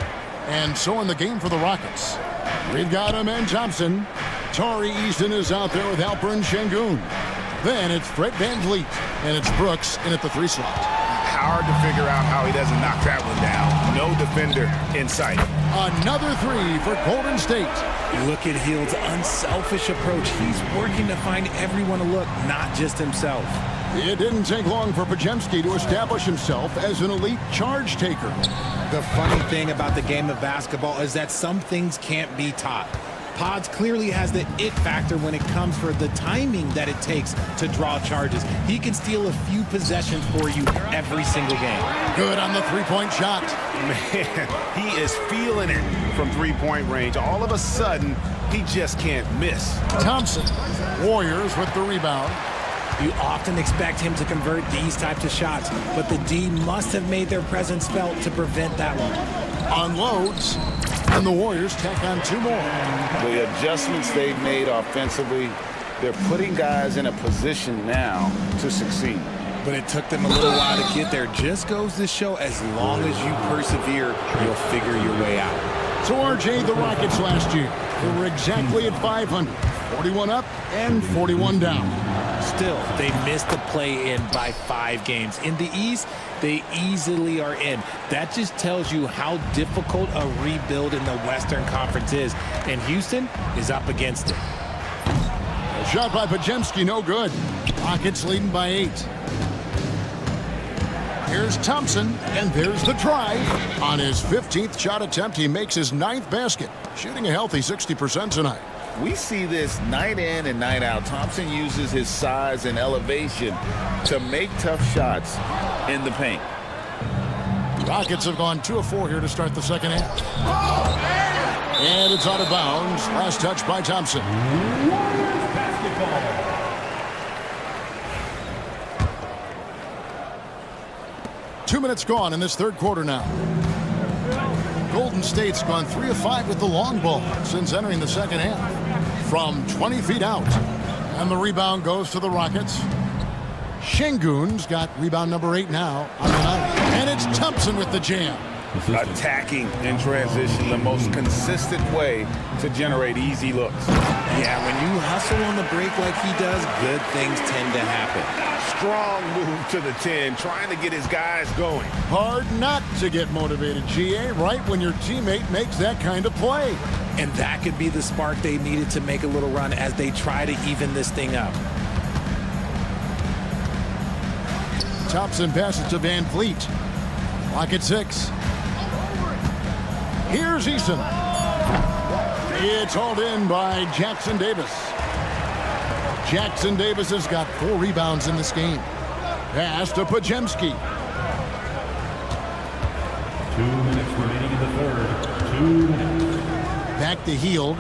And so in the game for the Rockets, we've got Amen Thompson. Tari Eason is out there with Alperen Şengün. Then it's Fred VanVleet, and it's Brooks in at the 3 slot. Hard to figure out how he doesn't knock that one down. No defender in sight. Another 3 for Golden State. Look at Hield's unselfish approach. He's working to find everyone to look, not just himself. It didn't take long for Podziemski to establish himself as an elite charge taker. The funny thing about the game of basketball is that some things can't be taught. Pods clearly has the it factor when it comes for the timing that it takes to draw charges. He can steal a few possessions for you every single game. Good on the three-point shot. Man, he is feeling it from three-point range. All of a sudden, he just can't miss. Thompson, Warriors with the rebound. You often expect him to convert these types of shots, but the D must have made their presence felt to prevent that one. Unloads, and the Warriors tack on 2 more. The adjustments they've made offensively, they're putting guys in a position now to succeed. But it took them a little while to get there. Just goes to show as long as you persevere, you'll figure your way out. So RJ, the Rockets last year, they were exactly at 500. 41 up and 41 down. Still, they missed the play-in by 5 games. In the East, they easily are in. That just tells you how difficult a rebuild in the Western Conference is. And Houston is up against it. A shot by Podziemski, no good. Rockets leading by 8. Here's Thompson, and there's the drive. On his 15th shot attempt, he makes his 9th basket, shooting a healthy 60% tonight. We see this night in and night out. Thompson uses his size and elevation to make tough shots in the paint. Rockets have gone 2 of 4 here to start the second half. And it's out of bounds. Last touch by Thompson. Basketball. 2 minutes gone in this third quarter now. Golden State's gone 3 of 5 with the long ball since entering the second half. From 20 feet out. And the rebound goes to the Rockets. Şengün's got rebound number 8 now on the night. And it's Thompson with the jam. Attacking in transition, the most consistent way to generate easy looks. Yeah, when you hustle on the break like he does, good things tend to happen. Strong move to the 10, trying to get his guys going. Hard not to get motivated, GA, right when your teammate makes that kind of play. And that could be the spark they needed to make a little run as they try to even this thing up. Thompson passes to Van Vliet. Lock at 6. Here's Eason. It's hauled in by Jackson Davis. Jackson Davis has got 4 rebounds in this game. Pass to Pajemski. 2 minutes remaining in the third. 2 minutes. Back to Hield.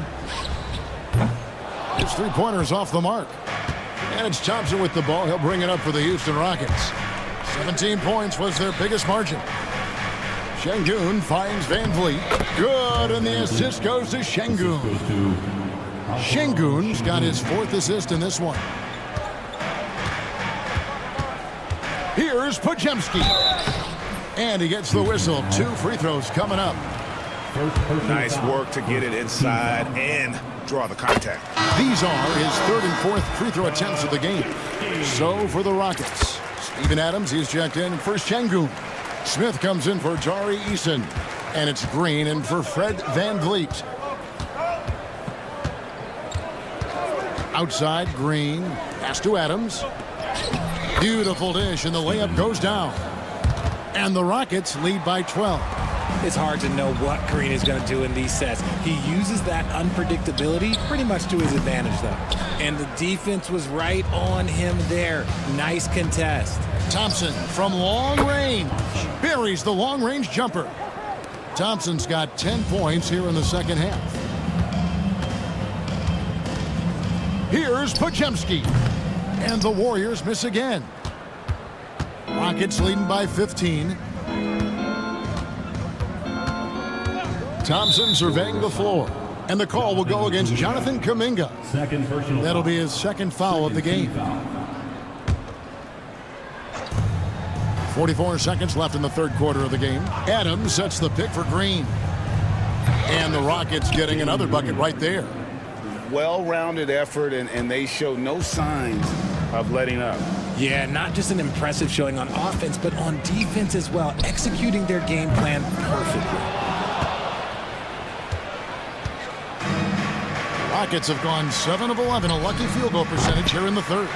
His 3-pointer's off the mark. And it's Thompson with the ball. He'll bring it up for the Houston Rockets. 17 points was their biggest margin. Şengün finds Van Vliet. Good, and the assist goes to Şengün. Şengün's got his 4th assist in this one. Here's Pajemski. And he gets the whistle. 2 free throws coming up. Nice work to get it inside and draw the contact. These are his 3rd and 4th free throw attempts of the game. So for the Rockets, Steven Adams, he's checked in for Şengün. Smith comes in for Tari Eason. And it's Green in for Fred Van Vliet. Outside, Green. Pass to Adams. Beautiful dish, and the layup goes down. And the Rockets lead by 12. It's hard to know what Green is going to do in these sets. He uses that unpredictability pretty much to his advantage, though. And the defense was right on him there. Nice contest. Thompson from long range buries the long-range jumper. Thompson's got 10 points here in the second half. Here's Pajemski. And the Warriors miss again. Rockets leading by 15. Thompson surveying the floor. And the call will go against Jonathan Kuminga. That'll be his 2nd foul of the game. 44 seconds left in the third quarter of the game. Adams sets the pick for Green. And the Rockets getting another bucket right there. Well-rounded effort, and they show no signs of letting up. Yeah, not just an impressive showing on offense, but on defense as well, executing their game plan perfectly. Rockets have gone 7 of 11, a lucky field goal percentage here in the third.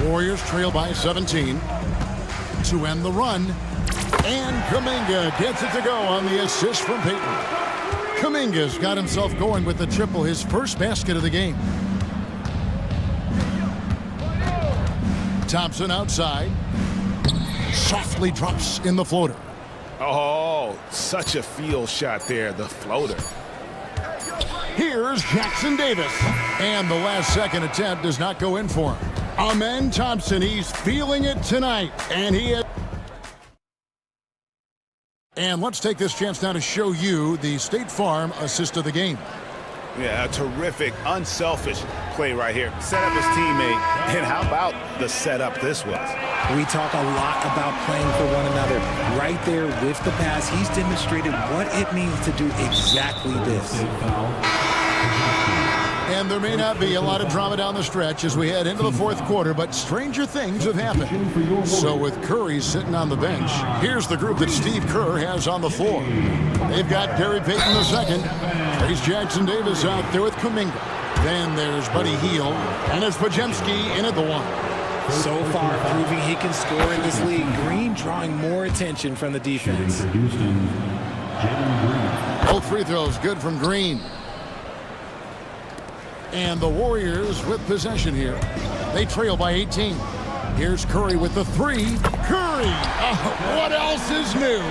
Warriors trail by 17 to end the run. And Kuminga gets it to go on the assist from Payton. Kuminga's got himself going with the triple, his first basket of the game. Thompson outside. Softly drops in the floater. Oh, such a field shot there, the floater. Here's Jackson Davis. And the last second attempt does not go in for him. Amen Thompson, he's feeling it tonight. And he is. And let's take this chance now to show you the State Farm assist of the game. Yeah, a terrific, unselfish play right here. Set up his teammate, and how about the setup this was? We talk a lot about playing for one another. Right there with the pass, he's demonstrated what it means to do exactly this. And there may not be a lot of drama down the stretch as we head into the fourth quarter, but stranger things have happened. So with Curry sitting on the bench, here's the group that Steve Kerr has on the floor. They've got Gary Payton II, Trace Jackson Davis out there with Kuminga. Then there's Buddy Hield, and it's Pajemski in at the one. So far, proving he can score in this league. Green drawing more attention from the defense. Both free throws good from Green. And the Warriors with possession here. They trail by 18. Here's Curry with the three. Curry! What else is new?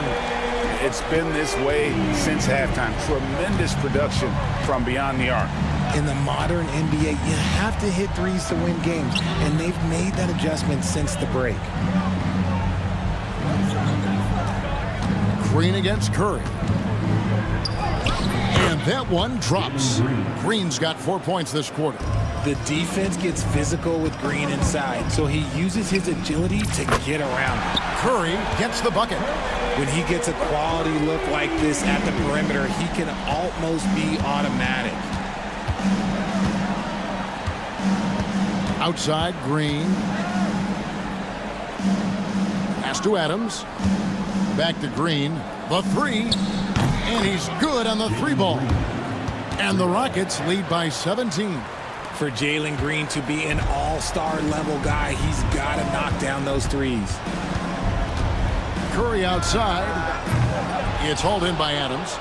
It's been this way since halftime. Tremendous production from beyond the arc. In the modern NBA, you have to hit threes to win games, and they've made that adjustment since the break. Green against Curry. And that one drops. Green's got 4 points this quarter. The defense gets physical with Green inside, so he uses his agility to get around it. Curry gets the bucket. When he gets a quality look like this at the perimeter, he can almost be automatic. Outside, Green. Pass to Adams. Back to Green. The three. And he's good on the three ball. And the Rockets lead by 17. For Jalen Green to be an all-star level guy, he's got to knock down those threes. Curry outside. It's hauled in by Adams.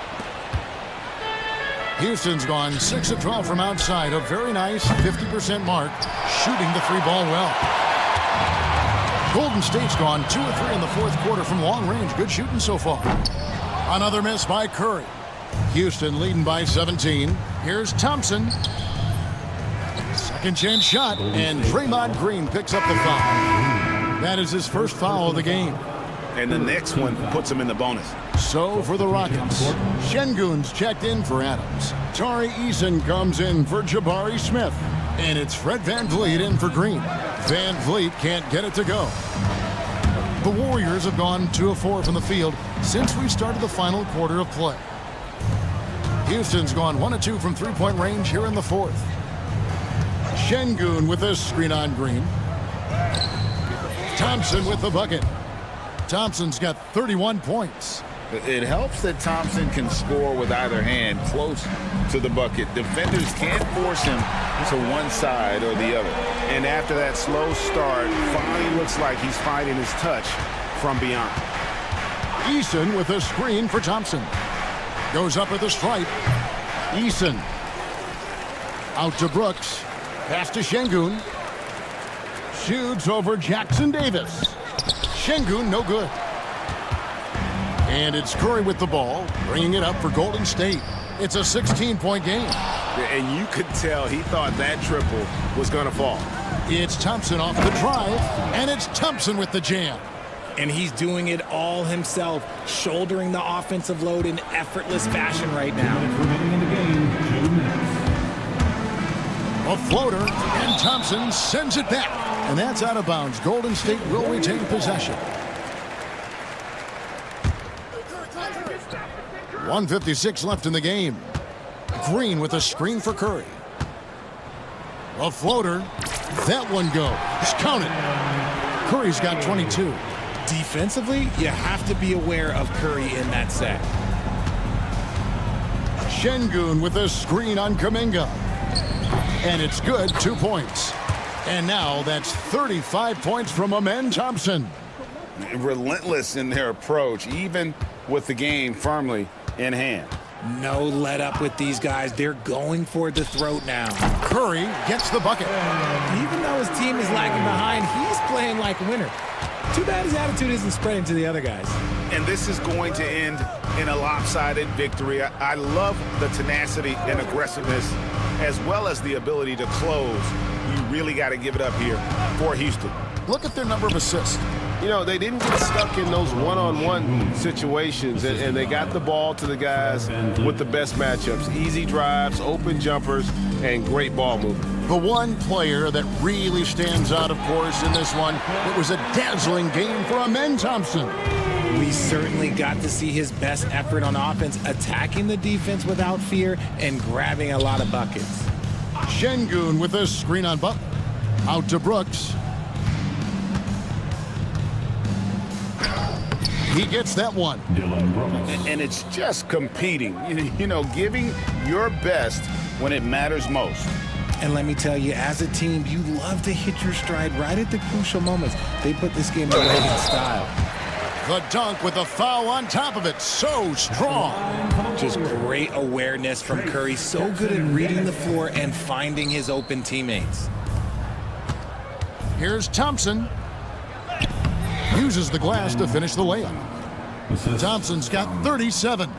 Houston's gone 6 of 12 from outside. A very nice 50% mark. Shooting the three ball well. Golden State's gone 2 of 3 in the fourth quarter from long range. Good shooting so far. Another miss by Curry. Houston leading by 17. Here's Thompson. Second chance shot. And Draymond Green picks up the foul. That is his first foul of the game. And the next one puts him in the bonus. So for the Rockets, Şengün's checked in for Adams. Tari Eason comes in for Jabari Smith. And it's Fred VanVleet in for Green. VanVleet can't get it to go. The Warriors have gone 2 of 4 from the field since we started the final quarter of play. Houston's gone 1 of 2 from three-point range here in the fourth. Şengün with a screen on Green. Thompson with the bucket. Thompson's got 31 points. It helps that Thompson can score with either hand close to the bucket. Defenders can't force him to one side or the other. And after that slow start, finally looks like he's finding his touch from beyond. Eason with a screen for Thompson. Goes up at the stripe. Eason. Out to Brooks. Pass to Şengün. Shoots over Jackson Davis. Şengün, no good. And it's Curry with the ball, bringing it up for Golden State. It's a 16-point game. And you could tell he thought that triple was going to fall. It's Thompson off the drive, and it's Thompson with the jam. And he's doing it all himself, shouldering the offensive load in effortless fashion right now. A floater, and Thompson sends it back. And that's out of bounds. Golden State will retain possession. 1:56 left in the game. Green with a screen for Curry. A floater. That one goes. Count it. Curry's got 22. Defensively, you have to be aware of Curry in that set. Şengün with a screen on Kuminga. And it's good, 2 points. And now that's 35 points from Amen Thompson. Relentless in their approach, even with the game firmly in hand. No let up with these guys. They're going for the throat now. Curry gets the bucket. Even though his team is lagging behind, he's playing like a winner. Too bad his attitude isn't spreading to the other guys. And this is going to end in a lopsided victory. I love the tenacity and aggressiveness, as well as the ability to close. You really got to give it up here for Houston. Look at their number of assists. You know, they didn't get stuck in those one-on-one situations, and they got the ball to the guys with the best matchups. Easy drives, open jumpers, and great ball movement. The one player that really stands out, of course, in this one, it was a dazzling game for Amen Thompson. We certainly got to see his best effort on offense, attacking the defense without fear and grabbing a lot of buckets. Şengün with a screen on Butler. Out to Brooks. He gets that one. And it's just competing, you know, giving your best when it matters most. And let me tell you, as a team, you love to hit your stride right at the crucial moments. They put this game away in style. The dunk with the foul on top of it. So strong. Just great awareness from Curry. So good at reading the floor and finding his open teammates. Here's Thompson. Uses the glass to finish the layup. Thompson's got 37.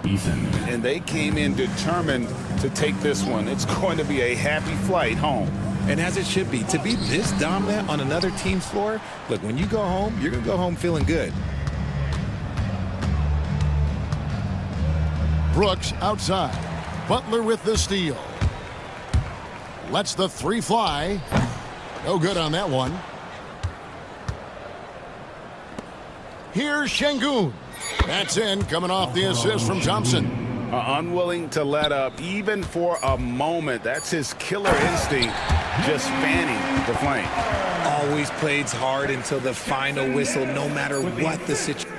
And they came in determined to take this one. It's going to be a happy flight home. And as it should be. To be this dominant on another team's floor, look, when you go home, you're going to go home feeling good. Brooks outside. Butler with the steal. Lets the three fly. No good on that one. Here's Şengün. That's in, coming off the assist from Thompson. Unwilling to let up even for a moment. That's his killer instinct, just fanning the flame. Always plays hard until the final whistle, no matter what the situation.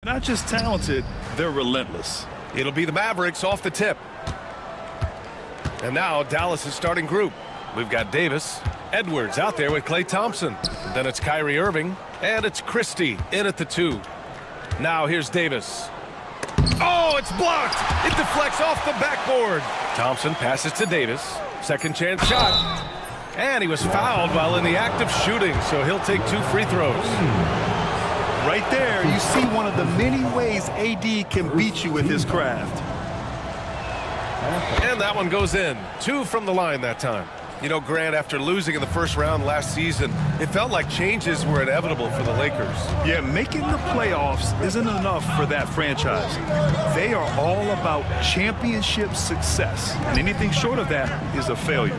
Not just talented, they're relentless. It'll be the Mavericks off the tip. And now Dallas' starting group. We've got Davis, Edwards out there with Klay Thompson. Then it's Kyrie Irving, and it's Christie in at the 2. Now here's Davis. Oh, it's blocked! It deflects off the backboard. Thompson passes to Davis. Second chance shot. And he was fouled while in the act of shooting, so he'll take 2 free throws. Right there, you see one of the many ways AD can beat you with his craft. And that one goes in. 2 from the line that time. You know, Grant, after losing in the first round last season, it felt like changes were inevitable for the Lakers. Yeah, making the playoffs isn't enough for that franchise. They are all about championship success, and anything short of that is a failure.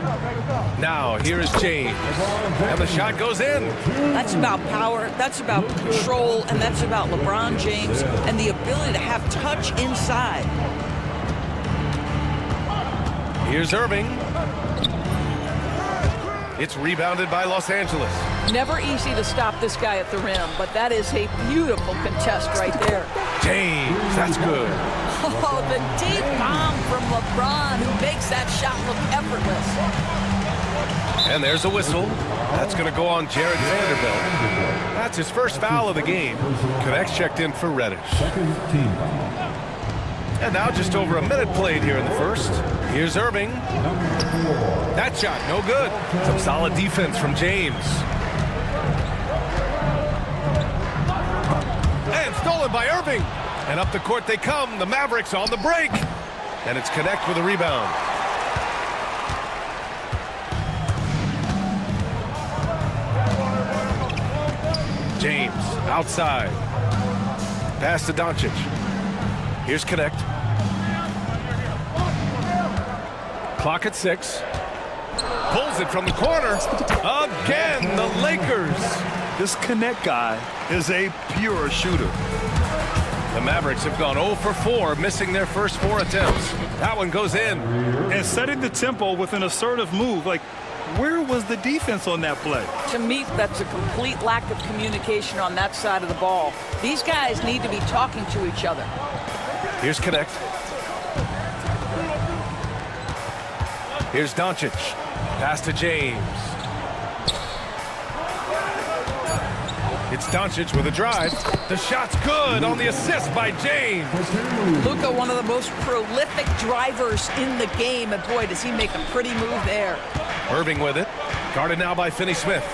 Now, here is James, and the shot goes in. That's about power, that's about control, and that's about LeBron James and the ability to have touch inside. Here's Irving. It's rebounded by Los Angeles. Never easy to stop this guy at the rim, but that is a beautiful contest right there. James, that's good. Oh, the deep bomb from LeBron, who makes that shot look effortless. And there's a whistle. That's going to go on Jared Vanderbilt. That's his first foul of the game. Connects checked in for Reddish. And now just over a minute played here in the first. Here's Irving. That shot, no good. Some solid defense from James. And stolen by Irving. And up the court they come. The Mavericks on the break. And it's Connect with a rebound. James outside. Pass to Doncic. Here's Connect. Clock at 6. Pulls it from the corner. Again, the Lakers. This Connect guy is a pure shooter. The Mavericks have gone 0 for 4, missing their first 4 attempts. That one goes in. And setting the tempo with an assertive move. Like, where was the defense on that play? To me, that's a complete lack of communication on that side of the ball. These guys need to be talking to each other. Here's Connect. Here's Doncic. Pass to James. It's Doncic with a drive. The shot's good on the assist by James. Luka, one of the most prolific drivers in the game, and boy, does he make a pretty move there. Irving with it. Guarded now by Finney-Smith.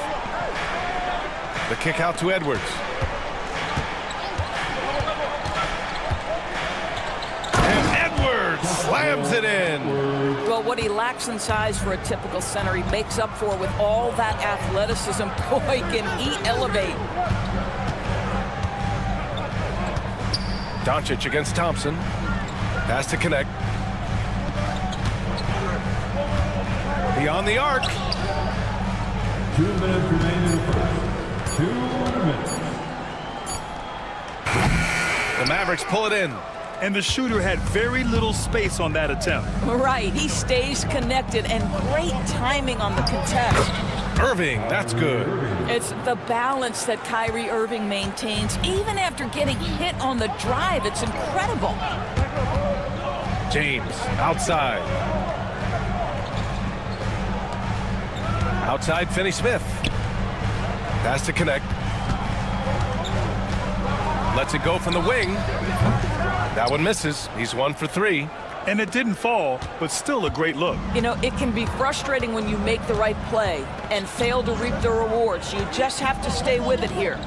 The kick out to Edwards. Slams it in. Well, what he lacks in size for a typical center, he makes up for with all that athleticism. Boy, can he elevate. Doncic against Thompson. Pass to Connect. Beyond the arc. 2 minutes remaining in the first. 2 minutes. The Mavericks pull it in. And the shooter had very little space on that attempt. Right, he stays connected, and great timing on the contest. Irving, that's good. It's the balance that Kyrie Irving maintains, even after getting hit on the drive. It's incredible. James, outside. Outside, Finney-Smith. Pass to Connect. Lets it go from the wing. That one misses. He's 1 for 3. And it didn't fall, but still a great look. You know, it can be frustrating when you make the right play and fail to reap the rewards. You just have to stay with it here.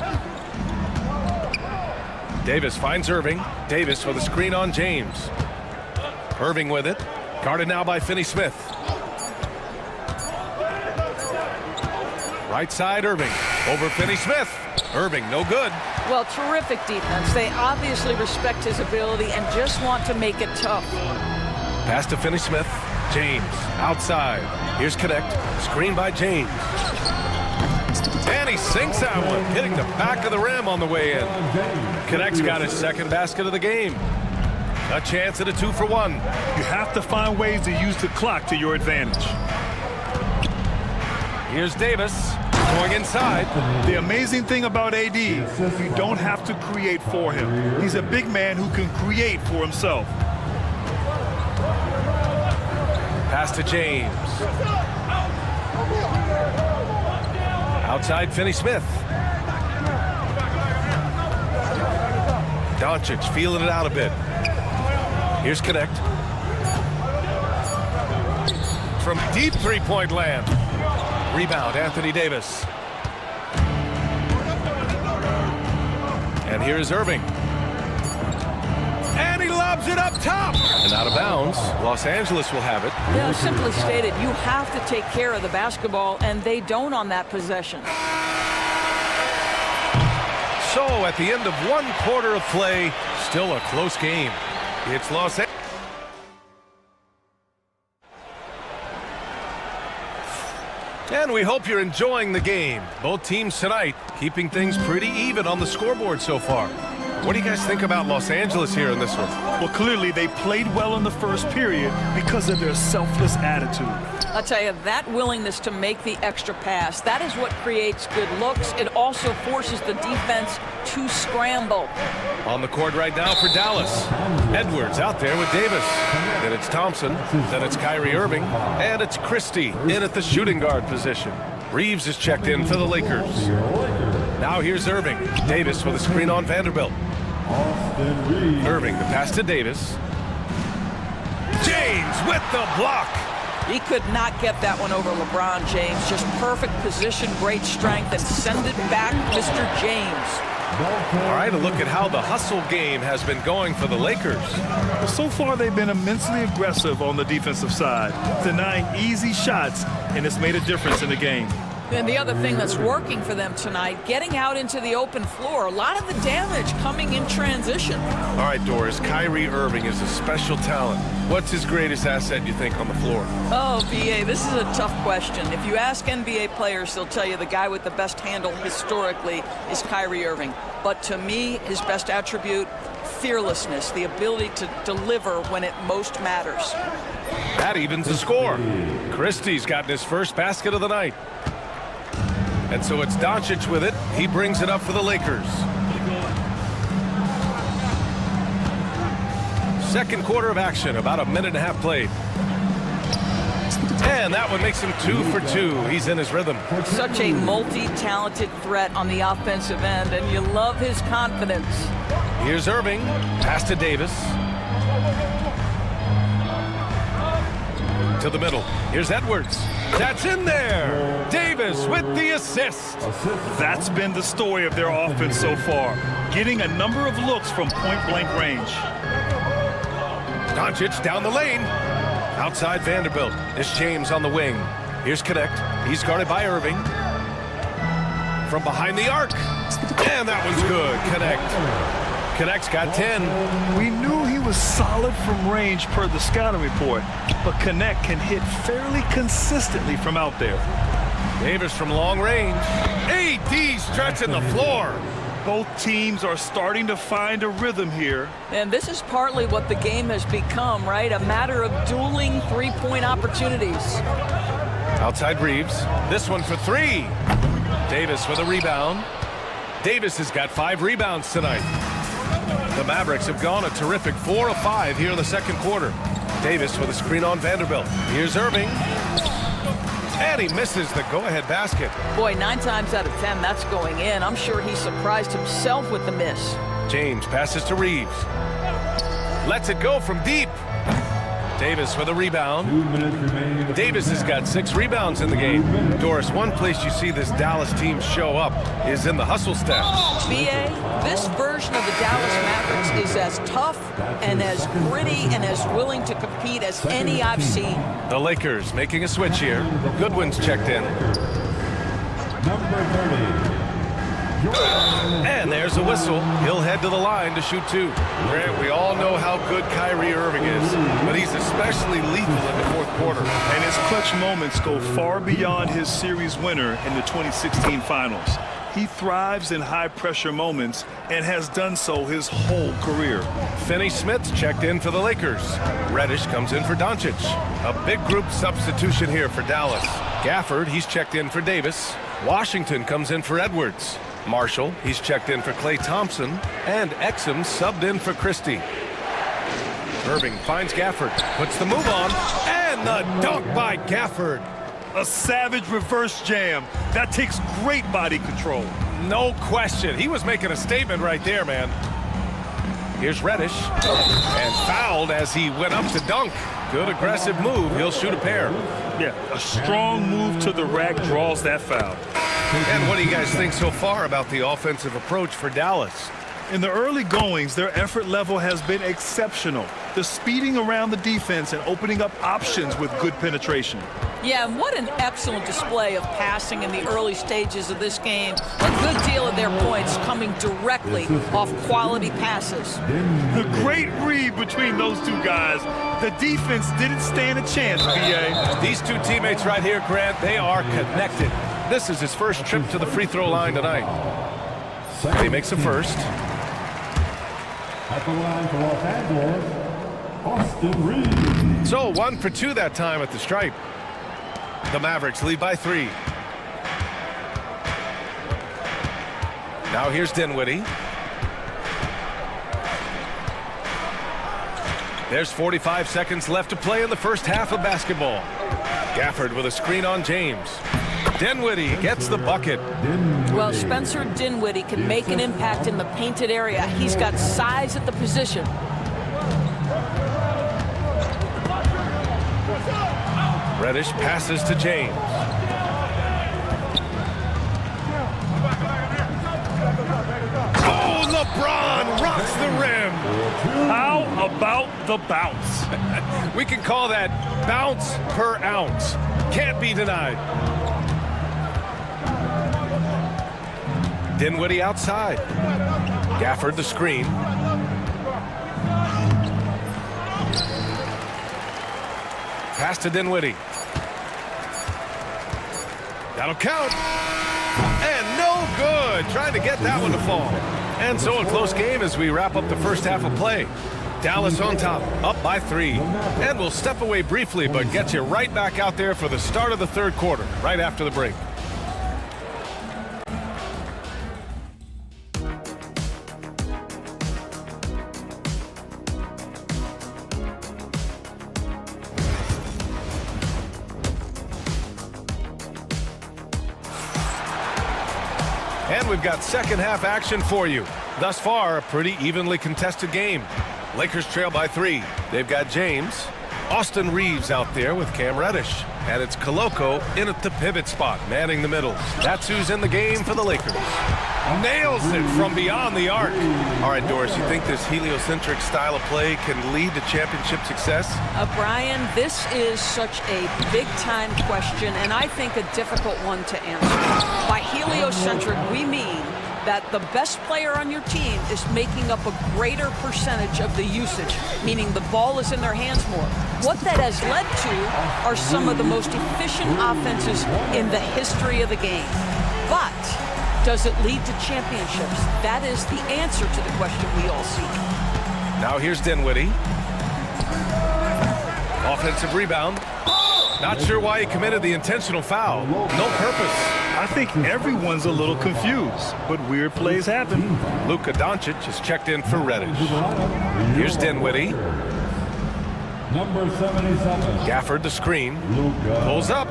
Davis finds Irving. Davis with a screen on James. Irving with it. Guarded now by Finney-Smith. Right side, Irving. Over Finney-Smith. Irving, no good. Well, terrific defense. They obviously respect his ability and just want to make it tough. Pass to Finney-Smith. James, outside. Here's Connect. Screen by James. And he sinks that one, hitting the back of the rim on the way in. Connect's got his second basket of the game. A chance at a 2 for 1. You have to find ways to use the clock to your advantage. Here's Davis. Going inside. The amazing thing about AD, you don't have to create for him. He's a big man who can create for himself. Pass to James. Outside, Finney-Smith. Doncic feeling it out a bit. Here's Connect. From deep three-point land. Rebound, Anthony Davis. And here's Irving. And he lobs it up top. And out of bounds. Los Angeles will have it. Yeah, simply stated, you have to take care of the basketball, and they don't on that possession. So at the end of one quarter of play, still a close game. It's Los Angeles. And we hope you're enjoying the game. Both teams tonight keeping things pretty even on the scoreboard so far. What do you guys think about Los Angeles here in this one? Well, clearly they played well in the first period because of their selfless attitude. I'll tell you, that willingness to make the extra pass, that is what creates good looks. It also forces the defense to scramble. On the court right now for Dallas. Edwards out there with Davis. Then it's Thompson. Then it's Kyrie Irving. And it's Christie in at the shooting guard position. Reeves is checked in for the Lakers. Now here's Irving. Davis with a screen on Vanderbilt. Irving, the pass to Davis. James with the block. He could not get that one over LeBron James. Just perfect position, great strength, and send it back, Mr. James. All right, a look at how the hustle game has been going for the Lakers. Well, so far they've been immensely aggressive on the defensive side, denying easy shots, and it's made a difference in the game. And the other thing that's working for them tonight, getting out into the open floor. A lot of the damage coming in transition. All right, Doris, Kyrie Irving is a special talent. What's his greatest asset, you think, on the floor? Oh, B.A., this is a tough question. If you ask NBA players, they'll tell you the guy with the best handle historically is Kyrie Irving. But to me, his best attribute, fearlessness, the ability to deliver when it most matters. That evens the score. Christie's gotten his first basket of the night. And so it's Doncic with it. He brings it up for the Lakers. Second quarter of action, about a minute and a half played. And that one makes him 2 for 2. He's in his rhythm. Such a multi-talented threat on the offensive end, and you love his confidence. Here's Irving. Pass to Davis. To the middle. Here's Edwards. That's in there. Davis with the assist. That's been the story of their offense so far, getting a number of looks from point-blank range. Doncic down the lane. Outside Vanderbilt. It's James on the wing. Here's Connect. He's guarded by Irving. From behind the arc. And that one's good. Connect. Connect's got 10. We knew he was solid from range per the scouting report, but Connect can hit fairly consistently from out there. Davis from long range. AD stretching the floor. Both teams are starting to find a rhythm here. And this is partly what the game has become, right? A matter of dueling three-point opportunities. Outside Reeves. This one for 3. Davis with a rebound. Davis has got 5 rebounds tonight. The Mavericks have gone a terrific 4 of 5 here in the second quarter. Davis with a screen on Vanderbilt. Here's Irving. And he misses the go-ahead basket. Boy, 9 times out of 10, that's going in. I'm sure he surprised himself with the miss. James passes to Reeves. Lets it go from deep. Davis with a rebound. Davis has got 6 rebounds in the game. Doris, one place you see this Dallas team show up is in the hustle stats. B.A., this version of the Dallas Mavericks is as tough and as gritty and as willing to compete as any I've seen. The Lakers making a switch here. Goodwin's checked in. Number 30. And there's a whistle. He'll head to the line to shoot 2. Grant, we all know how good Kyrie Irving is, but he's especially lethal in the fourth quarter. And his clutch moments go far beyond his series winner in the 2016 finals. He thrives in high-pressure moments and has done so his whole career. Finney-Smith's checked in for the Lakers. Reddish comes in for Doncic. A big group substitution here for Dallas. Gafford, he's checked in for Davis. Washington comes in for Edwards. Marshall, he's checked in for Klay Thompson. And Exum subbed in for Christie. Irving finds Gafford, puts the move on, and the dunk by Gafford. A savage reverse jam. That takes great body control. No question. He was making a statement right there, man. Here's Reddish, and fouled as he went up to dunk. Good aggressive move. He'll shoot a pair. Yeah, a strong move to the rack draws that foul. And what do you guys think so far about the offensive approach for Dallas? In the early goings, their effort level has been exceptional. The speeding around the defense and opening up options with good penetration. Yeah, and what an excellent display of passing in the early stages of this game. A good deal of their points coming directly off quality passes. The great read between those two guys. The defense didn't stand a chance, BA. These two teammates right here, Grant, they are connected. This is his first trip to the free throw line tonight. And he makes the first. At the line for Los Angeles, Austin Reeves. So 1 for 2 that time at the stripe. The Mavericks lead by 3. Now here's Dinwiddie. There's 45 seconds left to play in the first half of basketball. Gafford with a screen on James. Dinwiddie gets the bucket. Well, Spencer Dinwiddie can make an impact in the painted area. He's got size at the position. Reddish passes to James. Oh, LeBron rocks the rim. How about the bounce? We can call that bounce per ounce. Can't be denied. Dinwiddie outside. Gafford the screen. Pass to Dinwiddie. That'll count. And no good. Trying to get that one to fall. And so a close game as we wrap up the first half of play. Dallas on top, up by 3. And we'll step away briefly, but get you right back out there for the start of the third quarter, right after the break. And we've got second half action for you. Thus far, a pretty evenly contested game. Lakers trail by 3. They've got James. Austin Reeves out there with Cam Reddish. And it's Koloko in at the pivot spot, manning the middle. That's who's in the game for the Lakers. Nails it from beyond the arc. All right, Doris, you think this heliocentric style of play can lead to championship success? Brian, this is such a big-time question, and I think a difficult one to answer. By heliocentric, we mean that the best player on your team is making up a greater percentage of the usage, meaning the ball is in their hands more. What that has led to are some of the most efficient offenses in the history of the game. But does it lead to championships? That is the answer to the question we all seek. Now here's Dinwiddie. Offensive rebound. Not sure why he committed the intentional foul. No purpose. I think everyone's a little confused, but weird plays happen. Luka Doncic is checked in for Reddish. Here's Dinwiddie. Number 77. Gafford the screen. Pulls up.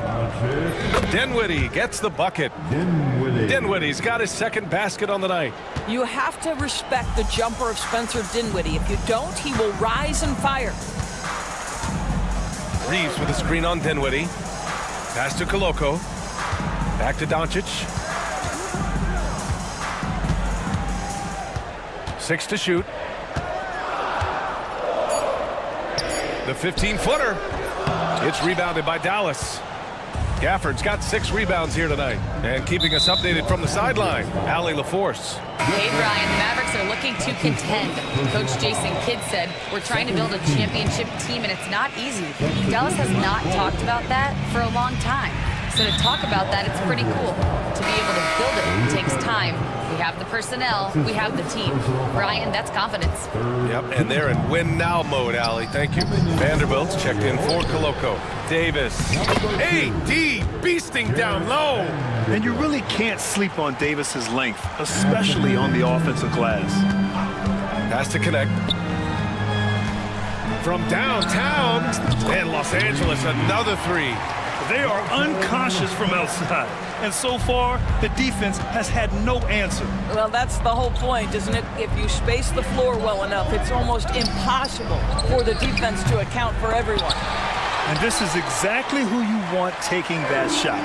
Dinwiddie gets the bucket. Dinwiddie's got his second basket on the night. You have to respect the jumper of Spencer Dinwiddie. If you don't, he will rise and fire. Reeves with a screen on Dinwiddie. Pass to Koloko. Back to Doncic. 6 to shoot. The 15-footer. It's rebounded by Dallas. Gafford's got 6 rebounds here tonight. And keeping us updated from the sideline, Allie LaForce. Hey, Brian, the Mavericks are looking to contend. Coach Jason Kidd said, we're trying to build a championship team, and it's not easy. Dallas has not talked about that for a long time. So to talk about that, it's pretty cool. To be able to build it takes time have the personnel. We have the team. Ryan, that's confidence. Yep, and they're in win-now mode, Allie. Thank you. Vanderbilt's checked in for Koloko. Davis. A.D. beasting down low. And you really can't sleep on Davis's length, especially on the offensive glass. Has to connect. From downtown, and Los Angeles, another three. They are unconscious from outside. And so far, the defense has had no answer. Well, that's the whole point, isn't it? If you space the floor well enough, it's almost impossible for the defense to account for everyone. And this is exactly who you want taking that shot.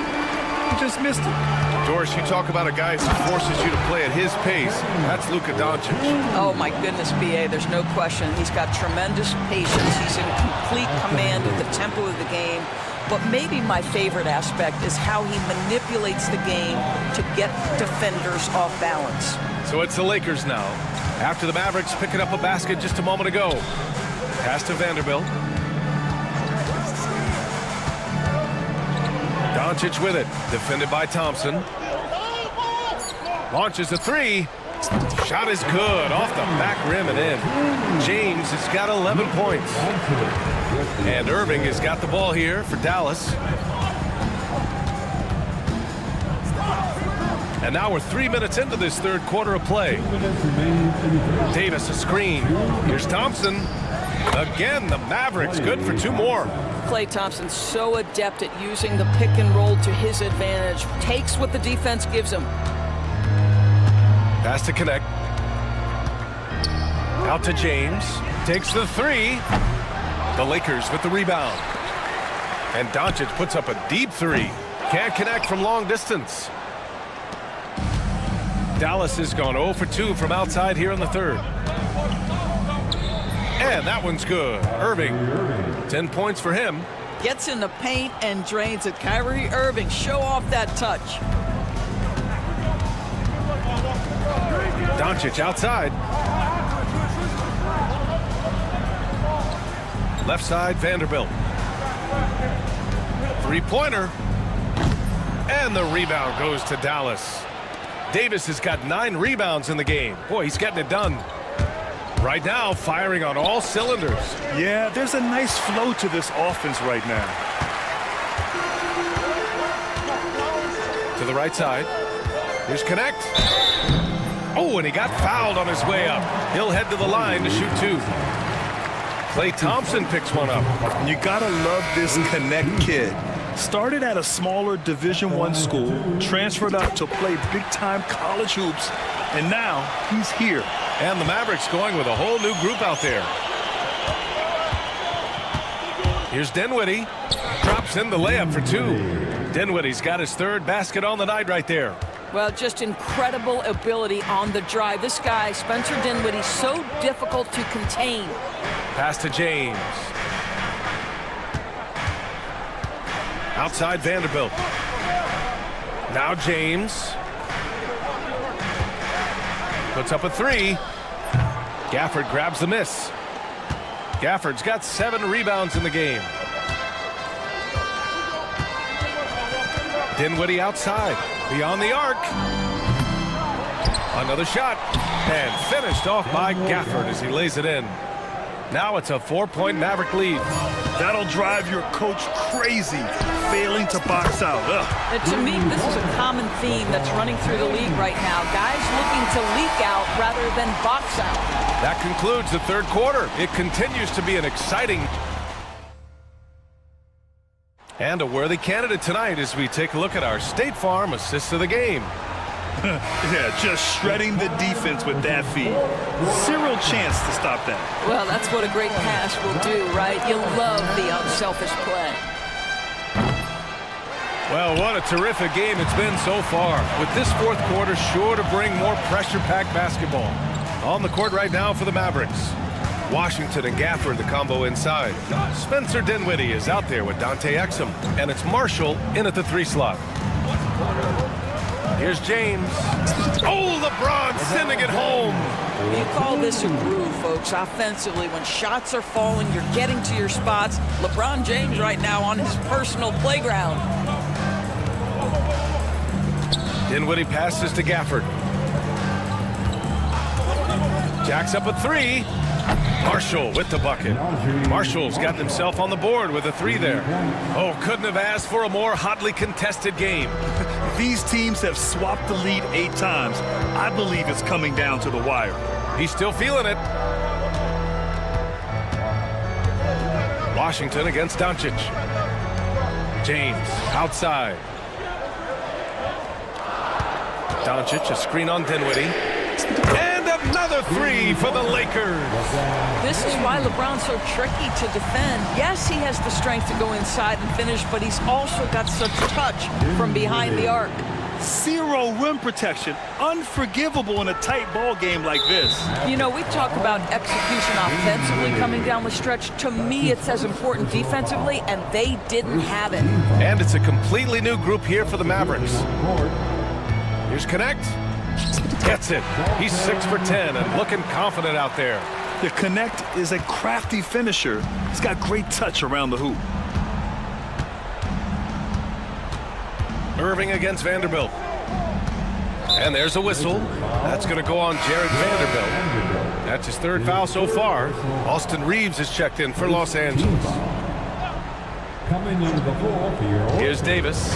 You just missed it. Doris, you talk about a guy who forces you to play at his pace. That's Luka Doncic. Oh, my goodness, B.A., there's no question. He's got tremendous patience. He's in complete command of the tempo of the game. But maybe my favorite aspect is how he manipulates the game to get defenders off balance. So it's the Lakers now. After the Mavericks picking up a basket just a moment ago. Pass to Vanderbilt. Doncic with it. Defended by Thompson. Launches a three. Shot is good. Off the back rim and in. James has got 11 points. And Irving has got the ball here for Dallas. And now we're 3 minutes into this third quarter of play. Davis a screen. Here's Thompson. Again, the Mavericks good for two more. Klay Thompson's so adept at using the pick and roll to his advantage. Takes what the defense gives him. Pass to connect. Out to James. Takes the three. The Lakers with the rebound. And Doncic puts up a deep three. Can't connect from long distance. Dallas has gone 0 for 2 from outside here in the third. And that one's good. Irving, 10 points for him. Gets in the paint and drains it. Kyrie Irving, show off that touch. Doncic outside. Left side, Vanderbilt. Three-pointer. And the rebound goes to Dallas. Davis has got 9 rebounds in the game. Boy, he's getting it done. Right now, firing on all cylinders. Yeah, there's a nice flow to this offense right now. To the right side. Here's connect. Oh, and he got fouled on his way up. He'll head to the line to shoot 2. Klay Thompson picks one up. You gotta love this connect kid. Started at a smaller Division I school, transferred up to play big-time college hoops, and now he's here. And the Mavericks going with a whole new group out there. Here's Dinwiddie. Drops in the layup for 2. Dinwiddie's got his 3rd basket on the night right there. Well, just incredible ability on the drive. This guy, Spencer Dinwiddie, so difficult to contain. Pass to James. Outside Vanderbilt. Now James. Puts up a 3. Gafford grabs the miss. Gafford's got 7 rebounds in the game. Dinwiddie outside. Beyond the arc. Another shot. And finished off by Gafford as he lays it in. Now it's a 4-point Maverick lead. That'll drive your coach crazy, failing to box out. And to me, this is a common theme that's running through the league right now. Guys looking to leak out rather than box out. That concludes the third quarter. It continues to be an exciting and a worthy candidate tonight as we take a look at our State Farm assists of the game. Yeah, just shredding the defense with that feed. Zero chance to stop that. Well, that's what a great pass will do, right? You love the unselfish play. Well, what a terrific game it's been so far. With this fourth quarter sure to bring more pressure-packed basketball. On the court right now for the Mavericks. Washington and Gafford, the combo inside. Spencer Dinwiddie is out there with Dante Exum. And it's Marshall in at the 3 slot. Here's James. Oh, LeBron sending it home. You call this a groove, folks. Offensively, when shots are falling, you're getting to your spots. LeBron James right now on his personal playground. Dinwiddie passes to Gafford. Jacks up a three. Marshall with the bucket. Marshall's got himself on the board with a three there. Oh, couldn't have asked for a more hotly contested game. These teams have swapped the lead 8 times. I believe it's coming down to the wire. He's still feeling it. Washington against Doncic. James outside. Doncic, a screen on Dinwiddie. And another three for the Lakers. This is why LeBron's so tricky to defend. Yes, he has the strength to go inside and finish, but he's also got such touch from behind the arc. Zero rim protection. Unforgivable in a tight ball game like this. You know, we talk about execution offensively coming down the stretch. To me, it's as important defensively, and they didn't have it. And it's a completely new group here for the Mavericks. Here's Connect. Gets it. He's 6 for 10 and looking confident out there. The Connect is a crafty finisher. He's got great touch around the hoop. Irving against Vanderbilt. And there's a whistle. That's going to go on Jared Vanderbilt. That's his 3rd foul so far. Austin Reeves is checked in for Los Angeles. Coming into the floor for your Here's Davis.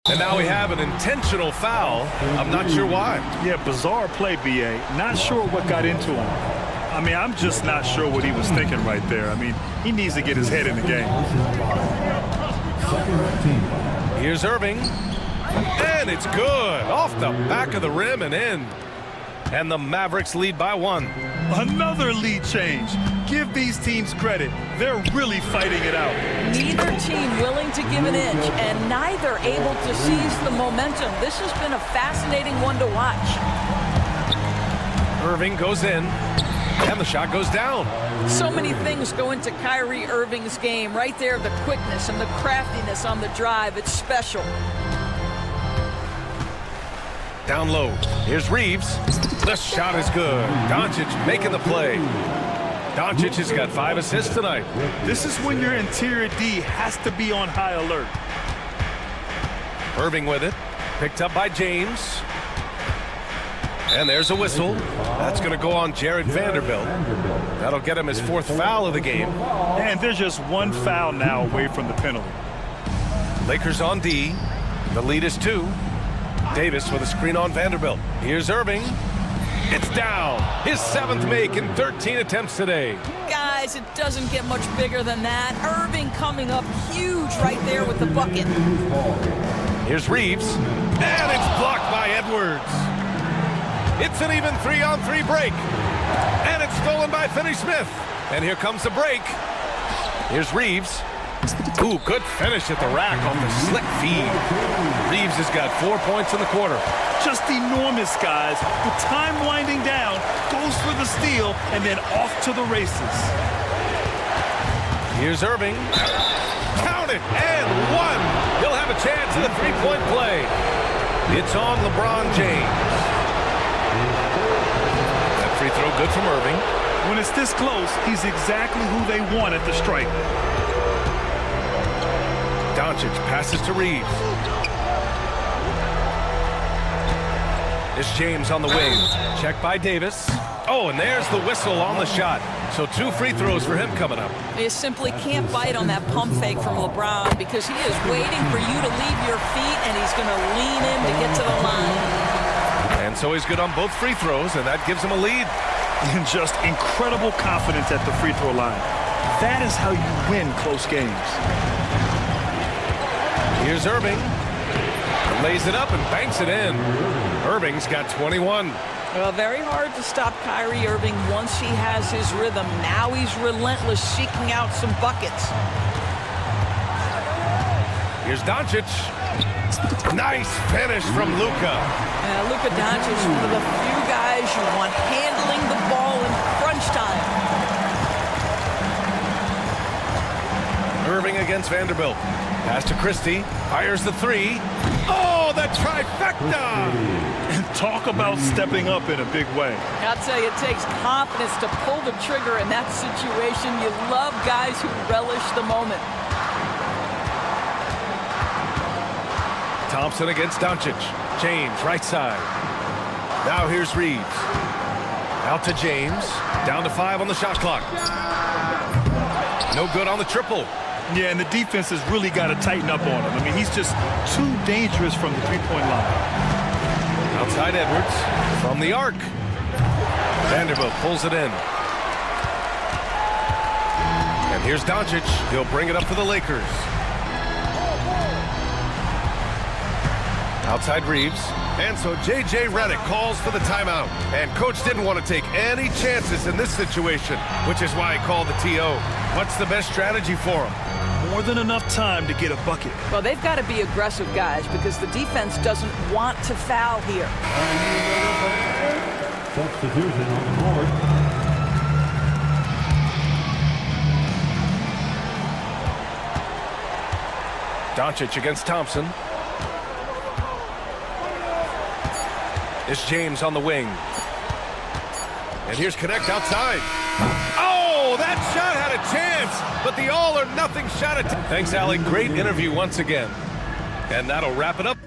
And now we have an intentional foul. I'm not sure why. Yeah, bizarre play, B.A. Not sure what got into him. I mean, I'm just not sure what he was thinking right there. I mean, he needs to get his head in the game. Here's Irving. And it's good. Off the back of the rim and in. And the Mavericks lead by 1. Another lead change. Give these teams credit. They're really fighting it out. Neither team willing to give an inch, and neither able to seize the momentum. This has been a fascinating one to watch. Irving goes in, and the shot goes down. So many things go into Kyrie Irving's game. Right there, the quickness and the craftiness on the drive. It's special. Down low. Here's Reeves. The shot is good. Doncic making the play. Doncic has got 5 assists tonight. This is when your interior D has to be on high alert. Irving with it. Picked up by James. And there's a whistle. That's going to go on Jared Vanderbilt. That'll get him his 4th foul of the game. And there's just 1 foul now away from the penalty. Lakers on D. The lead is 2. Davis with a screen on Vanderbilt. Here's Irving. It's down. His 7th make in 13 attempts today. Guys, it doesn't get much bigger than that. Irving coming up huge right there with the bucket. Here's Reeves. And it's blocked by Edwards. It's an even 3-on-3 break. And it's stolen by Finney-Smith. And here comes the break. Here's Reeves. Ooh, good finish at the rack on the slick feed. Reeves has got 4 points in the quarter. Just enormous, guys. With time winding down, goes for the steal, and then off to the races. Here's Irving. Count it, and 1. He'll have a chance at a 3-point play. It's on LeBron James. That free throw good from Irving. When it's this close, he's exactly who they want at the stripe. Doncic passes to Reeves. It's James on the wing. Checked by Davis. Oh, and there's the whistle on the shot. So 2 free throws for him coming up. You simply can't bite on that pump fake from LeBron because he is waiting for you to leave your feet, and he's going to lean in to get to the line. And so he's good on both free throws, and that gives him a lead. And just incredible confidence at the free throw line. That is how you win close games. Here's Irving. Lays it up and banks it in. Irving's got 21. Well, very hard to stop Kyrie Irving once he has his rhythm. Now he's relentless, seeking out some buckets. Here's Doncic. Nice finish from Luka. Luka Doncic is one of the few guys you want handling the ball in crunch time. Irving against Vanderbilt. Pass to Christie. Fires the three. Oh, the trifecta! And talk about stepping up in a big way. I'll tell you, it takes confidence to pull the trigger in that situation. You love guys who relish the moment. Thompson against Doncic. James, right side. Now here's Reeves. Out to James. Down to 5 on the shot clock. No good on the triple. Yeah, and the defense has really got to tighten up on him. I mean, he's just too dangerous from the three-point line. Outside Edwards from the arc. Vanderbilt pulls it in. And here's Doncic. He'll bring it up for the Lakers. Outside Reeves. And so J.J. Redick calls for the timeout. And coach didn't want to take any chances in this situation, which is why he called the TO. What's the best strategy for him? More than enough time to get a bucket. Well, they've got to be aggressive, guys, because the defense doesn't want to foul here. Substitution on the board. Doncic against Thompson. It's James on the wing. And here's Connect outside. Oh, that shot had a chance, but the all-or-nothing shot. Thanks, Allie. Great interview once again. And that'll wrap it up.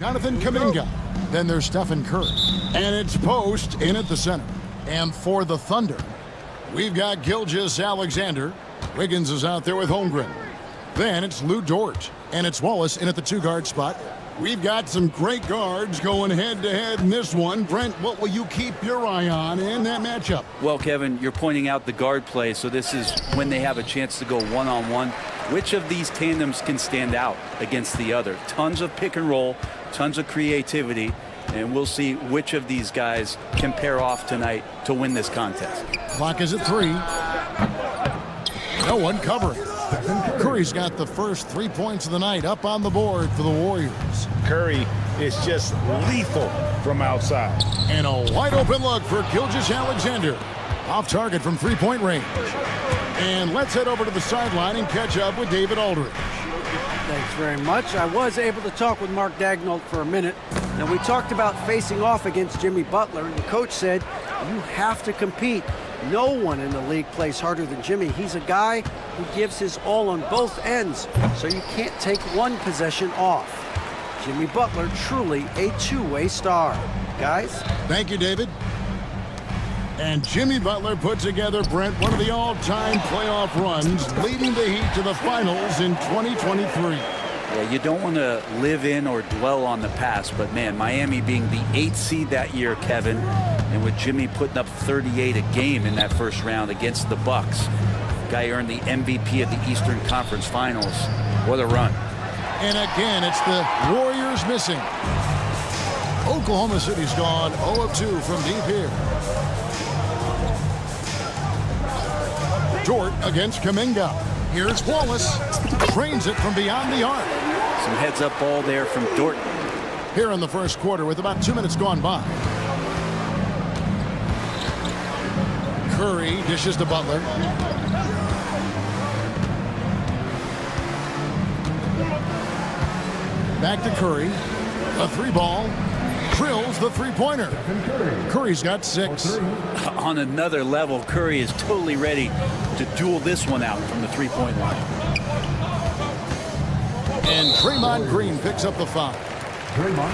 Jonathan Kuminga. Then there's Stephen Curry. And it's Post in at the center. And for the Thunder, we've got Gilgeous-Alexander. Wiggins is out there with Holmgren. Then it's Lou Dort. And it's Wallace in at the two-guard spot. We've got some great guards going head-to-head in this one. Brent, what will you keep your eye on in that matchup? Well, Kevin, you're pointing out the guard play, so this is when they have a chance to go one-on-one. Which of these tandems can stand out against the other? Tons of pick and roll, tons of creativity, and we'll see which of these guys can pair off tonight to win this contest. Clock is at 3. No one covering. Curry's got the first 3 points of the night up on the board for the Warriors. Curry is just lethal from outside. And a wide open look for Gilgeous-Alexander. Off target from three-point range. And let's head over to the sideline and catch up with David Aldridge. Thanks very much. I was able to talk with Mark Daigneault for a minute. Now, we talked about facing off against Jimmy Butler, and the coach said, you have to compete. No one in the league plays harder than Jimmy. He's a guy who gives his all on both ends, so you can't take one possession off. Jimmy Butler, truly a two-way star. Guys? Thank you, David. And Jimmy Butler put together, Brent, one of the all-time playoff runs, leading the Heat to the finals in 2023. Yeah, you don't want to live in or dwell on the past, but man, Miami being the 8th seed that year, Kevin, and with Jimmy putting up 38 a game in that first round against the Bucks. Guy earned the MVP of the Eastern Conference Finals. What a run. And again, it's the Warriors missing. Oklahoma City's gone 0 of 2 from deep here. Dort against Kuminga. Here's Wallace. Trains it from beyond the arc. Some heads-up ball there from Dort. Here in the first quarter with about 2 minutes gone by. Curry dishes to Butler. Back to Curry. A three ball. Drills the three-pointer. Curry's got 6. On another level, Curry is totally ready to duel this one out from the three-point line. And Draymond Green picks up the foul.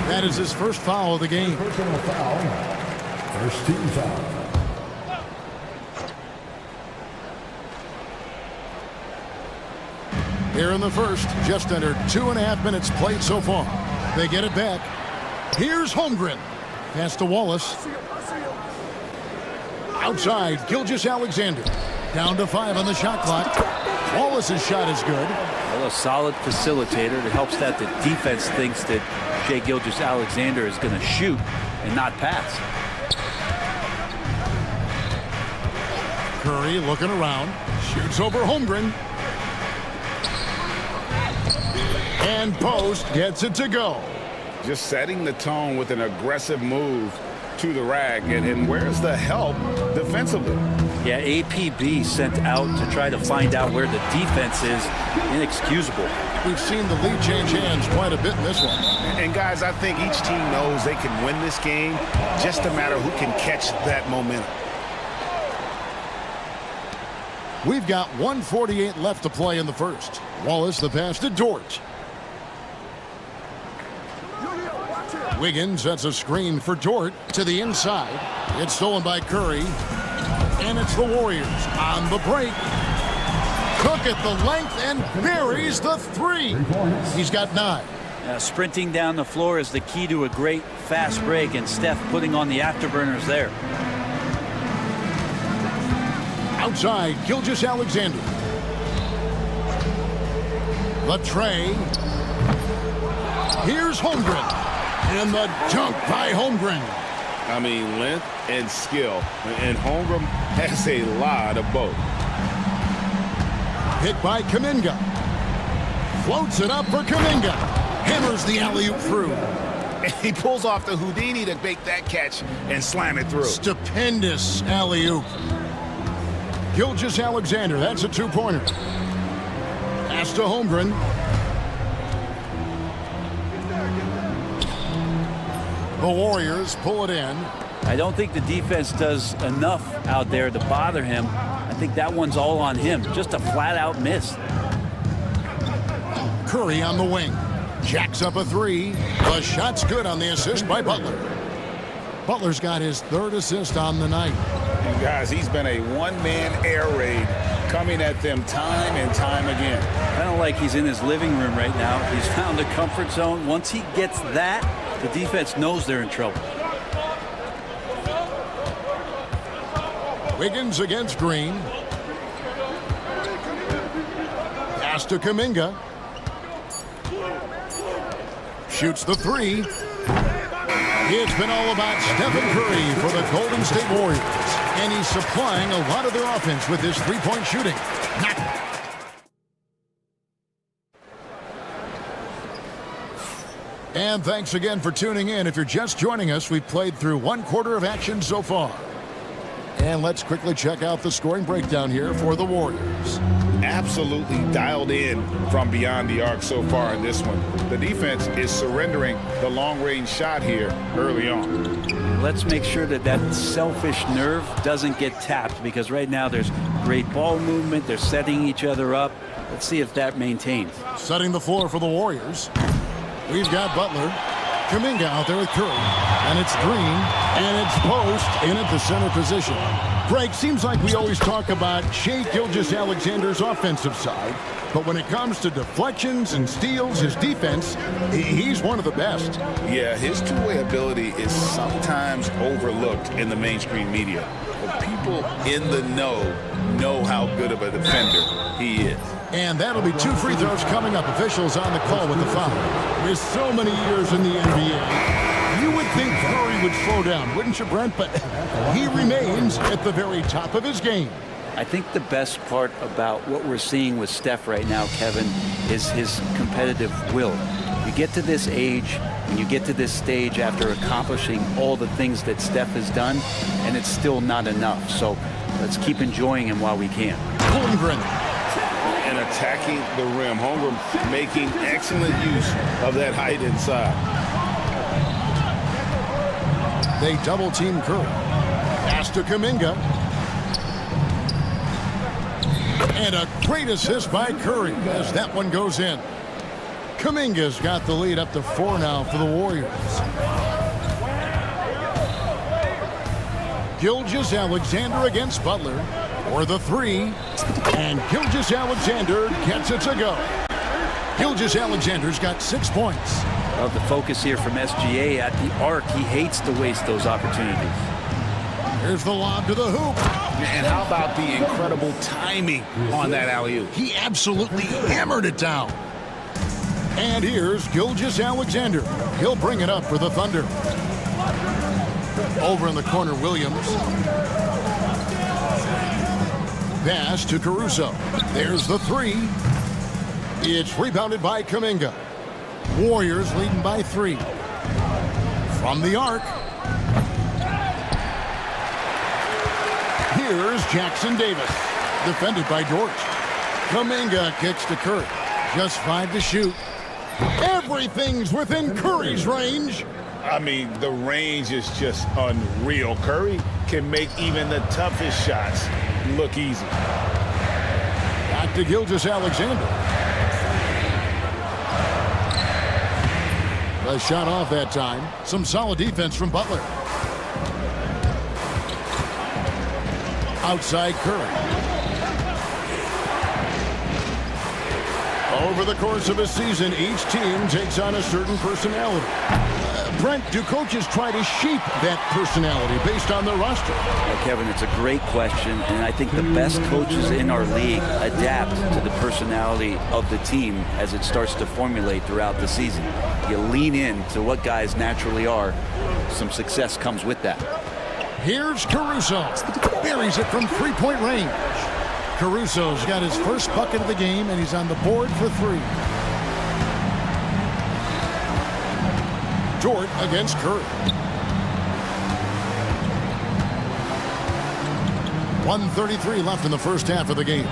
That is his first foul of the game. Personal foul. First team foul. Here in the first, just under 2.5 minutes played so far. They get it back. Here's Holmgren. Pass to Wallace. Outside, Gilgeous-Alexander. Down to 5 on the shot clock. Wallace's shot is good. Well, a solid facilitator. It helps that the defense thinks that Shai Gilgeous-Alexander is going to shoot and not pass. Curry looking around. Shoots over Holmgren. And Post gets it to go. Just setting the tone with an aggressive move to the rack. And where's the help defensively? Yeah, APB sent out to try to find out where the defense is. Inexcusable. We've seen the lead change hands quite a bit in this one. And guys, I think each team knows they can win this game. Just a matter who can catch that momentum. We've got 1:48 left to play in the first. Wallace the pass to Dort. Wiggins sets a screen for Dort to the inside. It's stolen by Curry. And it's the Warriors on the break. Cook at the length and buries the 3. He's got 9. Sprinting down the floor is the key to a great fast break, and Steph putting on the afterburners there. Outside, Gilgeous-Alexander. The tray. Here's Holmgren. And the dunk by Holmgren. I mean, length and skill. And Holmgren has a lot of both. Hit by Kuminga. Floats it up for Kuminga. Hammers the alley-oop through. And he pulls off the Houdini to make that catch and slam it through. Stupendous alley-oop. Gilgeous-Alexander, that's a 2-pointer. Pass to Holmgren. The Warriors pull it in. I don't think the defense does enough out there to bother him. I think that one's all on him. Just a flat-out miss. Curry on the wing. Jacks up a three. The shot's good on the assist by Butler. Butler's got his third assist on the night. And guys, he's been a one-man air raid coming at them time and time again. Kind of like he's in his living room right now. He's found a comfort zone. Once he gets that, the defense knows they're in trouble. Wiggins against Green. Pass to Kuminga. Shoots the three. It's been all about Stephen Curry for the Golden State Warriors. And he's supplying a lot of their offense with his three-point shooting. And thanks again for tuning in. If you're just joining us, we've played through one quarter of action so far. And let's quickly check out the scoring breakdown here for the Warriors. Absolutely dialed in from beyond the arc so far in this one. The defense is surrendering the long-range shot here early on. Let's make sure that that selfish nerve doesn't get tapped, because right now there's great ball movement. They're setting each other up. Let's see if that maintains. Setting the floor for the Warriors. We've got Butler. Kuminga out there with Curry. And it's Green. And it's Post in at the center position. Greg, seems like we always talk about Shai Gilgeous-Alexander's offensive side. But when it comes to deflections and steals, his defense, he's one of the best. Yeah, his two-way ability is sometimes overlooked in the mainstream media. But people in the know how good of a defender he is. And that'll be 2 free throws coming up. Officials on the call with the foul. With so many years in the NBA, you would think Curry would slow down, wouldn't you, Brent? But he remains at the very top of his game. I think the best part about what we're seeing with Steph right now, Kevin, is his competitive will. You get to this age, and you get to this stage after accomplishing all the things that Steph has done, and it's still not enough. So let's keep enjoying him while we can. Holmgren. And attacking the rim. Holmgren making excellent use of that height inside. They double-team Curry. Pass to Kuminga. And a great assist by Curry as that one goes in. Kuminga's got the lead up to 4 now for the Warriors. Gilgeous-Alexander against Butler for the three. And Gilgeous-Alexander gets it to go. Gilgeous-Alexander's got 6 points. Well, the focus here from SGA at the arc. He hates to waste those opportunities. Here's the lob to the hoop. And how about the incredible timing on that alley-oop? He absolutely hammered it down. And here's Gilgeous-Alexander. He'll bring it up for the Thunder. Over in the corner, Williams. Pass to Caruso. There's the three. It's rebounded by Kuminga. Warriors leading by 3. From the arc. Here's Jackson Davis. Defended by Dort. Kuminga kicks to Curry. Just 5 to shoot. Everything's within Curry's range. I mean, the range is just unreal. Curry can make even the toughest shots look easy. Back to Gilgeous-Alexander. A shot off that time. Some solid defense from Butler. Outside Curry. Over the course of a season, each team takes on a certain personality. Brent, do coaches try to shape that personality based on their roster? Well, Kevin, it's a great question, and I think the best coaches in our league adapt to the personality of the team as it starts to formulate throughout the season. You lean in to what guys naturally are. Some success comes with that. Here's Caruso. Buries it from 3-point range. Caruso's got his first bucket of the game, and he's on the board for 3. Dort against Curry. 1:33 left in the first half of the game.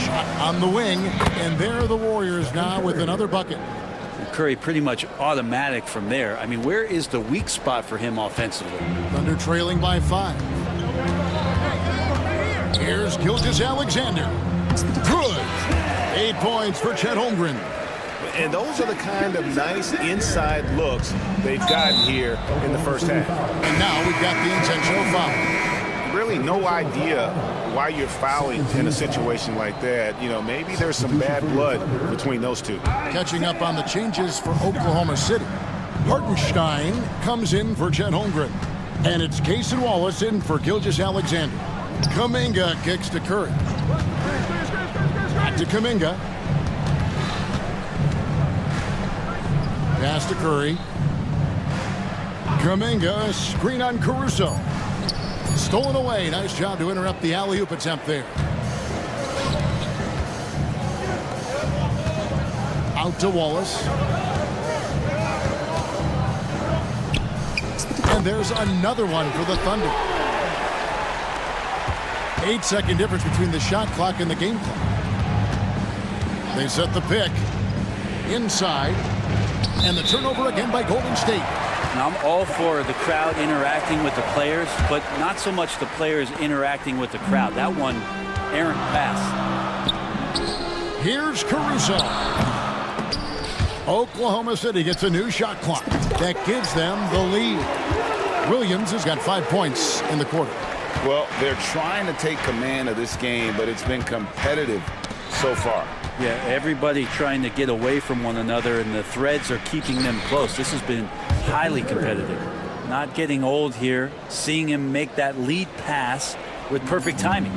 Shot on the wing, and there are the Warriors now with another bucket. Curry pretty much automatic from there. I mean, where is the weak spot for him offensively? Thunder trailing by 5. Here's Gilgeous-Alexander. Good. 8 points for Chet Holmgren. And those are the kind of nice inside looks they've gotten here in the first half. And now we've got the intentional foul. Really no idea why you're fouling in a situation like that. You know, maybe there's some bad blood between those two. Catching up on the changes for Oklahoma City. Hartenstein comes in for Chet Holmgren. And it's Cason Wallace in for Gilgeous-Alexander. Kuminga kicks to Curry. Back to Kuminga. Pass to Curry. Kuminga, screen on Caruso. Stolen away. Nice job to interrupt the alley-oop attempt there. Out to Wallace. And there's another one for the Thunder. 8-second difference between the shot clock and the game clock. They set the pick inside, and the turnover again by Golden State. Now, I'm all for the crowd interacting with the players, but not so much the players interacting with the crowd. That one, errant pass. Here's Caruso. Oklahoma City gets a new shot clock. That gives them the lead. Williams has got 5 points in the quarter. Well, they're trying to take command of this game, but it's been competitive so far. Yeah, everybody trying to get away from one another, and the threads are keeping them close. This has been highly competitive. Not getting old here, seeing him make that lead pass with perfect timing.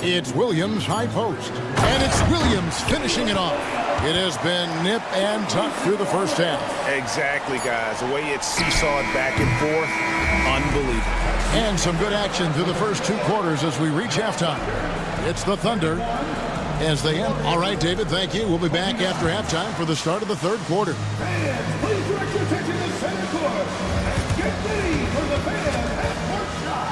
It's Williams high post, and it's Williams finishing it off. It has been nip and tuck through the first half. Exactly, guys. The way it's seesawed back and forth, unbelievable. And some good action through the first 2 quarters as we reach halftime. It's the Thunder as they end. All right, David, thank you. We'll be back after halftime for the start of the third quarter. Fans, please direct your attention to center court and get ready for the fan half-court shot.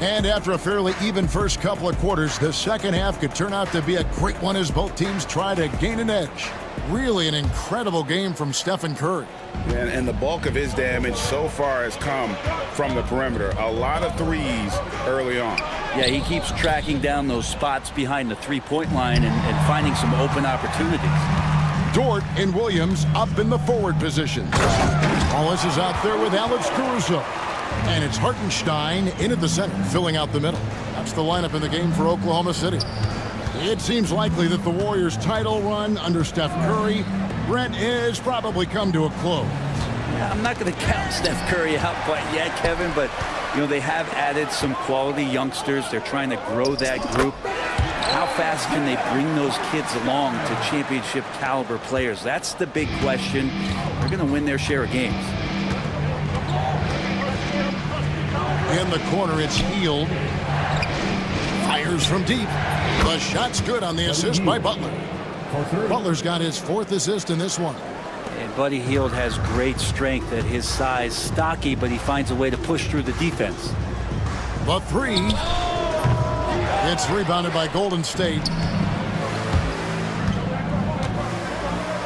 And after a fairly even first couple of quarters, the second half could turn out to be a great one as both teams try to gain an edge. Really an incredible game from Stephen Curry. And the bulk of his damage so far has come from the perimeter. A lot of threes early on. Yeah, he keeps tracking down those spots behind the three-point line and finding some open opportunities. Dort and Williams up in the forward positions. Wallace is out there with Alex Caruso. And it's Hartenstein in at the center, filling out the middle. That's the lineup in the game for Oklahoma City. It seems likely that the Warriors' title run under Steph Curry, Brent, has probably come to a close. Yeah, I'm not going to count Steph Curry out quite yet, Kevin, but you know they have added some quality youngsters. They're trying to grow that group. How fast can they bring those kids along to championship caliber players? That's the big question. They're going to win their share of games. In the corner, it's Hield. Fires from deep. The shot's good on the assist by Butler. Butler's got his 4th assist in this one. And Buddy Hield has great strength at his size. Stocky, but he finds a way to push through the defense. The 3. It's rebounded by Golden State.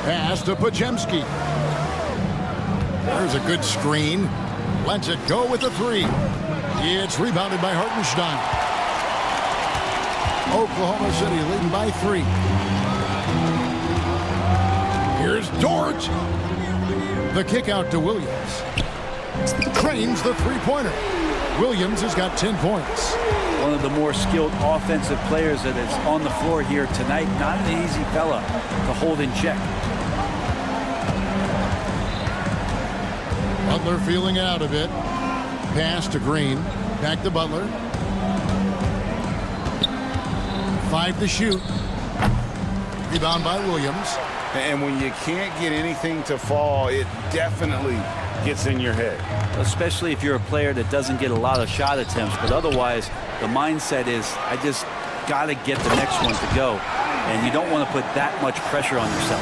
Pass to Pajemski. There's a good screen. Lets it go with the 3. It's rebounded by Hartenstein. Oklahoma City leading by 3. Here's Dort. The kick out to Williams. Trains the three-pointer. Williams has got 10 points. One of the more skilled offensive players that is on the floor here tonight. Not an easy fella to hold in check. Butler feeling it out a bit. Pass to Green. Back to Butler. 5 to shoot. Rebound by Williams. And when you can't get anything to fall, it definitely gets in your head. Especially if you're a player that doesn't get a lot of shot attempts. But otherwise, the mindset is, I just got to get the next one to go. And you don't want to put that much pressure on yourself.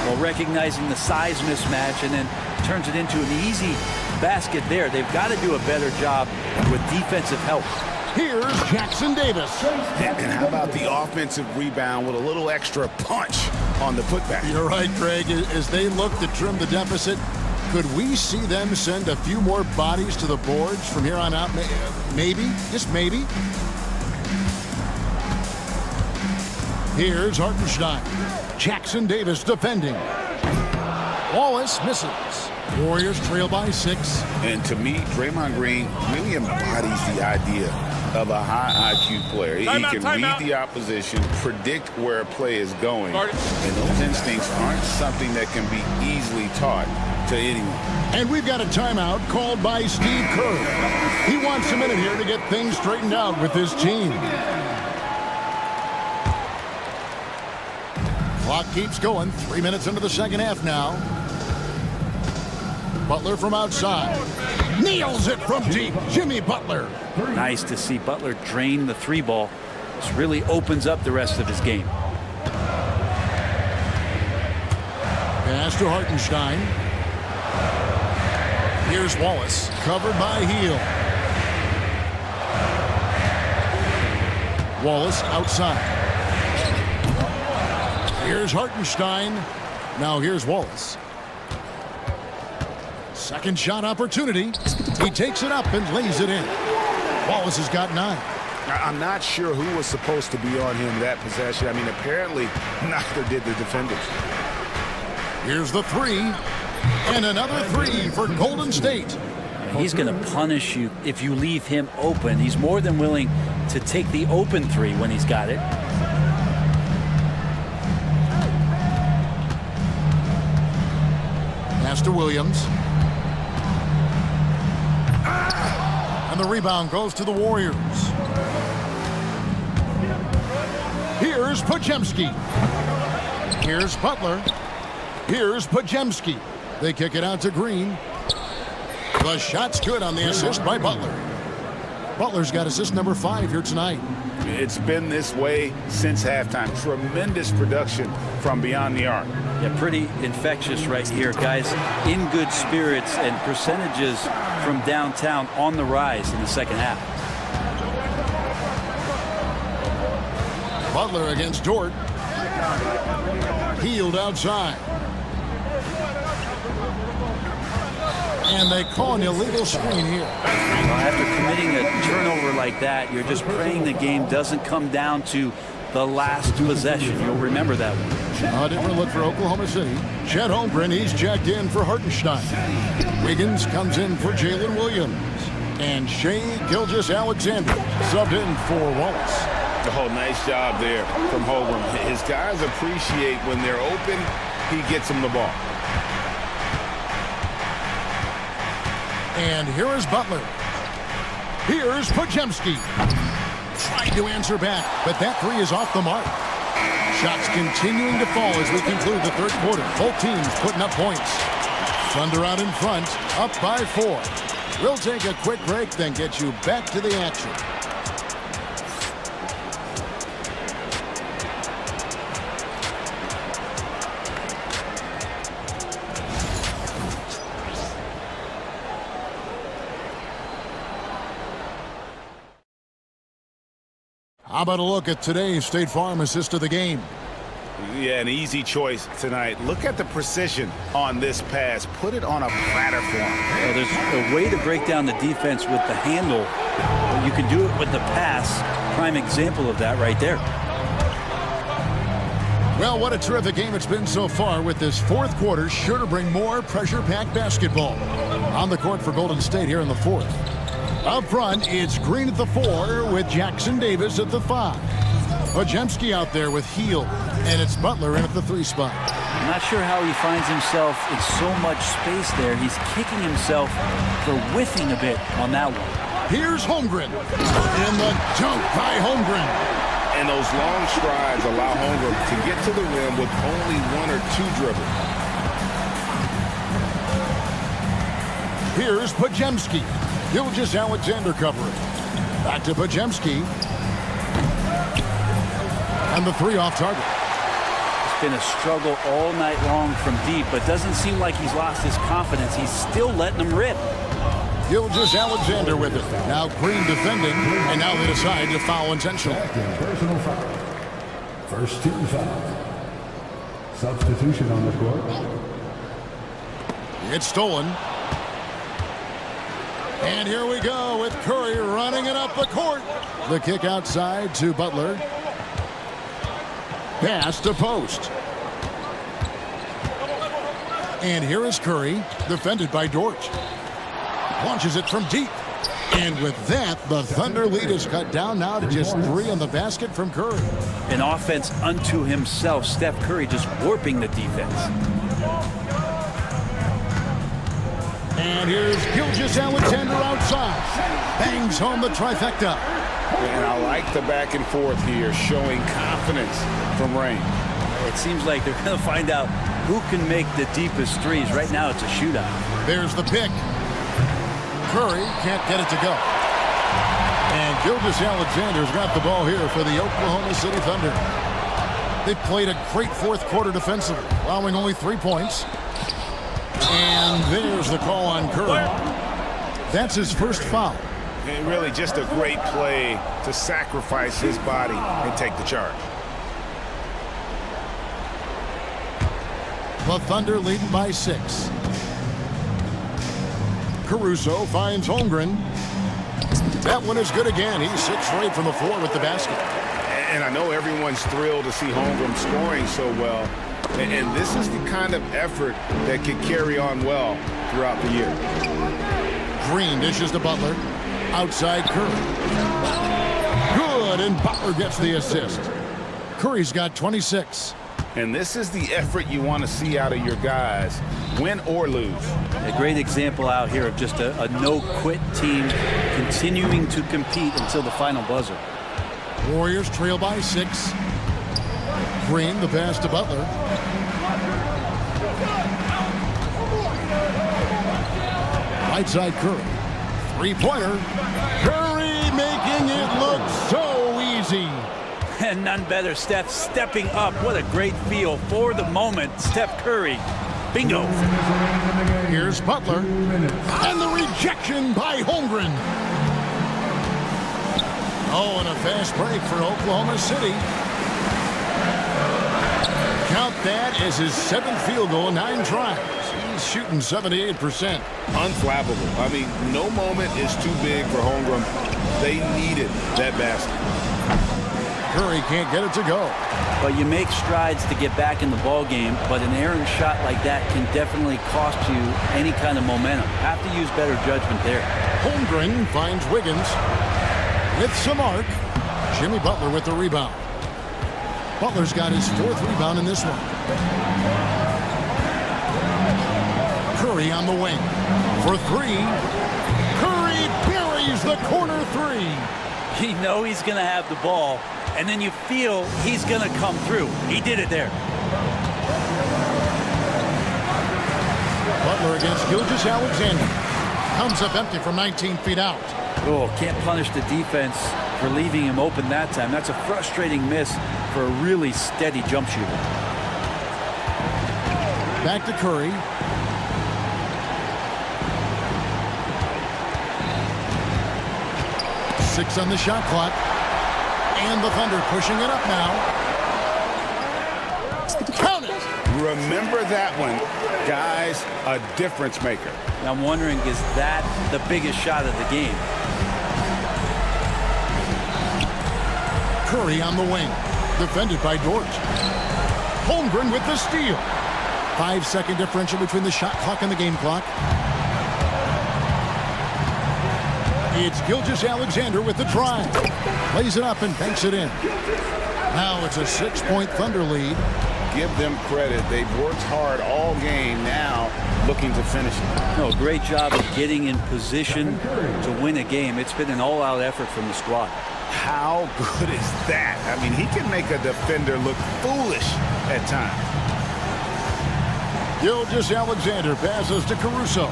Well, recognizing the size mismatch and then turns it into an easy basket there. They've got to do a better job with defensive help. Here's Jackson Davis. And how about the offensive rebound with a little extra punch on the putback? You're right, Greg. As they look to trim the deficit, could we see them send a few more bodies to the boards from here on out? Maybe, just maybe. Here's Hartenstein. Jackson Davis defending. Wallace misses. Warriors trail by 6. And to me, Draymond Green really embodies the idea of a high IQ player. He can read the opposition, predict where a play is going, and those instincts aren't something that can be easily taught to anyone. And we've got a timeout called by Steve Kerr. He wants a minute here to get things straightened out with his team. Clock keeps going. 3 minutes into the second half now. Butler from outside. Nails it from deep. Jimmy Butler. Nice to see Butler drain the 3 ball. This really opens up the rest of his game. Pass to Hartenstein. Here's Wallace. Covered by Heel. Wallace outside. Here's Hartenstein. Now here's Wallace. Second shot opportunity. He takes it up and lays it in. Wallace has got 9. I'm not sure who was supposed to be on him that possession. I mean, apparently neither did the defenders. Here's the 3. And another 3 for Golden State. He's going to punish you if you leave him open. He's more than willing to take the open 3 when he's got it. Pass to Williams. And the rebound goes to the Warriors. Here's Podziemski. Here's Butler. Here's Podziemski. They kick it out to Green. The shot's good on the assist by Butler. Butler's got assist number 5 here tonight. It's been this way since halftime. Tremendous production from beyond the arc. Yeah, pretty infectious right here, guys. In good spirits and percentages from downtown on the rise in the second half. Butler against Dort. Healed outside. And they call an illegal screen here. Well, after committing a turnover like that, you're just praying the game doesn't come down to the last possession. You'll remember that one. A different look for Oklahoma City. Chet Holmgren, he's checked in for Hartenstein. Wiggins comes in for Jalen Williams. And Shea Gilgeous-Alexander subbed in for Wallace. Oh, nice job there from Holmgren. His guys appreciate when they're open, he gets them the ball. And here is Butler. Here's Podziemski. Trying to answer back, but that 3 is off the mark. Shots continuing to fall as we conclude the third quarter. Both teams putting up points. Thunder out in front, up by 4. We'll take a quick break, then get you back to the action. How about a look at today's State Farm assist of the game? Yeah, an easy choice tonight. Look at the precision on this pass. Put it on a platter form. Well, there's a way to break down the defense with the handle, but you can do it with the pass. Prime example of that right there. Well, what a terrific game it's been so far, with this fourth quarter sure to bring more pressure-packed basketball. On the court for Golden State here in the fourth. Up front, it's Green at the 4 with Jackson Davis at the 5. Podziemski out there with Heel, and it's Butler in at the 3 spot. I'm not sure how he finds himself in so much space there. He's kicking himself for whiffing a bit on that one. Here's Holmgren, and the dunk by Holmgren. And those long strides allow Holmgren to get to the rim with only 1 or 2 dribbles. Here's Podziemski. Gilgeous-Alexander covering. Back to Podziemski. And the 3 off target. It's been a struggle all night long from deep, but doesn't seem like he's lost his confidence. He's still letting them rip. Gilgeous Alexander with it. Now Green defending, and now they decide to foul intentionally. Personal foul. First team foul. Substitution on the court. It's stolen. And here we go with Curry running it up the court. The kick outside to Butler. Pass to post. And here is Curry, defended by Dort. Launches it from deep. And with that, the Thunder lead is cut down now to just 3 on the basket from Curry. An offense unto himself. Steph Curry just warping the defense. And here's Gilgeous Alexander outside. Bangs home the trifecta. And I like the back and forth here, showing confidence from Rain. It seems like they're going to find out who can make the deepest threes. Right now, it's a shootout. There's the pick. Curry can't get it to go. And Gilgeous Alexander's got the ball here for the Oklahoma City Thunder. They played a great fourth quarter defensively, allowing only 3 points. And there's the call on Curry. That's his first foul. And really just a great play to sacrifice his body and take the charge. The Thunder leading by 6. Caruso finds Holmgren. That one is good again. He's 6 straight from the floor with the basket. And I know everyone's thrilled to see Holmgren scoring so well. And this is the kind of effort that could carry on well throughout the year. Green dishes to Butler. Outside Curry. Good, and Butler gets the assist. Curry's got 26. And this is the effort you want to see out of your guys, win or lose. A great example out here of just a no-quit team continuing to compete until the final buzzer. Warriors trail by 6. Green, the pass to Butler. Right side Curry. Three-pointer. Curry making it look so easy. And none better, Steph stepping up. What a great feel for the moment. Steph Curry. Bingo. Here's Butler. And the rejection by Holmgren. Oh, and a fast break for Oklahoma City. Count that as his 7th field goal in 9 tries. He's shooting 78%. Unflappable. I mean, no moment is too big for Holmgren. They needed that basket. Curry can't get it to go. But you make strides to get back in the ball game, but an errant shot like that can definitely cost you any kind of momentum. Have to use better judgment there. Holmgren finds Wiggins with some arc. Jimmy Butler with the rebound. Butler's got his 4th rebound in this one. Curry on the wing for 3. Curry buries the corner 3. You know he's going to have the ball, and then you feel he's going to come through. He did it there. Butler against Gilgeous Alexander. Comes up empty from 19 feet out. Oh, can't punish the defense for leaving him open that time. That's a frustrating miss for a really steady jump shooter. Back to Curry. Six on the shot clock. And the Thunder pushing it up now. Count it! Remember that one. Guys, a difference maker. I'm wondering, is that the biggest shot of the game? Curry on the wing. Defended by Dort. Holmgren with the steal. 5-second differential between the shot clock and the game clock. It's Gilgeous Alexander with the drive. Lays it up and banks it in. Now it's a 6-point Thunder lead. Give them credit. They've worked hard all game, now looking to finish it. No, great job of getting in position to win a game. It's been an all-out effort from the squad. How good is that? I mean, he can make a defender look foolish at times. Gilgeous Alexander passes to Caruso.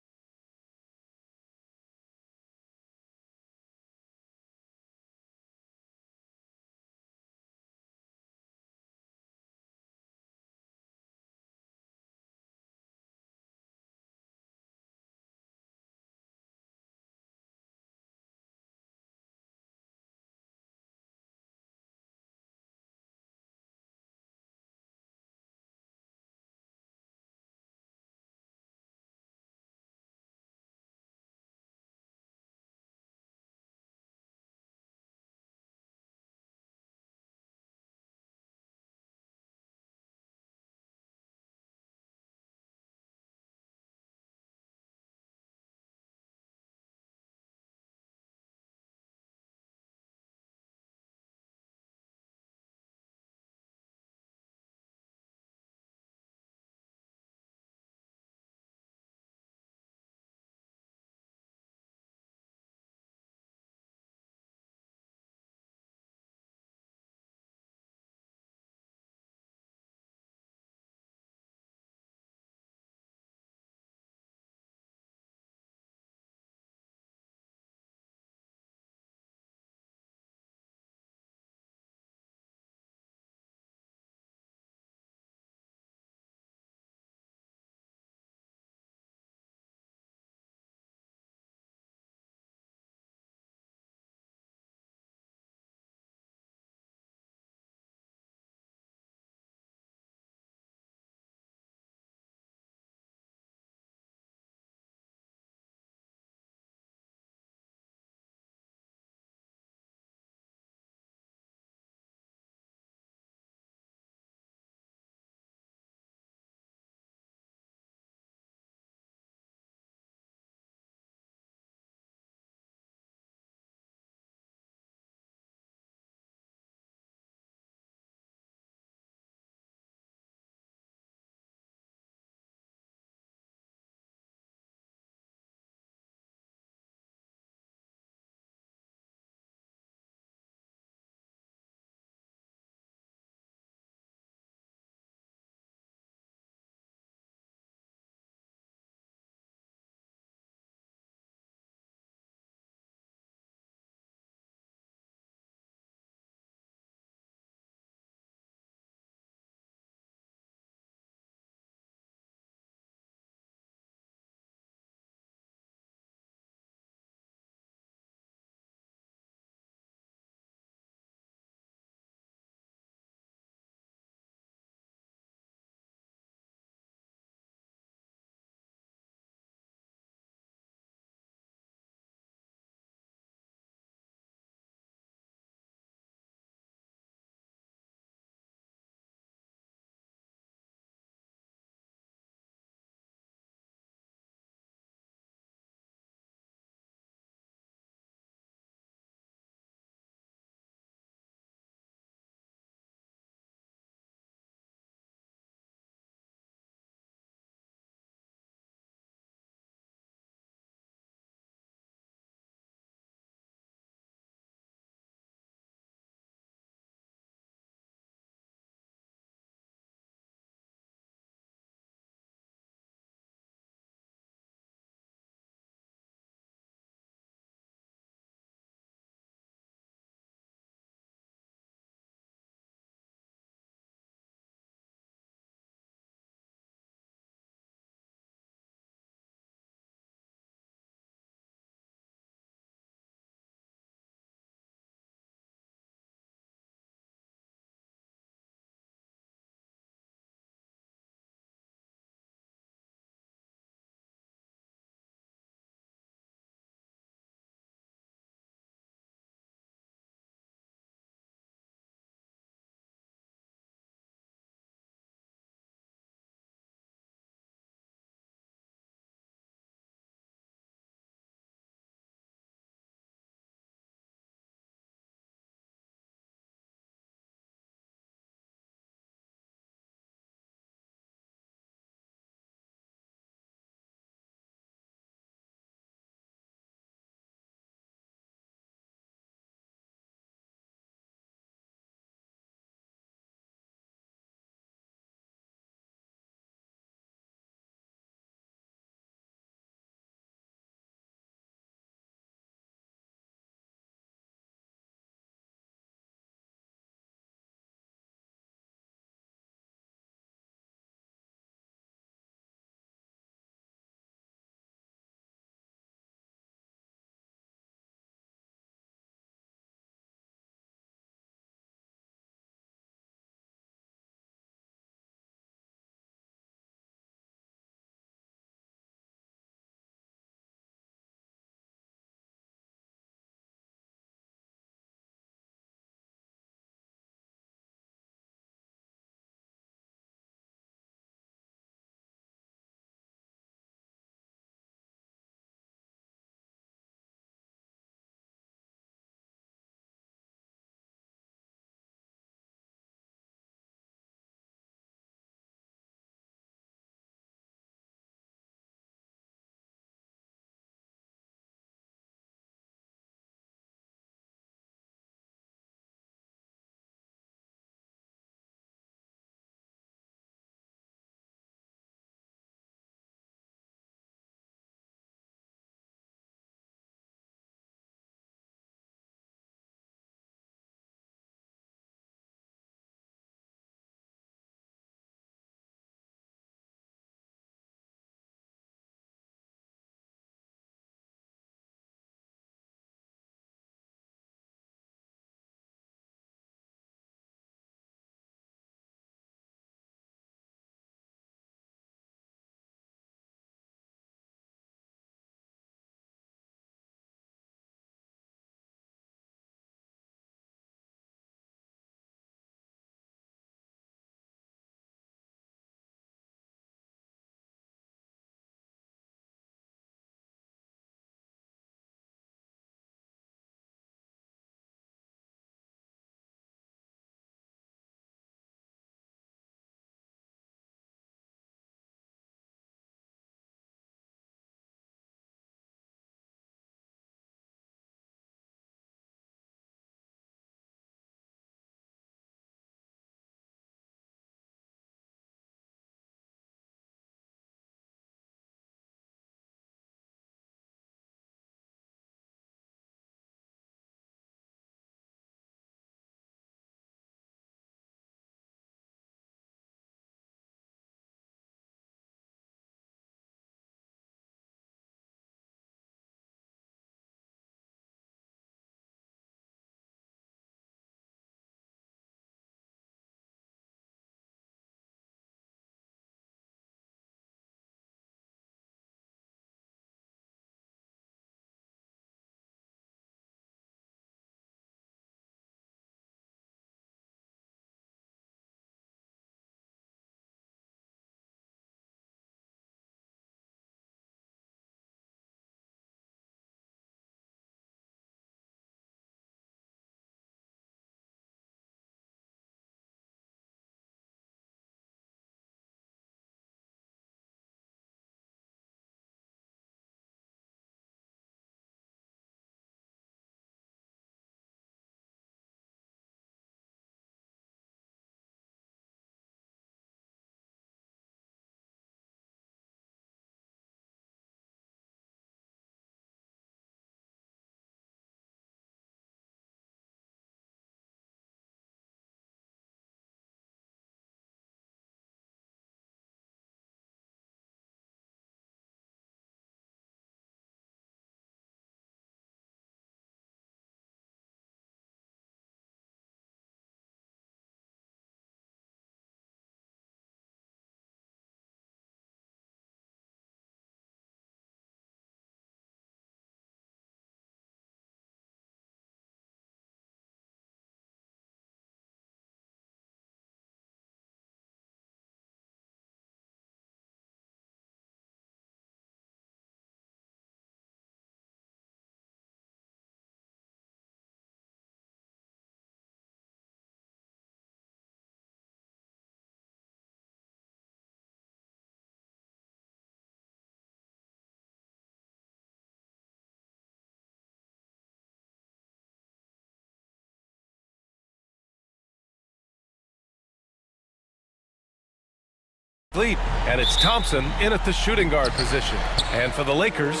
lead. And it's Thompson in at the shooting guard position. And for the Lakers,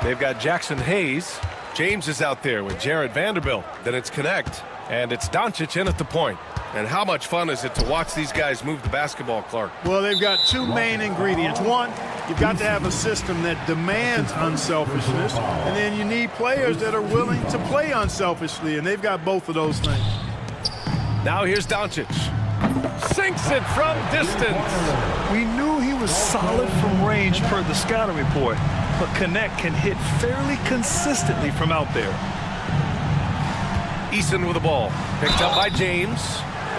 they've got Jackson Hayes. James is out there with Jared Vanderbilt. Then it's Connect. And it's Doncic in at the point. And how much fun is it to watch these guys move the basketball, Clark? Well, they've got two main ingredients. One, you've got to have a system that demands unselfishness, and then you need players that are willing to play unselfishly, and they've got both of those things. Now here's Doncic. Sinks it from distance. We knew he was solid from range per the scouting report, but Connect can hit fairly consistently from out there. Eason with the ball. Picked up by James.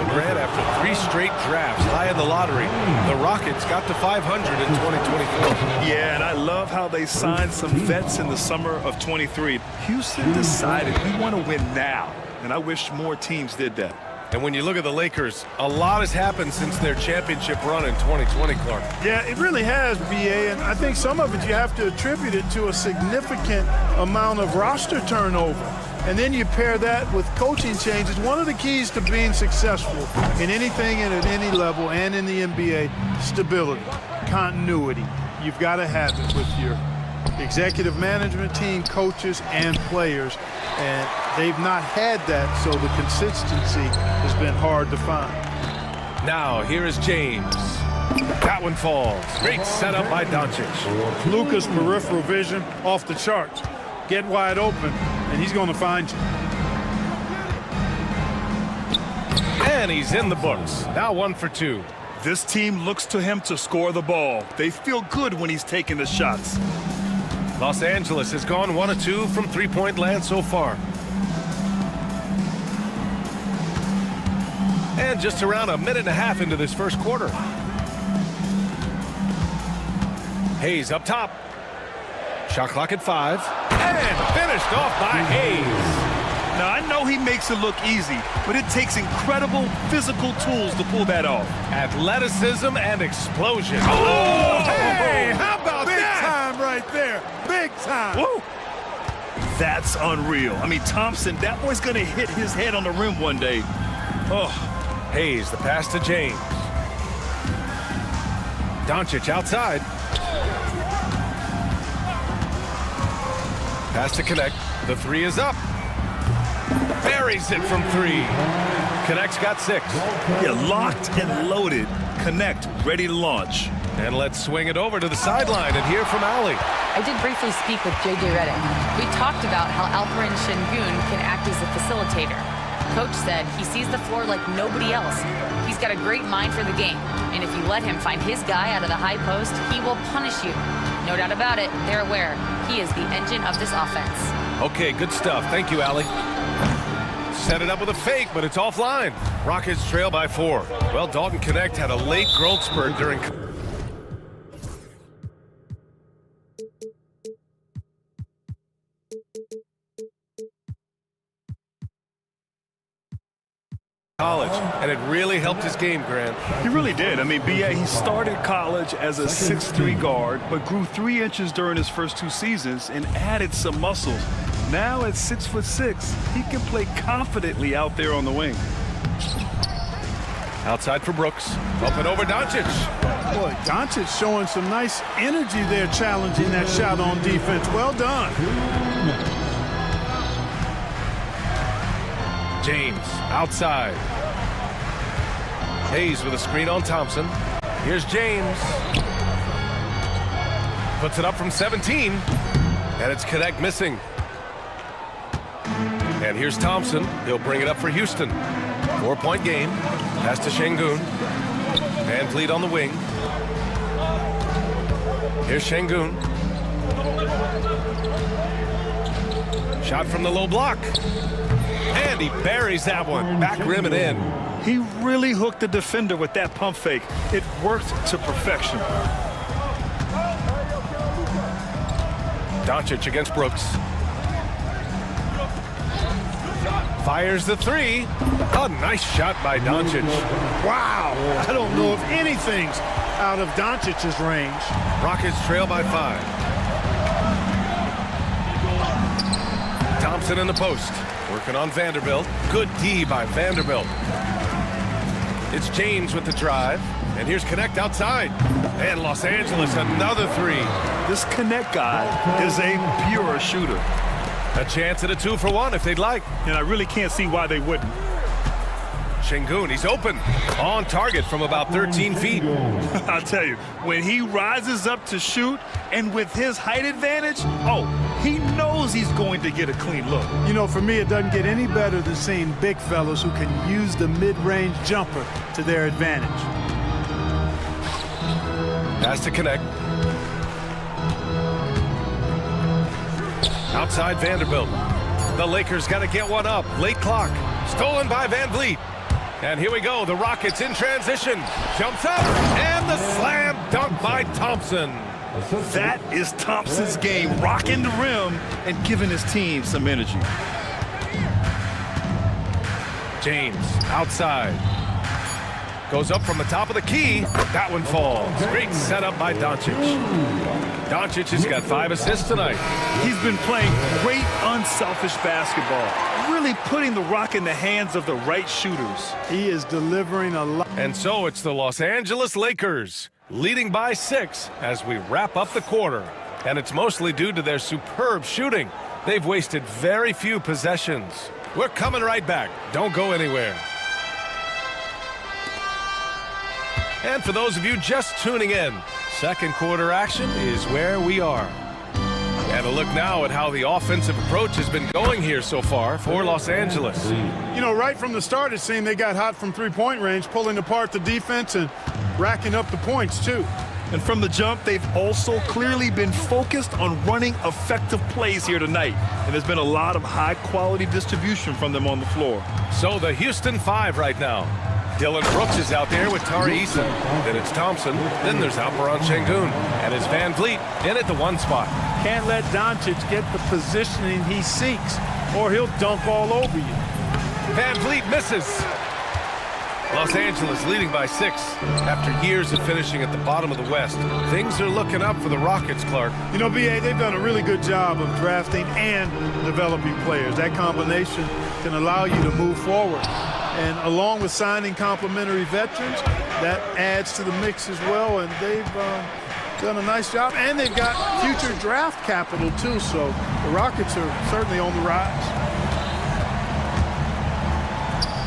Grant, after 3 straight drafts high in the lottery, the Rockets got to 500 in 2024. Yeah, and I love how they signed some vets in the summer of 23. Houston decided we want to win now, and I wish more teams did that. And when you look at the Lakers, a lot has happened since their championship run in 2020, Clark. Yeah, it really has, BA, and I think some of it you have to attribute it to a significant amount of roster turnover. And then you pair that with coaching changes. One of the keys to being successful in anything and at any level and in the NBA, stability, continuity. You've got to have it with your executive management team, coaches, and players. And they've not had that, so the consistency has been hard to find. Now, here is James. That one falls. Great setup by Doncic. Luka's peripheral vision off the charts. Get wide open, and he's going to find you. And he's in the books. Now 1 for 2. This team looks to him to score the ball. They feel good when he's taking the shots. Los Angeles has gone 1 of 2 from three-point land so far. And just around a minute and a half into this first quarter. Hayes up top. Shot clock at 5. And finished off by Hayes. Now, I know he makes it look easy, but it takes incredible physical tools to pull that off. Athleticism and explosion. Oh, hey, how about Big that? time right there. Big time. Woo! That's unreal. I mean, Thompson, that boy's going to hit his head on the rim one day. Oh. Hayes, the pass to James. Doncic outside. Pass to Connect. The 3 is up. Buries it from 3. Connect's got 6. Yeah, locked and loaded. Connect, ready to launch. And let's swing it over to the sideline and hear from Ali. I did briefly speak with J.J. Redick. We talked about how Alperen Şengün can act as a facilitator. Coach said he sees the floor like nobody else. He's got a great mind for the game, and if you let him find his guy out of the high post, he will punish you. No doubt about it, they're aware. He is the engine of this offense. Okay, good stuff. Thank you, Ali. Set it up with a fake, but it's offline. Rockets trail by 4. Well, Dalton Connect had a late growth spurt during... college, and it really helped his game, Grant. He really did. I mean, B.A., he started college as a 6'3" guard, but grew 3 inches during his first 2 seasons and added some muscles. Now at 6'6", he can play confidently out there on the wing. Outside for Brooks. Up and over Doncic. Boy, Doncic showing some nice energy there, challenging that shot on defense. Well done. James outside. Hayes with a screen on Thompson. Here's James. Puts it up from 17. And it's Connect missing. And here's Thompson. He'll bring it up for Houston. 4-point game. Pass to Şengün. Van Vliet on the wing. Here's Şengün. Shot from the low block. And he buries that one. Back rim and in. He really hooked the defender with that pump fake. It worked to perfection. Doncic against Brooks. Fires the 3. A nice shot by Doncic. Wow. I don't know if anything's out of Doncic's range. Rockets trail by 5. Thompson in the post. Working on Vanderbilt. Good D by Vanderbilt. It's James with the drive. And here's Connect outside. And Los Angeles, another three. This Connect guy is a pure shooter. A chance at a 2-for-1 if they'd like. And I really can't see why they wouldn't. Şengün, he's open. On target from about 13 feet. I'll tell you, when he rises up to shoot, and with his height advantage, oh, he knows he's going to get a clean look. You know, for me, it doesn't get any better than seeing big fellas who can use the mid-range jumper to their advantage. Has to Connect. Outside Vanderbilt. The Lakers got to get one up. Late clock. Stolen by Van Vliet. And here we go. The Rockets in transition. Jumps up. And the slam dunk by Thompson. That is Thompson's game. Rocking the rim and giving his team some energy. James outside. Goes up from the top of the key. That one falls. Great setup by Doncic. Doncic has got 5 assists tonight. He's been playing great unselfish basketball, really putting the rock in the hands of the right shooters. He is delivering a lot. And so it's the Los Angeles Lakers leading by 6 as we wrap up the quarter. And it's mostly due to their superb shooting. They've wasted very few possessions. We're coming right back. Don't go anywhere. And for those of you just tuning in, second quarter action is where we are. And a look now at how the offensive approach has been going here so far for Los Angeles. You know, right from the start, it seemed they got hot from three-point range, pulling apart the defense and racking up the points, too. And from the jump, they've also clearly been focused on running effective plays here tonight. And there's been a lot of high-quality distribution from them on the floor. So the Houston 5 right now. Dylan Brooks is out there with Tari Eason. Then it's Thompson. Then there's Alperen Şengün. And it's Van Vliet in at the 1 spot. Can't let Doncic get the positioning he seeks, or he'll dunk all over you. Van Vliet misses. Los Angeles leading by 6 after years of finishing at the bottom of the West. Things are looking up for the Rockets, Clark. You know, B.A., they've done a really good job of drafting and developing players. That combination can allow you to move forward. And along with signing complementary veterans, that adds to the mix as well. And they've done a nice job. And they've got future draft capital, too. So the Rockets are certainly on the rise.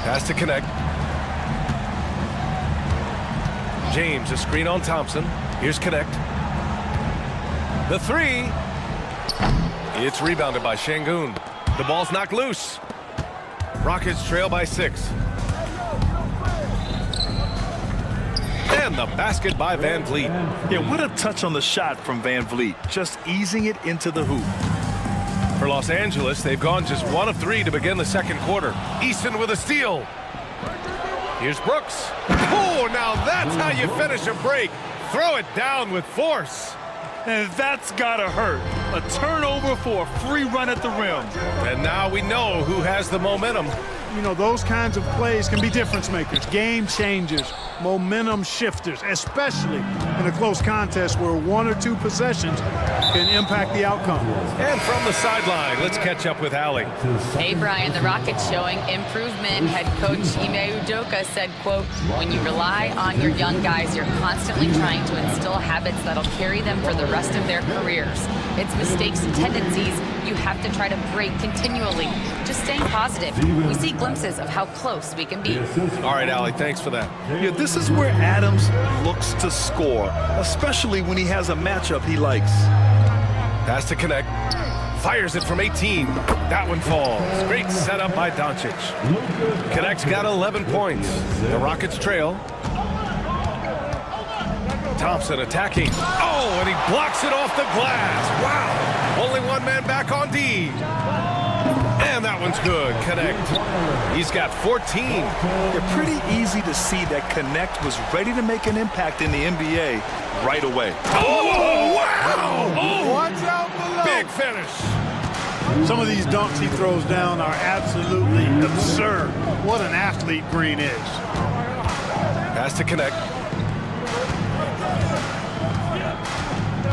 Has to Connect. James, a screen on Thompson. Here's Connect. The 3. It's rebounded by Şengün. The ball's knocked loose. Rockets trail by 6. And the basket by Van Vliet. Yeah, what a touch on the shot from Van Vliet. Just easing it into the hoop. For Los Angeles, they've gone just 1 of 3 to begin the second quarter. Eason with a steal. Here's Brooks. Oh, now that's how you finish a break. Throw it down with force. And that's gotta hurt. A turnover for a free run at the rim. And now we know who has the momentum. You know, those kinds of plays can be difference makers, game changers, momentum shifters, especially in a close contest where 1 or 2 possessions can impact the outcome. And from the sideline, let's catch up with Allie. Hey, Brian, the Rockets showing improvement. Head coach Ime Udoka said, quote, when you rely on your young guys, you're constantly trying to instill habits that'll carry them for the rest of their careers. It's mistakes and tendencies you have to try to break continually. Just staying positive. We see glimpses of how close we can be. All right, Allie, thanks for that. Yeah, this is where Adams looks to score, especially when he has a matchup he likes. Has to Connect. Fires it from 18. That one falls. Great setup by Doncic. Connect's got 11 points. The Rockets trail. Thompson attacking. Oh, and he blocks it off the glass. Wow. Only 1 man back on D. And that one's good. Connect. He's got 14. It's pretty easy to see that Connect was ready to make an impact in the NBA right away. Oh, wow. Oh, watch out below. Big finish. Some of these dunks he throws down are absolutely absurd. What an athlete Green is. Has to Connect.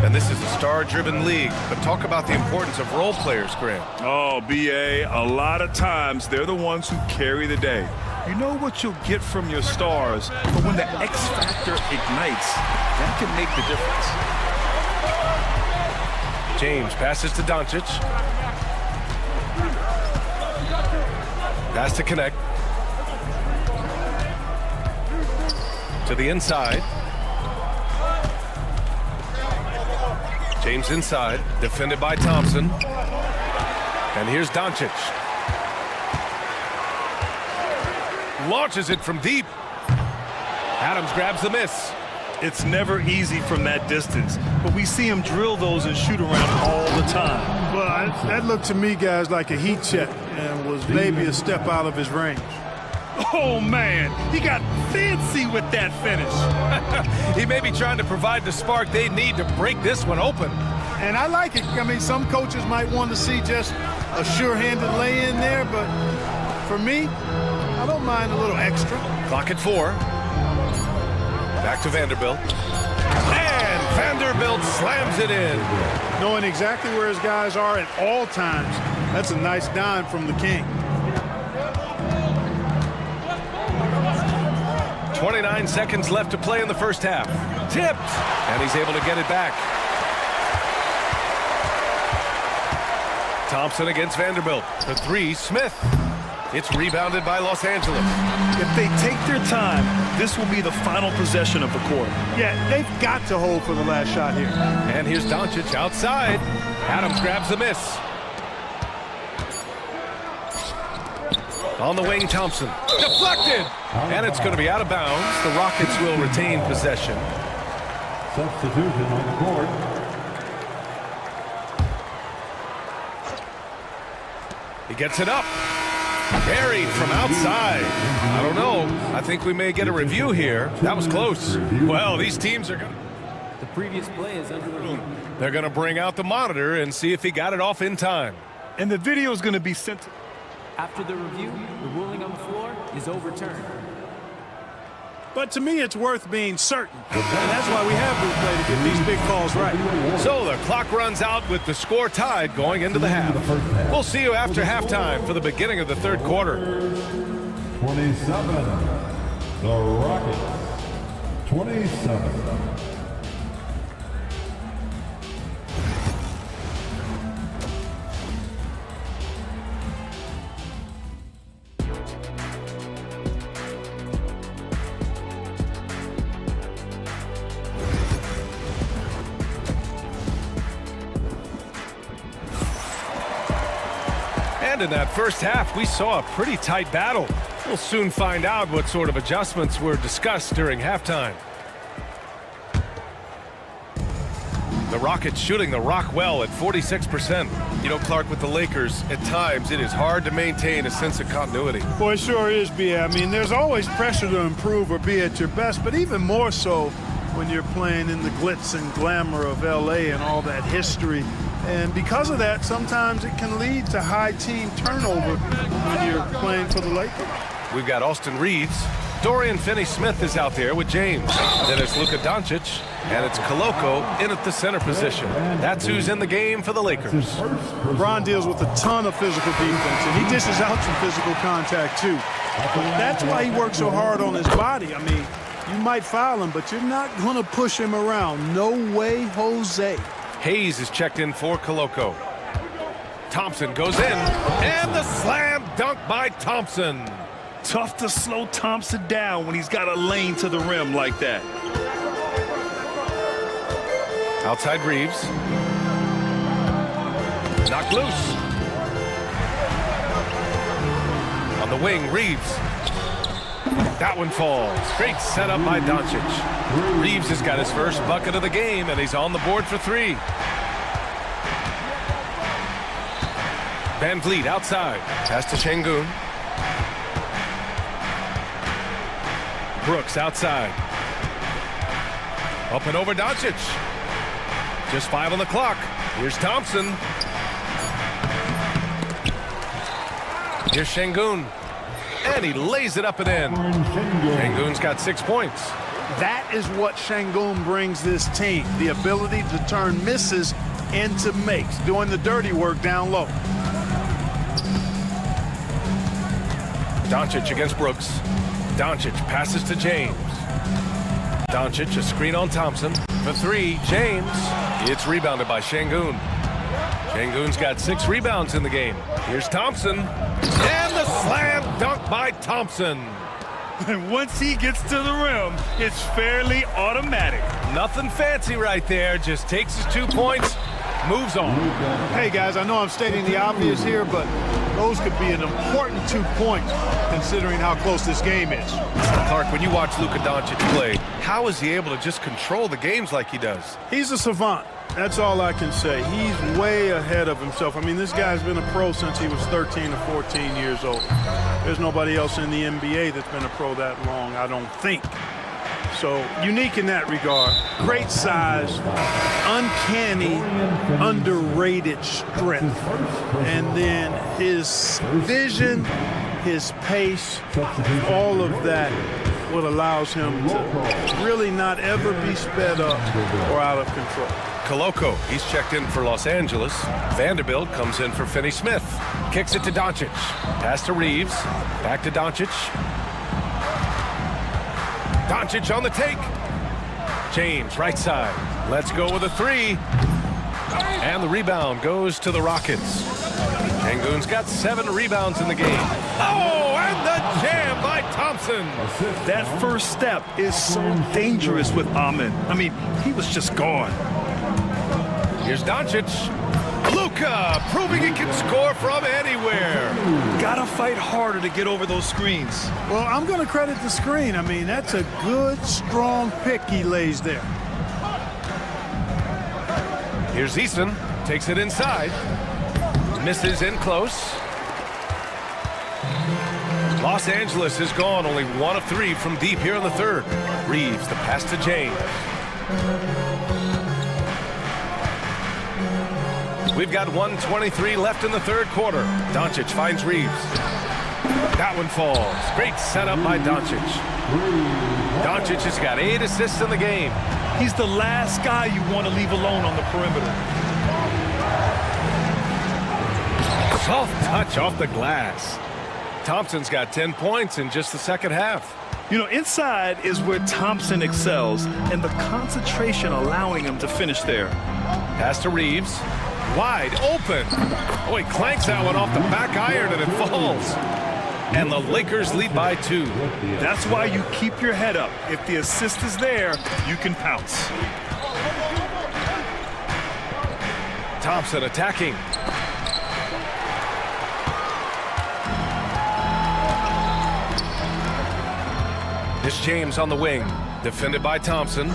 And this is a star-driven league, but talk about the importance of role players, Grant. Oh, B.A., a lot of times they're the ones who carry the day. You know what you'll get from your stars, but when the X factor ignites, that can make the difference. James passes to Doncic. Pass to connect. To the inside. James inside, defended by Thompson. And here's Doncic. Launches it from deep. Adams grabs the miss. It's never easy from that distance, but we see him drill those and shoot around all the time. Well, that looked to me, guys, like a heat check and was maybe a step out of his range. Oh, man, he got fancy with that finish. He may be trying to provide the spark they need to break this one open. And I like it. I mean, some coaches might want to see just a sure-handed lay-in there, but for me, I don't mind a little extra. Clock at 4. Back to Vanderbilt. And Vanderbilt slams it in. Knowing exactly where his guys are at all times. That's a nice dime from the King. 29 seconds left to play in the first half. Tipped. And he's able to get it back. Thompson against Vanderbilt. The 3, Smith. It's rebounded by Los Angeles. If they take their time, this will be the final possession of the quarter. Yeah, they've got to hold for the last shot here. And here's Doncic outside. Adams grabs the miss. On the wing, Thompson. Deflected! And it's going to be out of bounds. The Rockets will retain possession. Substitution on the court. He gets it up. Buried from outside. I don't know. I think we may get a review here. That was close. Well, these teams are going to... The previous play is under review. They're going to bring out the monitor and see if he got it off in time. And the video is going to be sent to... After the review, the ruling on the floor is overturned. But to me, it's worth being certain. And that's why we have replay to get these big calls right. So the clock runs out with the score tied going into the half. We'll see you after halftime for the beginning of the third quarter. 27. The Rockets. 27. And in that first half, we saw a pretty tight battle. We'll soon find out what sort of adjustments were discussed during halftime. The Rockets shooting the rock well at 46%. You know, Clark, with the Lakers, at times it is hard to maintain a sense of continuity. Boy, it sure is, B.A. I mean, there's always pressure to improve or be at your best, but even more so when you're playing in the glitz and glamour of L.A. and all that history. And because of that, sometimes it can lead to high team turnover when you're playing for the Lakers. We've got Austin Reeves. Dorian Finney-Smith is out there with James. Then it's Luka Doncic, and it's Koloko in at the center position. That's who's in the game for the Lakers. LeBron deals with a ton of physical defense, and he dishes out some physical contact, too. But that's why he works so hard on his body. I mean, you might foul him, but you're not going to push him around. No way, Jose. Hayes is checked in for Koloko. Thompson goes in, and the slam dunk by Thompson. Tough to slow Thompson down when he's got a lane to the rim like that. Outside Reeves. Knocked loose. On the wing, Reeves. That one falls. Great setup by Doncic. Reeves has got his first bucket of the game, and he's on the board for 3. Van Vliet outside. Pass to Şengün. Brooks outside. Up and over Doncic. Just 5 on the clock. Here's Thompson. Here's Şengün. And he lays it up and in. Şengün's got 6 points. That is what Şengün brings this team. The ability to turn misses into makes, doing the dirty work down low. Doncic against Brooks. Doncic passes to James. Doncic, a screen on Thompson. For three, James. It's rebounded by Şengün. Şengün's got 6 rebounds in the game. Here's Thompson. And the slam dunk by Thompson. And once he gets to the rim, it's fairly automatic. Nothing fancy right there. Just takes his 2 points, moves on. Hey, guys, I know I'm stating the obvious here, but those could be an important 2 points considering how close this game is. Clark, when you watch Luka Doncic play, how is he able to just control the games like he does? He's a savant. That's all I can say. He's way ahead of himself. I mean, this guy's been a pro since he was 13 or 14 years old. There's nobody else in the NBA that's been a pro that long, I don't think. So, unique in that regard. Great size, uncanny, underrated strength. And then his vision, his pace, all of that, what allows him to really not ever be sped up or out of control. Koloko, he's checked in for Los Angeles. Vanderbilt comes in for Finney-Smith. Kicks it to Doncic. Pass to Reeves. Back to Doncic. Doncic on the take. James, right side. Let's go with a 3. And the rebound goes to the Rockets. Şengün's got 7 rebounds in the game. Oh, and the jam by Thompson. That first step is so dangerous with Ahmed. I mean, he was just gone. Here's Doncic. Luka proving he can score from anywhere. Gotta fight harder to get over those screens. Well, I'm going to credit the screen. I mean, that's a good, strong pick he lays there. Here's Easton. Takes it inside. Misses in close. Los Angeles is gone. Only 1 of 3 from deep here in the third. Reeves, the pass to James. We've got 1:23 left in the third quarter. Doncic finds Reeves. That one falls. Great setup by Doncic. Doncic has got 8 assists in the game. He's the last guy you want to leave alone on the perimeter. Soft touch off the glass. Thompson's got 10 points in just the second half. You know, inside is where Thompson excels, and the concentration allowing him to finish there. Pass to Reeves. Wide open. Oh, he clanks that one off the back iron and it falls. And the Lakers lead by 2. That's why you keep your head up. If the assist is there, you can pounce. Thompson attacking. It's James on the wing. Defended by Thompson.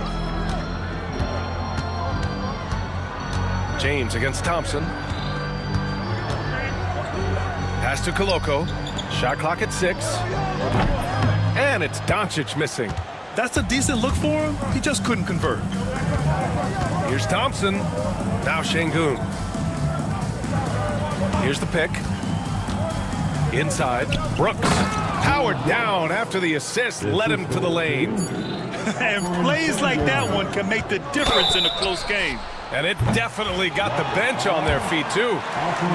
James against Thompson. Pass to Koloko. Shot clock at 6. And it's Doncic missing. That's a decent look for him. He just couldn't convert. Here's Thompson. Now Şengün. Here's the pick. Inside. Brooks. Powered down after the assist led him to the lane. And plays like that one can make the difference in a close game. And it definitely got the bench on their feet, too.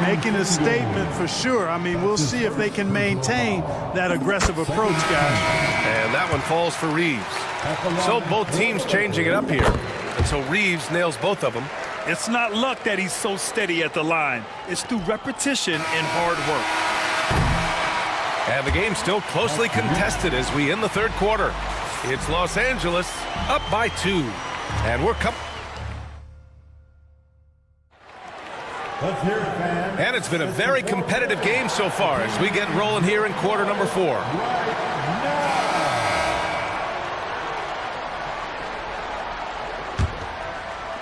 Making a statement for sure. I mean, we'll see if they can maintain that aggressive approach, guys. And that one falls for Reeves. So both teams changing it up here. And so Reeves nails both of them. It's not luck that he's so steady at the line. It's through repetition and hard work. And the game's still closely contested as we end the third quarter. It's Los Angeles up by 2. And we're coming. And it's been a very competitive game so far as we get rolling here in quarter number 4.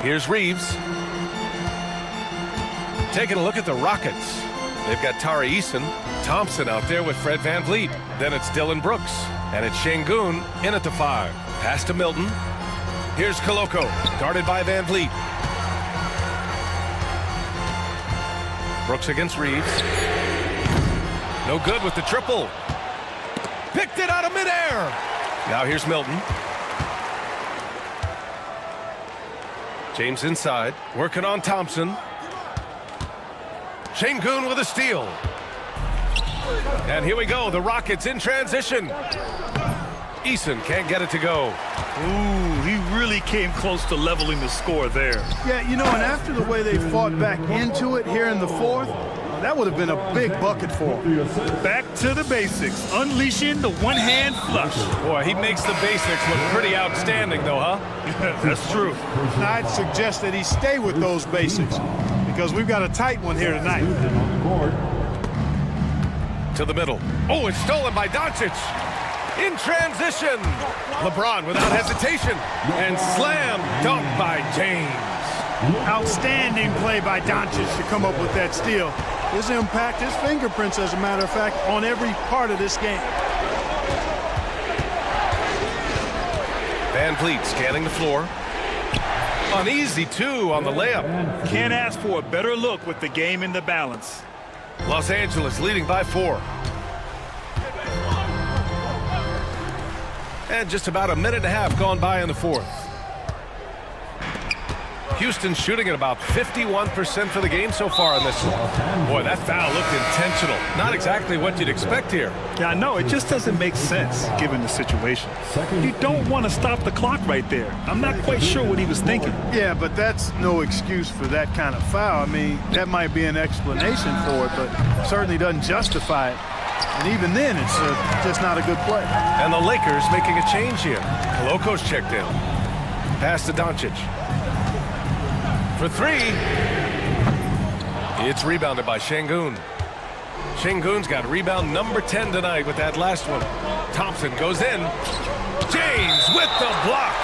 Here's Reeves. Taking a look at the Rockets. They've got Tari Eason, Thompson out there with Fred VanVleet. Then it's Dylan Brooks. And it's Şengün in at the 5. Pass to Milton. Here's Koloko, guarded by VanVleet. Brooks against Reeves. No good with the triple. Picked it out of midair. Now here's Milton. James inside, working on Thompson. Şengün with a steal. And here we go, the Rockets in transition. Eason can't get it to go. Ooh, he really came close to leveling the score there. Yeah, you know, and after the way they fought back into it here in the fourth, that would have been a big bucket for him. Back to the basics, unleashing the one-hand flush. Boy, he makes the basics look pretty outstanding, though, huh? That's true. Now, I'd suggest that he stay with those basics because we've got a tight one here tonight. To the middle. Oh, it's stolen by Doncic. In transition. LeBron without hesitation. And slam dunk by James. Outstanding play by Doncic to come up with that steal. His impact, his fingerprints, as a matter of fact, on every part of this game. Van Vliet scanning the floor. An easy two on the layup. Can't ask for a better look with the game in the balance. Los Angeles leading by 4. And just about a minute and a half gone by in the fourth. Houston shooting at about 51% for the game so far in this one. Boy, that foul looked intentional. Not exactly what you'd expect here. Yeah, I know. It just doesn't make sense given the situation. You don't want to stop the clock right there. I'm not quite sure what he was thinking. Yeah, but that's no excuse for that kind of foul. I mean, that might be an explanation for it, but certainly doesn't justify it. And even then, it's just not a good play. And the Lakers making a change here. Koloko's checked in. Pass to Doncic. For 3. It's rebounded by Şengün. Şengün's got rebound number 10 tonight with that last one. Thompson goes in. James with the block.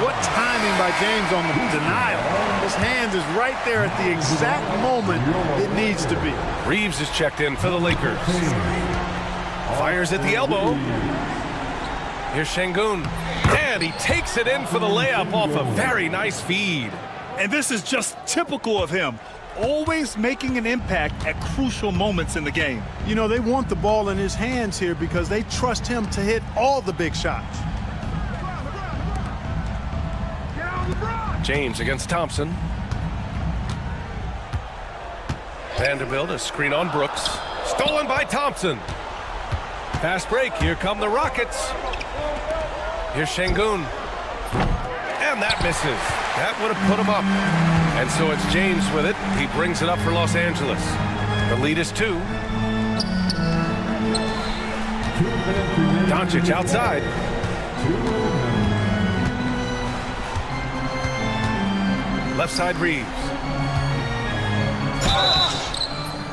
What timing by James on the denial. His hand is right there at the exact moment it needs to be. Reeves is checked in for the Lakers. Fires at the elbow. Here's Şengün. And he takes it in for the layup off a very nice feed. And this is just typical of him. Always making an impact at crucial moments in the game. You know, they want the ball in his hands here because they trust him to hit all the big shots. James against Thompson. Vanderbilt, a screen on Brooks. Stolen by Thompson. Fast break. Here come the Rockets. Here's Şengün. And that misses. That would have put him up. And so it's James with it. He brings it up for Los Angeles. The lead is 2. Doncic outside. Left side Reeves.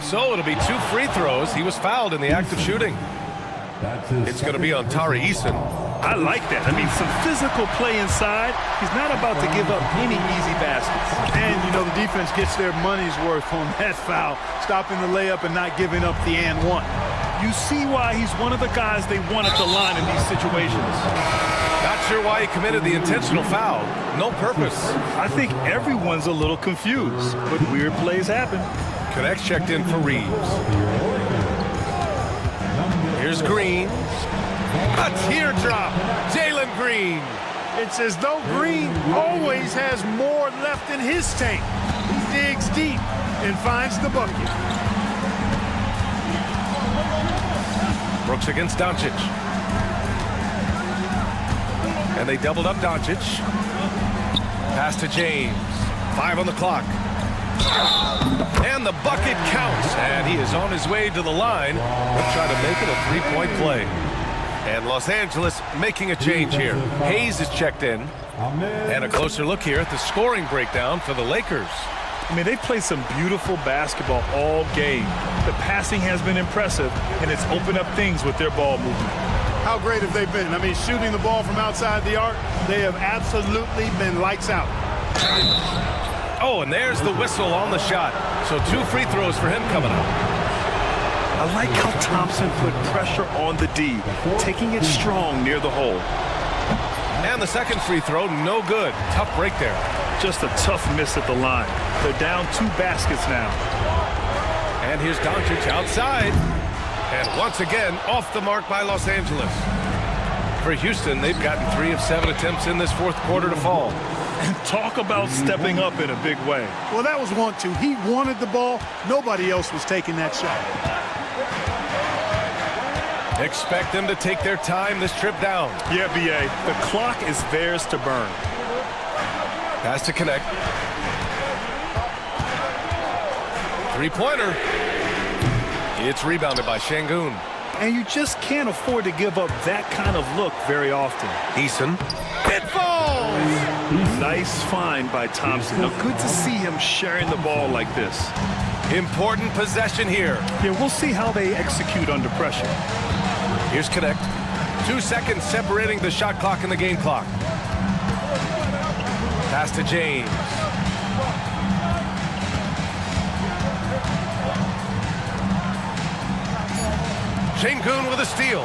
So it'll be 2 free throws. He was fouled in the act of shooting. It's going to be on Tari Eason. I like that. I mean, some physical play inside. He's not about to give up any easy baskets. And, you know, the defense gets their money's worth on that foul, stopping the layup and not giving up the and one. You see why he's one of the guys they want at the line in these situations. Not sure why he committed the intentional foul. No purpose. I think everyone's a little confused, but weird plays happen. Connects checked in for Reeves. Here's Green. A teardrop. Jalen Green. It's as though Green always has more left in his tank. He digs deep and finds the bucket. Brooks against Doncic. And they doubled up Doncic. Pass to James. 5 on the clock. And the bucket counts. And he is on his way to the line. They'll try to make it a 3-point play. And Los Angeles making a change here. Hayes is checked in. And a closer look here at the scoring breakdown for the Lakers. I mean, they've played some beautiful basketball all game. The passing has been impressive, and it's opened up things with their ball movement. How great have they been? I mean, shooting the ball from outside the arc, they have absolutely been lights out. Oh, and there's the whistle on the shot. So 2 free throws for him coming up. I like how Thompson put pressure on the D, taking it strong near the hole. And the second free throw, no good. Tough break there. Just a tough miss at the line. They're down 2 baskets now. And here's Doncic outside. And once again, off the mark by Los Angeles. For Houston, they've gotten 3 of 7 attempts in this fourth quarter to fall. And talk about stepping up in a big way. Well, that was 1-2. He wanted the ball. Nobody else was taking that shot. Expect them to take their time this trip down. Yeah, B.A., the clock is theirs to burn. Pass to connect. Three-pointer. It's rebounded by Şengün. And you just can't afford to give up that kind of look very often. Eason. It falls! Nice find by Thompson. Now, good to see him sharing the ball like this. Important possession here. Yeah, we'll see how they execute under pressure. Here's connect. 2 seconds separating the shot clock and the game clock. Pass to James. Şengün with a steal.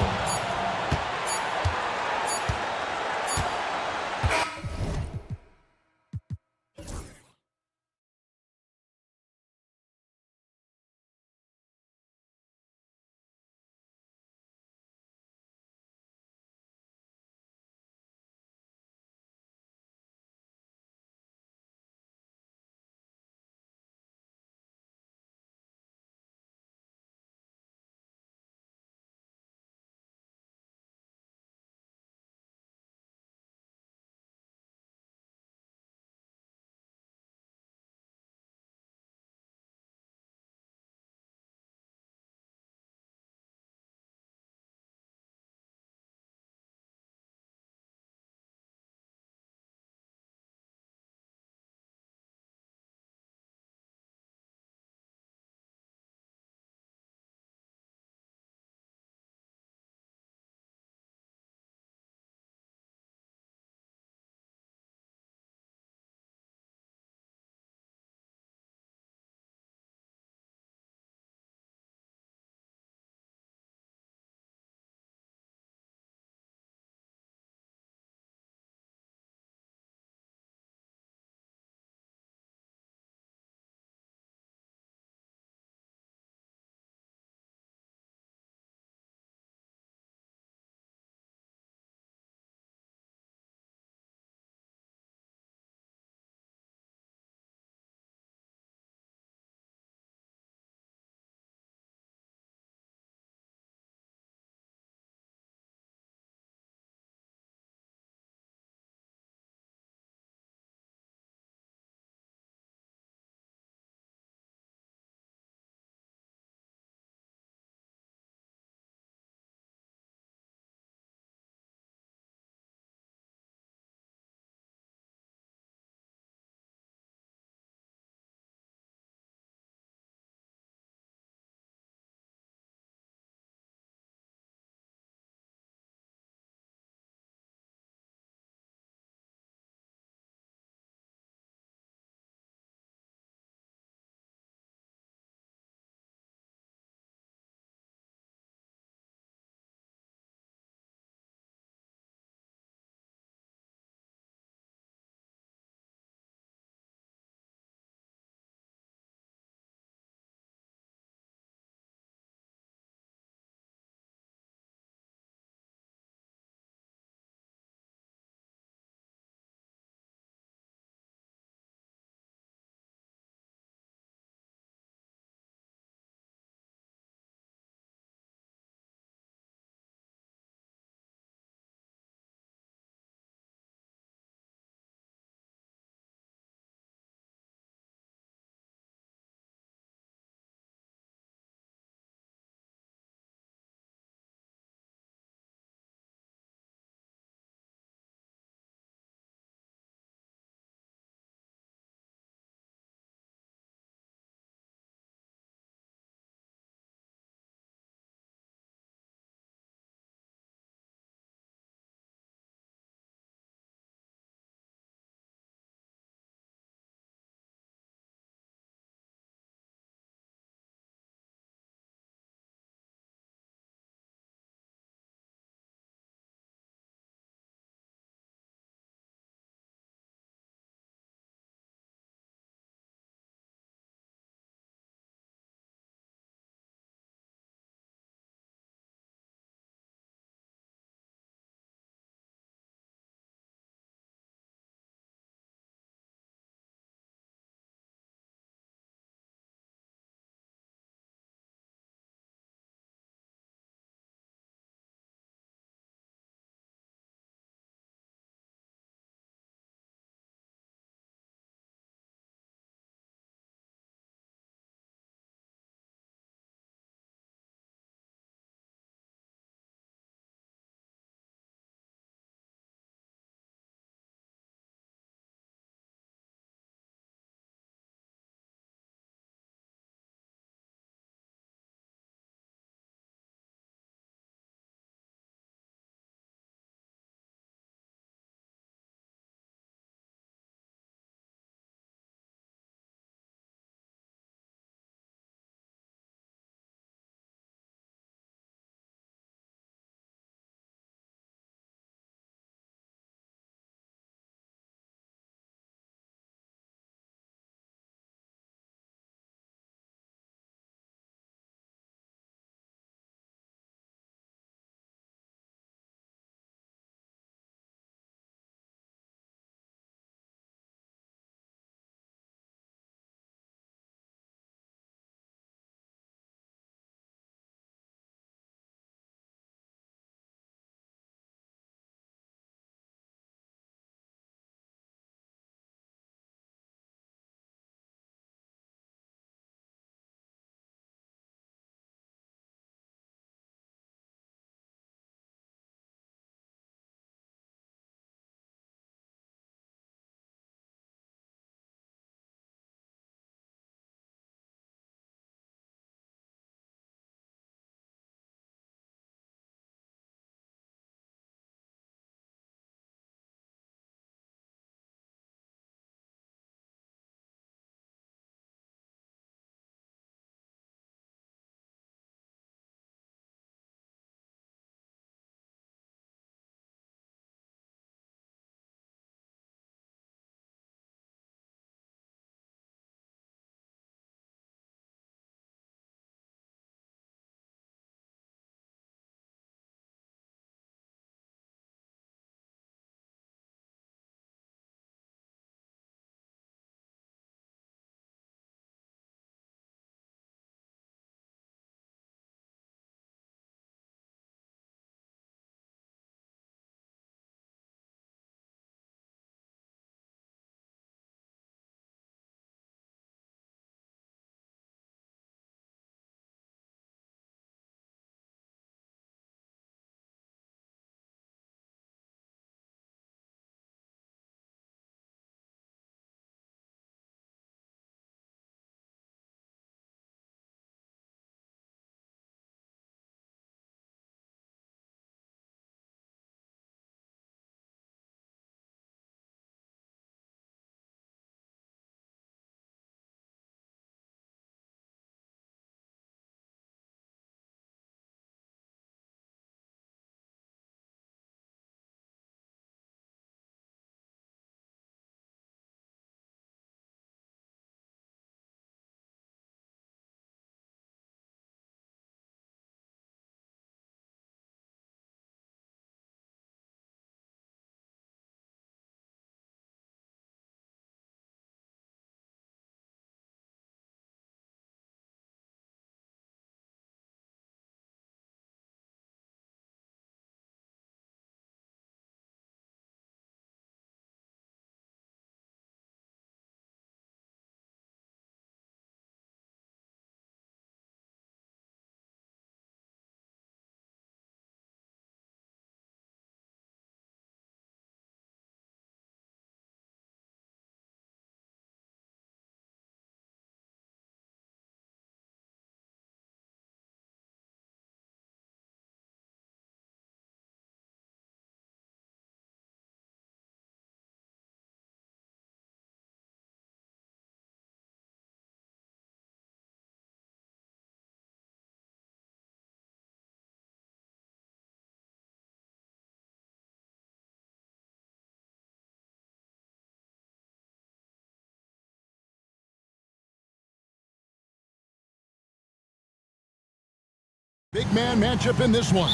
Big man matchup in this one.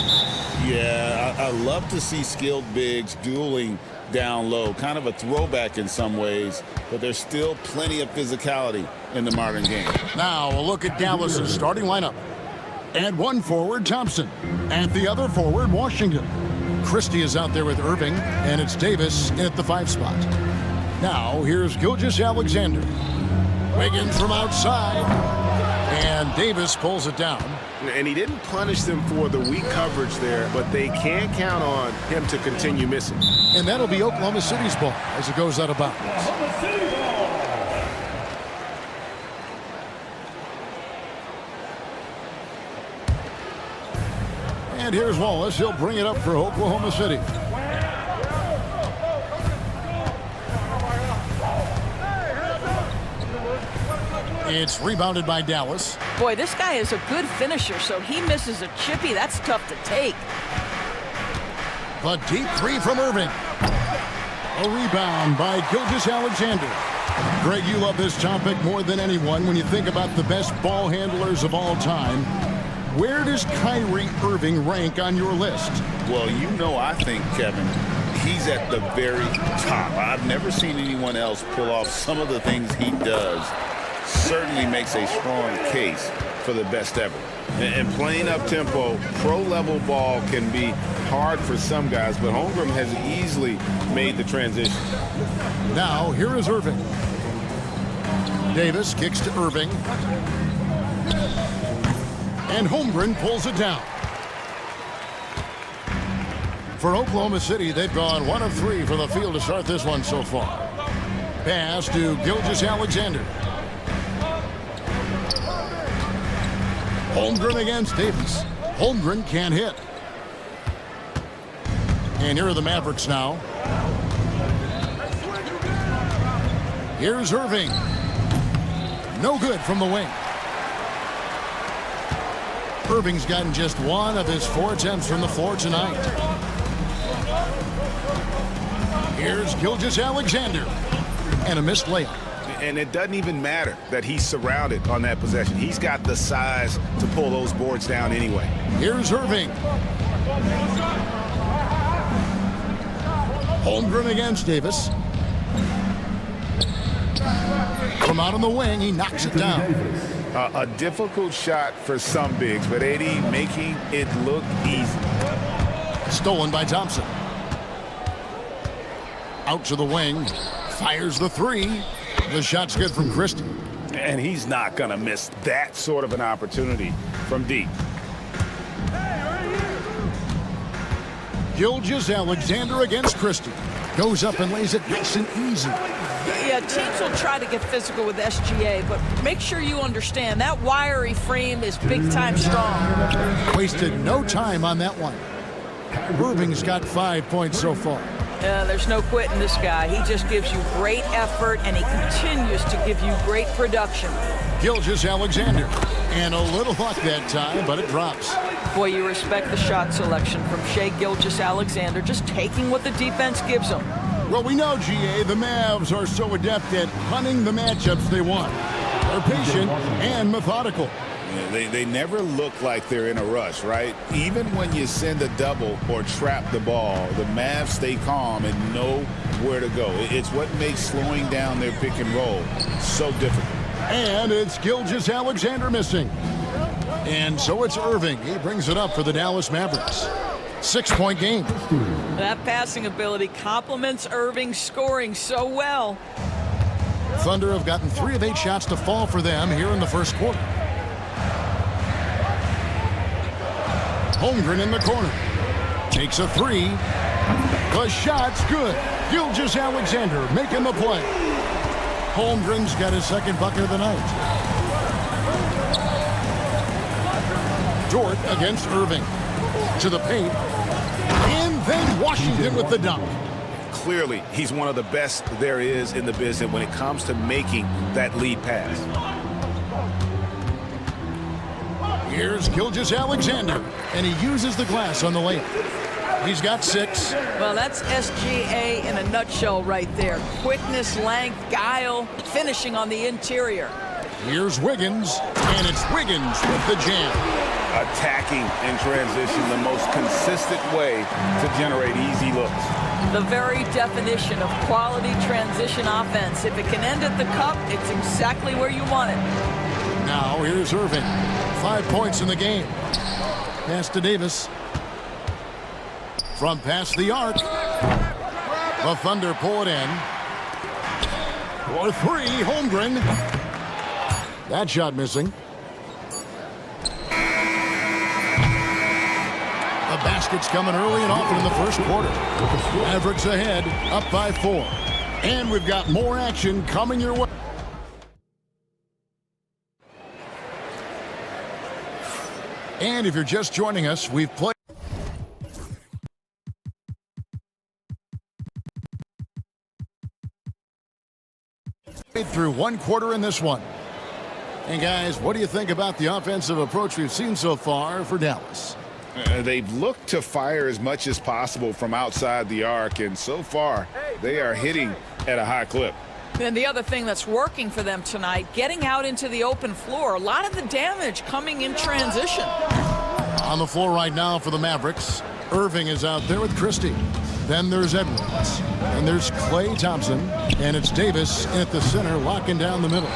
Yeah, I love to see skilled bigs dueling down low. Kind of a throwback in some ways, but there's still plenty of physicality in the modern game. Now a look at Dallas's starting lineup. At one forward, Thompson. At the other forward, Washington. Christie is out there with Irving, and it's Davis in at the 5 spot. Now here's Gilgeous-Alexander. Wiggins from outside, and Davis pulls it down. And he didn't punish them for the weak coverage there, but they can't count on him to continue missing. And that'll be Oklahoma City's ball as it goes out of bounds. And here's Wallace. He'll bring it up for Oklahoma City. It's rebounded by Dallas. Boy, this guy is a good finisher, so he misses a chippy. That's tough to take. The deep 3 from Irving. A rebound by Gilgeous-Alexander. Greg, you love this topic more than anyone when you think about the best ball handlers of all time. Where does Kyrie Irving rank on your list? Well, you know, I think, Kevin, he's at the very top. I've never seen anyone else pull off some of the things he does. Certainly makes a strong case for the best ever. And playing up-tempo, pro-level ball can be hard for some guys, but Holmgren has easily made the transition. Now, here is Irving. Davis kicks to Irving. And Holmgren pulls it down. For Oklahoma City, they've gone 1 of 3 from the field to start this one so far. Pass to Gilgeous-Alexander. Holmgren against Davis. Holmgren can't hit. And here are the Mavericks now. Here's Irving. No good from the wing. Irving's gotten just 1 of his 4 attempts from the floor tonight. Here's Gilgeous-Alexander. And a missed layup. And it doesn't even matter that he's surrounded on that possession. He's got the size to pull those boards down anyway. Here's Irving. Holmgren against Davis. From out on the wing, he knocks it down. A difficult shot for some bigs, but AD making it look easy. Stolen by Thompson. Out to the wing. Fires the 3. The shot's good from Christie. And he's not going to miss that sort of an opportunity from deep. Gilgeous-Alexander against Christie. Goes up and lays it nice and easy. Yeah, teams will try to get physical with SGA, but make sure you understand that wiry frame is big-time strong. Wasted no time on that one. Irving's got 5 points so far. There's no quitting this guy. He just gives you great effort, and he continues to give you great production. Gilgeous-Alexander. And a little luck that time, but it drops. Boy, you respect the shot selection from Shai Gilgeous-Alexander, just taking what the defense gives him. Well, we know, GA, the Mavs are so adept at hunting the matchups they want. They're patient and methodical. Yeah, they never look like they're in a rush, right? Even when you send a double or trap the ball, the Mavs stay calm and know where to go. It's what makes slowing down their pick and roll so difficult. And it's Gilgeous-Alexander missing. And so it's Irving. He brings it up for the Dallas Mavericks. 6-point game. That passing ability complements Irving's scoring so well. Thunder have gotten 3 of 8 shots to fall for them here in the first quarter. Holmgren in the corner. Takes a 3. The shot's good. Gilgeous-Alexander making the play. Holmgren's got his 2nd bucket of the night. Dort against Irving. To the paint. And then Washington with the dunk. Clearly, he's one of the best there is in the business when it comes to making that lead pass. Here's Gilgeous-Alexander, and he uses the glass on the layup. He's got 6. Well, that's SGA in a nutshell right there. Quickness, length, guile, finishing on the interior. Here's Wiggins, and it's Wiggins with the jam. attacking in transition, the most consistent way to generate easy looks. The very definition of quality transition offense. If it can end at the cup, it's exactly where you want it. Now here's Irving. 5 points in the game. Pass to Davis. From past the arc. The Thunder pull it in. For three, Holmgren. That shot missing. The basket's coming early and often in the first quarter. Mavericks ahead, up by 4. And we've got more action coming your way. And if you're just joining us, we've played through one quarter in this one. And guys, what do you think about the offensive approach we've seen so far for Dallas? They've looked to fire as much as possible from outside the arc, and so far they are hitting at a high clip. And the other thing that's working for them tonight, getting out into the open floor. A lot of the damage coming in transition. On the floor right now for the Mavericks, Irving is out there with Christie. Then there's Edwards. And there's Klay Thompson. And it's Davis in at the center, locking down the middle.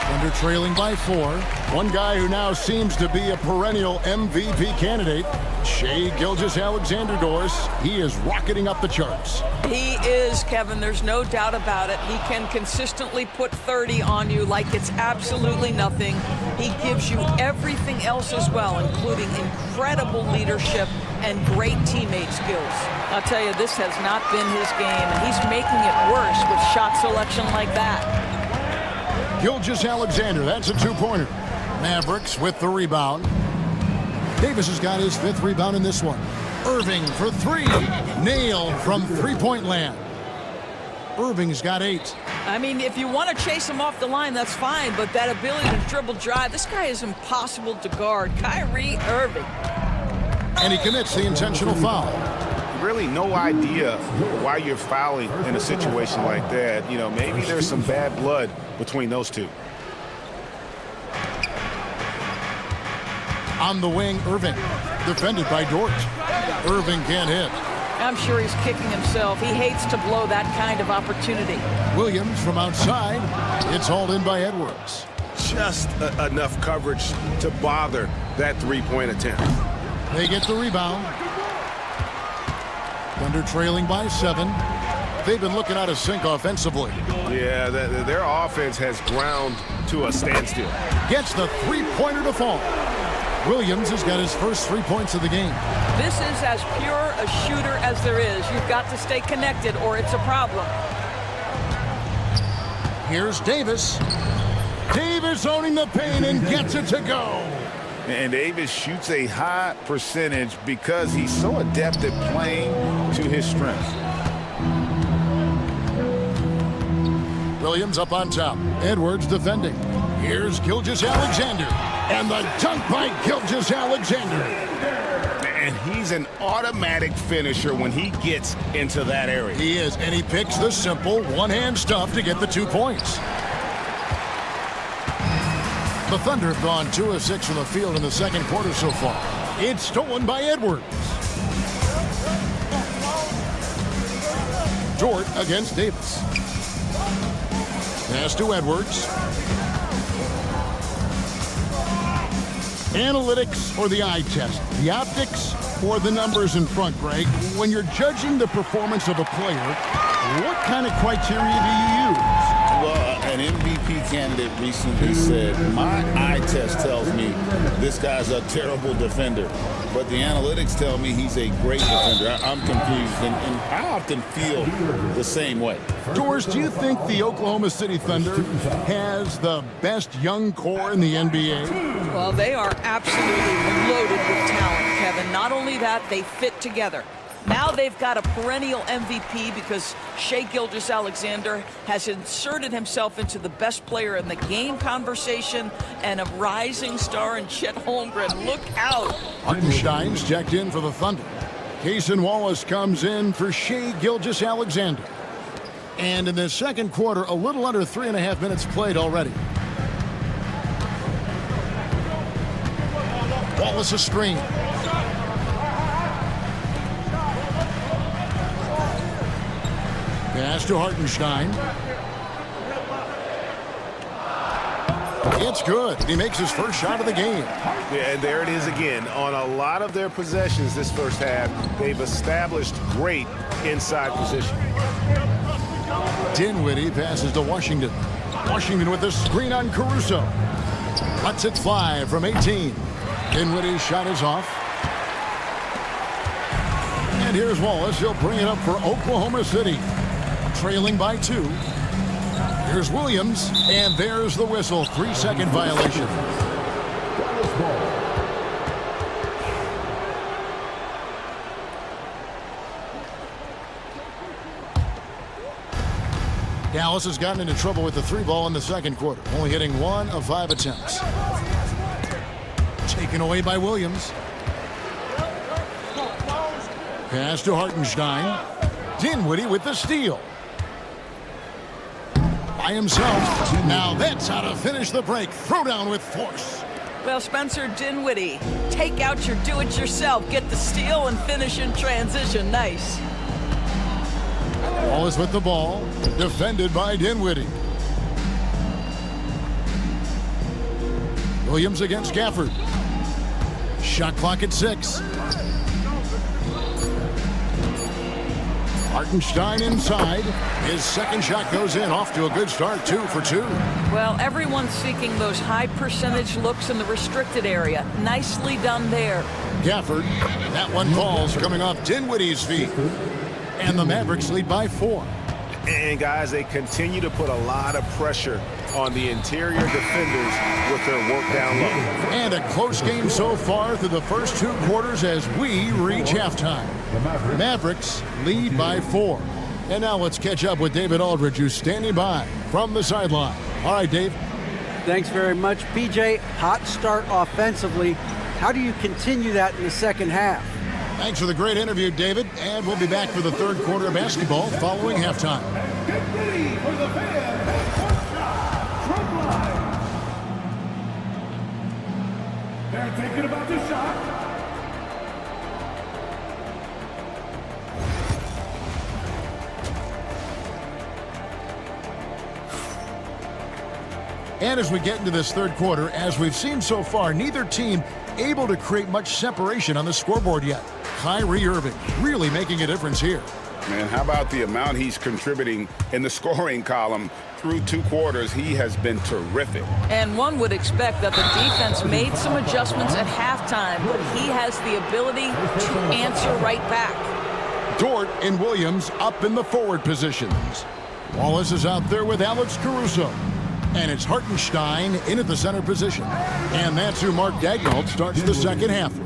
Under trailing by 4. One guy who now seems to be a perennial MVP candidate, Shai Gilgeous-Alexander Doris. He is rocketing up the charts. He is, Kevin. There's no doubt about it. He can consistently put 30 on you like it's absolutely nothing. He gives you everything else as well, including incredible leadership and great teammate skills. I'll tell you, this has not been his game, and he's making it worse with shot selection like that. Gilgeous-Alexander, that's a 2-pointer. Mavericks with the rebound. Davis has got his 5th rebound in this one. Irving for 3. Nailed from three-point land. Irving's got 8. I mean, if you want to chase him off the line, that's fine, but that ability to dribble drive, this guy is impossible to guard. Kyrie Irving. And he commits the intentional foul. Really no idea why you're fouling in a situation like that. You know, maybe there's some bad blood between those two. On the wing, Irving, defended by Dort. Irving can't hit. I'm sure he's kicking himself. He hates to blow that kind of opportunity. Williams from outside. It's hauled in by Edwards. Just enough coverage to bother that three-point attempt. They get the rebound. Thunder trailing by 7. They've been looking out of sync offensively. Yeah, their offense has ground to a standstill. Gets the three-pointer to fall. Williams has got his first 3 points of the game. This is as pure a shooter as there is. You've got to stay connected or it's a problem. Here's Davis. Davis owning the paint and gets it to go. And Davis shoots a high percentage because he's so adept at playing to his strengths. Williams up on top. Edwards defending. Here's Gilgeous-Alexander. And the dunk by Gilgeous-Alexander. And he's an automatic finisher when he gets into that area. He is, and he picks the simple one-hand stuff to get the 2 points. The Thunder have gone 2 of 6 from the field in the second quarter so far. It's stolen by Edwards. Dort against Davis. Pass to Edwards. Analytics or the eye test? The optics or the numbers in front, Greg? When you're judging the performance of a player, what kind of criteria do you use? Well, an MVP candidate recently said, my eye test tells me this guy's a terrible defender, but the analytics tell me he's a great defender. I'm confused, and I often feel the same way. Doris, do you think the Oklahoma City Thunder has the best young core in the NBA? Well, they are absolutely loaded with talent, Kevin. Not only that, they fit together. Now they've got a perennial MVP because Shai Gilgeous-Alexander has inserted himself into the best player in the game conversation and a rising star in Chet Holmgren. Look out. Hartenstein's checked in for the Thunder. Cason Wallace comes in for Shai Gilgeous-Alexander. And in the second quarter, a little under 3.5 minutes played already. Wallace a screen. Pass to Hartenstein. It's good. He makes his first shot of the game. Yeah, and there it is again. On a lot of their possessions this first half, they've established great inside position. Dinwiddie passes to Washington. Washington with the screen on Caruso. Lets it fly from 18. Dinwiddie's shot is off. And here's Wallace. He'll bring it up for Oklahoma City. Trailing by 2. Here's Williams, and there's the whistle. 3-second violation. Dallas has gotten into trouble with the 3-ball in the second quarter, only hitting 1 of 5 attempts. Taken away by Williams. Pass to Hartenstein. Dinwiddie with the steal. By himself. Now that's how to finish the break. Throw down with force. Well, Spencer Dinwiddie, take out your do-it-yourself, get the steal, and finish in transition. Nice. Wallace with the ball. Defended by Dinwiddie. Williams against Gafford. Shot clock at 6. Hartenstein inside. His second shot goes in. Off to a good start. 2 for 2. Well, everyone's seeking those high percentage looks in the restricted area. Nicely done there. Gafford. That one falls coming off Dinwiddie's feet. And the Mavericks lead by 4. And guys, they continue to put a lot of pressure on the interior defenders with their work down low. And a close game so far through the first 2 quarters as we reach halftime. Mavericks lead by 4. And now let's catch up with David Aldridge, who's standing by from the sideline. All right, Dave. Thanks very much, PJ. Hot start offensively. How do you continue that in the second half? Thanks for the great interview, David. And we'll be back for the third quarter of basketball following halftime. Get ready for the fan half-court shot from line. They're thinking about the shot. And as we get into this third quarter, as we've seen so far, neither team able to create much separation on the scoreboard yet. Kyrie Irving really making a difference here. Man, how about the amount he's contributing in the scoring column through 2 quarters? He has been terrific. And one would expect that the defense made some adjustments at halftime, but he has the ability to answer right back. Dort and Williams up in the forward positions. Wallace is out there with Alex Caruso. And it's Hartenstein in at the center position. And that's who Mark Daigneault starts the second half with.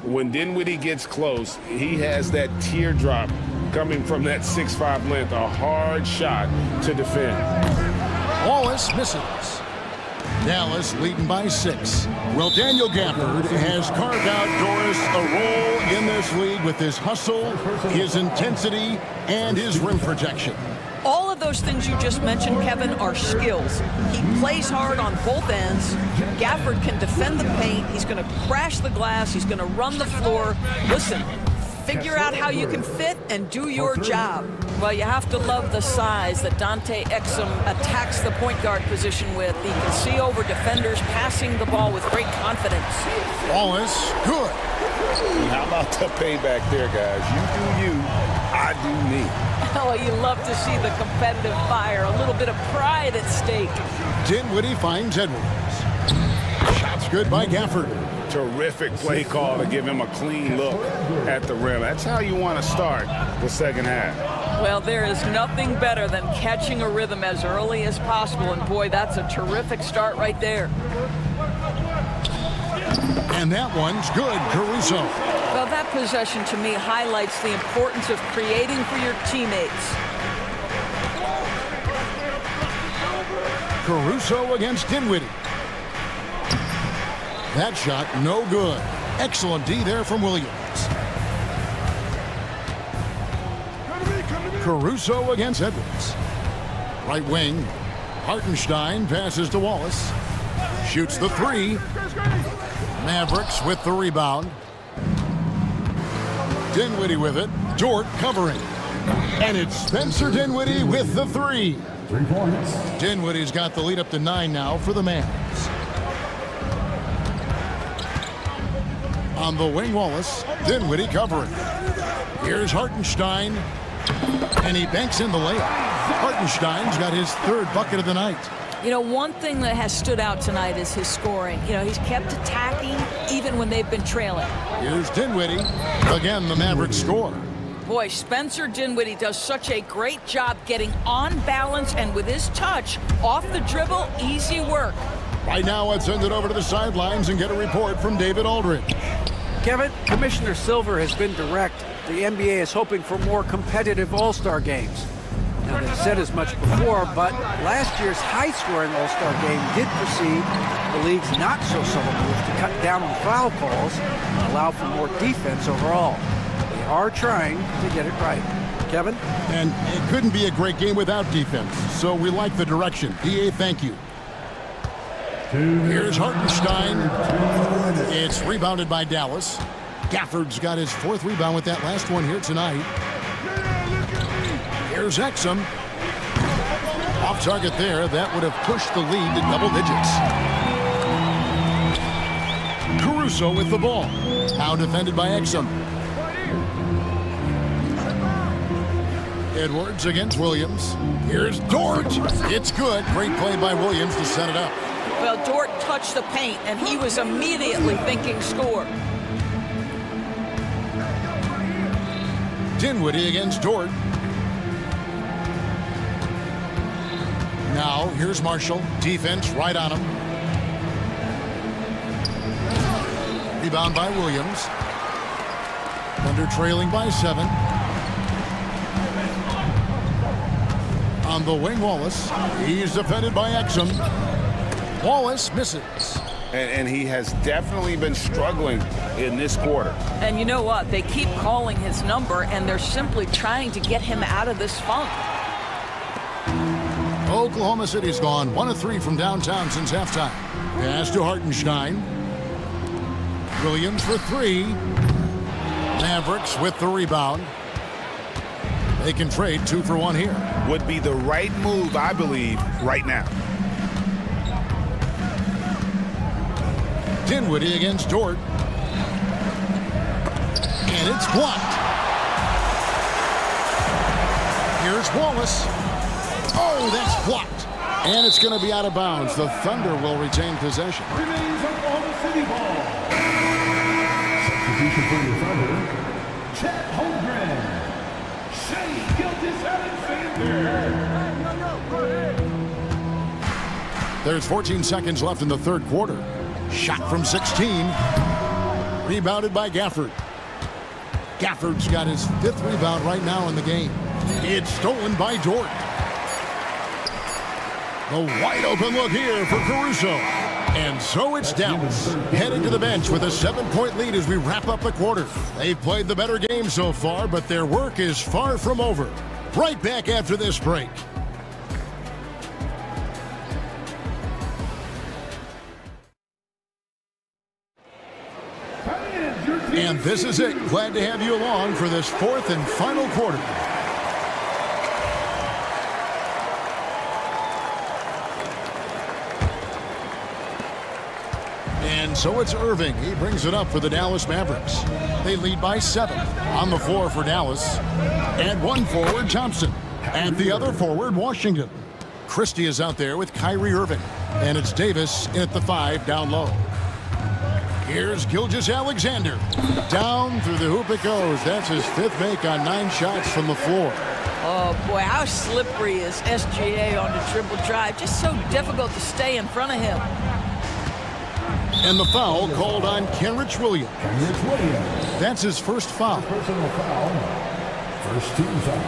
When Dinwiddie gets close, he has that teardrop coming from that 6'5" length, a hard shot to defend. Wallace misses. Dallas leading by 6. Well, Daniel Gafford has carved out Doris a role in this league with his hustle, his intensity, and his rim protection. All of those things you just mentioned, Kevin, are skills. He plays hard on both ends. Gafford can defend the paint. He's going to crash the glass. He's going to run the floor. Listen, figure out how you can fit and do your job. Well, you have to love the size that Dante Exum attacks the point guard position with. He can see over defenders, passing the ball with great confidence. Wallace, good. How about the payback there, guys? You do you, I do me. Oh, you love to see the competitive fire, a little bit of pride at stake. Dinwiddie finds Edwards. Shots good by Gafford. Terrific play call to give him a clean look at the rim. That's how you want to start the second half. Well, there is nothing better than catching a rhythm as early as possible, and boy, that's a terrific start right there. And that one's good, Caruso. Well, that possession to me highlights the importance of creating for your teammates. Caruso against Dinwiddie. That shot, no good. Excellent D there from Williams. Caruso against Edwards. Right wing. Hartenstein passes to Wallace. Shoots the 3. Mavericks with the rebound. Dinwiddie with it. Dort covering. And it's Spencer Dinwiddie with the three. 3 points. Dinwiddie's got the lead up to 9 now for the Mavs. On the wing, Wallace. Dinwiddie covering. Here's Hartenstein. And he banks in the layup. Hartenstein's got his 3rd bucket of the night. You know, one thing that has stood out tonight is his scoring. You know, he's kept attacking even when they've been trailing. Here's Dinwiddie. Again, the Mavericks score. Boy, Spencer Dinwiddie does such a great job getting on balance and with his touch, off the dribble, easy work. Right now, let's send it over to the sidelines and get a report from David Aldridge. Kevin, Commissioner Silver has been direct. The NBA is hoping for more competitive All-Star games. Now, they've said as much before, but last year's high-scoring All-Star game did precede the league's not-so-subtle move to cut down on foul calls and allow for more defense overall. They are trying to get it right. Kevin? And it couldn't be a great game without defense, so we like the direction. DA, thank you. Here's Hartenstein. It's rebounded by Dallas. Gafford's got his 4th rebound with that last one here tonight. Here's Exum. Off target there. That would have pushed the lead to double digits. Caruso with the ball. Now defended by Exum. Edwards against Williams. Here's Dort. It's good. Great play by Williams to set it up. Well, Dort touched the paint, and he was immediately thinking score. Dinwiddie against Dort. Now, here's Marshall. Defense right on him. Rebound by Williams. Thunder trailing by 7. On the wing, Wallace. He's defended by Exum. Wallace misses. And he has definitely been struggling in this quarter. And you know what? They keep calling his number, and they're simply trying to get him out of this funk. Oklahoma City's gone 1 of 3 from downtown since halftime. Pass to Hartenstein. Williams for 3. Mavericks with the rebound. They can trade 2 for 1 here. Would be the right move, I believe, right now. Dinwiddie against Dort. And it's blocked. Here's Wallace. Oh, that's blocked. And it's going to be out of bounds. The Thunder will retain possession. Remains Oklahoma City ball. Substitution for the Thunder. Chet Holmgren. Shea Gilgeous-Alexander. There's 14 seconds left in the 3rd quarter. Shot from 16. Rebounded by Gafford. Gafford's got his 5th rebound right now in the game. It's stolen by Dort. The wide open look here for Caruso. And so it's Dallas heading to the bench with a 7-point lead as we wrap up the quarter. They've played the better game so far, but their work is far from over. Right back after this break. And this is it. Glad to have you along for this 4th and final quarter. And so it's Irving. He brings it up for the Dallas Mavericks. They lead by 7. On the floor for Dallas. And one forward, Thompson. And the other forward, Washington. Christie is out there with Kyrie Irving. And it's Davis in at the 5 down low. Here's Gilgeous-Alexander. Down through the hoop it goes. That's his 5th make on 9 shots from the floor. Oh, boy, how slippery is SGA on the dribble drive. Just so difficult to stay in front of him. And the foul called on Kenrich Williams. That's his 1st foul. Personal foul. First team foul.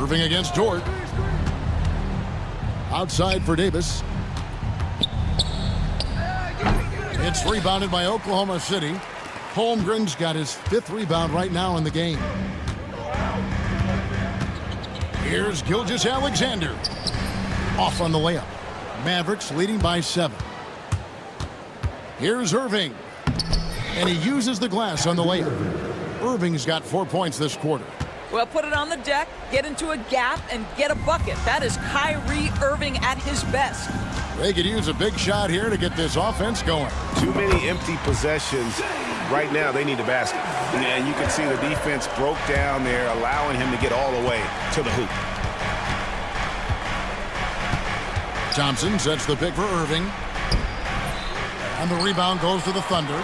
Irving against Dort. Outside for Davis. It's rebounded by Oklahoma City. Holmgren's got his 5th rebound right now in the game. Here's Gilgeous-Alexander. Off on the layup. Mavericks leading by 7. Here's Irving. And he uses the glass on the layup. Irving's got 4 points this quarter. Well, put it on the deck, get into a gap, and get a bucket. That is Kyrie Irving at his best. They could use a big shot here to get this offense going. Too many empty possessions. Right now, they need a basket. And you can see the defense broke down there, allowing him to get all the way to the hoop. Thompson sets the pick for Irving. And the rebound goes to the Thunder.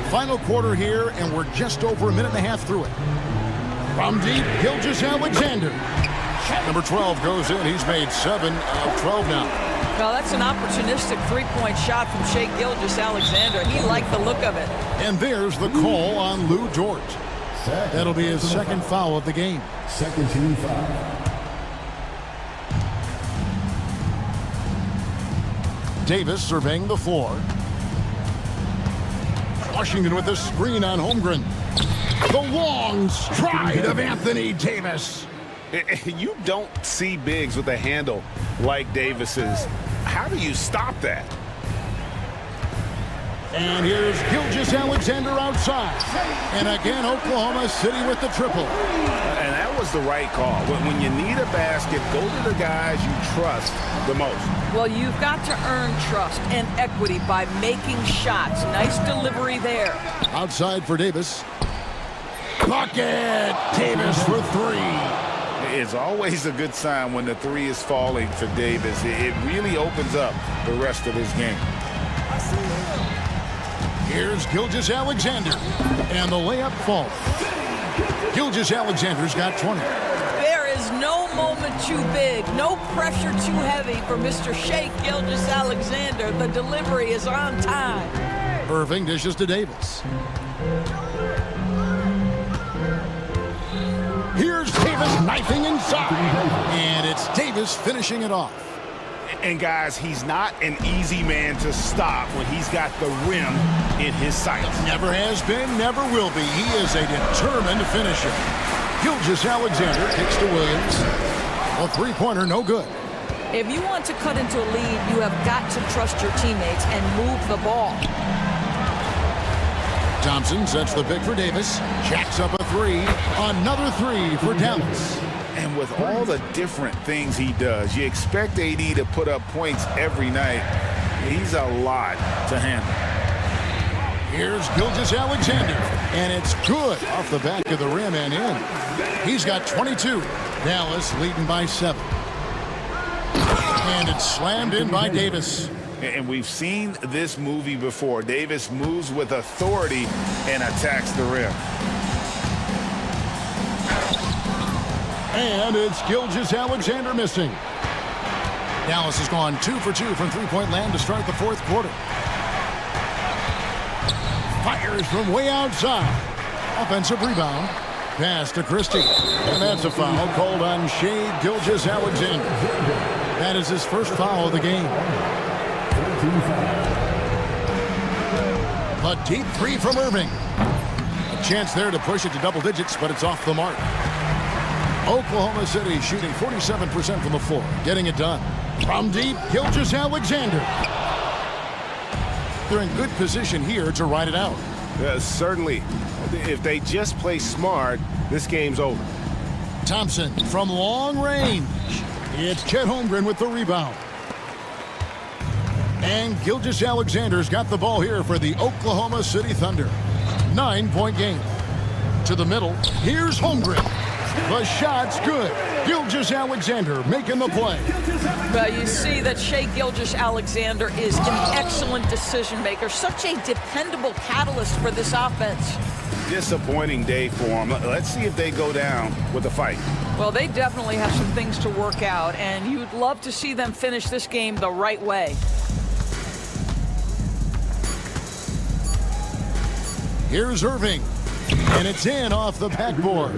Final quarter here, and we're just over a minute and a half through it. From deep, Gilgeous-Alexander. Shot number 12 goes in. He's made 7 of 12 now. Well, that's an opportunistic three-point shot from Shai Gilgeous-Alexander. He liked the look of it. And there's the call on Lou Dort. That'll be his second foul of the game. Second team foul. Davis surveying the floor. Washington with a screen on Holmgren. The long stride of Anthony Davis. You don't see bigs with a handle like Davis's. How do you stop that? And here's Gilgeous-Alexander outside. And again, Oklahoma City with the triple. And that was the right call. When you need a basket, go to the guys you trust the most. Well, you've got to earn trust and equity by making shots. Nice delivery there. Outside for Davis. Bucket! Davis for 3. It's always a good sign when the 3 is falling for Davis. It really opens up the rest of his game. Here's Gilgeous-Alexander. And the layup falls. Gilgeous-Alexander's got 20. There is no moment too big, no pressure too heavy for Mr. Shai Gilgeous-Alexander. The delivery is on time. Irving dishes to Davis. Here's Davis knifing inside. And it's Davis finishing it off. And guys, he's not an easy man to stop when he's got the rim in his sights. Never has been, never will be. He is a determined finisher. Gilgeous-Alexander kicks to Williams. A three-pointer, no good. If you want to cut into a lead, you have got to trust your teammates and move the ball. Thompson sets the pick for Davis. Jacks up a 3. Another 3 for Dallas. And with all the different things he does, you expect AD to put up points every night. He's a lot to handle. Here's Gilgeous-Alexander. And it's good off the back of the rim and in. He's got 22. Dallas leading by 7. And it's slammed in by Davis. And we've seen this movie before. Davis moves with authority and attacks the rim. And it's Gilgeous-Alexander missing. Dallas has gone 2 for 2 from three-point land to start the fourth quarter. Fires from way outside. Offensive rebound. Pass to Christie. And that's a foul called on Shai Gilgeous-Alexander. That is his first foul of the game. A deep 3 from Irving. A chance there to push it to double digits, but it's off the mark. Oklahoma City shooting 47% from the floor, getting it done. From deep, Gilgeous-Alexander. They're in good position here to ride it out. Certainly. If they just play smart, this game's over. Thompson from long range. It's Chet Holmgren with the rebound. And Gilgeous-Alexander's got the ball here for the Oklahoma City Thunder. 9-point game. To the middle, here's Holmgren. The shot's good. Gilgeous-Alexander making the play. Well, you see that Shai Gilgeous-Alexander is an excellent decision maker, such a dependable catalyst for this offense. Disappointing day for him. Let's see if they go down with a fight. Well, they definitely have some things to work out, and you'd love to see them finish this game the right way. Here's Irving. And it's in off the backboard.